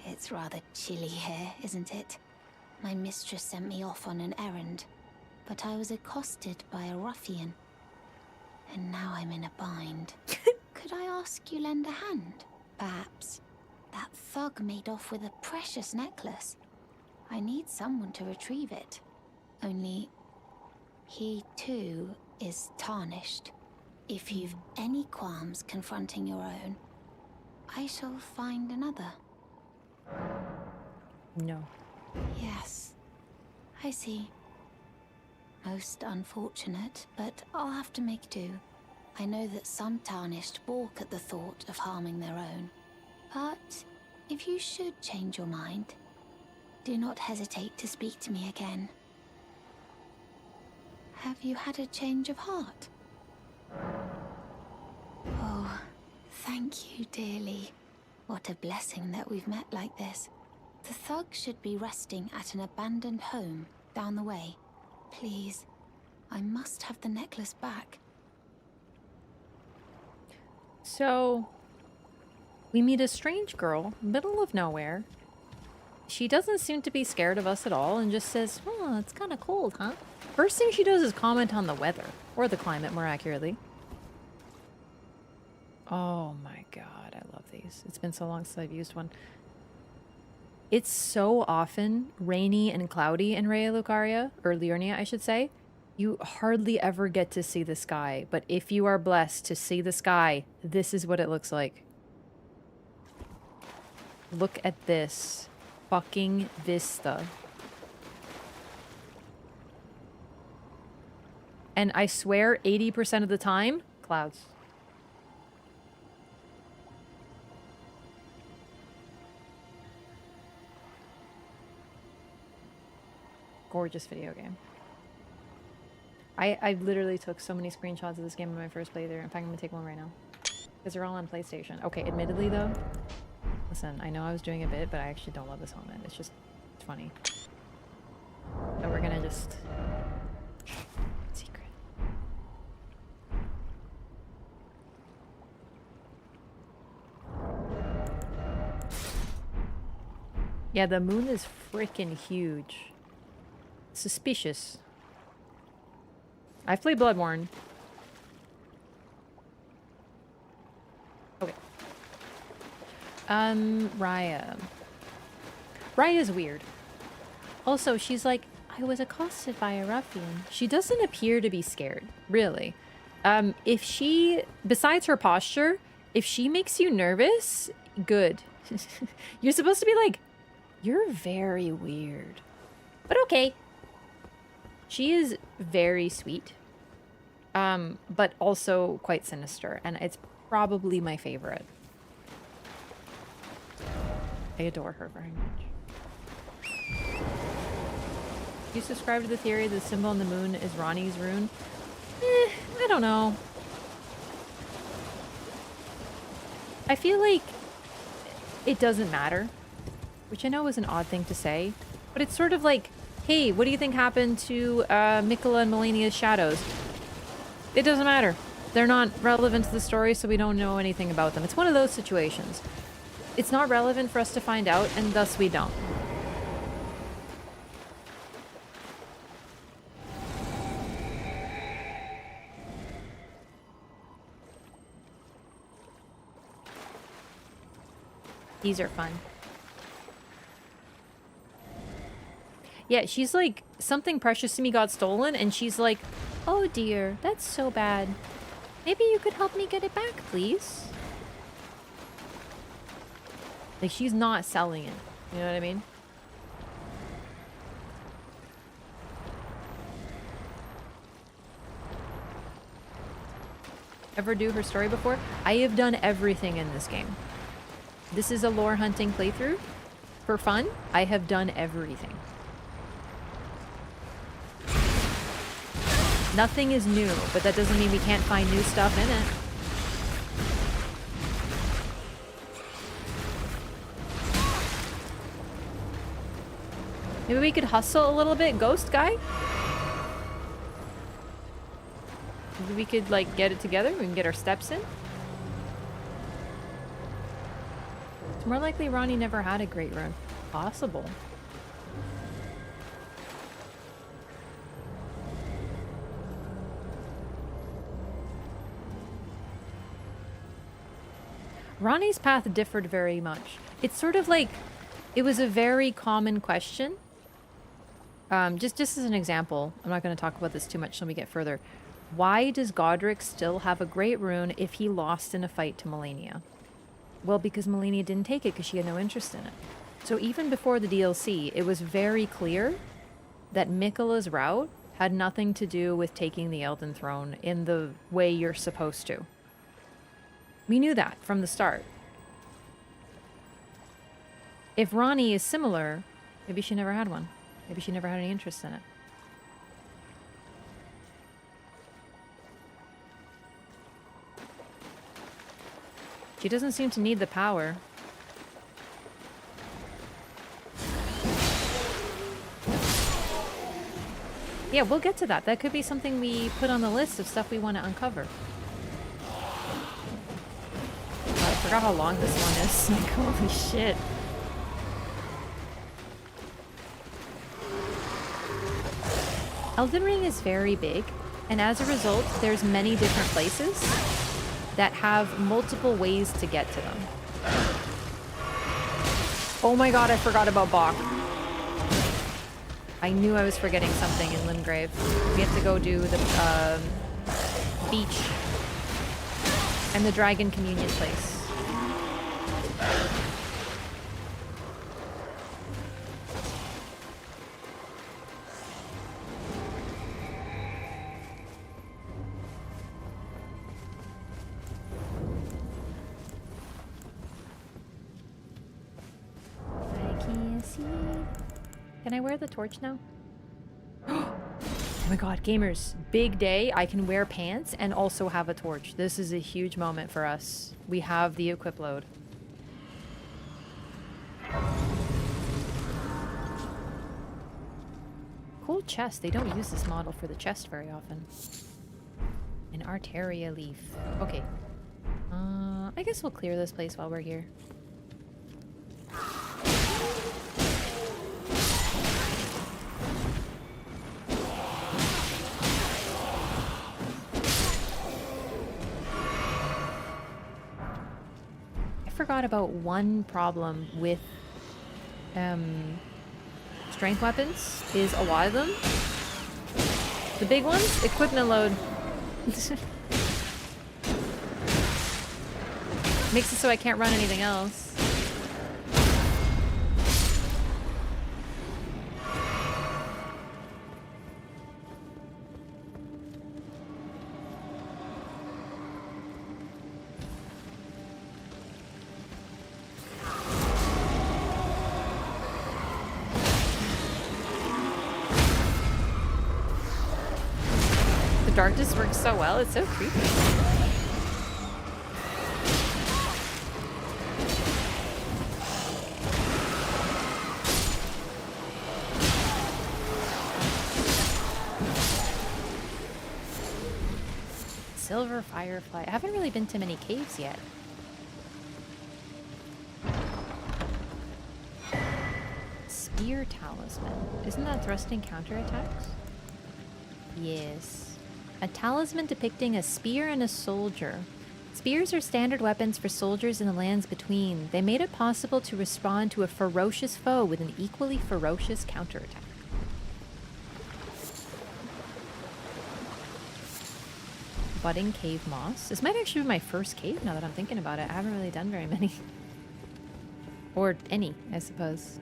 It's rather chilly here, isn't it? My mistress sent me off on an errand, but I was accosted by a ruffian. And now I'm in a bind. Could I ask you lend a hand? Perhaps. That thug made off with a precious necklace. I need someone to retrieve it. Only, he too is tarnished. If you've any qualms confronting your own, I shall find another. No. Yes, I see. Most unfortunate, but I'll have to make do. I know that some tarnished balk at the thought of harming their own. But if you should change your mind, do not hesitate to speak to me again. Have you had a change of heart? Oh, thank you dearly. What a blessing that we've met like this. The thug should be resting at an abandoned home down the way. Please, I must have the necklace back. So, we meet a strange girl, middle of nowhere. She doesn't seem to be scared of us at all and just says, oh, it's kind of cold, huh? First thing she does is comment on the weather, or the climate more accurately. Oh my god, I love these. It's been so long since I've used one. It's so often rainy and cloudy in Raya Lucaria, or Liurnia, I should say. You hardly ever get to see the sky, but if you are blessed to see the sky, this is what it looks like. Look at this fucking vista. And I swear 80% of the time, clouds. Gorgeous video game. I literally took so many screenshots of this game in my first playthrough. In fact, I'm gonna take one right now. Because they're all on PlayStation. Okay, admittedly though, listen, I know I was doing a bit, but I actually don't love this helmet. It's just funny. So we're gonna just... Secret. Yeah, the moon is freaking huge. Suspicious. I've played Bloodborne. Okay. Raya. Raya's weird. Also, she's like, I was accosted by a ruffian. She doesn't appear to be scared, really. If she, besides her posture, if she makes you nervous, good. You're supposed to be like, you're very weird. But okay. She is very sweet, but also quite sinister, and it's probably my favorite. I adore her very much. You subscribe to the theory the symbol on the moon is Ronnie's rune? I don't know. I feel like it doesn't matter, which I know is an odd thing to say, but it's sort of like, hey, what do you think happened to Mikola and Melania's shadows? It doesn't matter. They're not relevant to the story, so we don't know anything about them. It's one of those situations. It's not relevant for us to find out, and thus we don't. These are fun. Yeah, she's like, something precious to me got stolen, and she's like, oh dear, that's so bad. Maybe you could help me get it back, please? Like, she's not selling it. You know what I mean? Ever do her story before? I have done everything in this game. This is a lore hunting playthrough. For fun, I have done everything. Nothing is new, but that doesn't mean we can't find new stuff in it. Maybe we could hustle a little bit, ghost guy? Maybe we could, like, get it together. We can get our steps in. It's more likely Ronnie never had a great run. Possible. Ronnie's path differed very much. It's sort of like, it was a very common question. Just as an example, I'm not going to talk about this too much till we get further. Why does Godric still have a great rune if he lost in a fight to Melania? Well, because Melania didn't take it because she had no interest in it. So even before the DLC, it was very clear that Miquella's route had nothing to do with taking the Elden Throne in the way you're supposed to. We knew that from the start. If Ronnie is similar, maybe she never had one. Maybe she never had any interest in it. She doesn't seem to need the power. Yeah, we'll get to that. That could be something we put on the list of stuff we want to uncover. I forgot how long this one is. Like, holy shit. Elden Ring is very big, and as a result, there's many different places that have multiple ways to get to them. Oh my god, I forgot about Bach. I knew I was forgetting something in Limgrave. We have to go do the beach and the Dragon Communion place. Can I wear the torch now? Oh my god, gamers. Big day. I can wear pants and also have a torch. This is a huge moment for us. We have the equip load. Cool chest. They don't use this model for the chest very often. An Arteria leaf. Okay. I guess we'll clear this place while we're here. Forgot about one problem with strength weapons is a lot of them. The big ones, equipment load. Makes it so I can't run anything else. Darkness works so well, it's so creepy. Silver Firefly. I haven't really been to many caves yet. Spear talisman. Isn't that thrusting counterattacks? Yes. A talisman depicting a spear and a soldier. Spears are standard weapons for soldiers in the lands between. They made it possible to respond to a ferocious foe with an equally ferocious counterattack. Budding cave moss. This might actually be my first cave now that I'm thinking about it. I haven't really done very many. Or any, I suppose.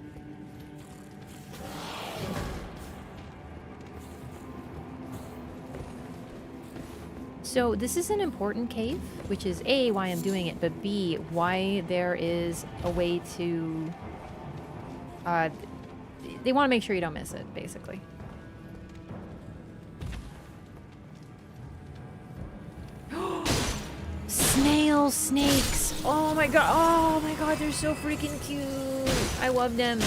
So this is an important cave, which is A, why I'm doing it, but B, why there is a way to... they want to make sure you don't miss it, basically. Snail snakes! Oh my god, they're so freaking cute! I love them.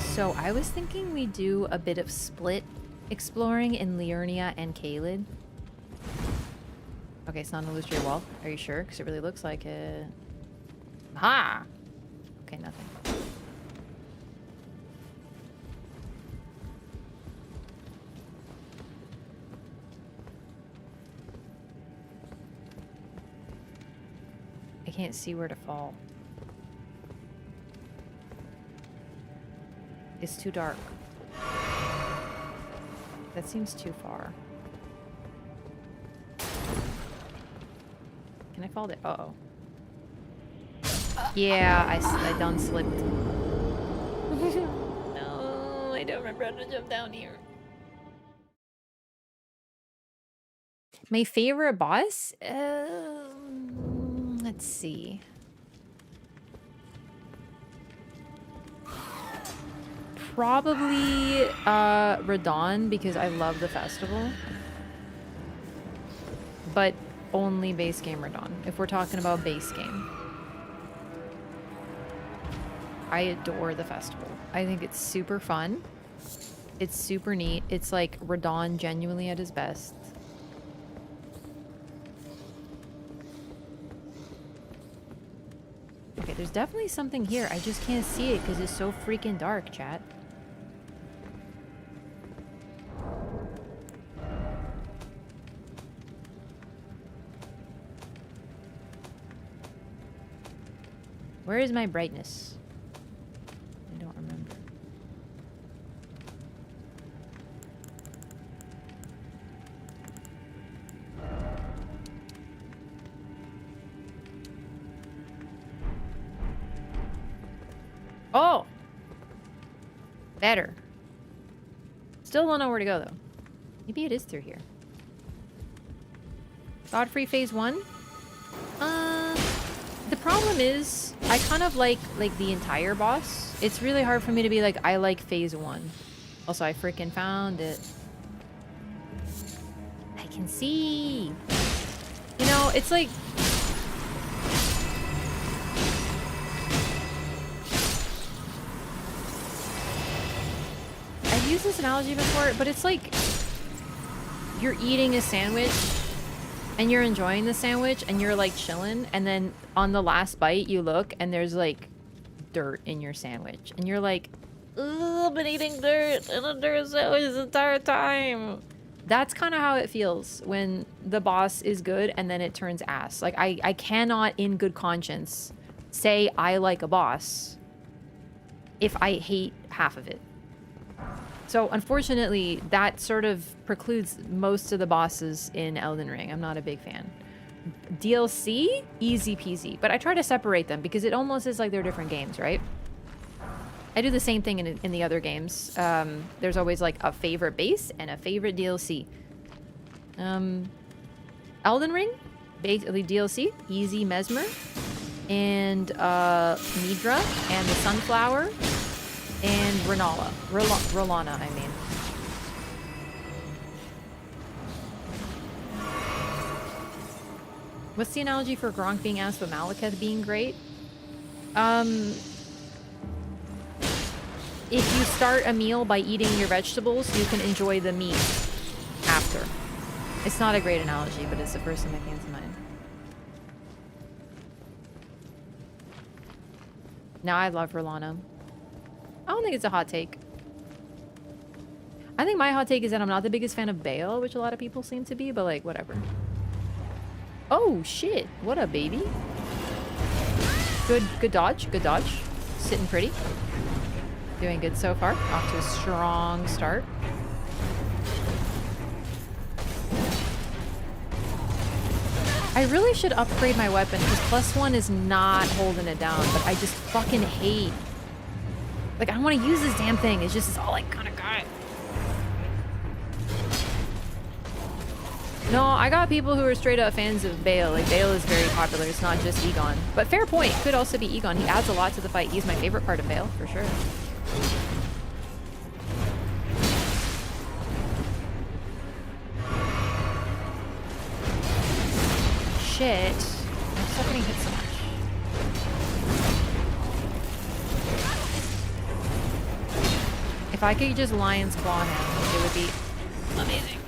So I was thinking we do a bit of split exploring in Liurnia and Caelid. Okay, it's not an illusory wall. Are you sure? Because it really looks like it. Ha! Okay, nothing. I can't see where to fall. It's too dark. That seems too far. Can I fall there? Uh-oh. Yeah, I done slipped. No, I don't remember how to jump down here. My favorite boss? Let's see. Probably Radon, because I love the festival. But only base game Radon, if we're talking about base game. I adore the festival. I think it's super fun. It's super neat. It's like Radon genuinely at his best. Okay, there's definitely something here. I just can't see it because it's so freaking dark, chat. Where is my brightness? I don't remember. Oh! Better. Still don't know where to go, though. Maybe it is through here. Godfrey Phase 1? The problem is, I kind of like the entire boss. It's really hard for me to be like, I like Phase 1. Also, I freaking found it. I can see. You know, it's like... I've used this analogy before, but it's like you're eating a sandwich and you're enjoying the sandwich and you're like chilling, and then on the last bite you look and there's like dirt in your sandwich and you're like, ugh, I've been eating dirt and a dirt sandwich this entire time. That's kind of how it feels when the boss is good and then it turns ass. Like I cannot in good conscience say I like a boss if I hate half of it. So unfortunately, that sort of precludes most of the bosses in Elden Ring. I'm not a big fan. DLC, easy peasy. But I try to separate them because it almost is like they're different games, right? I do the same thing in the other games. There's always like a favorite base and a favorite DLC. Elden Ring, basically DLC, easy Mesmer, and Nidra, and the Sunflower, and Rolana, I mean. What's the analogy for Gronk being asked but Malekith being great? If you start a meal by eating your vegetables, you can enjoy the meat after. It's not a great analogy, but it's the first thing that came to mind. Now I love Rolano. I don't think it's a hot take. I think my hot take is that I'm not the biggest fan of Bale, which a lot of people seem to be, but like, whatever. Oh, shit. What a baby. Good dodge. Good dodge. Sitting pretty. Doing good so far. Off to a strong start. I really should upgrade my weapon because +1 is not holding it down, but I just fucking hate. Like, I don't want to use this damn thing. It's just, it's all I kind of got. No, I got people who are straight up fans of Bale. Like, Bale is very popular. It's not just Egon. But fair point. Could also be Egon. He adds a lot to the fight. He's my favorite part of Bale, for sure. Shit. I'm still getting hit so much. If I could just Lion's Claw him, it would be amazing.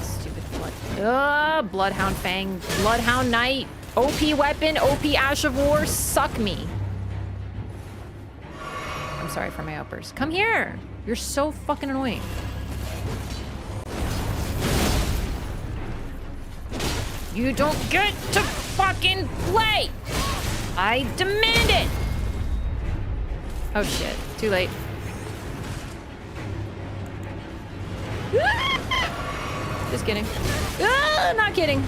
Stupid blood. Ugh, Bloodhound Fang. Bloodhound Knight. OP weapon. OP Ash of War. Suck me. I'm sorry for my outburst. Come here. You're so fucking annoying. You don't get to fucking play! I demand it! Oh shit, too late. Just kidding. Not kidding.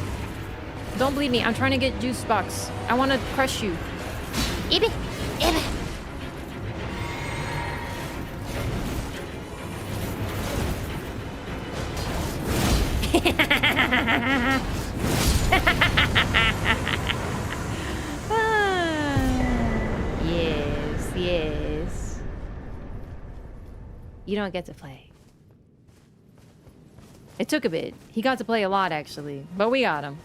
Don't bleed me, I'm trying to get juice box. I want to crush you. Ibby! Ibby! Yes, yes. You don't get to play. It took a bit. He got to play a lot, actually. But we got him.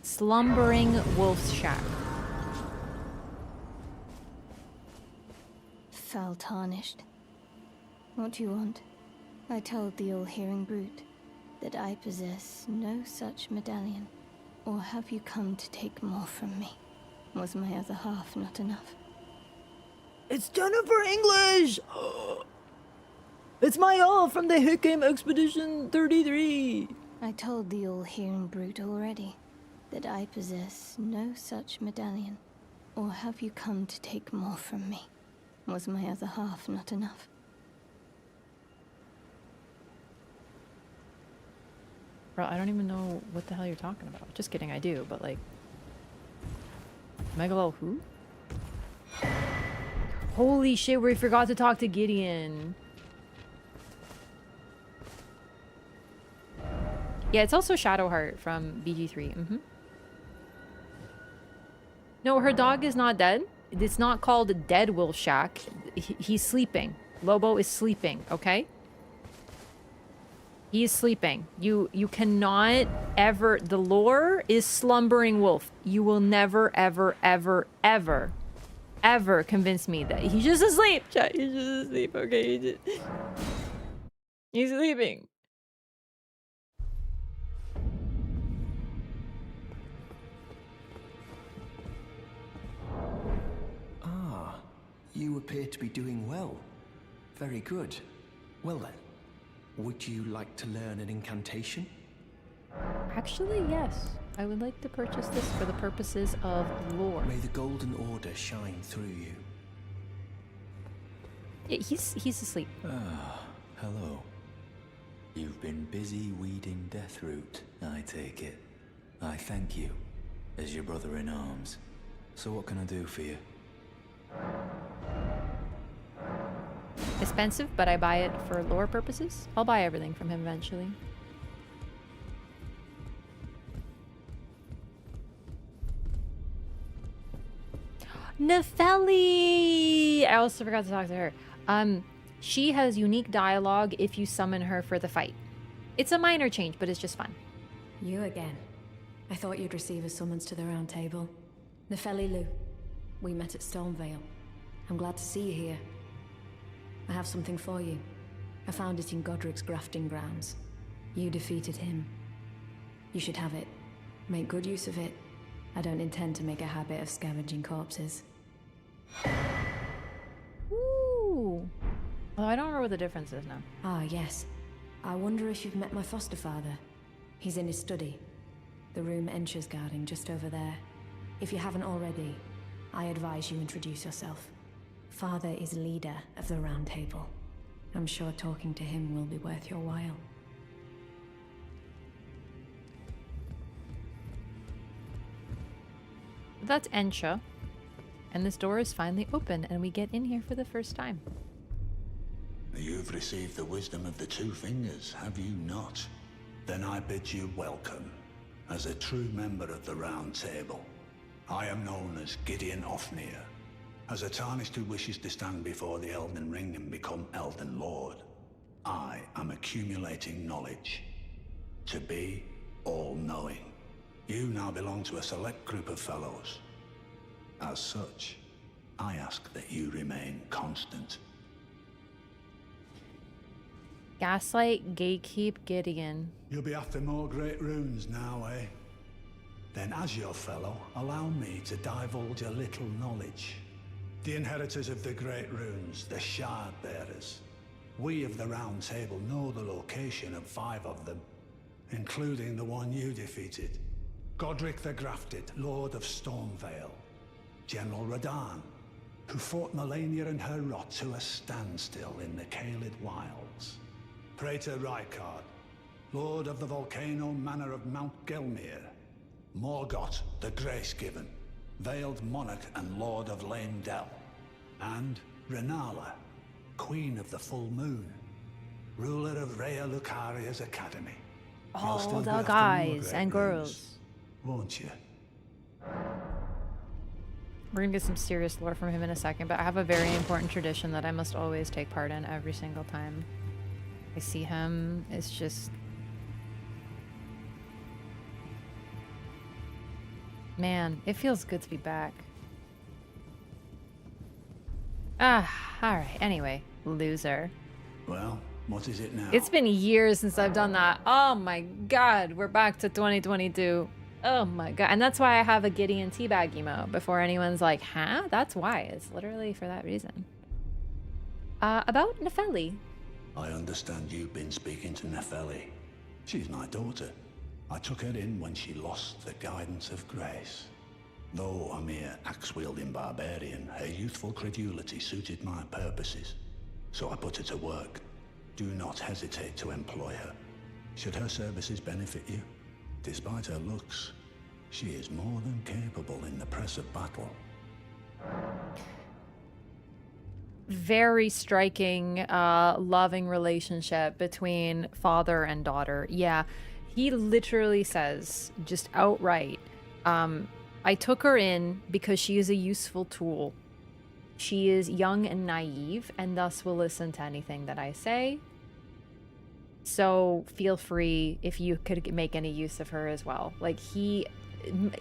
Slumbering Wolf's Shack. Fell tarnished. What do you want? I told the all-hearing brute that I possess no such medallion. Or have you come to take more from me? Was my other half not enough? It's Jennifer English! It's my all from the Hickam Expedition 33! I told the all-hearing brute already that I possess no such medallion. Or have you come to take more from me? Was my other half not enough? Bro, I don't even know what the hell you're talking about. Just kidding, I do, but like... Megalo who? Holy shit, we forgot to talk to Gideon. Yeah, it's also Shadowheart from BG3. No, her dog is not dead. It's not called Dead Wolf Shack. He's sleeping. Lobo is sleeping, okay? He is sleeping. You cannot ever... The lore is Slumbering Wolf. You will never, ever, ever, ever, ever convince me that he's just asleep. Chat, he's just asleep, okay? He's sleeping. Ah, you appear to be doing well. Very good. Well then. Would you like to learn an incantation? Actually, yes. I would like to purchase this for the purposes of lore. May the Golden Order shine through you. Yeah, he's asleep. Ah, hello. You've been busy weeding Deathroot, I take it. I thank you, as your brother in arms. So what can I do for you? Expensive, but I buy it for lore purposes. I'll buy everything from him eventually. Nefeli! I also forgot to talk to her. She has unique dialogue if you summon her for the fight. It's a minor change, but it's just fun. You again. I thought you'd receive a summons to the Round Table. Nefeli Lu. We met at Stormveil. I'm glad to see you here. I have something for you. I found it in Godric's grafting grounds. You defeated him. You should have it. Make good use of it. I don't intend to make a habit of scavenging corpses. Ooh. Well, I don't remember what the difference is now. Ah, yes. I wonder if you've met my foster father. He's in his study. The room Ensha's guarding just over there. If you haven't already, I advise you introduce yourself. Father is leader of the Round Table. I'm sure talking to him will be worth your while. That's Ensha. And this door is finally open, and we get in here for the first time. You've received the wisdom of the Two Fingers, have you not? Then I bid you welcome, as a true member of the Round Table. I am known as Gideon Ofnir, as a Tarnished who wishes to stand before the Elden Ring and become Elden Lord. I am accumulating knowledge, to be all-knowing. You now belong to a select group of fellows. As such, I ask that you remain constant. Gaslight, gatekeep, Gideon. You'll be after more great runes now, eh? Then as your fellow, allow me to divulge a little knowledge. The inheritors of the great runes, the Shard Bearers. We of the Round Table know the location of 5 of them, including the one you defeated. Godric the Grafted, Lord of Stormveil. General Radahn, who fought Melania and her rot to a standstill in the Caelid Wilds. Praetor Rykard, Lord of the Volcano Manor of Mount Gelmir. Morgoth the Grace-Given, Veiled Monarch and Lord of Leyndell. And Renala, Queen of the Full Moon, ruler of Rhea Lucaria's Academy. You'll still All be the after more guys great and runes, girls. won't you? We're gonna get some serious lore from him in a second, but I have a very important tradition that I must always take part in every single time I see him. It's just... Man, it feels good to be back. Ah, alright. Anyway, loser. Well, what is it now? It's been years since I've done that. Oh my god, we're back to 2022. Oh my god. And that's why I have a Gideon teabag emo, before anyone's like, huh? That's why. It's literally for that reason. About Nefeli. I understand you've been speaking to Nefeli. She's my daughter. I took her in when she lost the guidance of grace. Though a mere axe-wielding barbarian, her youthful credulity suited my purposes. So I put her to work. Do not hesitate to employ her. Should her services benefit you, despite her looks, she is more than capable in the press of battle. Very striking, loving relationship between father and daughter. Yeah, he literally says, just outright, I took her in because she is a useful tool. She is young and naive, and thus will listen to anything that I say. So feel free if you could make any use of her as well. Like, he...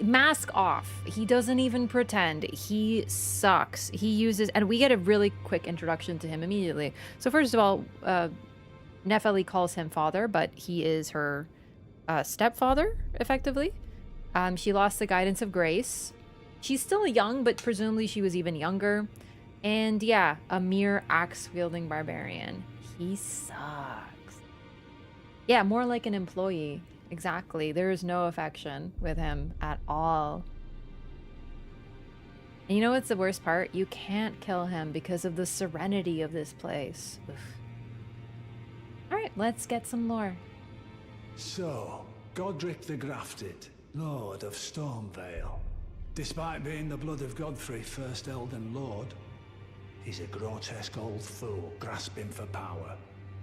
Mask off. He doesn't even pretend. He sucks. He uses... And we get a really quick introduction to him immediately. So first of all, Nefeli calls him father, but he is her stepfather, effectively. She lost the guidance of grace. She's still young, but presumably she was even younger. And yeah, a mere axe-wielding barbarian. He sucks. Yeah, more like an employee. Exactly. There is no affection with him at all. And you know what's the worst part? You can't kill him because of the serenity of this place. Alright, let's get some lore. So, Godric the Grafted, Lord of Stormveil. Despite being the blood of Godfrey, first Elden Lord, he's a grotesque old fool grasping for power.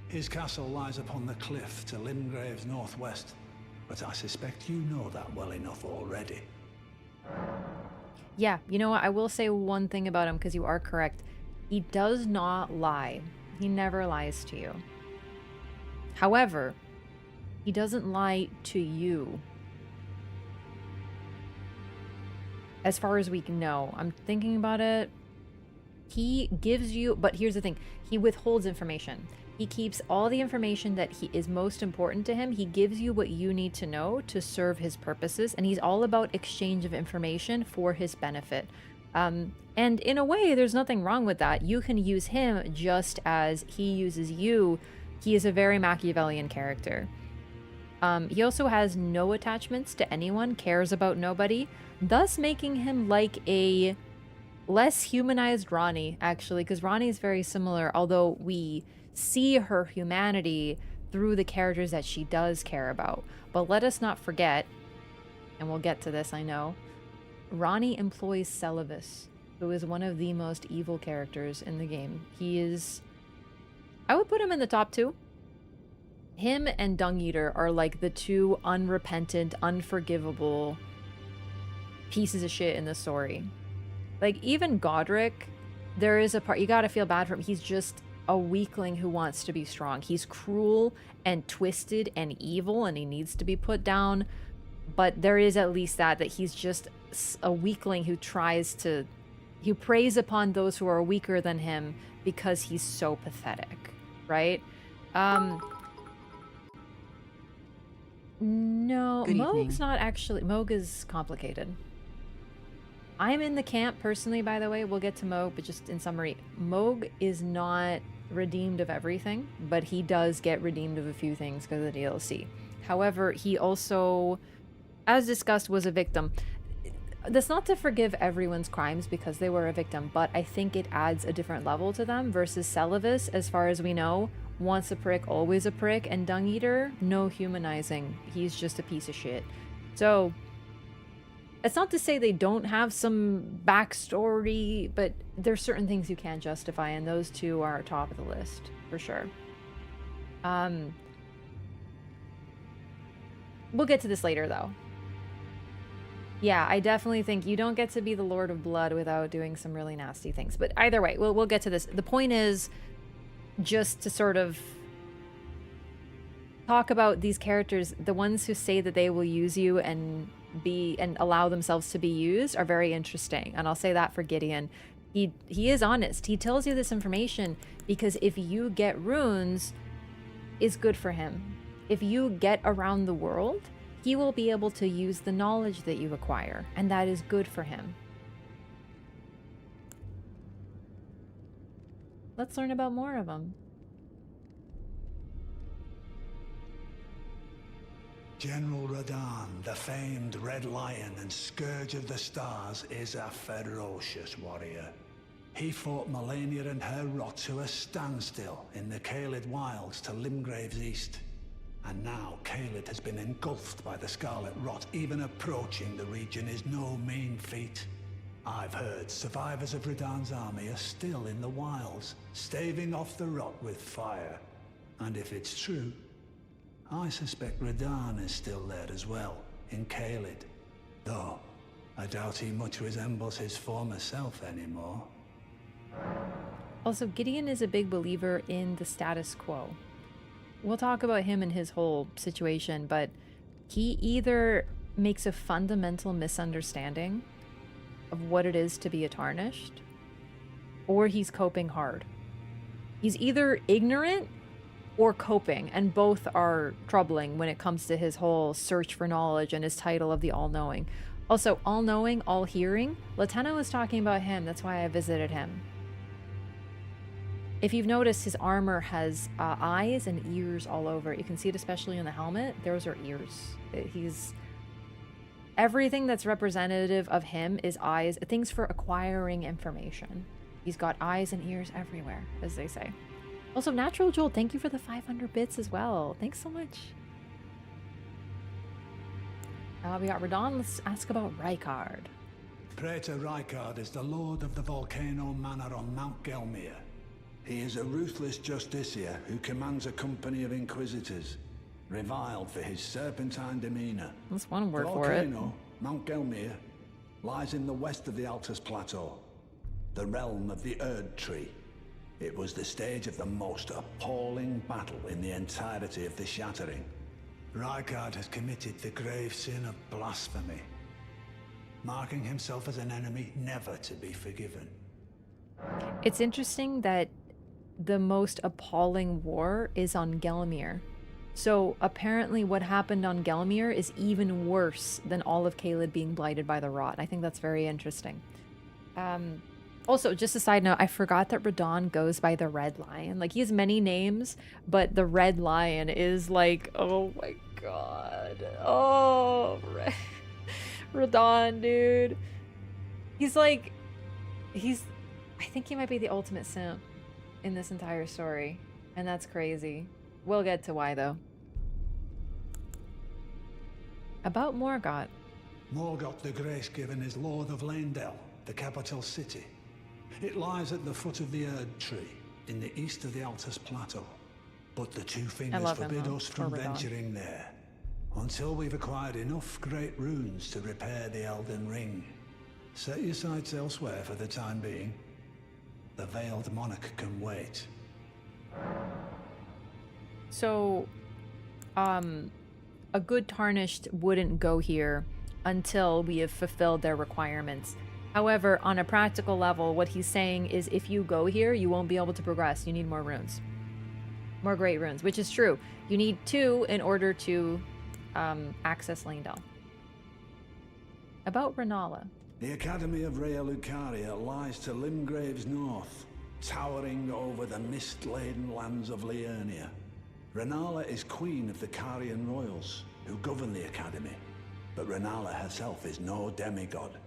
His castle lies upon the cliff to Limgrave's northwest, but I suspect you know that well enough already. Yeah, you know what? I will say one thing about him, because you are correct. He does not lie. He never lies to you. However, he doesn't lie to you. as far as we know. I'm thinking about it. He gives you, but here's the thing, he withholds information. He keeps all the information that is most important to him. He gives you what you need to know to serve his purposes, and he's all about exchange of information for his benefit. And in a way, there's nothing wrong with that. You can use him just as he uses you. He is a very Machiavellian character. He also has no attachments to anyone, cares about nobody, thus making him like a less humanized Ronnie, actually, because Ronnie is very similar, although we see her humanity through the characters that she does care about. But let us not forget, and we'll get to this, I know, Ronnie employs Celavis, who is one of the most evil characters in the game. He is... I would put him in the top 2. Him and Dung Eater are like the 2 unrepentant, unforgivable pieces of shit in the story. Like, even Godric, there is a part, you gotta feel bad for him. He's just a weakling who wants to be strong. He's cruel and twisted and evil, and he needs to be put down. But there is at least that he's just a weakling who he preys upon those who are weaker than him because he's so pathetic, right? No, Moog's not actually... Moog is complicated. I'm in the camp, personally, by the way. We'll get to Moog, but just in summary, Moog is not redeemed of everything, but he does get redeemed of a few things because of the DLC. However, he also, as discussed, was a victim. That's not to forgive everyone's crimes because they were a victim, but I think it adds a different level to them versus Celavis, as far as we know. Once a prick, always a prick, and Dung Eater, no humanizing. He's just a piece of shit. So, it's not to say they don't have some backstory, but there's certain things you can't justify, and those 2 are top of the list, for sure. We'll get to this later, though. Yeah, I definitely think you don't get to be the Lord of Blood without doing some really nasty things. But either way, we'll get to this. The point is just to sort of talk about these characters. The ones who say that they will use you and allow themselves to be used are very interesting. And I'll say that for Gideon. He is honest. He tells you this information because if you get runes, it's good for him. If you get around the world, he will be able to use the knowledge that you acquire, and that is good for him. Let's learn about more of them. General Radahn, the famed Red Lion and Scourge of the Stars, is a ferocious warrior. He fought Malenia and her rot to a standstill in the Caelid Wilds to Limgrave's east. And now Caelid has been engulfed by the Scarlet Rot. Even approaching the region is no mean feat. I've heard survivors of Radahn's army are still in the wilds, staving off the rot with fire. And if it's true, I suspect Radahn is still there as well, in Caelid. Though, I doubt he much resembles his former self anymore. Also, Gideon is a big believer in the status quo. We'll talk about him and his whole situation, but he either makes a fundamental misunderstanding of what it is to be a Tarnished, or he's coping hard. He's either ignorant or coping, and both are troubling when it comes to his whole search for knowledge and his title of the All-Knowing. Also, All-Knowing, All-Hearing, Latena was talking about him, that's why I visited him. If you've noticed, his armor has eyes and ears all over it. You can see it especially in the helmet. Those are ears. Everything that's representative of him is eyes, things for acquiring information. He's got eyes and ears everywhere, as they say. Also, Natural Joel, thank you for the 500 bits as well. Thanks so much. We got Radahn. Let's ask about Rykard. Praetor Rykard is the Lord of the Volcano Manor on Mount Gelmir. He is a ruthless justiciar who commands a company of inquisitors, reviled for his serpentine demeanor. That's one word the for it. volcano, Mount Gelmir, lies in the west of the Altus Plateau, the realm of the Erd Tree. It was the stage of the most appalling battle in the entirety of the Shattering. Rykard has committed the grave sin of blasphemy. marking himself as an enemy never to be forgiven. It's interesting that the most appalling war is on Gelmir. So apparently what happened on Gelmir is even worse than all of Caelid being blighted by the rot. I think that's very interesting. Also, just a side note, I forgot that Radon goes by the Red Lion. Like, he has many names, but the Red Lion is like, oh my god. Oh, Radon, dude. He's like, I think he might be the ultimate simp in this entire story. And that's crazy. We'll get to why, though. About Morgoth. Morgoth the Grace-Given is Lord of Leyndell, the capital city. It lies at the foot of the Erd Tree, in the east of the Altus Plateau. But the Two Fingers forbid us from venturing there, until we've acquired enough great runes to repair the Elden Ring. Set your sights elsewhere for the time being. The Veiled Monarch can wait. So, a good Tarnished wouldn't go here until we have fulfilled their requirements. However, on a practical level, what he's saying is if you go here, you won't be able to progress. You need more runes. More great runes, which is true. You need 2 in order to access Leyndell. About Rennala. The Academy of Rhea Lucaria lies to Limgrave's north, towering over the mist-laden lands of Liurnia. Rennala is queen of the Carian royals, who govern the Academy. But Rennala herself is no demigod.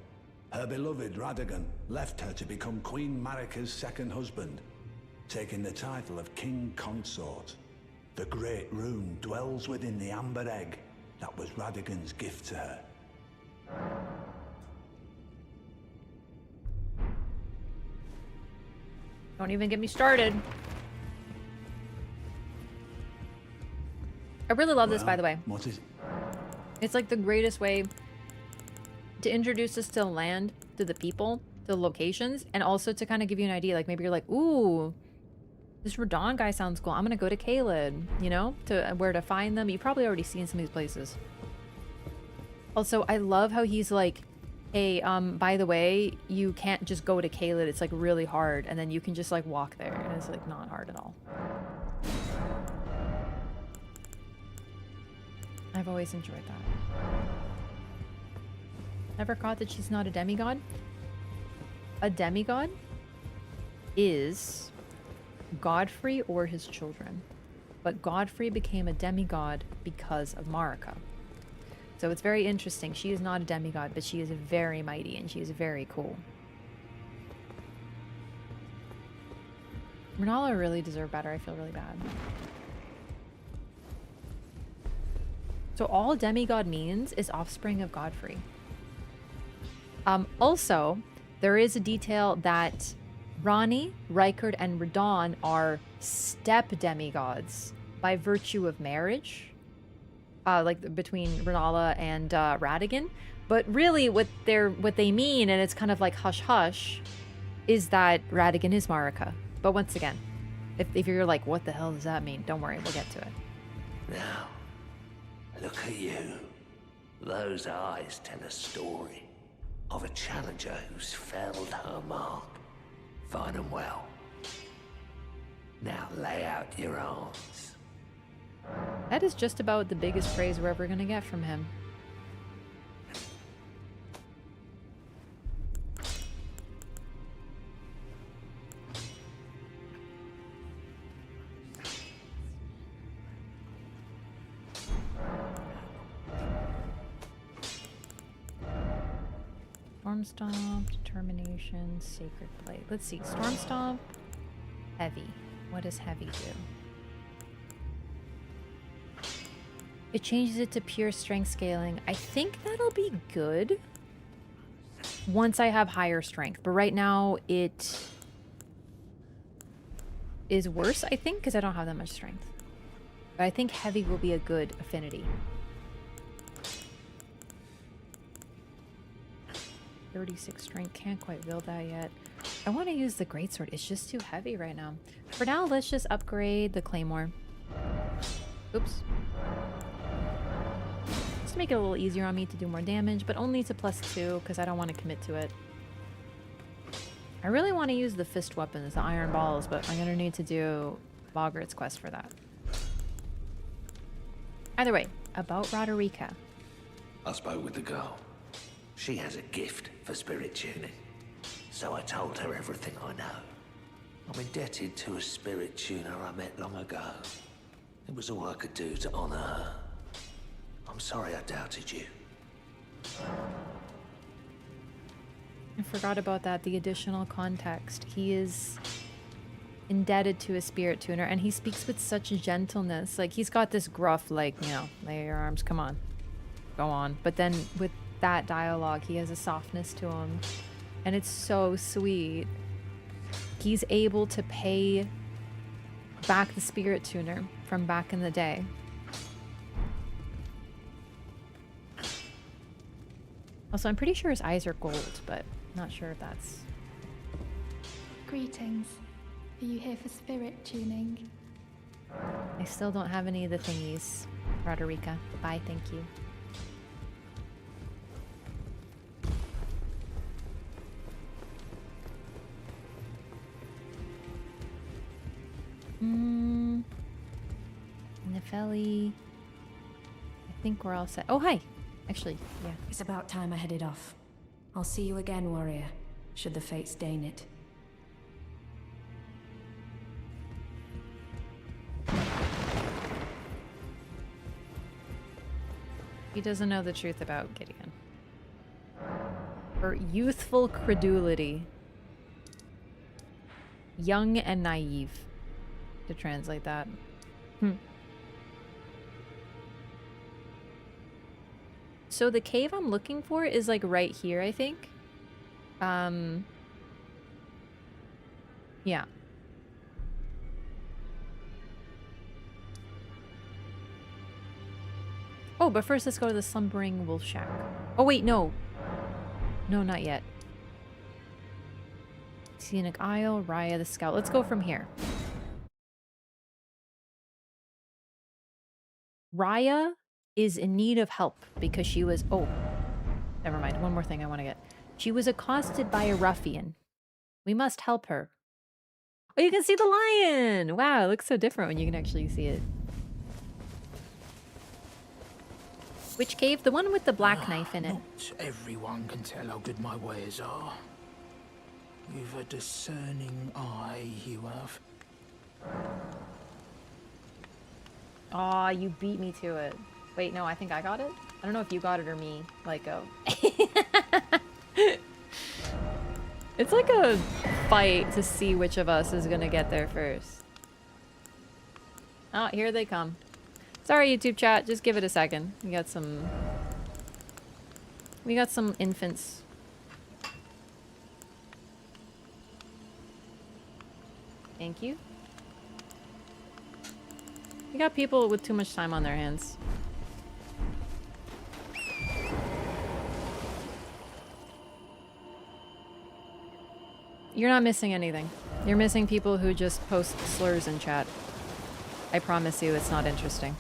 Her beloved Radagon left her to become Queen Marika's second husband, taking the title of King Consort. The Great Rune dwells within the Amber Egg that was Radagon's gift to her. Don't even get me started. I really love this, by the way. What is it? It's like the greatest way to introduce us to the land, to the people, to the locations, and also to kind of give you an idea. Like, maybe you're like, ooh, this Radon guy sounds cool. I'm gonna go to Caelid, you know, to where to find them. You've probably already seen some of these places. Also, I love how he's like, hey, by the way, you can't just go to Caelid. It's like really hard, and then you can just like walk there, and it's like not hard at all. I've always enjoyed that. Never caught that she's not a demigod? A demigod is Godfrey or his children. But Godfrey became a demigod because of Marika. So it's very interesting. She is not a demigod, but she is very mighty and she is very cool. Rennala really deserved better. I feel really bad. So all demigod means is offspring of Godfrey. Also, there is a detail that Ranni, Rykard, and Radon are step demigods by virtue of marriage, like between Rennala and Radagon. But really, what they mean, and it's kind of like hush hush, is that Radagon is Marika. But once again, if you're like, what the hell does that mean? Don't worry, we'll get to it. Now, look at you. Those eyes tell a story of a challenger who's felled her mark. Fine and well. Now lay out your arms. That is just about the biggest praise we're ever gonna get from him. Storm Stomp, Determination, Sacred Blade. Let's see. Storm Stomp, Heavy. What does Heavy do? It changes it to pure strength scaling. I think that'll be good once I have higher strength. But right now it is worse, I think, because I don't have that much strength. But I think Heavy will be a good affinity. 36 strength, can't quite build that yet. I want to use the greatsword, it's just too heavy right now. For now, let's just upgrade the claymore. Oops. supposed to make it a little easier on me to do more damage, but only to +2 because I don't want to commit to it. I really want to use the fist weapons, the iron balls, but I'm going to need to do Boggart's quest for that. Either way, about Roderica. I spoke with the girl. She has a gift for spirit tuning. So I told her everything I know. I'm indebted to a spirit tuner I met long ago. It was all I could do to honor her. I'm sorry I doubted you. I forgot about that, the additional context. He is indebted to a spirit tuner, and he speaks with such gentleness. Like, he's got this gruff, like, you know, lay your arms, come on, go on. But then with that dialogue, he has a softness to him, and it's so sweet. He's able to pay back the spirit tuner from back in the day. Also, I'm pretty sure his eyes are gold, but not sure if that's... Greetings. Are you here for spirit tuning? I still don't have any of the thingies, Roderica. Bye, thank you. Nefeli. I think we're all set. Oh, hi! Actually, yeah. It's about time I headed off. I'll see you again, warrior, should the fates deign it. He doesn't know the truth about Gideon. Or youthful credulity. Young and naive, to translate that. So the cave I'm looking for is like right here, I think. Yeah. Oh, but first let's go to the Slumbering Wolf Shack. Oh wait, no. No, not yet. Scenic Isle, Raya the Scout. Let's go from here. Raya is in need of help because she was... Oh, never mind. One more thing I want to get. She was accosted by a ruffian. We must help her. Oh, you can see the lion! Wow, it looks so different when you can actually see it. Which cave? The one with the black knife in it. Not everyone can tell how good my wares are. You've a discerning eye, you have. Aw, you beat me to it. Wait, no, I think I got it? I don't know if you got it or me. Like, oh. It's like a fight to see which of us is gonna get there first. Oh, here they come. Sorry, YouTube chat. Just give it a second. We got some infants. Thank you. We got people with too much time on their hands. You're not missing anything. You're missing people who just post slurs in chat. I promise you it's not interesting.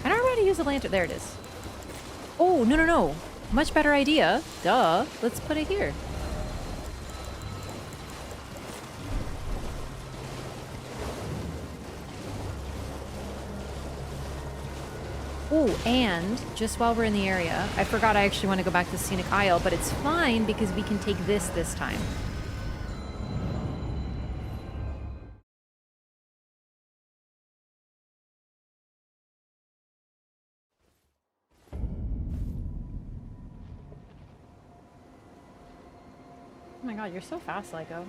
I don't know how to use a lantern. There it is. Oh, no, no, no. Much better idea. Duh. Let's put it here. Oh, and just while we're in the area, I forgot I actually want to go back to the Scenic Isle, but it's fine because we can take this time. Oh my god, you're so fast, Lyco.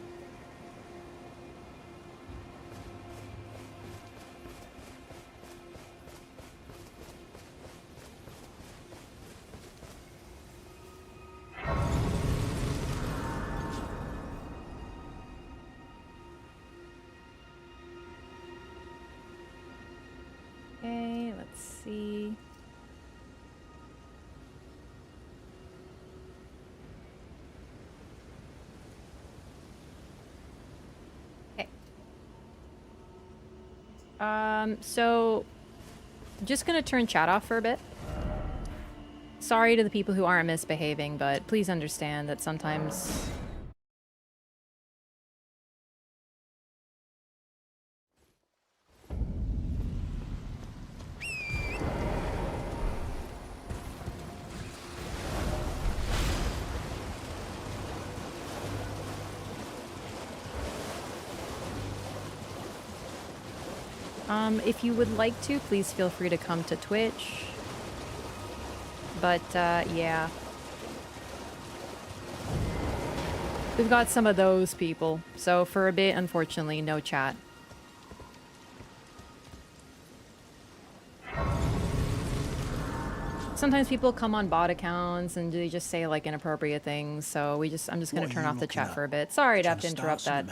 Let's see. Okay. So just gonna turn chat off for a bit. Sorry to the people who aren't misbehaving, but please understand that sometimes... if you would like to, please feel free to come to Twitch. But, yeah. We've got some of those people. So for a bit, unfortunately, no chat. Sometimes people come on bot accounts and they just say like inappropriate things, so I'm just gonna turn off the chat for a bit. Sorry to have to interrupt that.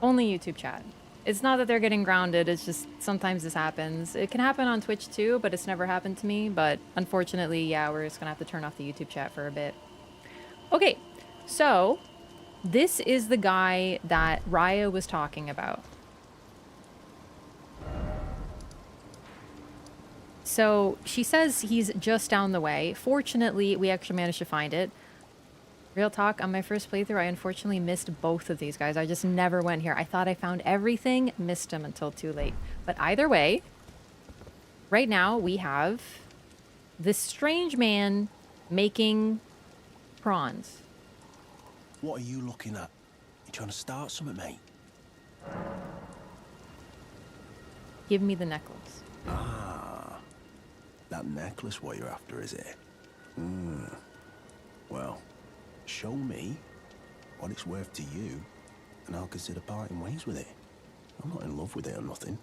Only YouTube chat. It's not that they're getting grounded, it's just sometimes this happens. It can happen on Twitch too, but it's never happened to me. But unfortunately, yeah, we're just gonna have to turn off the YouTube chat for a bit. Okay, so this is the guy that Raya was talking about. So she says he's just down the way. Fortunately, we actually managed to find it. Real talk, on my first playthrough, I unfortunately missed both of these guys. I just never went here. I thought I found everything, missed them until too late. But either way, right now we have this strange man making prawns. What are you looking at? You trying to start something, mate? Give me the necklace. Ah, that necklace what you're after, is it? Well, show me what it's worth to you, and I'll consider parting ways with it. I'm not in love with it or nothing.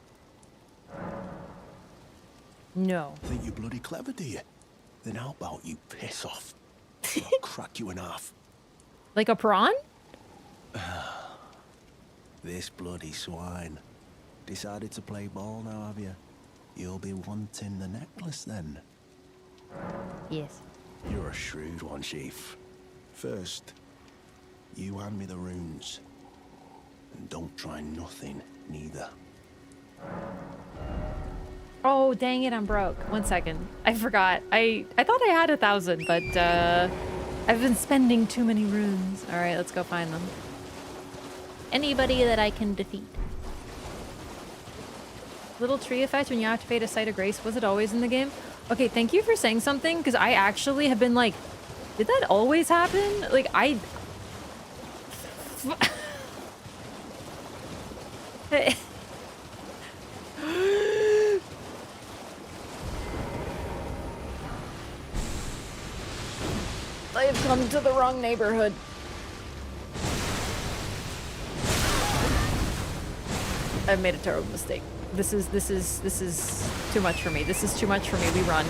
No. Think you're bloody clever, do you? Then how about you piss off? I'll crack you in half. Like a prawn? This bloody swine. Decided to play ball now, have you? You'll be wanting the necklace then. Yes. You're a shrewd one, Chief. First, you hand me the runes. And don't try nothing, neither. Oh, dang it, I'm broke. 1 second. I forgot. I thought I had 1,000, but I've been spending too many runes. Alright, let's go find them. Anybody that I can defeat. Little tree effect when you activate a Site of Grace. Was it always in the game? Okay, thank you for saying something, because I actually have been like, did that always happen? Like, I have come to the wrong neighborhood. I've made a terrible mistake. This is too much for me. This is too much for me. We run.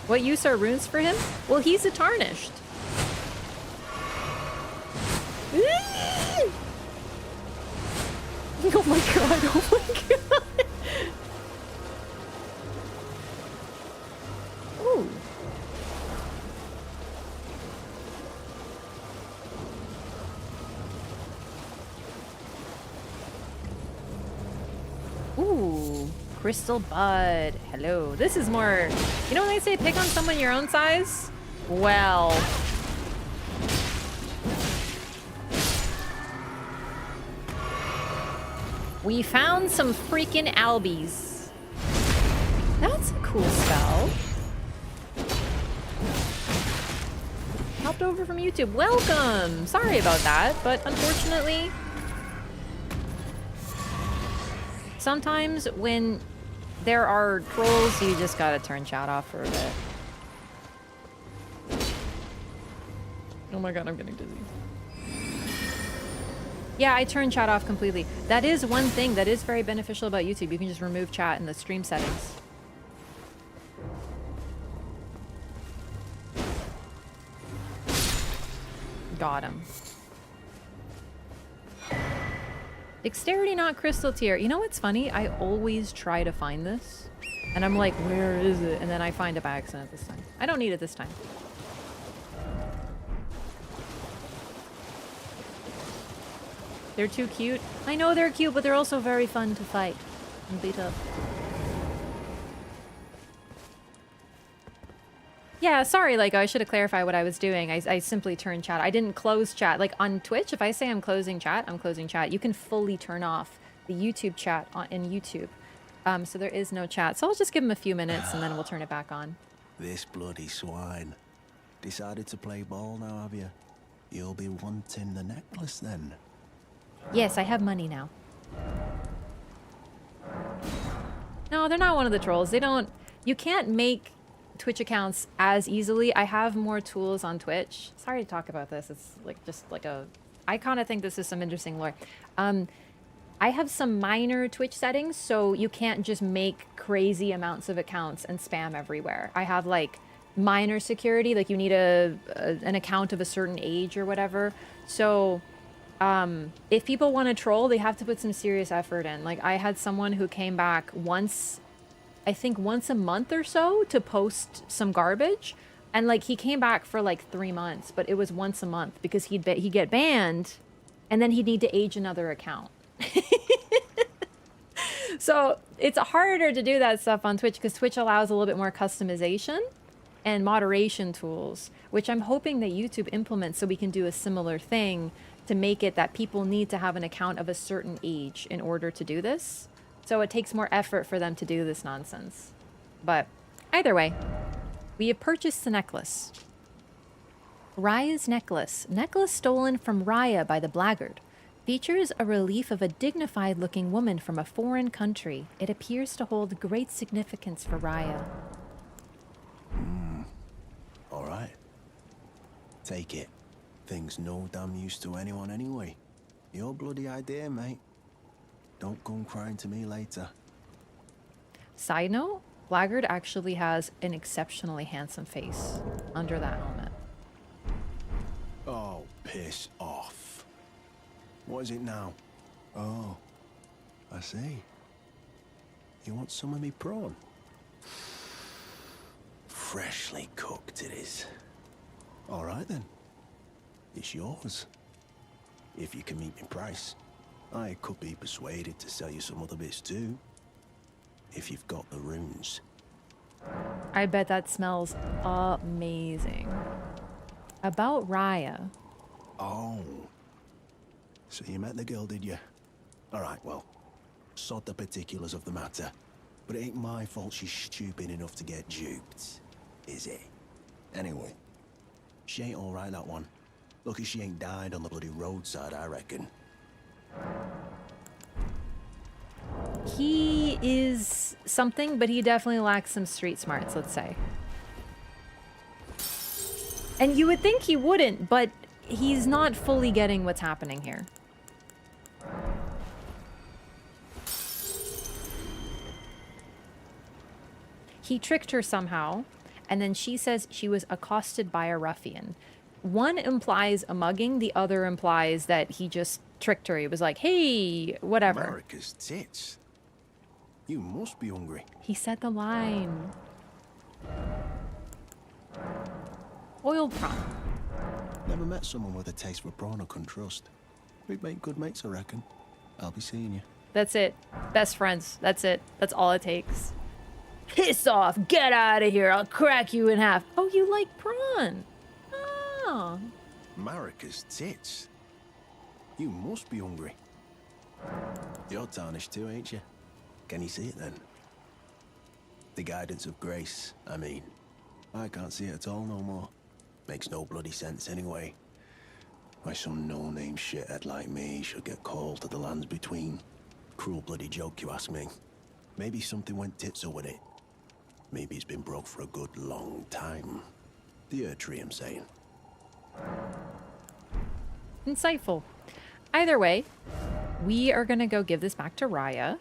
What use are runes for him? Well, he's a tarnished. Oh my god, oh my god. Ooh. Ooh, Crystal Bud. Hello. This is more... You know when they say pick on someone your own size? Well... We found some freaking albies. That's a cool spell. Hopped over from YouTube. Welcome! Sorry about that, but unfortunately... Sometimes when there are trolls, you just gotta turn chat off for a bit. Oh my god, I'm getting dizzy. Yeah, I turn chat off completely. That is one thing that is very beneficial about YouTube. You can just remove chat in the stream settings. Got him. Dexterity not crystal tier. You know what's funny? I always try to find this. And I'm like, where is it? And then I find it by accident this time. I don't need it this time. They're too cute. I know they're cute, but they're also very fun to fight and beat up. Yeah, sorry, like, I should have clarified what I was doing. I simply turned chat. I didn't close chat. Like, on Twitch, if I say I'm closing chat, I'm closing chat. You can fully turn off the YouTube chat in YouTube. So there is no chat. So I'll just give him a few minutes and then we'll turn it back on. This bloody swine. Decided to play ball now, have you? You'll be wanting the necklace then. Yes, I have money now. No, they're not one of the trolls. They don't... You can't make Twitch accounts as easily. I have more tools on Twitch. Sorry to talk about this. It's like just like a... I kind of think this is some interesting lore. I have some minor Twitch settings, so you can't just make crazy amounts of accounts and spam everywhere. I have like minor security, like you need an account of a certain age or whatever. So if people want to troll, they have to put some serious effort in. Like I had someone who came back once, I think once a month or so to post some garbage. And like he came back for like 3 months, but it was once a month because he'd get banned and then he'd need to age another account. So it's harder to do that stuff on Twitch because Twitch allows a little bit more customization and moderation tools, which I'm hoping that YouTube implements so we can do a similar thing to make it that people need to have an account of a certain age in order to do this. So it takes more effort for them to do this nonsense. But either way, we have purchased the necklace. Raya's necklace. Necklace stolen from Raya by the Blackguard. Features a relief of a dignified-looking woman from a foreign country. It appears to hold great significance for Raya. All right. Take it. Thing's no damn use to anyone anyway. Your bloody idea, mate. Don't come crying to me later. Side note, Blackguard actually has an exceptionally handsome face under that helmet. Oh, piss off. What is it now? Oh, I see. You want some of me prawn? Freshly cooked it is. All right then. It's yours. If you can meet me price. I could be persuaded to sell you some other bits too. If you've got the runes. I bet that smells amazing. About Raya. Oh. So you met the girl, did you? All right, well, sod the particulars of the matter. But it ain't my fault she's stupid enough to get duped, is it? Anyway, she ain't all right, that one. Lucky she ain't died on the bloody roadside, I reckon. He is something, but he definitely lacks some street smarts, let's say. And you would think he wouldn't, but he's not fully getting what's happening here. He tricked her somehow, and then she says she was accosted by a ruffian. One implies a mugging, the other implies that he just tricked her. He was like, hey, whatever. America's tits. You must be hungry. He said the line. Oiled prawn. Never met someone with a taste for prawn I couldn't trust. We'd make good mates, I reckon. I'll be seeing you. That's it. Best friends. That's it. That's all it takes. Piss off. Get out of here. I'll crack you in half. Oh, you like prawn. Oh. Marika's tits. You must be hungry. You're tarnished too, ain't you? Can you see it then? The guidance of grace, I mean. I can't see it at all no more. Makes no bloody sense anyway. Why some no-name shithead like me should get called to the lands between. Cruel bloody joke, you ask me. Maybe something went tits-o with it. Maybe it's been broke for a good long time. The Erdtree, I'm saying. Insightful. Either way, we are gonna go give this back to Raya.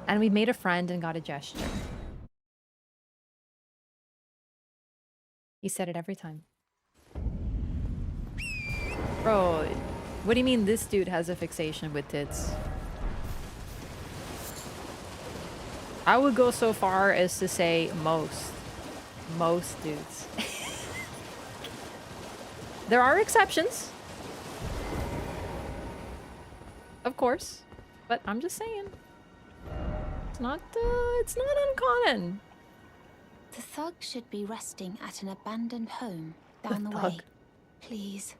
And we made a friend and got a gesture. He said it every time. Bro, What do you mean this dude has a fixation with tits? I would go so far as to say most. Most dudes. There are exceptions. Of course. But I'm just saying. It's not uncommon. The thug should be resting at an abandoned home down the way. Please,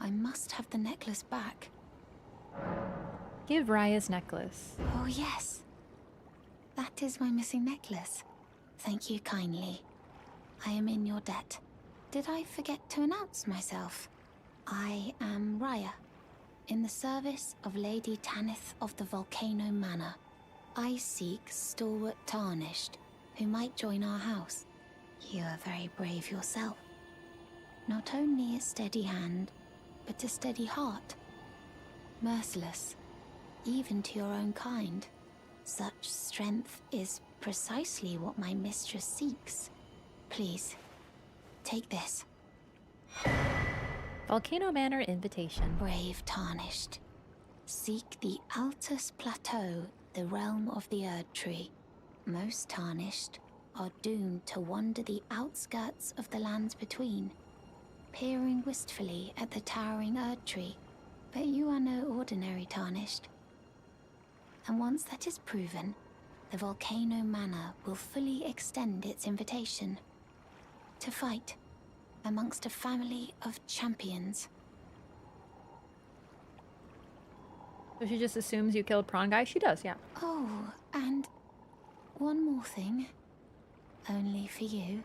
I must have the necklace back. Give Raya's necklace. Oh yes. That is my missing necklace. Thank you kindly. I am in your debt. Did I forget to announce myself? I am Raya, in the service of Lady Tanith of the Volcano Manor. I seek stalwart Tarnished, who might join our house. You are very brave yourself. Not only a steady hand, but a steady heart. Merciless, even to your own kind. Such strength is precisely what my mistress seeks. Please, take this. Volcano Manor invitation. Brave Tarnished. Seek the Altus Plateau, the realm of the Erd Tree. Most Tarnished are doomed to wander the outskirts of the lands between, peering wistfully at the towering Erd Tree. But you are no ordinary Tarnished. And once that is proven, the Volcano Manor will fully extend its invitation to fight amongst a family of champions. So she just assumes you killed Prawn Guy? She does, yeah. Oh, and one more thing. Only for you.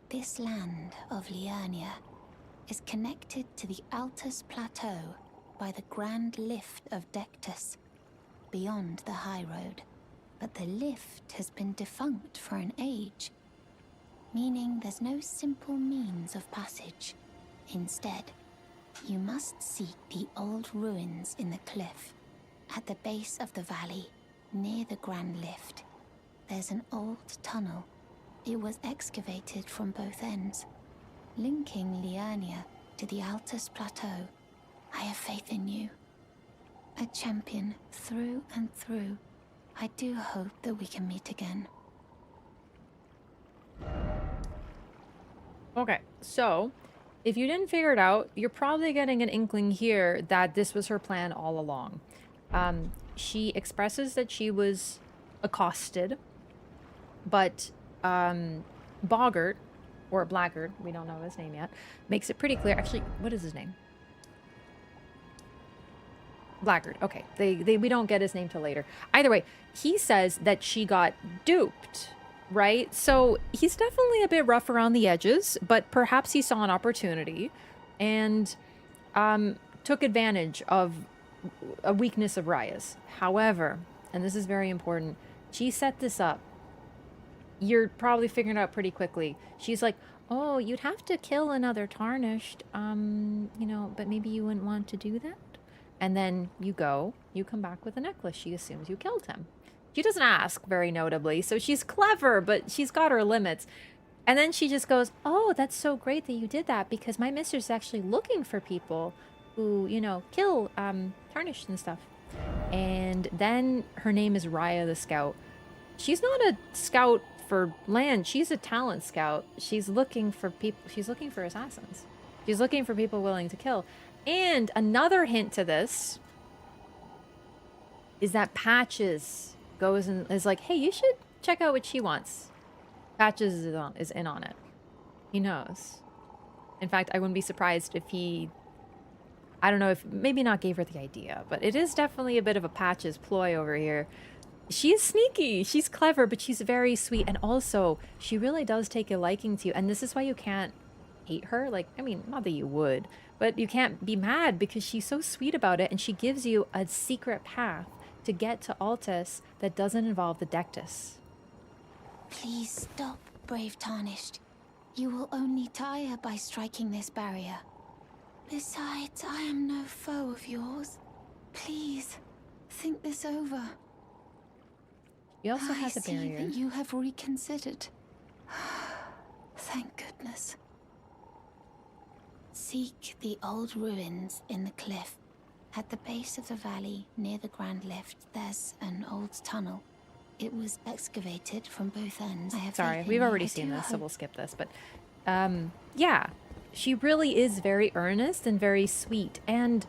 This land of Liurnia is connected to the Altus Plateau by the Grand Lift of Dectus, beyond the High Road. But the lift has been defunct for an age, meaning there's no simple means of passage. Instead, you must seek the old ruins in the cliff. At the base of the valley, near the Grand Lift, there's an old tunnel. It was excavated from both ends, linking Liurnia to the Altus Plateau. I have faith in you. A champion through and through. I do hope that we can meet again. Okay, so if you didn't figure it out, you're probably getting an inkling here that this was her plan all along. She expresses that she was accosted, but Boggart, or Blackguard, we don't know his name yet, makes it pretty clear. Actually, what is his name? Blackguard. Okay, we don't get his name till later. Either way, he says that she got duped, right? So he's definitely a bit rough around the edges, but perhaps he saw an opportunity and took advantage of a weakness of Raya's. However, and this is very important, she set this up. You're probably figuring it out pretty quickly. She's like, oh, you'd have to kill another Tarnished, you know, but maybe you wouldn't want to do that. And then you come back with a necklace. She assumes you killed him. She doesn't ask, very notably. So she's clever, but she's got her limits. And then she just goes, oh, that's so great that you did that, because my mistress is actually looking for people who, you know, kill Tarnished and stuff. And then her name is Raya the Scout. She's not a scout for land. She's a talent scout. She's looking for people. She's looking for assassins. She's looking for people willing to kill. And another hint to this is that Patches goes and is like, hey, you should check out what she wants. Patches is in on it. He knows. In fact, I wouldn't be surprised if he, I don't know, if maybe not gave her the idea, but it is definitely a bit of a Patches ploy over here. She's sneaky, she's clever, but she's very sweet. And also, she really does take a liking to you. And this is why you can't hate her. Like, I mean, not that you would, but you can't be mad because she's so sweet about it. And she gives you a secret path to get to Altus that doesn't involve the Dectus. Please stop, brave Tarnished. You will only tire by striking this barrier. Besides, I am no foe of yours. Please, think this over. He also has a barrier. I see that you have reconsidered. Thank goodness. Seek the old ruins in the cliff At the base of the valley, near the Grand Lift, there's an old tunnel. It was excavated from both ends. Sorry, we've already seen this, so we'll skip this. But, yeah, she really is very earnest and very sweet. And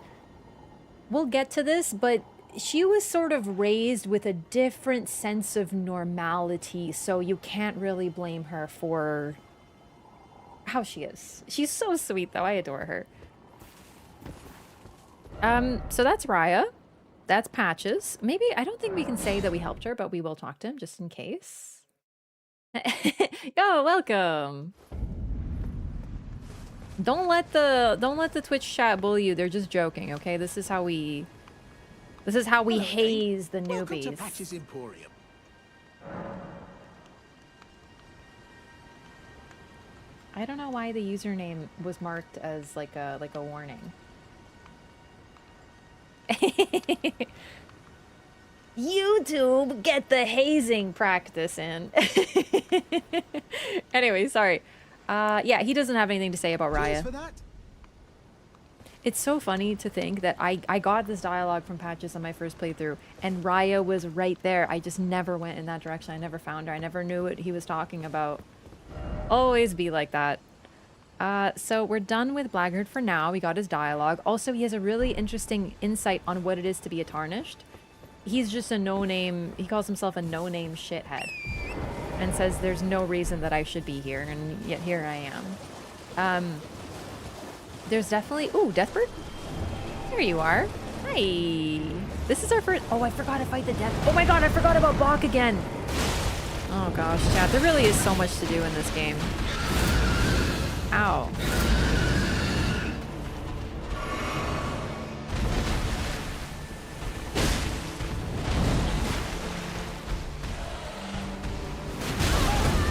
we'll get to this, but she was sort of raised with a different sense of normality, so you can't really blame her for how she is. She's so sweet, though. I adore her. So that's Raya. That's Patches. Maybe, I don't think we can say that we helped her, but we will talk to him just in case. Yo, welcome. Don't let the Twitch chat bully you. They're just joking, okay? This is how we haze the newbies. Welcome to Patches Emporium. I don't know why the username was marked as like a warning. YouTube, get the hazing practice in. Anyway, sorry. Yeah, he doesn't have anything to say about Raya. It's so funny to think that I got this dialogue from Patches on my first playthrough, and Raya was right there. I just never went in that direction. I never found her. I never knew what he was talking about. Always be like that. So we're done with Blackguard for now. We got his dialogue. Also, he has a really interesting insight on what it is to be a Tarnished. He's just a no-name, he calls himself a no-name shithead. And says there's no reason that I should be here, and yet here I am. There's definitely, ooh, Deathbird? There you are. Hi. This is our first, oh, I forgot to fight the Death. Oh my god, I forgot about Bach again. Oh gosh, chat, there really is so much to do in this game. Ow.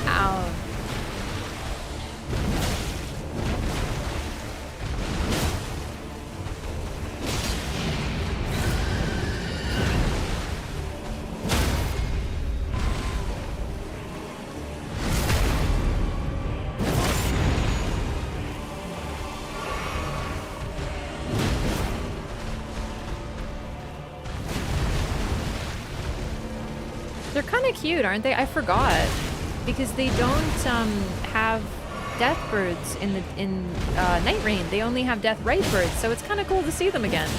Ow. They're kind of cute, aren't they? I forgot. Because they don't have death birds in Night Rain. They only have death right birds, so it's kind of cool to see them again.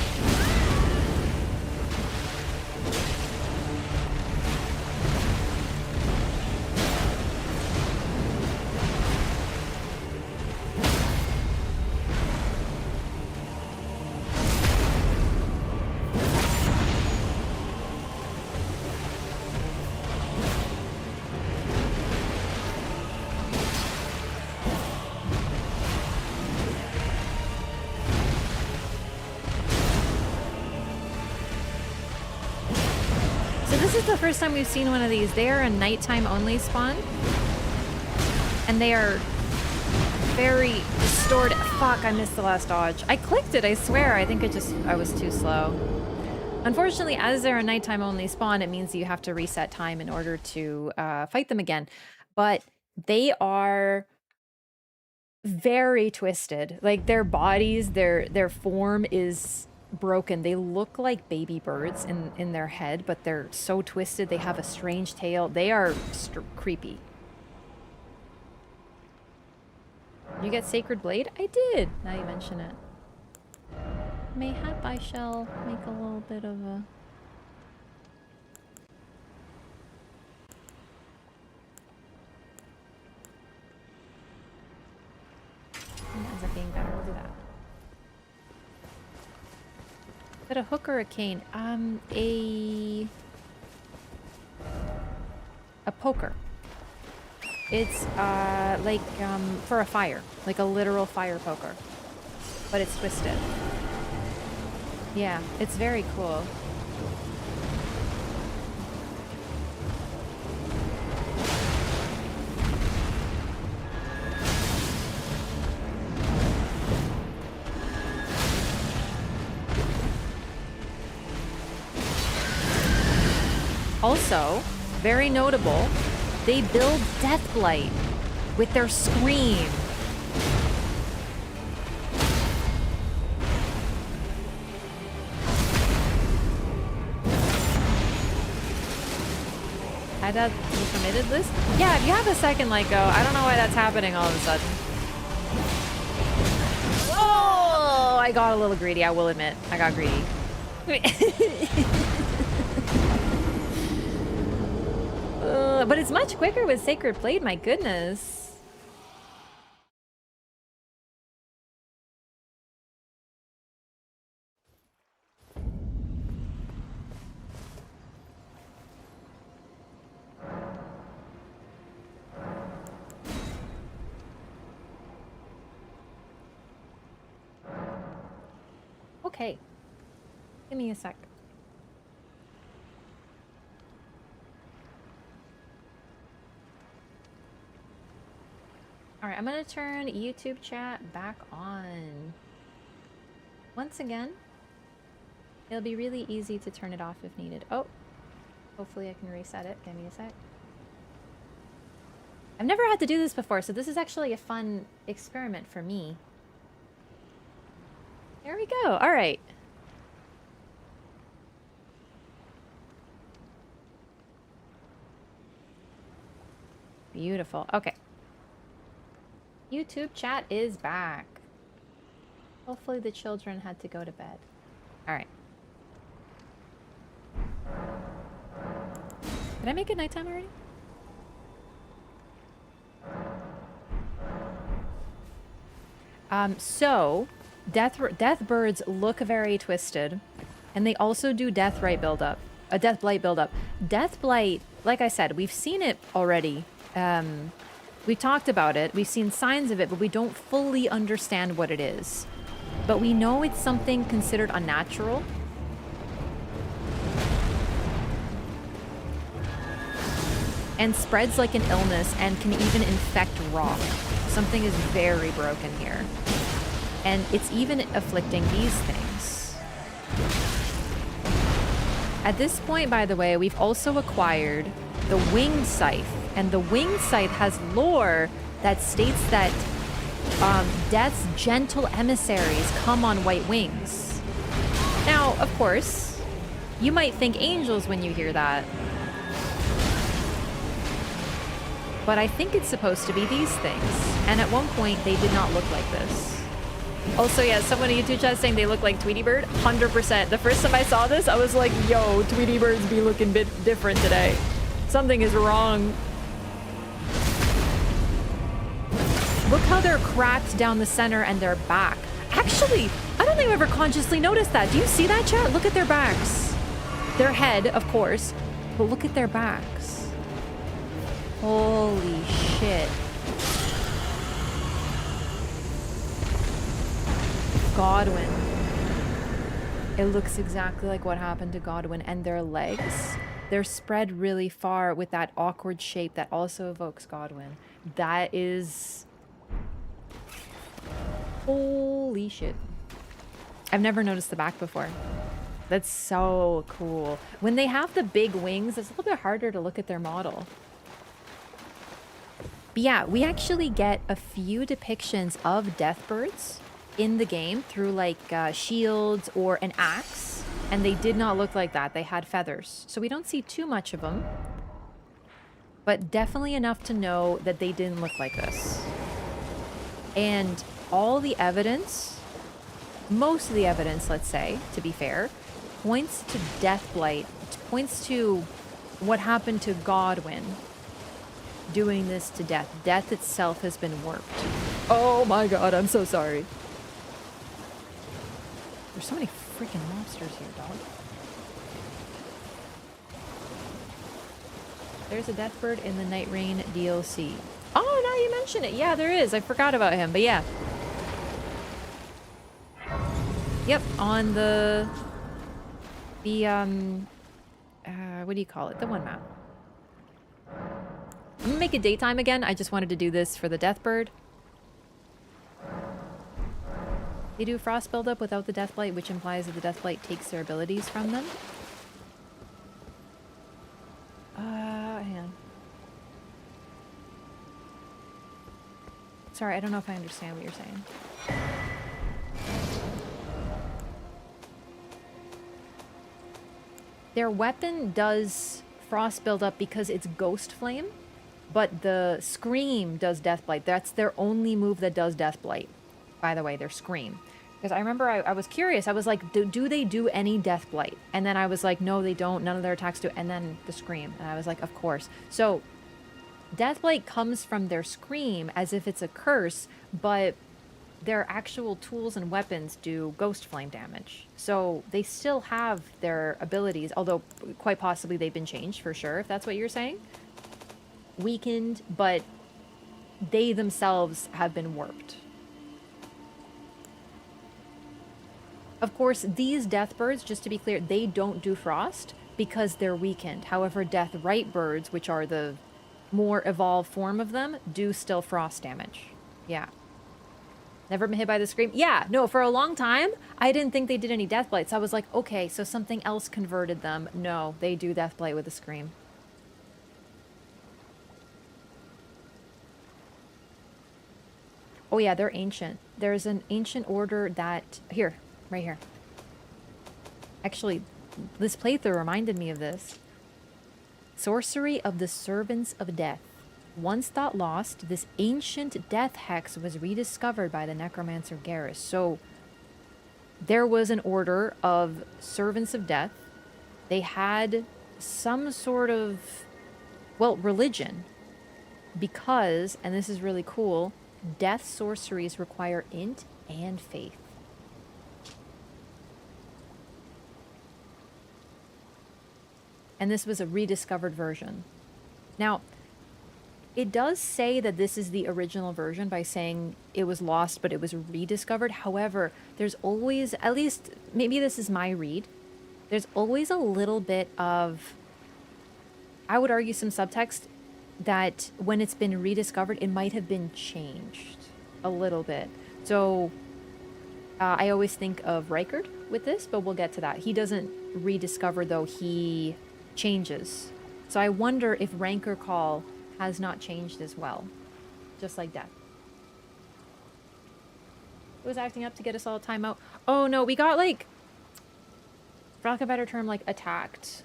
First time we've seen one of these. They are a nighttime only spawn, and they are very distorted. Fuck, I missed the last dodge. I clicked it, I swear. I think I was too slow. Unfortunately, as they're a nighttime only spawn, it means you have to reset time in order to fight them again. But they are very twisted. Like their bodies, their form is broken. They look like baby birds in their head, but they're so twisted. They have a strange tail. They are creepy. You get Sacred Blade? I did, now you mention it. Mayhap I shall make a little bit of a... Ends up being better, we'll do that. Is it a hook or a cane? A poker. It's like for a fire, like a literal fire poker, but it's twisted. Yeah, it's very cool. Also, very notable, they build Deathblight with their scream. That you permitted this? Yeah, if you have a second light go, I don't know why that's happening all of a sudden. Oh, I got a little greedy, I will admit. I got greedy. But it's much quicker with Sacred Blade, my goodness. Okay. Give me a sec. Alright, I'm gonna turn YouTube chat back on. Once again, it'll be really easy to turn it off if needed. Oh, hopefully I can reset it. Give me a sec. I've never had to do this before, so this is actually a fun experiment for me. There we go. Alright. Beautiful. Okay. YouTube chat is back. Hopefully the children had to go to bed. Alright. Did I make it nighttime already? So, death birds look very twisted, and they also do death blight buildup. Death blight buildup. Death blight, like I said, we've seen it already. We talked about it. We've seen signs of it, but we don't fully understand what it is. But we know it's something considered unnatural. And spreads like an illness and can even infect rock. Something is very broken here. And it's even afflicting these things. At this point, by the way, we've also acquired the Winged Scythe. And the Winged Scythe has lore that states that Death's gentle emissaries come on white wings. Now, of course, you might think angels when you hear that. But I think it's supposed to be these things. And at one point, they did not look like this. Also, yeah, someone in YouTube chat saying they look like Tweety Bird. 100%. The first time I saw this, I was like, yo, Tweety Birds be looking a bit different today. Something is wrong. Look how they're cracked down the center and their back. Actually, I don't think I've ever consciously noticed that. Do you see that, chat? Look at their backs. Their head, of course, but look at their backs. Holy shit. Godwyn. It looks exactly like what happened to Godwyn. And their legs, they're spread really far with that awkward shape that also evokes Godwyn. That is... holy shit. I've never noticed the back before. That's so cool. When they have the big wings, it's a little bit harder to look at their model. But yeah, we actually get a few depictions of deathbirds in the game through like shields or an axe, and they did not look like that. They had feathers. So we don't see too much of them, but definitely enough to know that they didn't look like this. And all the evidence, most of the evidence, let's say, to be fair, points to Deathblight, points to what happened to Godwyn doing this to Death. Death itself has been warped. Oh my god, I'm so sorry. There's so many freaking monsters here, dog. There's a Deathbird in the Night Rain DLC. Oh, now you mention it. Yeah, there is. I forgot about him, but yeah. Yep, on the what do you call it? The one map. I'm gonna make it daytime again. I just wanted to do this for the Deathbird. They do frost buildup without the Deathblight, which implies that the Deathblight takes their abilities from them. Hang on. Sorry, I don't know if I understand what you're saying. Their weapon does frost buildup because it's Ghost Flame, but the Scream does Deathblight. That's their only move that does Deathblight, by the way, their Scream. Because I remember I was curious. I was like, do they do any Deathblight? And then I was like, no, they don't. None of their attacks do. And then the Scream. And I was like, of course. So Deathblight comes from their Scream as if it's a curse, but their actual tools and weapons do Ghost Flame damage. So they still have their abilities, although quite possibly they've been changed for sure, if that's what you're saying. Weakened, but they themselves have been warped. Of course, these death birds, just to be clear, they don't do frost because they're weakened. However, death right birds, which are the more evolved form of them, do still frost damage. Yeah. Never been hit by the Scream? Yeah, no, for a long time, I didn't think they did any Deathblights. I was like, okay, so something else converted them. No, they do Deathblight with a Scream. Oh yeah, they're ancient. There's an ancient order that... Here, right here. Actually, this playthrough reminded me of this. Sorcery of the Servants of Death. Once thought lost, this ancient death hex was rediscovered by the necromancer Garrus. So there was an order of servants of death. They had some sort of, well, religion. Because, and this is really cool, death sorceries require int and faith. And this was a rediscovered version. Now, it does say that this is the original version by saying it was lost, but it was rediscovered. However, there's always, at least, maybe this is my read, there's always a little bit of, I would argue, some subtext that when it's been rediscovered, it might have been changed a little bit. So I always think of Rykard with this, but we'll get to that. He doesn't rediscover, though, he changes. So I wonder if Rancor Call has not changed as well, just like death. Who was acting up to get us all a timeout? Oh no, we got, like, for lack of a better term, like, attacked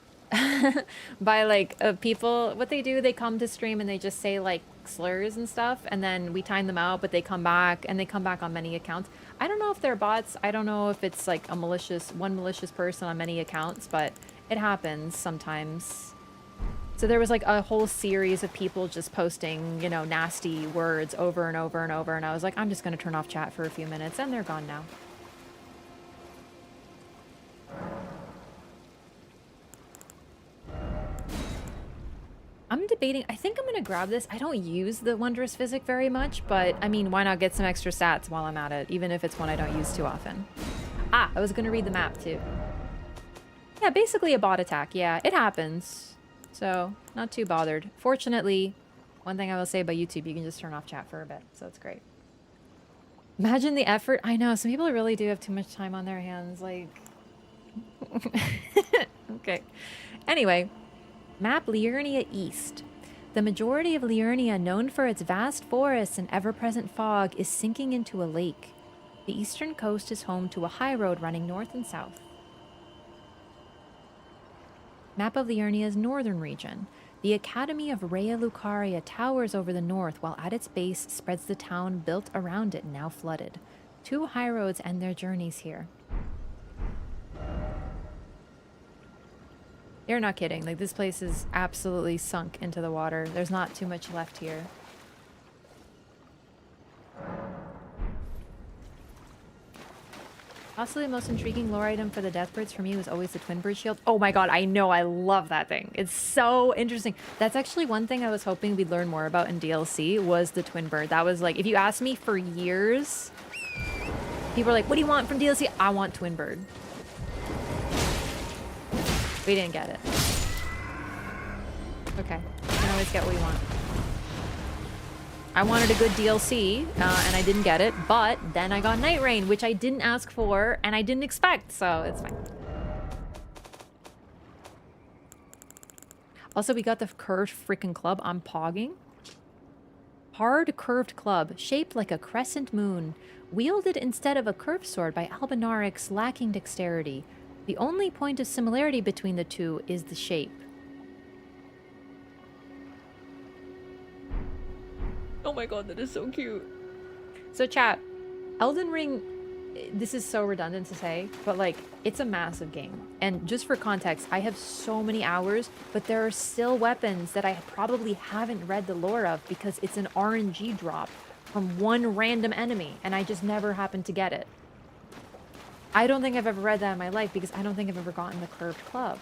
by, like, people. What they do, they come to stream and they just say, like, slurs and stuff, and then we time them out, but they come back, and they come back on many accounts. I don't know if they're bots. I don't know if it's like one malicious person on many accounts, but it happens sometimes. So there was like a whole series of people just posting, you know, nasty words over and over and over. And I was like, I'm just going to turn off chat for a few minutes, and they're gone now. I'm debating. I think I'm going to grab this. I don't use the Wondrous Physic very much, but I mean, why not get some extra stats while I'm at it, even if it's one I don't use too often. Ah, I was going to read the map too. Yeah, basically a bot attack. Yeah, it happens. So, not too bothered. Fortunately, one thing I will say about YouTube, you can just turn off chat for a bit, so it's great. Imagine the effort. I know, some people really do have too much time on their hands, like... Okay. Anyway, map Liurnia East. The majority of Liurnia, known for its vast forests and ever-present fog, is sinking into a lake. The eastern coast is home to a high road running north and south. Map of Liurnia's northern region. The Academy of Rea Lucaria towers over the north, while at its base spreads the town built around it, now flooded. 2 high roads end their journeys here. You're not kidding. Like, this place is absolutely sunk into the water. There's not too much left here. Possibly the most intriguing lore item for the Deathbirds for me was always the Twin Bird Shield. Oh my god, I know, I love that thing. It's so interesting. That's actually one thing I was hoping we'd learn more about in DLC, was the Twin Bird. That was like, if you asked me for years, people are like, what do you want from DLC? I want Twin Bird. We didn't get it. Okay, you can always get what you want. I wanted a good DLC, and I didn't get it, but then I got Night Rain, which I didn't ask for, and I didn't expect, so it's fine. Also, we got the curved freaking club. I'm pogging. Hard curved club, shaped like a crescent moon, wielded instead of a curved sword by Albinarix lacking dexterity. The only point of similarity between the two is the shape. my god, that is so cute. So chat, Elden Ring, this is so redundant to say, but like, it's a massive game. And just for context, I have so many hours, but there are still weapons that I probably haven't read the lore of because it's an RNG drop from one random enemy, and I just never happened to get it. I don't think I've ever read that in my life because I don't think I've ever gotten the curved club.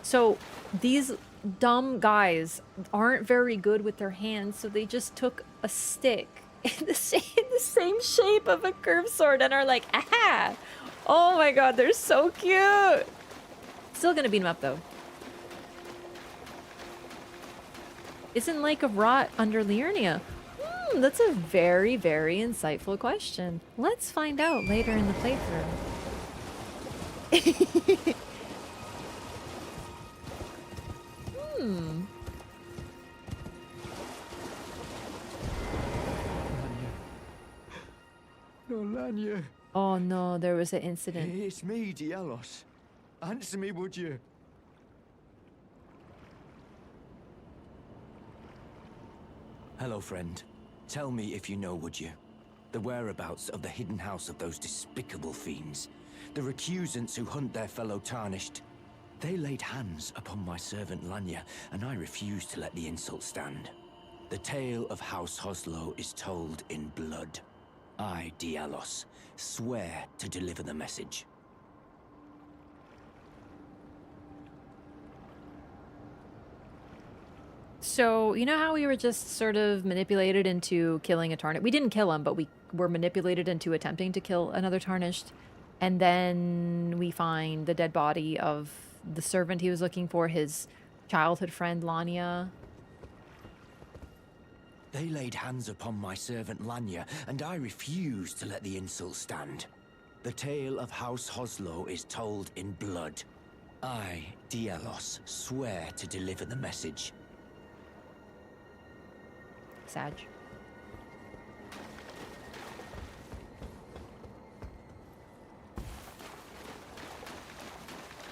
So these dumb guys aren't very good with their hands, so they just took a stick in the same shape of a curved sword and are like, aha! Oh my god, they're so cute! Still gonna beat them up though. Isn't Lake of Rot under Liurnia? That's a very, very insightful question. Let's find out later in the playthrough. No, Lanya. Oh no, there was an incident. It's me, Dialos. Answer me, would you? Hello, friend. Tell me if you know, would you? The whereabouts of the hidden house of those despicable fiends. The recusants who hunt their fellow tarnished. They laid hands upon my servant Lanya, and I refused to let the insult stand. The tale of House Hoslow is told in blood. I, Dialos, swear to deliver the message. So, you know how we were just sort of manipulated into killing a Tarnished? We didn't kill him, but we were manipulated into attempting to kill another Tarnished. And then we find the dead body of the servant he was looking for, his childhood friend, Lanya. They laid hands upon my servant Lanya, and I refused to let the insult stand. The tale of House Hoslow is told in blood. I, Dialos, swear to deliver the message. Sag.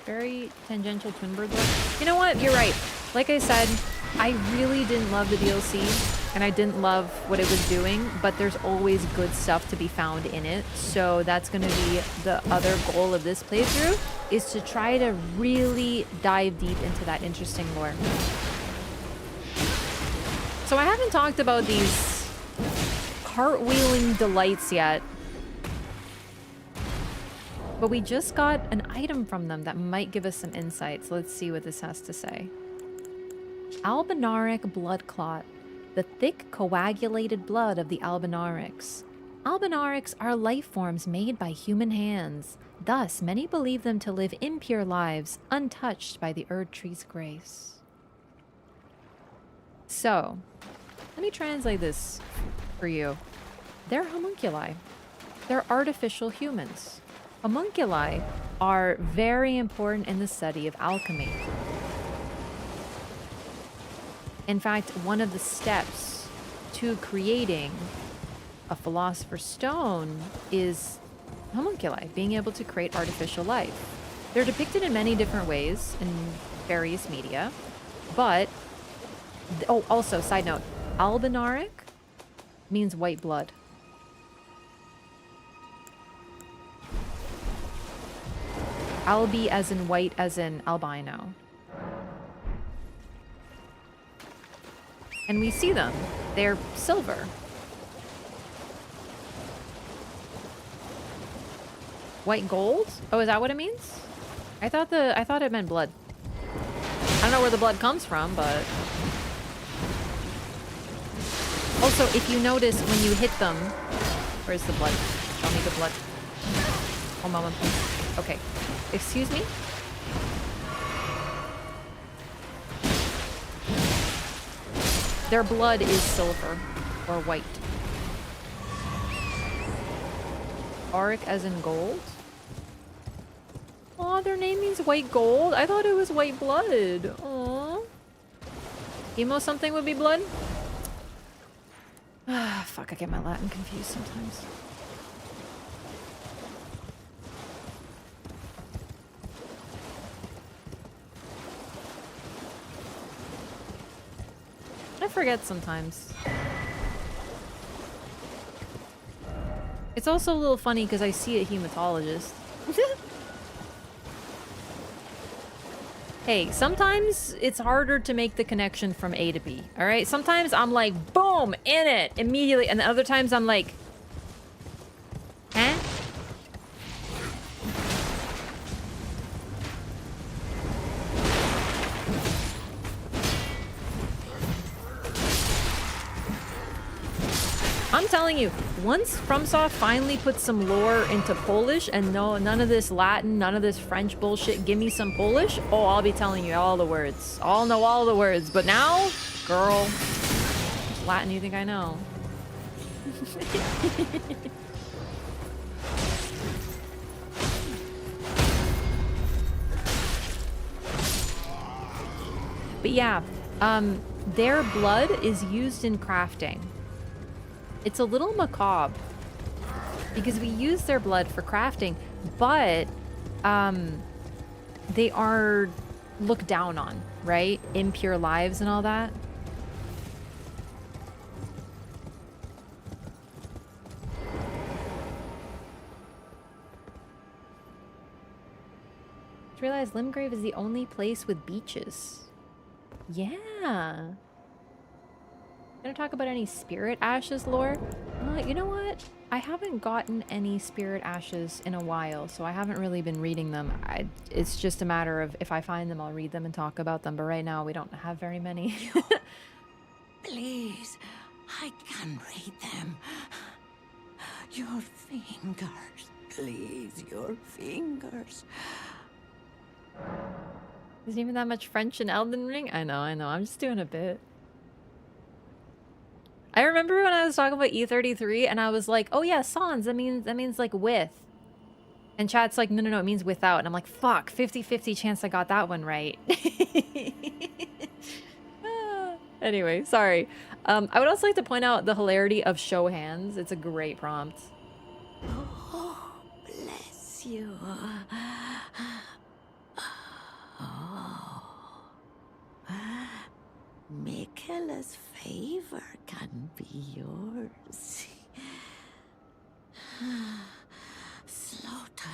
Very tangential twin bird look. You know what? You're right. Like I said, I really didn't love the DLC, and I didn't love what it was doing, but there's always good stuff to be found in it. So that's going to be the other goal of this playthrough, is to try to really dive deep into that interesting lore. So I haven't talked about these cartwheeling delights yet, but we just got an item from them that might give us some insights. Let's see what this has to say. Albinaric blood clot. The thick coagulated blood of the Albinarics. Albinarics are life forms made by human hands. Thus, many believe them to live impure lives, untouched by the Erd Tree's grace. So, let me translate this for you. They're homunculi. They're artificial humans. Homunculi are very important in the study of alchemy. In fact, one of the steps to creating a Philosopher's Stone is homunculi, being able to create artificial life. They're depicted in many different ways in various media, but... Oh, also, side note, Albinaric means white blood. Albi as in white as in albino. And we see them. They're silver. White gold? Oh, is that what it means? I thought it meant blood. I don't know where the blood comes from, but... Also, if you notice when you hit them... Where's the blood? Show me the blood. One moment, please. Okay. Excuse me? Their blood is silver. Or white. Auric as in gold? Aw, their name means white gold? I thought it was white blood. Aw. Emo something would be blood? Ah, fuck, I get my Latin confused sometimes. forget sometimes. It's also a little funny because I see a hematologist. Hey, sometimes it's harder to make the connection from A to B, all right? Sometimes I'm like, boom, in it, immediately. And other times I'm like, huh? I'm telling you, once FromSoft finally puts some lore into Polish and no, none of this Latin, none of this French bullshit, give me some Polish, oh, I'll be telling you all the words. I'll know all the words. But now, girl, which Latin you think I know? But yeah, their blood is used in crafting. It's a little macabre because we use their blood for crafting, but they are looked down on, right? Impure lives and all that. Just realized Limgrave is the only place with beaches. Yeah. Gonna talk about any spirit ashes lore? You know what? I haven't gotten any spirit ashes in a while, so I haven't really been reading them. It's just a matter of if I find them, I'll read them and talk about them. But right now, we don't have very many. Please, I can read them. Your fingers, please, your fingers. Isn't even that much French in Elden Ring? I know. I'm just doing a bit. I remember when I was talking about E33 and I was like, oh yeah, sans, that means like with. And chat's like, no, it means without. And I'm like, fuck, 50-50 chance I got that one right. Anyway, sorry. I would also like to point out the hilarity of show hands. It's a great prompt. Oh, bless you. Michaela's favor can be yours. Slaughter.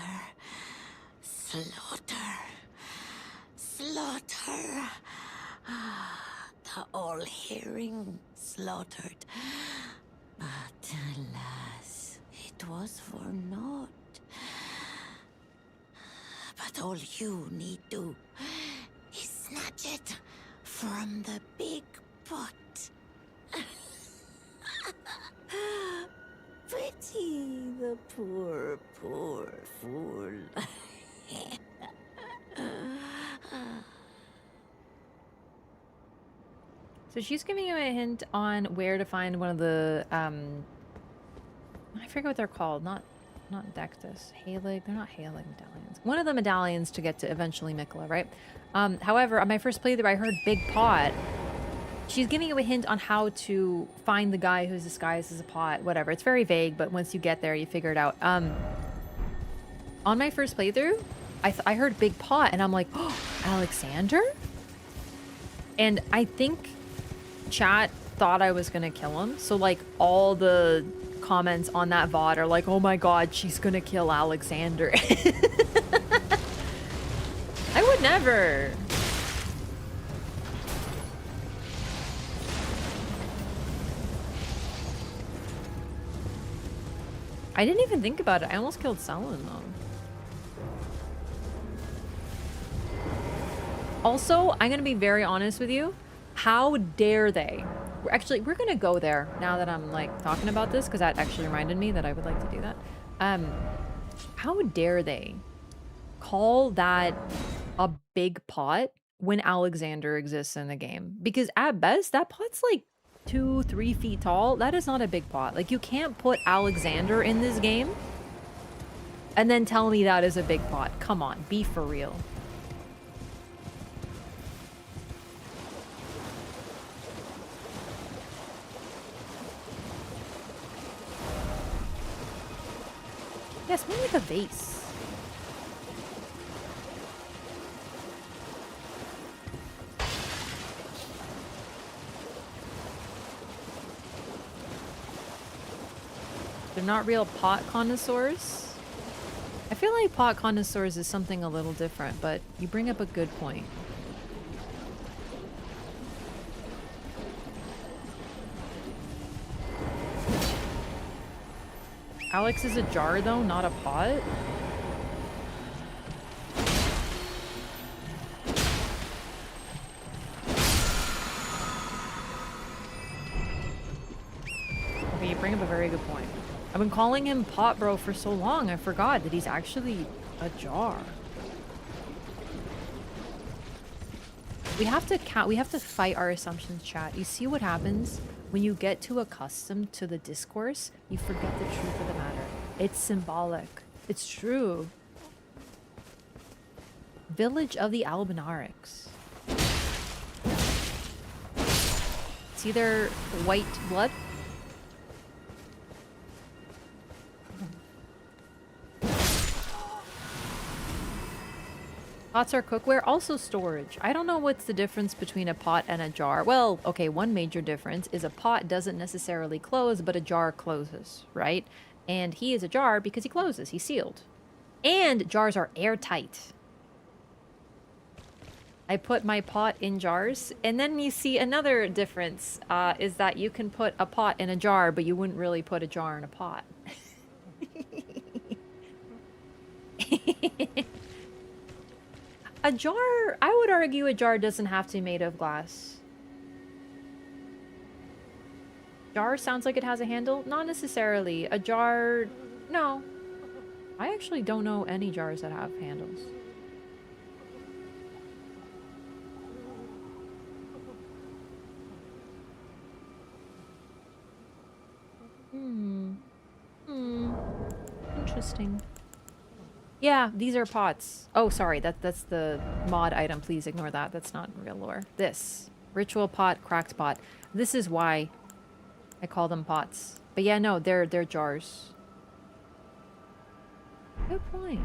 Slaughter. Slaughter. The all-hearing slaughtered. But alas, it was for naught. But all you need do is snatch it from the big pot. Pity the poor fool. So she's giving you a hint on where to find one of the I forget what they're called. Not Dectus. Halig. They're not Halig medallions. One of the medallions to get to eventually Mikola, right? However, on my first playthrough, I heard Big Pot. She's giving you a hint on how to find the guy who's disguised as a pot, whatever. It's very vague, but once you get there, you figure it out. On my first playthrough, I heard Big Pot, and I'm like, oh, Alexander? And I think chat thought I was gonna kill him. So, like, all the comments on that VOD are like, oh my god, she's gonna kill Alexander. I would never. I didn't even think about it. I almost killed Selin though. Also, I'm gonna be very honest with you. How dare they? We're gonna go there now that I'm like talking about this, because that actually reminded me that I would like to do that. How dare they call that a big pot when Alexander exists in the game? Because at best, that pot's like 2-3 feet tall. That is not a big pot. Like, you can't put Alexander in this game and then tell me that is a big pot. Come on, be for real. Yes, more like a vase. not real pot connoisseurs. I feel like pot connoisseurs is something a little different, but you bring up a good point. Alex is a jar though, not a pot? Okay, you bring up a very good point. I've been calling him Pot Bro for so long, I forgot that he's actually a jar. We have to fight our assumptions, chat. You see what happens when you get too accustomed to the discourse? You forget the truth of the matter. It's symbolic. It's true. Village of the Albinarics. It's either white blood. Pots are cookware, also storage. I don't know what's the difference between a pot and a jar. Well, okay, one major difference is a pot doesn't necessarily close, but a jar closes, right? And he is a jar because he closes, he's sealed. And jars are airtight. I put my pot in jars, and then you see another difference is that you can put a pot in a jar, but you wouldn't really put a jar in a pot. A jar, I would argue a jar doesn't have to be made of glass. Jar sounds like it has a handle? Not necessarily. A jar, no. I actually don't know any jars that have handles. Interesting. Yeah, these are pots. Oh, sorry, that's the mod item. Please ignore that. That's not real lore. This. Ritual pot, cracked pot. This is why I call them pots. But yeah, no, they're jars. Good point.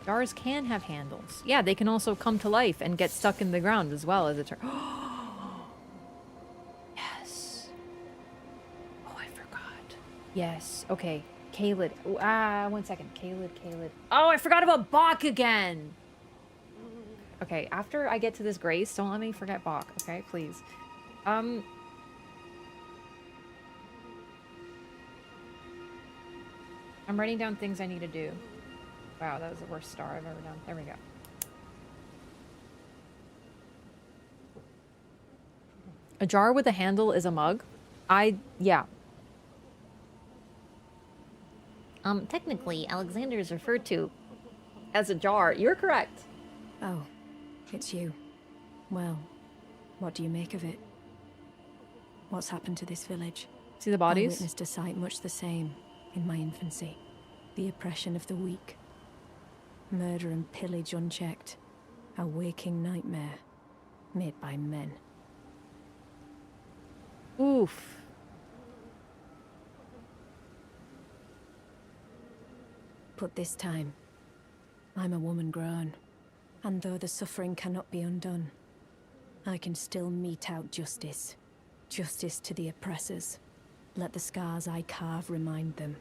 Jars can have handles. Yeah, they can also come to life and get stuck in the ground as well as a Yes. Oh, I forgot. Yes. Okay. Kaled. One second. Kaled. Oh, I forgot about Bach again! Okay, after I get to this grace, don't let me forget Bach, okay? Please. I'm writing down things I need to do. Wow, that was the worst star I've ever done. There we go. A jar with a handle is a mug? Yeah. Technically, Alexander is referred to as a jar. You're correct. Oh, it's you. Well, what do you make of it? What's happened to this village? See the bodies? I witnessed a sight much the same in my infancy. The oppression of the weak. Murder and pillage unchecked. A waking nightmare made by men. Oof. But this time, I'm a woman grown, and though the suffering cannot be undone, I can still mete out justice. Justice to the oppressors. Let the scars I carve remind them.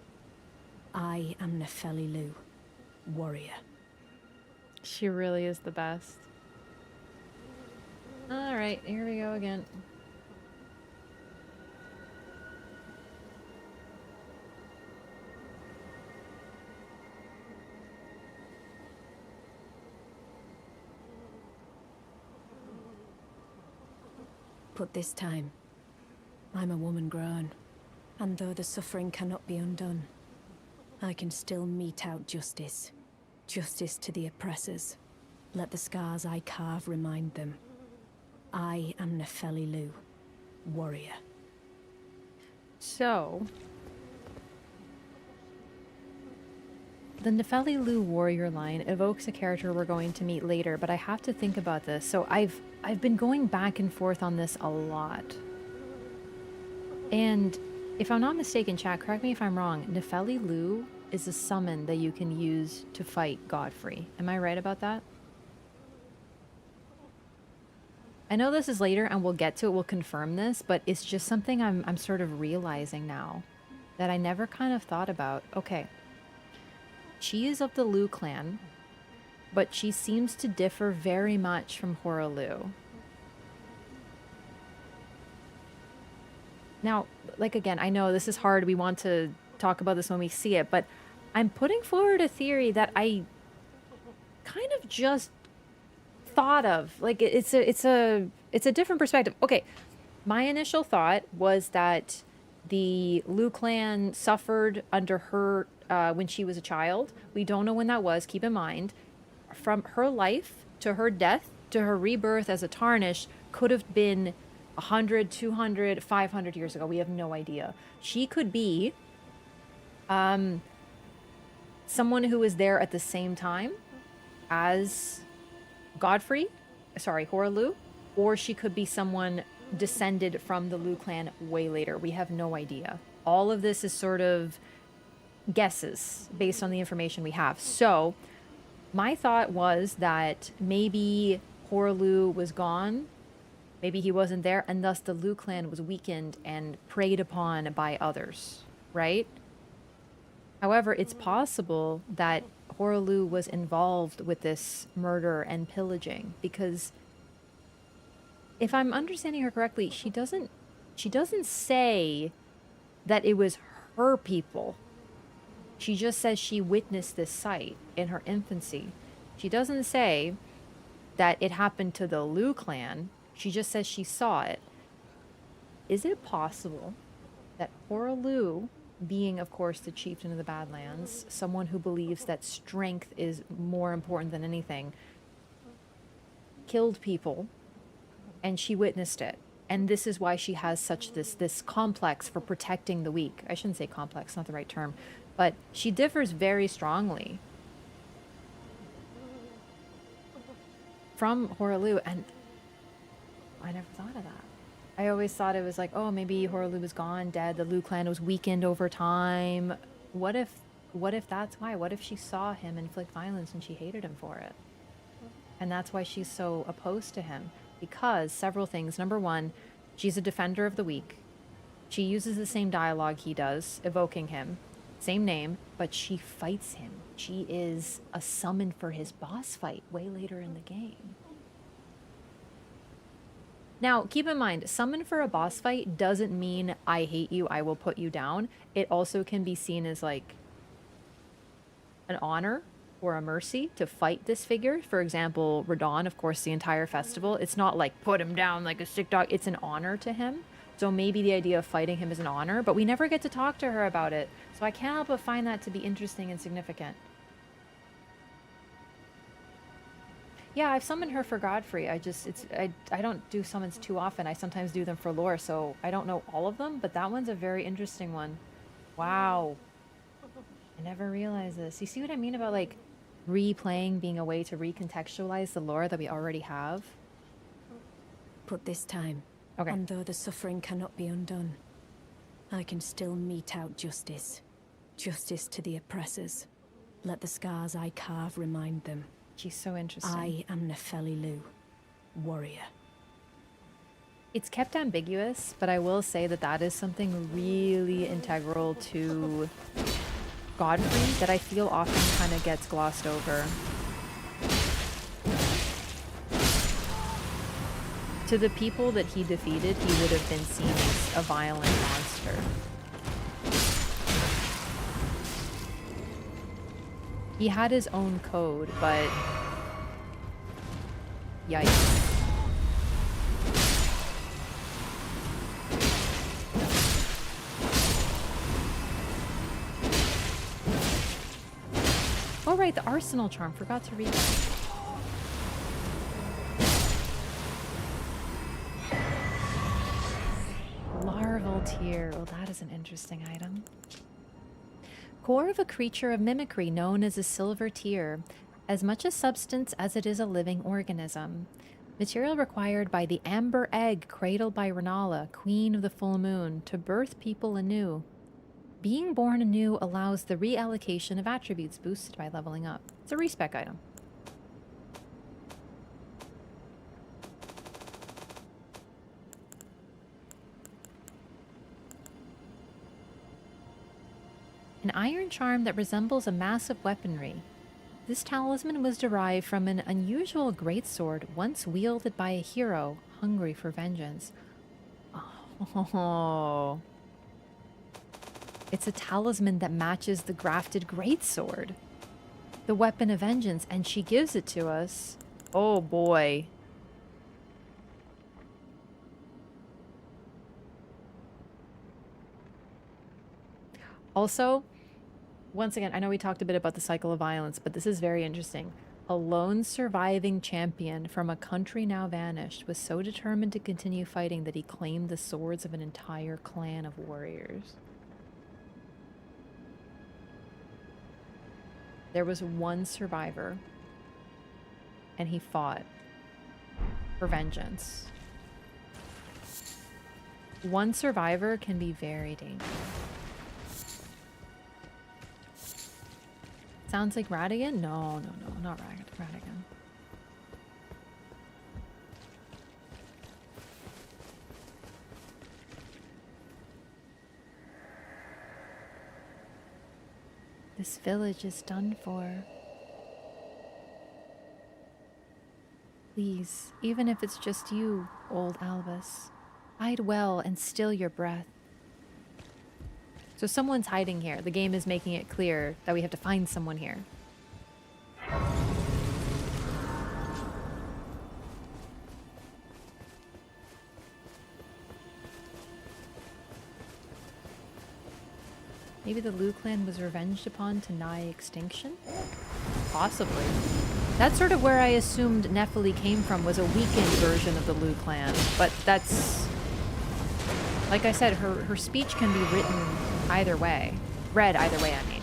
I am Nefeli Lu, warrior. She really is the best. Alright, here we go again. But this time, I'm a woman grown, and though the suffering cannot be undone, I can still mete out justice. Justice to the oppressors. Let the scars I carve remind them. I am Nefeli Lu, warrior. So, the Nefeli Lu warrior line evokes a character we're going to meet later, but I have to think about this. So I've been going back and forth on this a lot. And if I'm not mistaken, chat, correct me if I'm wrong, Nefeli Lu is a summon that you can use to fight Godfrey. Am I right about that? I know this is later and we'll get to it, we'll confirm this, but it's just something I'm sort of realizing now. that I never kind of thought about. Okay. She is of the Lu clan, but she seems to differ very much from Horalu. Now, like again, I know this is hard. We want to talk about this when we see it, but I'm putting forward a theory that I kind of just thought of. Like it's a different perspective. Okay, my initial thought was that the Lu clan suffered under her when she was a child. We don't know when that was. Keep in mind, from her life to her death to her rebirth as a Tarnished could have been 100, 200, 500 years ago. We have no idea. She could be someone who was there at the same time as Horalu, or she could be someone descended from the Lu clan way later. We have no idea. All of this is sort of guesses based on the information we have. So my thought was that maybe Horalu was gone, maybe he wasn't there, and thus the Lu clan was weakened and preyed upon by others, right? However, it's possible that Horalu was involved with this murder and pillaging, because if I'm understanding her correctly, she doesn't say that it was her people. She just says she witnessed this sight in her infancy. She doesn't say that it happened to the Lu clan. She just says she saw it. Is it possible that Horalu, being, of course, the chieftain of the Badlands, someone who believes that strength is more important than anything, killed people, and she witnessed it? And this is why she has such this complex for protecting the weak. I shouldn't say complex, not the right term, but she differs very strongly from Horalu, and I never thought of that. I always thought it was like, oh, maybe Horalu was gone, dead, the Lu clan was weakened over time. What if that's why? What if she saw him inflict violence and she hated him for it? And that's why she's so opposed to him. Because several things. Number one, she's a defender of the weak. She uses the same dialogue he does, evoking him. Same name, but she fights him. She is a summon for his boss fight way later in the game. Now, keep in mind, summon for a boss fight doesn't mean I hate you, I will put you down. It also can be seen as like an honor or a mercy to fight this figure. For example, Radon, of course, the entire festival, it's not like put him down like a sick dog. It's an honor to him. So maybe the idea of fighting him is an honor, but we never get to talk to her about it. So I can't help but find that to be interesting and significant. Yeah, I've summoned her for Godfrey. I don't do summons too often. I sometimes do them for lore, so I don't know all of them, but that one's a very interesting one. Wow. I never realized this. You see what I mean about like replaying being a way to recontextualize the lore that we already have? But this time, okay. And though the suffering cannot be undone, I can still mete out justice. Justice to the oppressors. Let the scars I carve remind them. She's so interesting. I am Nefeli Lu, warrior. It's kept ambiguous, but I will say that that is something really integral to Godfrey that I feel often kind of gets glossed over. To the people that he defeated, he would have been seen as a violent monster. He had his own code, but yikes. Oh right, the Arsenal charm. Forgot to read that. Larval tear. Oh, that is an interesting item. Core of a creature of mimicry known as a silver tear, as much a substance as it is a living organism. Material required by the amber egg cradled by Renala, queen of the full moon, to birth people anew. Being born anew allows the reallocation of attributes boosted by leveling up. It's a respec item. An iron charm that resembles a massive weaponry. This talisman was derived from an unusual greatsword once wielded by a hero hungry for vengeance. Oh. It's a talisman that matches the grafted greatsword. The weapon of vengeance, and she gives it to us. Oh boy. Also, once again, I know we talked a bit about the cycle of violence, but this is very interesting. A lone surviving champion from a country now vanished was so determined to continue fighting that he claimed the swords of an entire clan of warriors. There was one survivor, and he fought for vengeance. One survivor can be very dangerous. Sounds like Radigan? No, not Radigan. This village is done for. Please, even if it's just you, old Albus, hide well and still your breath. So someone's hiding here. The game is making it clear that we have to find someone here. Maybe the Lu clan was revenged upon to nigh extinction? Possibly. That's sort of where I assumed Nephili came from, was a weakened version of the Lu clan. But that's... Like I said, her speech can be written either way. Read either way, I mean.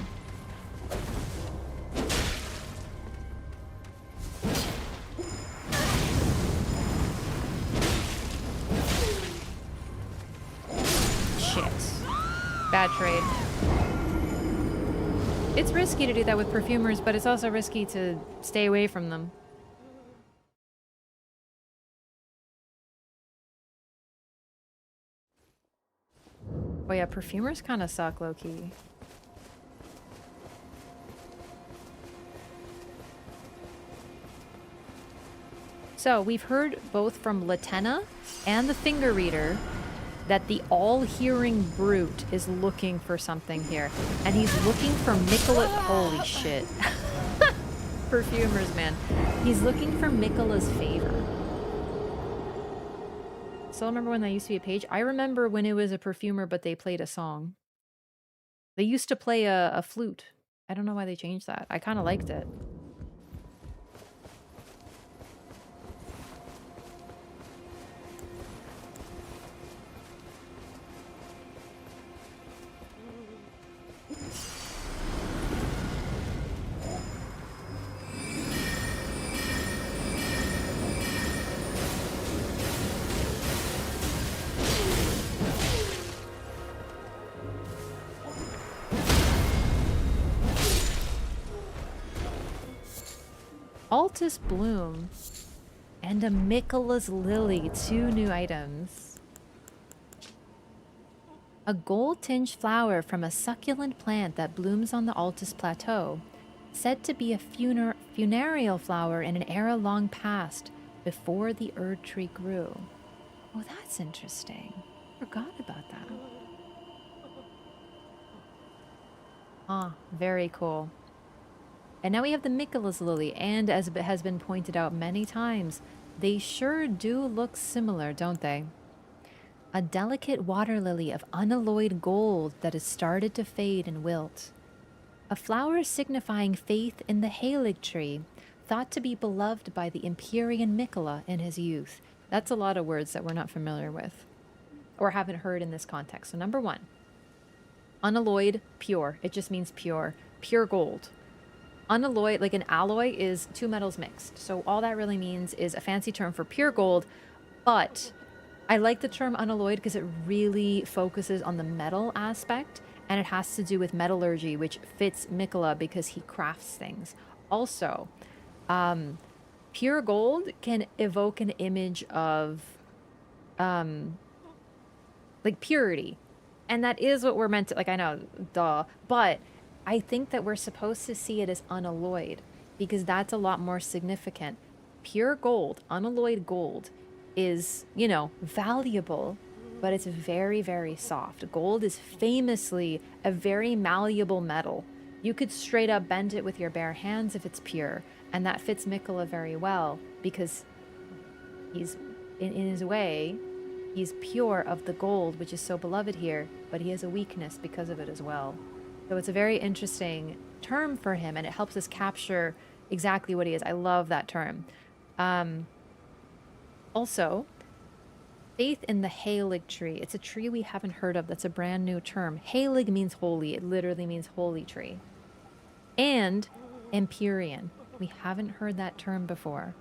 Shit. Bad trade. It's risky to do that with perfumers, but it's also risky to stay away from them. Oh yeah, perfumers kind of suck low-key. So we've heard both from Latenna and the Finger Reader that the all-hearing brute is looking for something here. And he's looking for Mikola... Holy shit. Perfumers, man. He's looking for Mikola's favor. Still remember when that used to be a page? I remember when it was a perfumer, but they played a song. They used to play a flute. I don't know why they changed that. I kind of liked it. Altus Bloom and a Mikola's Lily, 2 new items. A gold-tinged flower from a succulent plant that blooms on the Altus Plateau, said to be a funereal flower in an era long past, before the Erd tree grew. Oh, that's interesting. Forgot about that. Ah, very cool. And now we have the Mikola's Lily, and as has been pointed out many times, they sure do look similar, don't they? A delicate water lily of unalloyed gold that has started to fade and wilt. A flower signifying faith in the Halig tree, thought to be beloved by the Empyrean Mikola in his youth. That's a lot of words that we're not familiar with, or haven't heard in this context. So number 1, unalloyed, pure. It just means pure. Pure gold. Unalloyed, like an alloy, is 2 metals mixed. So all that really means is a fancy term for pure gold, but I like the term unalloyed because it really focuses on the metal aspect, and it has to do with metallurgy, which fits Mikola because he crafts things. Also, pure gold can evoke an image of like purity. And that is what we're meant to, like, I know, duh. But I think that we're supposed to see it as unalloyed because that's a lot more significant. Pure gold, unalloyed gold is, you know, valuable, but it's very, very soft. Gold is famously a very malleable metal. You could straight up bend it with your bare hands if it's pure. And that fits Mikola very well because he's, in his way, he's pure of the gold, which is so beloved here, but he has a weakness because of it as well. So it's a very interesting term for him, and it helps us capture exactly what he is. I love that term. Also, faith in the Halig tree. It's a tree we haven't heard of. That's a brand new term. Halig means holy. It literally means holy tree. And Empyrean. We haven't heard that term before.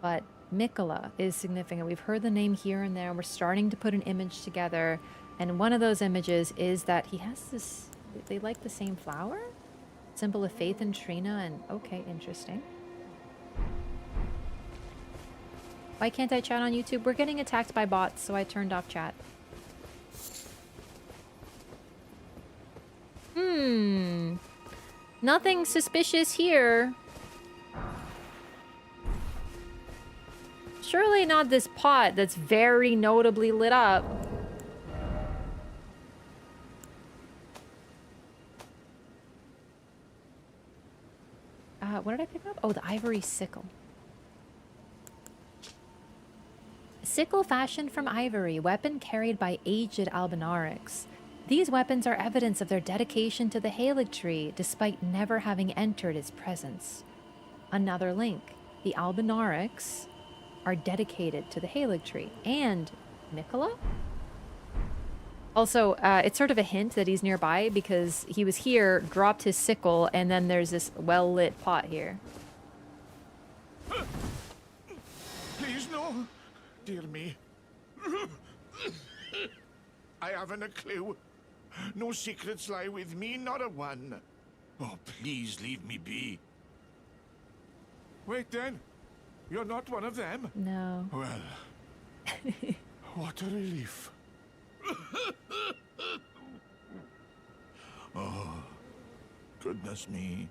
But Mikola is significant. We've heard the name here and there. We're starting to put an image together. And one of those images is that he has this... They like the same flower? Symbol of faith in Trina. And okay, interesting. Why can't I chat on YouTube? We're getting attacked by bots, so I turned off chat. Nothing suspicious here. Surely not this pot that's very notably lit up. What did I pick up? Oh, the ivory sickle. Sickle fashioned from ivory, weapon carried by aged Albinarics. These weapons are evidence of their dedication to the Halig tree, despite never having entered its presence. Another link. The Albinarics are dedicated to the Halig tree. And Mikola? Also, it's sort of a hint that he's nearby because he was here, dropped his sickle, and then there's this well-lit pot here. Please, no. Dear me. I haven't a clue. No secrets lie with me, not a one. Oh, please leave me be. Wait then. You're not one of them? No. Well, what a relief. Oh, goodness me.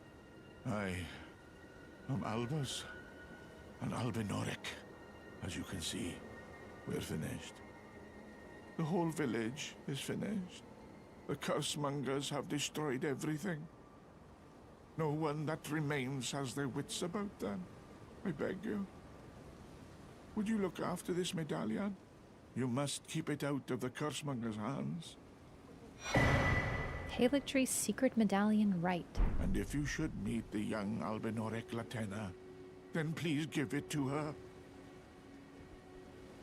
I am Albus, an Albinoric. As you can see, we're finished. The whole village is finished. The cursemongers have destroyed everything. No one that remains has their wits about them. I beg you. Would you look after this medallion? You must keep it out of the cursemongers' hands. Halig tree's secret medallion right. And if you should meet the young Albinoric Latena, then please give it to her.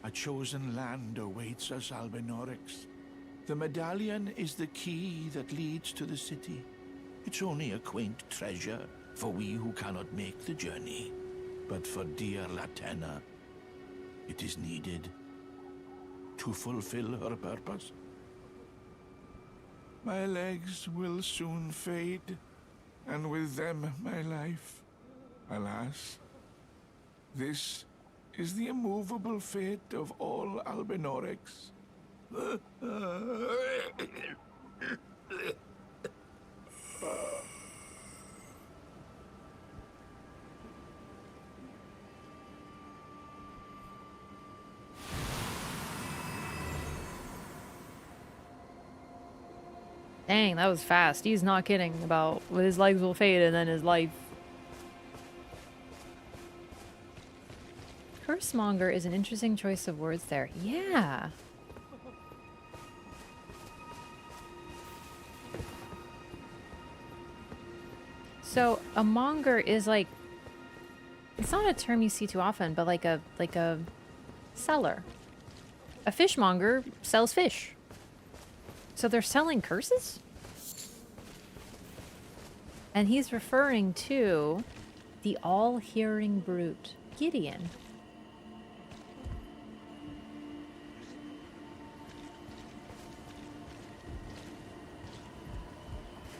A chosen land awaits us, Albinorics. The medallion is the key that leads to the city. It's only a quaint treasure for we who cannot make the journey. But for dear Latena, it is needed to fulfill her purpose. My legs will soon fade, and with them my life. Alas, this is the immovable fate of all Albinorics. Dang, that was fast. He's not kidding about his legs will fade and then his life. Cursemonger is an interesting choice of words there. Yeah. So a monger is like, it's not a term you see too often, but like a seller. A fishmonger sells fish. So they're selling curses? And he's referring to the all-hearing brute, Gideon.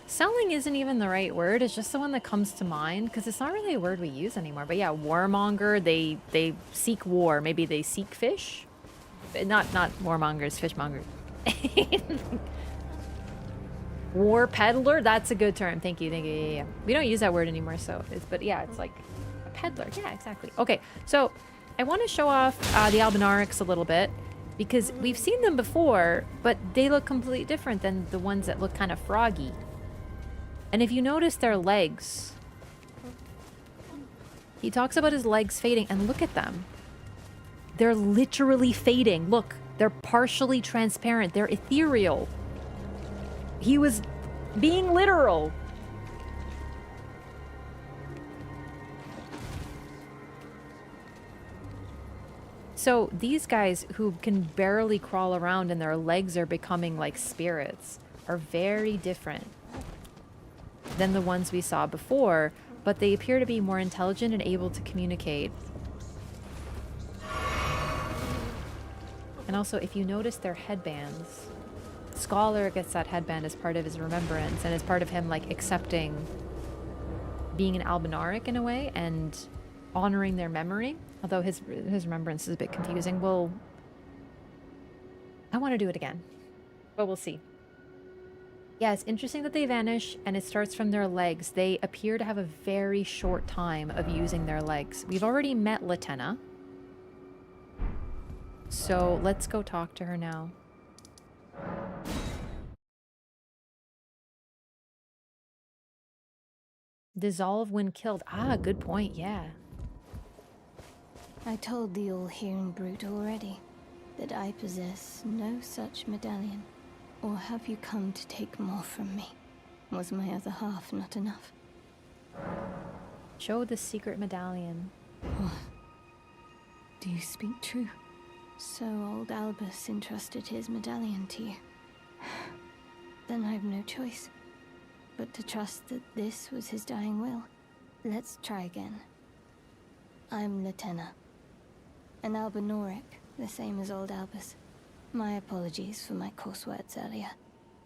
Selling isn't even the right word. It's just the one that comes to mind because it's not really a word we use anymore. But yeah, warmonger, they seek war. Maybe they seek fish? Not warmongers, fishmongers. War peddler? That's a good term. Thank you, yeah. We don't use that word anymore, so it's, but yeah, it's like a peddler. Yeah, exactly. Okay, so I want to show off the Albinarics a little bit because we've seen them before, but they look completely different than the ones that look kind of froggy. And if you notice their legs, he talks about his legs fading, and look at them. They're literally fading. Look, they're partially transparent. They're ethereal. He was being literal. So these guys who can barely crawl around and their legs are becoming like spirits are very different than the ones we saw before, but they appear to be more intelligent and able to communicate. And also, if you notice their headbands, Scholar gets that headband as part of his remembrance and as part of him like accepting being an Albinaric in a way and honoring their memory. Although his remembrance is a bit confusing. Well, I want to do it again, but we'll see. Yeah, it's interesting that they vanish and it starts from their legs. They appear to have a very short time of using their legs. We've already met Latenna. So let's go talk to her now. Dissolve when killed. Ah, good point, yeah. I told the all-hearing brute already that I possess no such medallion. Or have you come to take more from me? Was my other half not enough? Show the secret medallion. Oh. Do you speak true? So old Albus entrusted his medallion to you. Then I've no choice but to trust that this was his dying will. Let's try again. I'm Latenna, an Albinoric, the same as old Albus. My apologies for my coarse words earlier.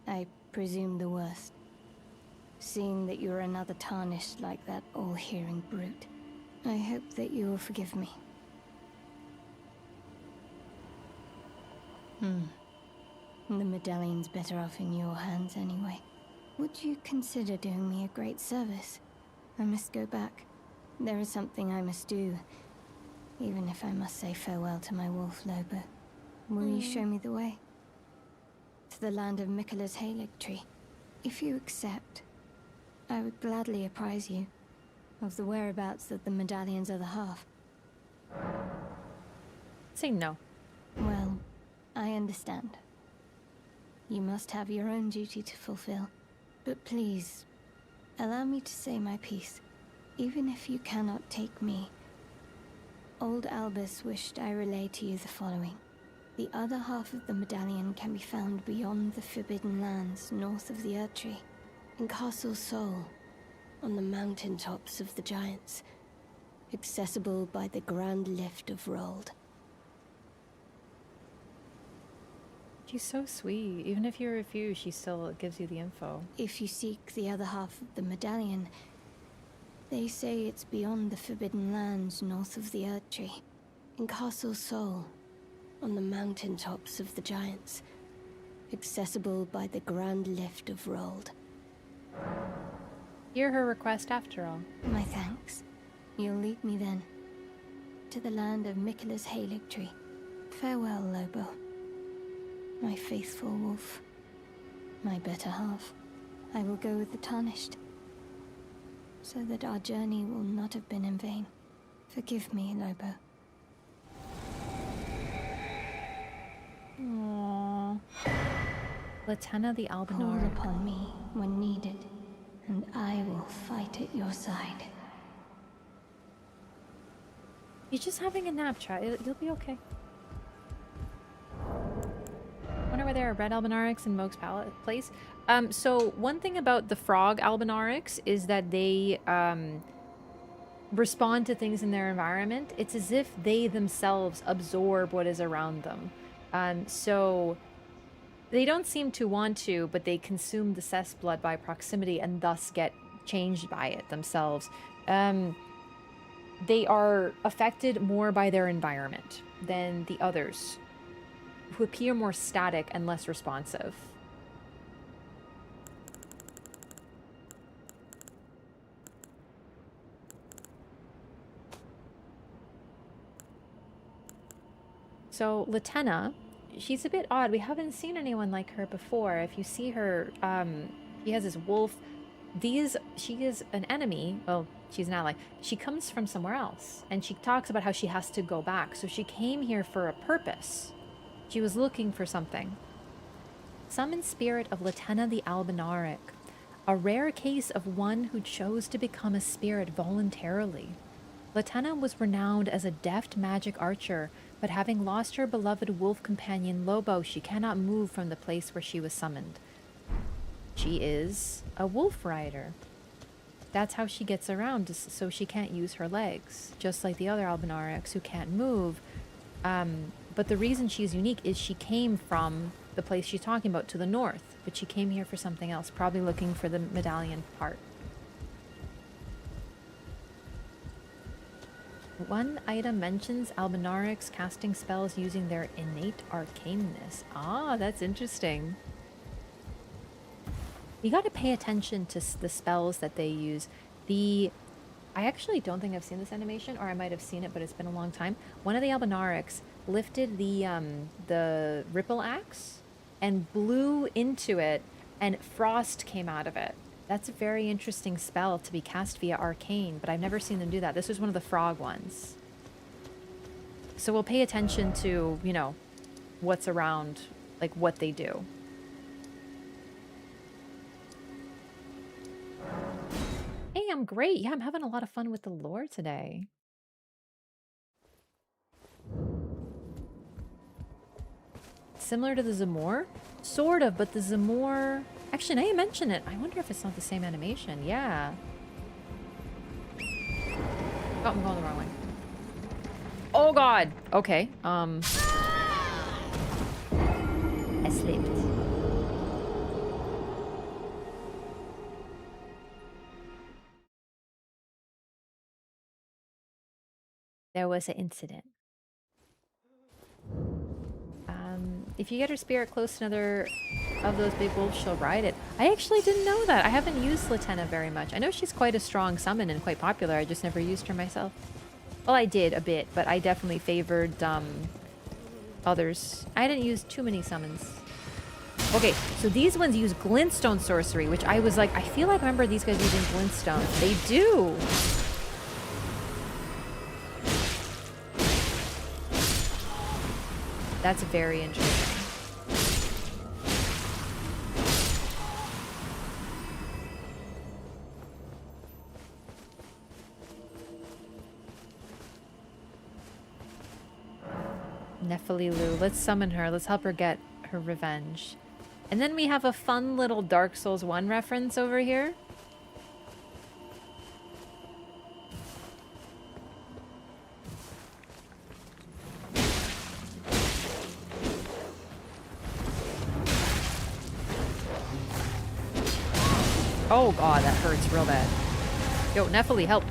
I presume the worst. Seeing that you're another tarnished like that all-hearing brute, I hope that you will forgive me. The medallion's better off in your hands anyway. Would you consider doing me a great service? I must go back. There is something I must do, even if I must say farewell to my wolf Lobo. Will you show me the way? To the land of Miquella's Halig tree. If you accept, I would gladly apprise you of the whereabouts of the medallion's other half. Say no. Well, I understand. You must have your own duty to fulfill. But please, allow me to say my piece. Even if you cannot take me, old Albus wished I relay to you the following. The other half of the medallion can be found beyond the Forbidden Lands, north of the Erdtree, in Castle Sol, on the mountaintops of the Giants, accessible by the Grand Lift of Rold. She's so sweet. Even if you refuse, she still gives you the info. If you seek the other half of the medallion, they say it's beyond the Forbidden Lands, north of the Erdtree, in Castle Sol, on the mountaintops of the Giants, accessible by the Grand Lift of Rold. Hear her request after all. My thanks. You'll lead me then to the land of Miquella's Halig tree. Farewell, Lobo. My faithful wolf. My better half. I will go with the Tarnished, so that our journey will not have been in vain. Forgive me, Lobo. Aww. Latenna the Call Albinoric. upon me when needed, and I will fight at your side. He's just having a nap, chat. You'll be okay. Wonder where there are red Albinarics in Moog's place. So one thing about the frog Albinarics is that they respond to things in their environment. It's as if they themselves absorb what is around them. So they don't seem to want to, but they consume the cess blood by proximity and thus get changed by it themselves. They are affected more by their environment than the others, who appear more static and less responsive. So Latenna, she's a bit odd. We haven't seen anyone like her before. If you see her, she has this wolf. She is an enemy. Well, she's an ally. She comes from somewhere else, and she talks about how she has to go back. So she came here for a purpose. She was looking for something. Summoned spirit of Latenna the Albinaric, a rare case of one who chose to become a spirit voluntarily. Latenna was renowned as a deft magic archer, but having lost her beloved wolf companion Lobo, she cannot move from the place where she was summoned. She is a wolf rider. That's how she gets around, so she can't use her legs, just like the other Albinarics who can't move. But the reason she's unique is she came from the place she's talking about to the north, but she came here for something else, probably looking for the medallion part. One item mentions Albinarics casting spells using their innate arcaneness. Ah, that's interesting. You got to pay attention to the spells that they use. I actually don't think I've seen this animation, or I might have seen it, but it's been a long time. One of the Albinarics lifted the ripple axe and blew into it, and frost came out of it. That's a very interesting spell to be cast via arcane, but I've never seen them do that. This was one of the frog ones. So we'll pay attention to, you know, what's around, like what they do. Hey, I'm great. Yeah, I'm having a lot of fun with the lore today. Similar to the Zamor? Sort of, but the Zamor... Actually, now you mention it, I wonder if it's not the same animation. Yeah. Oh, I'm going the wrong way. Oh, God. Okay. I slipped. There was an incident. If you get her spirit close to another of those big wolves, she'll ride it. I actually didn't know that. I haven't used Latenna very much. I know she's quite a strong summon and quite popular. I just never used her myself. Well, I did a bit, but I definitely favored others. I didn't use too many summons. Okay, so these ones use glintstone sorcery, which I was like, I feel like I remember these guys using glintstone. They do! That's very interesting. Nephililu. Let's summon her. Let's help her get her revenge. And then we have a fun little Dark Souls 1 reference over here. Oh god, that hurts real bad. Yo, Nephili, help.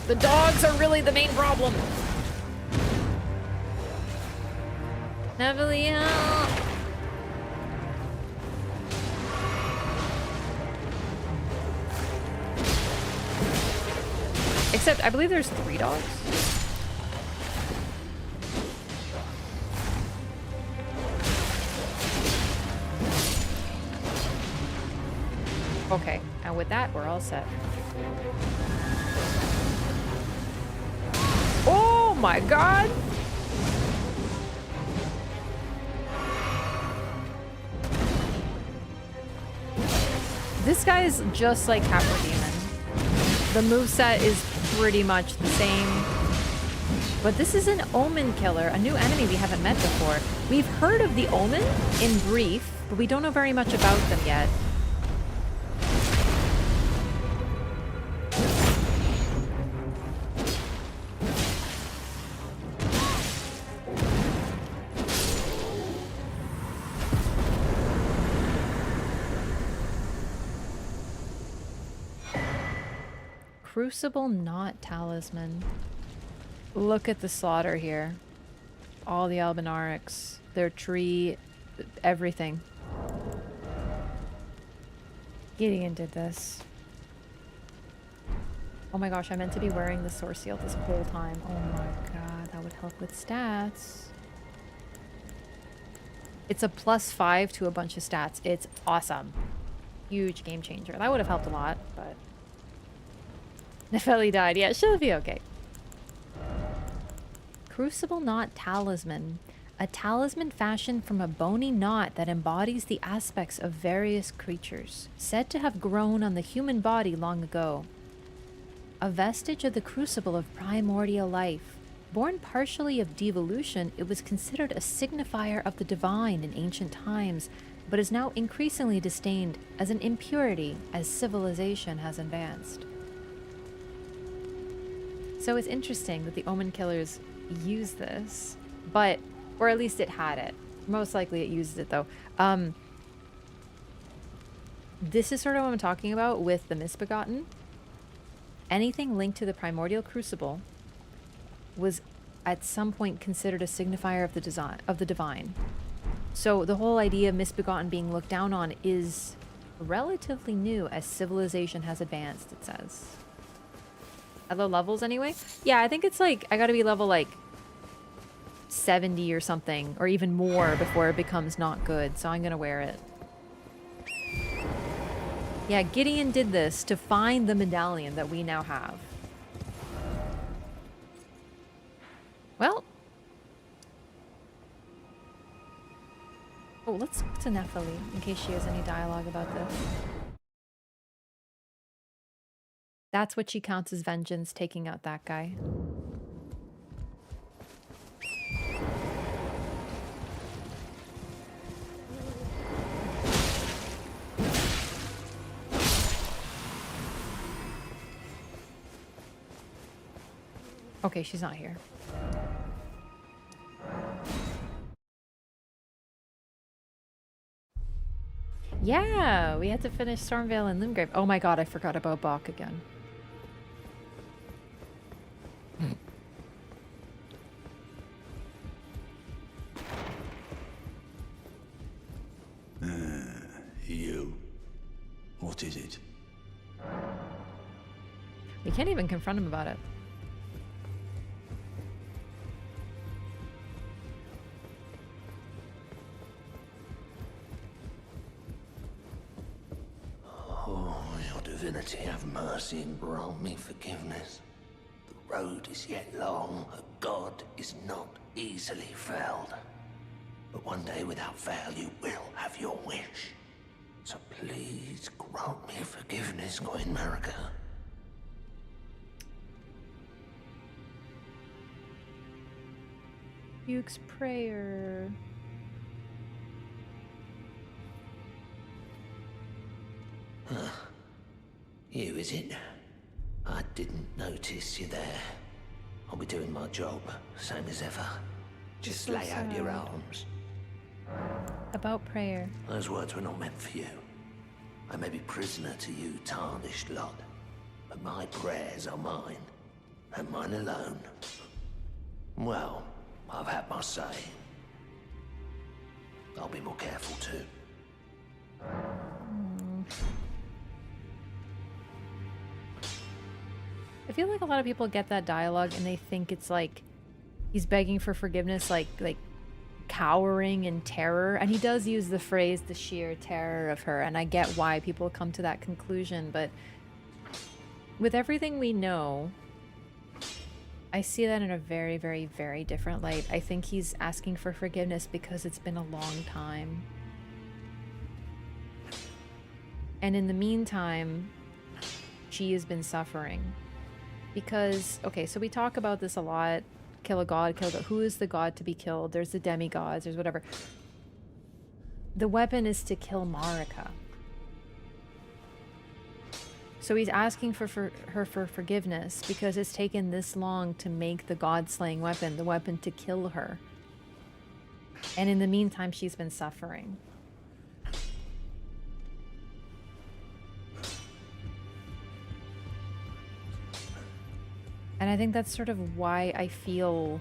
The dogs are really the main problem. Nephili, help. Except, I believe there's 3 dogs. Okay, and with that, we're all set. Oh my god! This guy is just like Capra Demon. The moveset is pretty much the same. But this is an Omen killer, a new enemy we haven't met before. We've heard of the Omen in brief, but we don't know very much about them yet. Crucible, not talisman. Look at the slaughter here. All the Albinarics, their tree, everything. Gideon did this. Oh my gosh, I meant to be wearing the sword seal this whole time. Oh my god. that would help with stats. It's a +5 to a bunch of stats. It's awesome. Huge game changer. That would have helped a lot, but... Nefeli died. Yeah, she'll be okay. Crucible Knot Talisman. A talisman fashioned from a bony knot that embodies the aspects of various creatures, said to have grown on the human body long ago. A vestige of the crucible of primordial life. Born partially of devolution, it was considered a signifier of the divine in ancient times, but is now increasingly disdained as an impurity as civilization has advanced. So it's interesting that the Omen Killers use this, but, or at least it had it. Most likely it used it though. This is sort of what I'm talking about with the Misbegotten. Anything linked to the primordial crucible was at some point considered a signifier of the divine. So the whole idea of Misbegotten being looked down on is relatively new as civilization has advanced, it says. At low levels anyway? Yeah, I think it's like, I gotta be level like 70 or something, or even more before it becomes not good, so I'm gonna wear it. Yeah, Gideon did this to find the medallion that we now have. Well. Oh, let's talk to Nefeli in case she has any dialogue about this. That's what she counts as vengeance, taking out that guy. Okay, she's not here. Yeah, we had to finish Stormveil and Limgrave. Oh my god, I forgot about Bach again. You. What is it? We can't even confront him about it. Oh, your divinity, have mercy and grant me forgiveness. The road is yet long, a god is not easily felled. But one day without fail you will have your wish. So please grant me forgiveness, Queen Marika. Duke's prayer. Huh. You, is it? I didn't notice you there. I'll be doing my job, same as ever. Just So lay out your sad. arms. About prayer. Those words were not meant for you. I may be prisoner to you, tarnished lot, but my prayers are mine, and mine alone. Well, I've had my say. I'll be more careful too. I feel like a lot of people get that dialogue and they think it's like he's begging for forgiveness, like cowering in terror. And he does use the phrase, the sheer terror of her, and I get why people come to that conclusion, but with everything we know, I see that in a very, very, very different light. I think he's asking for forgiveness because it's been a long time. And in the meantime, she has been suffering. Because, okay, so we talk about this a lot. Kill a god, kill a god. Who is the god to be killed? There's the demigods, there's whatever. The weapon is to kill Marika. So he's asking for her for forgiveness because it's taken this long to make the god-slaying weapon, the weapon to kill her. And in the meantime, she's been suffering. And I think that's sort of why I feel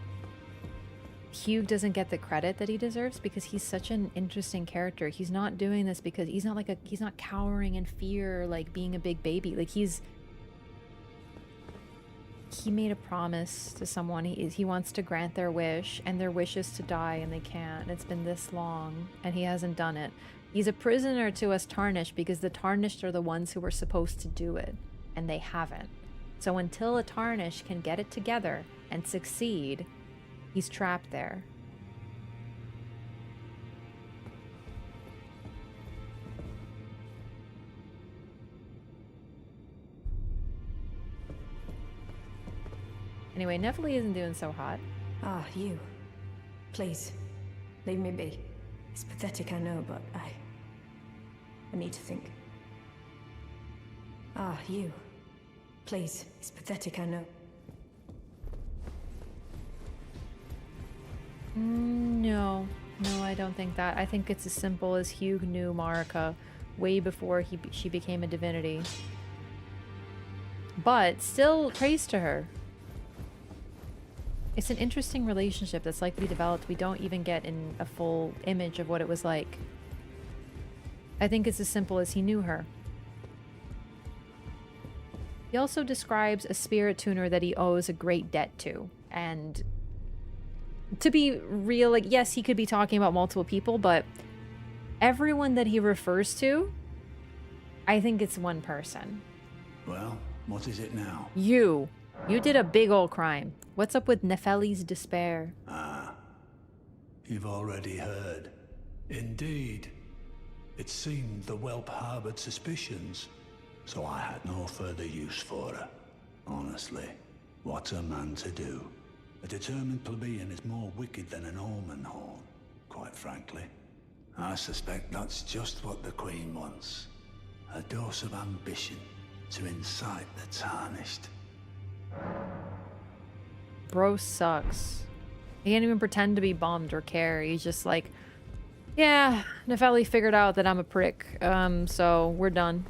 Hugh doesn't get the credit that he deserves, because he's such an interesting character. He's not doing this because he's not cowering in fear, like being a big baby. Like he made a promise to someone. He wants to grant their wish, and their wish is to die, and they can't. It's been this long, and he hasn't done it. He's a prisoner to us Tarnished because the Tarnished are the ones who were supposed to do it, and they haven't. So until a Tarnished can get it together and succeed, he's trapped there. Anyway, Nephili isn't doing so hot. Ah, you. Please, leave me be. It's pathetic, I know, but I need to think. Ah, you. Please, it's pathetic, I know. No, I don't think that. I think it's as simple as Hugh knew Marika way before she became a divinity. But still, praise to her. It's an interesting relationship that's likely developed. We don't even get in a full image of what it was like. I think it's as simple as he knew her. He also describes a spirit tuner that he owes a great debt to. And to be real, like, yes, he could be talking about multiple people, but everyone that he refers to, I think it's one person. Well, what is it now? You did a big old crime. What's up with Nepheli's despair? Ah, you've already heard. Indeed. It seemed the whelp harbored suspicions, so I had no further use for her. Honestly, what's a man to do? A determined plebeian is more wicked than an omen horn, quite frankly. I suspect that's just what the Queen wants. A dose of ambition to incite the Tarnished. Bro sucks. He can't even pretend to be bummed or care. He's just like, yeah, Nepheli figured out that I'm a prick, so we're done.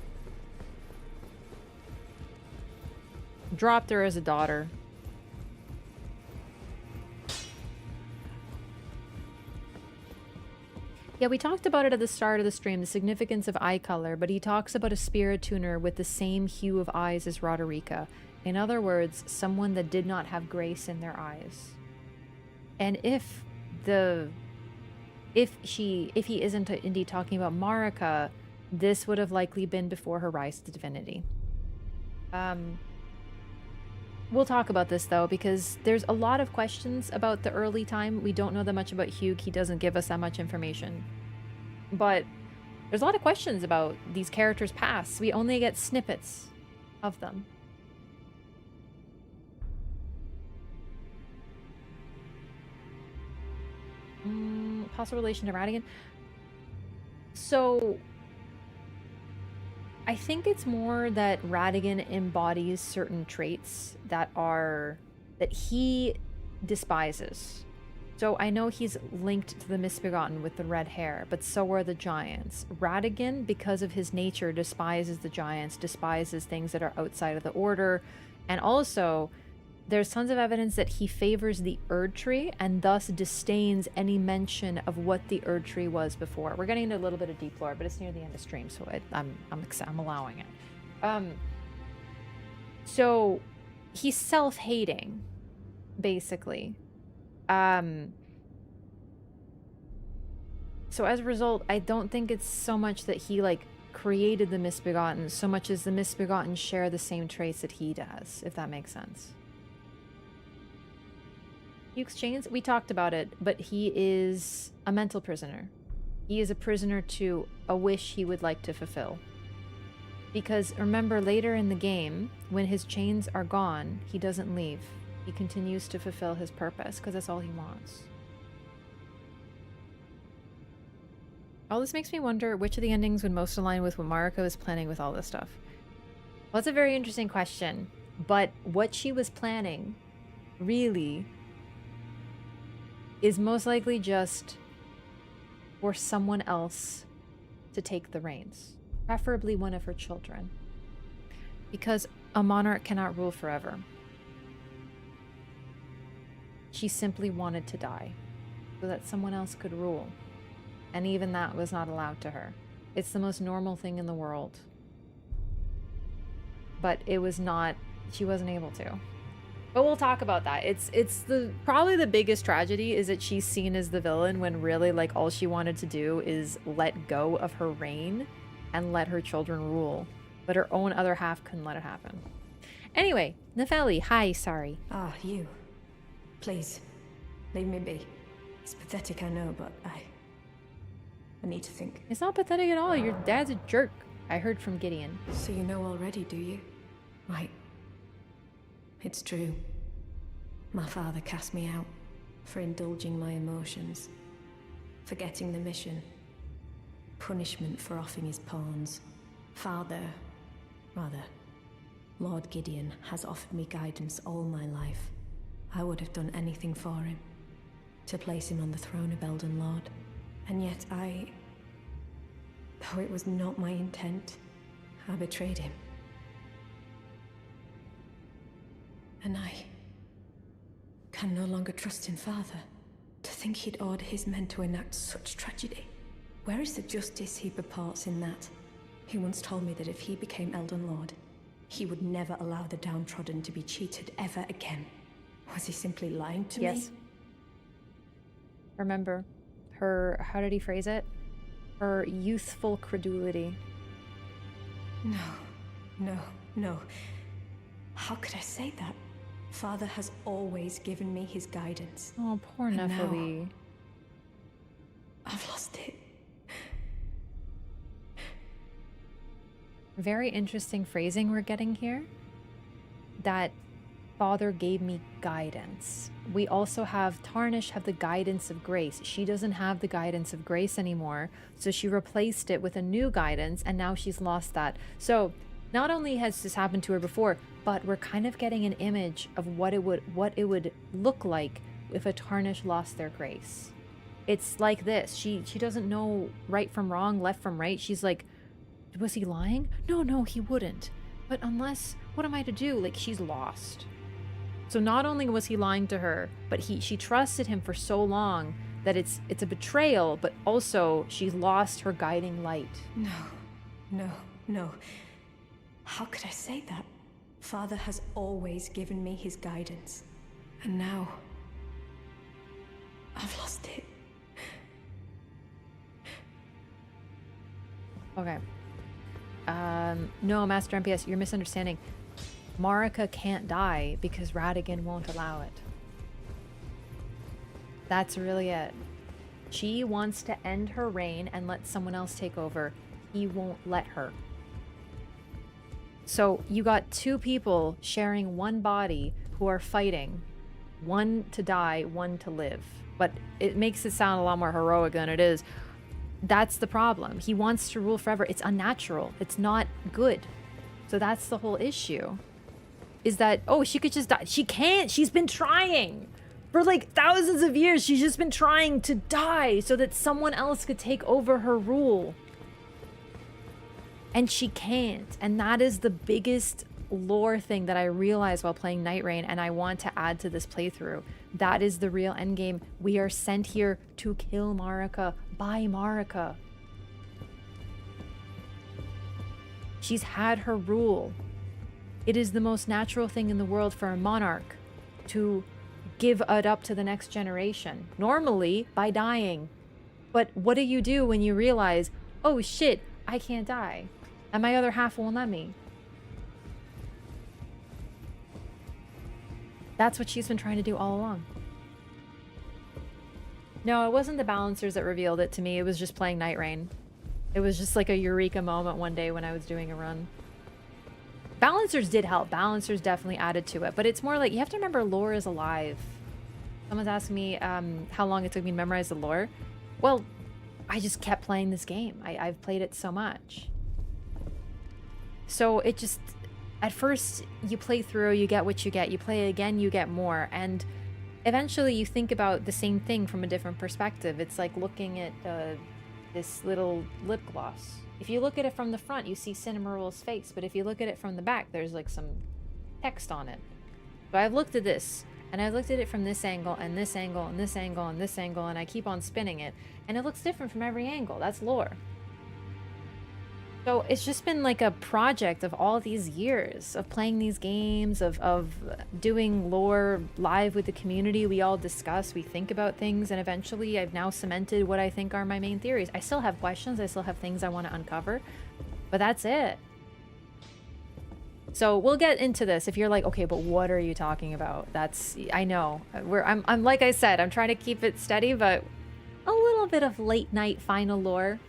Dropped her as a daughter. Yeah, we talked about it at the start of the stream, the significance of eye color, but he talks about a spirit tuner with the same hue of eyes as Roderica. In other words, someone that did not have grace in their eyes. And if he isn't indeed talking about Marika, this would have likely been before her rise to divinity. We'll talk about this though, because there's a lot of questions about the early time. We don't know that much about Hugh. He doesn't give us that much information. But there's a lot of questions about these characters' past. We only get snippets of them. Possible relation to Radigan. So I think it's more that Radigan embodies certain traits that he despises. So I know he's linked to the Misbegotten with the red hair, but so are the giants. Radigan, because of his nature, despises the giants, despises things that are outside of the order, and also there's tons of evidence that he favors the Erd Tree and thus disdains any mention of what the Erd Tree was before. We're getting into a little bit of deep lore, but it's near the end of stream, so I'm allowing it. So he's self-hating, basically. So as a result, I don't think it's so much that he created the Misbegotten, so much as the Misbegotten share the same traits that he does, if that makes sense. Hugh's chains, we talked about it, but he is a mental prisoner. He is a prisoner to a wish he would like to fulfill. Because remember, later in the game, when his chains are gone, he doesn't leave. He continues to fulfill his purpose, because that's all he wants. All this makes me wonder which of the endings would most align with what Marika is planning with all this stuff. Well, that's a very interesting question, but what she was planning, really, is most likely just for someone else to take the reins, preferably one of her children, because a monarch cannot rule forever. She simply wanted to die so that someone else could rule, and even that was not allowed to her. It's the most normal thing in the world, but it was not, she wasn't able to. But we'll talk about that. It's the probably the biggest tragedy is that she's seen as the villain when really like all she wanted to do is let go of her reign and let her children rule. But her own other half couldn't let it happen. Anyway, Nefeli, hi, sorry. Ah, you. Please, leave me be. It's pathetic, I know, but I need to think. It's not pathetic at all. Your dad's a jerk. I heard from Gideon. So you know already, do you? Right. It's true. My father cast me out for indulging my emotions, forgetting the mission, punishment for offing his pawns. Lord Gideon has offered me guidance all my life. I would have done anything for him, to place him on the throne of Elden Lord. And yet though it was not my intent, I betrayed him. And I can no longer trust in Father. To think he'd order his men to enact such tragedy. Where is the justice he purports in that? He once told me that if he became Elden Lord, he would never allow the downtrodden to be cheated ever again. Was he simply lying to me? Yes. Remember, her, how did he phrase it? Her youthful credulity. No. How could I say that? Father has always given me his guidance. Oh, poor Nefeli. I've lost it. Very interesting phrasing we're getting here. That Father gave me guidance. We also have Tarnished have the guidance of grace. She doesn't have the guidance of grace anymore, so she replaced it with a new guidance, and now she's lost that. So not only has this happened to her before, but we're kind of getting an image of what it would look like if a Tarnished lost their grace. It's like this. She doesn't know right from wrong, left from right. She's like, was he lying? No, he wouldn't. But unless, what am I to do? Like, she's lost. So not only was he lying to her, but she trusted him for so long that it's a betrayal, but also she's lost her guiding light. No. How could I say that? Father has always given me his guidance. And now, I've lost it. Okay. No, Master MPS, you're misunderstanding. Marika can't die because Radagon won't allow it. That's really it. She wants to end her reign and let someone else take over. He won't let her. So you got two people sharing one body who are fighting. One to die, one to live. But it makes it sound a lot more heroic than it is. That's the problem. He wants to rule forever. It's unnatural. It's not good. So that's the whole issue. Is that, oh, she could just die. She can't. She's been trying. For like thousands of years, she's just been trying to die so that someone else could take over her rule. And she can't. And that is the biggest lore thing that I realized while playing Night Rain, and I want to add to this playthrough. That is the real endgame. We are sent here to kill Marika by Marika. She's had her rule. It is the most natural thing in the world for a monarch to give it up to the next generation. Normally, by dying. But what do you do when you realize, oh shit, I can't die, and my other half won't let me? That's what she's been trying to do all along. No, it wasn't the balancers that revealed it to me. It was just playing Night Rain. It was just like a eureka moment one day when I was doing a run. Balancers did help. Balancers definitely added to it. But it's more like, you have to remember lore is alive. Someone's asking me how long it took me to memorize the lore. Well, I just kept playing this game. I've played it so much. So it just... At first, you play through, you get what you get. You play again, you get more. And eventually you think about the same thing from a different perspective. It's like looking at this little lip gloss. If you look at it from the front, you see Cinnamoroll's face. But if you look at it from the back, there's like some text on it. So I've looked at this, and I've looked at it from this angle, and this angle, and this angle, and this angle, and I keep on spinning it. And it looks different from every angle. That's lore. So it's just been like a project of all these years of playing these games, of doing lore live with the community. We all discuss, we think about things, and eventually I've now cemented what I think are my main theories. I still have questions, I still have things I want to uncover, but that's it. So we'll get into this. If you're like, okay, but what are you talking about? That's, I know. I'm like I said, I'm trying to keep it steady, but a little bit of late night final lore.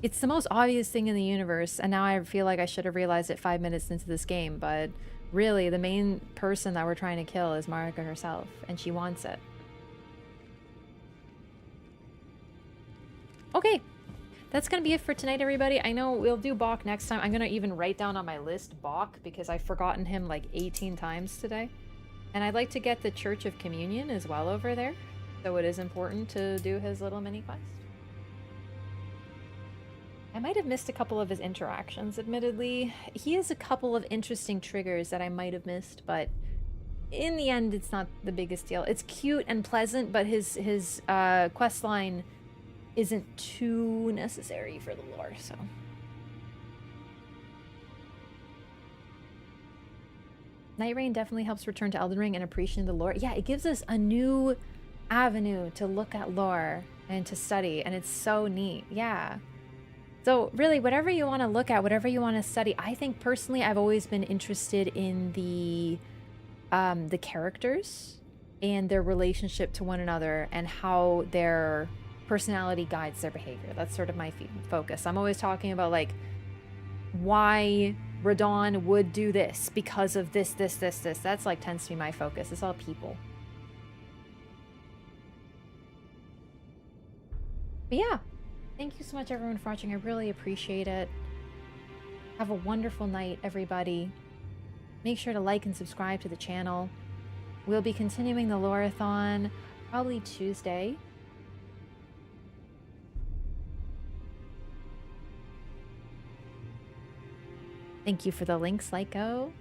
It's the most obvious thing in the universe, and now I feel like I should have realized it 5 minutes into this game, but really, the main person that we're trying to kill is Marika herself, and she wants it. Okay, that's gonna be it for tonight, everybody. I know we'll do Bach next time. I'm gonna even write down on my list Bach, because I've forgotten him like 18 times today. And I'd like to get the Church of Communion as well over there, so it is important to do his little mini quest. I might have missed a couple of his interactions, admittedly. He has a couple of interesting triggers that I might have missed, but in the end, it's not the biggest deal. It's cute and pleasant, but his quest line isn't too necessary for the lore, so. Night Rain definitely helps return to Elden Ring and appreciating the lore. Yeah, it gives us a new avenue to look at lore and to study, and it's so neat. Yeah. So really, whatever you want to look at, whatever you want to study, I think personally I've always been interested in the characters and their relationship to one another and how their personality guides their behavior. That's sort of my focus. I'm always talking about like why Radon would do this because of this. That's like tends to be my focus. It's all people. But yeah. Thank you so much, everyone, for watching. I really appreciate it. Have a wonderful night, everybody. Make sure to like and subscribe to the channel. We'll be continuing the Loreathon probably Tuesday. Thank you for the links, Lyco.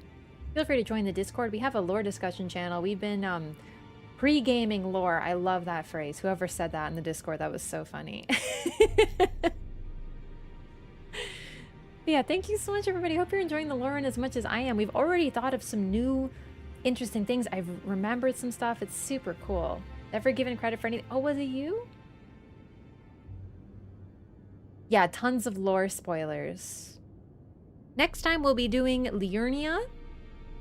Feel free to join the Discord. We have a lore discussion channel. We've been pre-gaming lore. I love that phrase. Whoever said that in the Discord, that was so funny. Yeah, thank you so much, everybody. Hope you're enjoying the lore as much as I am. We've already thought of some new interesting things. I've remembered some stuff. It's super cool. Never given credit for anything. Oh, was it you? Yeah, tons of lore spoilers. Next time we'll be doing Liurnia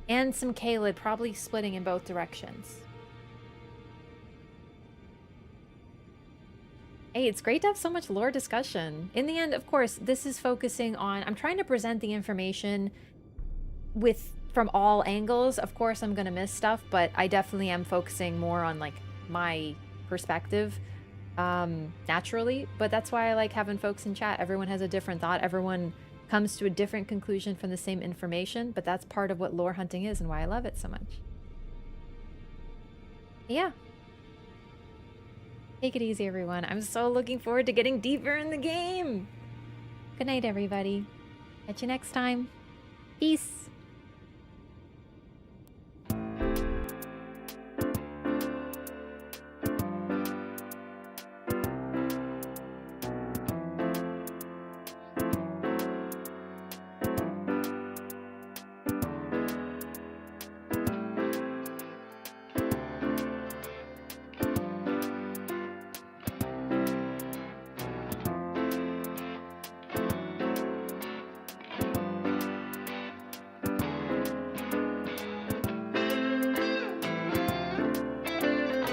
and some Caelid, probably splitting in both directions. Hey, it's great to have so much lore discussion. In the end, of course, this is focusing on... I'm trying to present the information from all angles. Of course, I'm going to miss stuff, but I definitely am focusing more on, like, my perspective naturally. But that's why I like having folks in chat. Everyone has a different thought. Everyone comes to a different conclusion from the same information, but that's part of what lore hunting is and why I love it so much. Yeah. Take it easy, everyone. I'm so looking forward to getting deeper in the game. Good night, everybody. Catch you next time. Peace.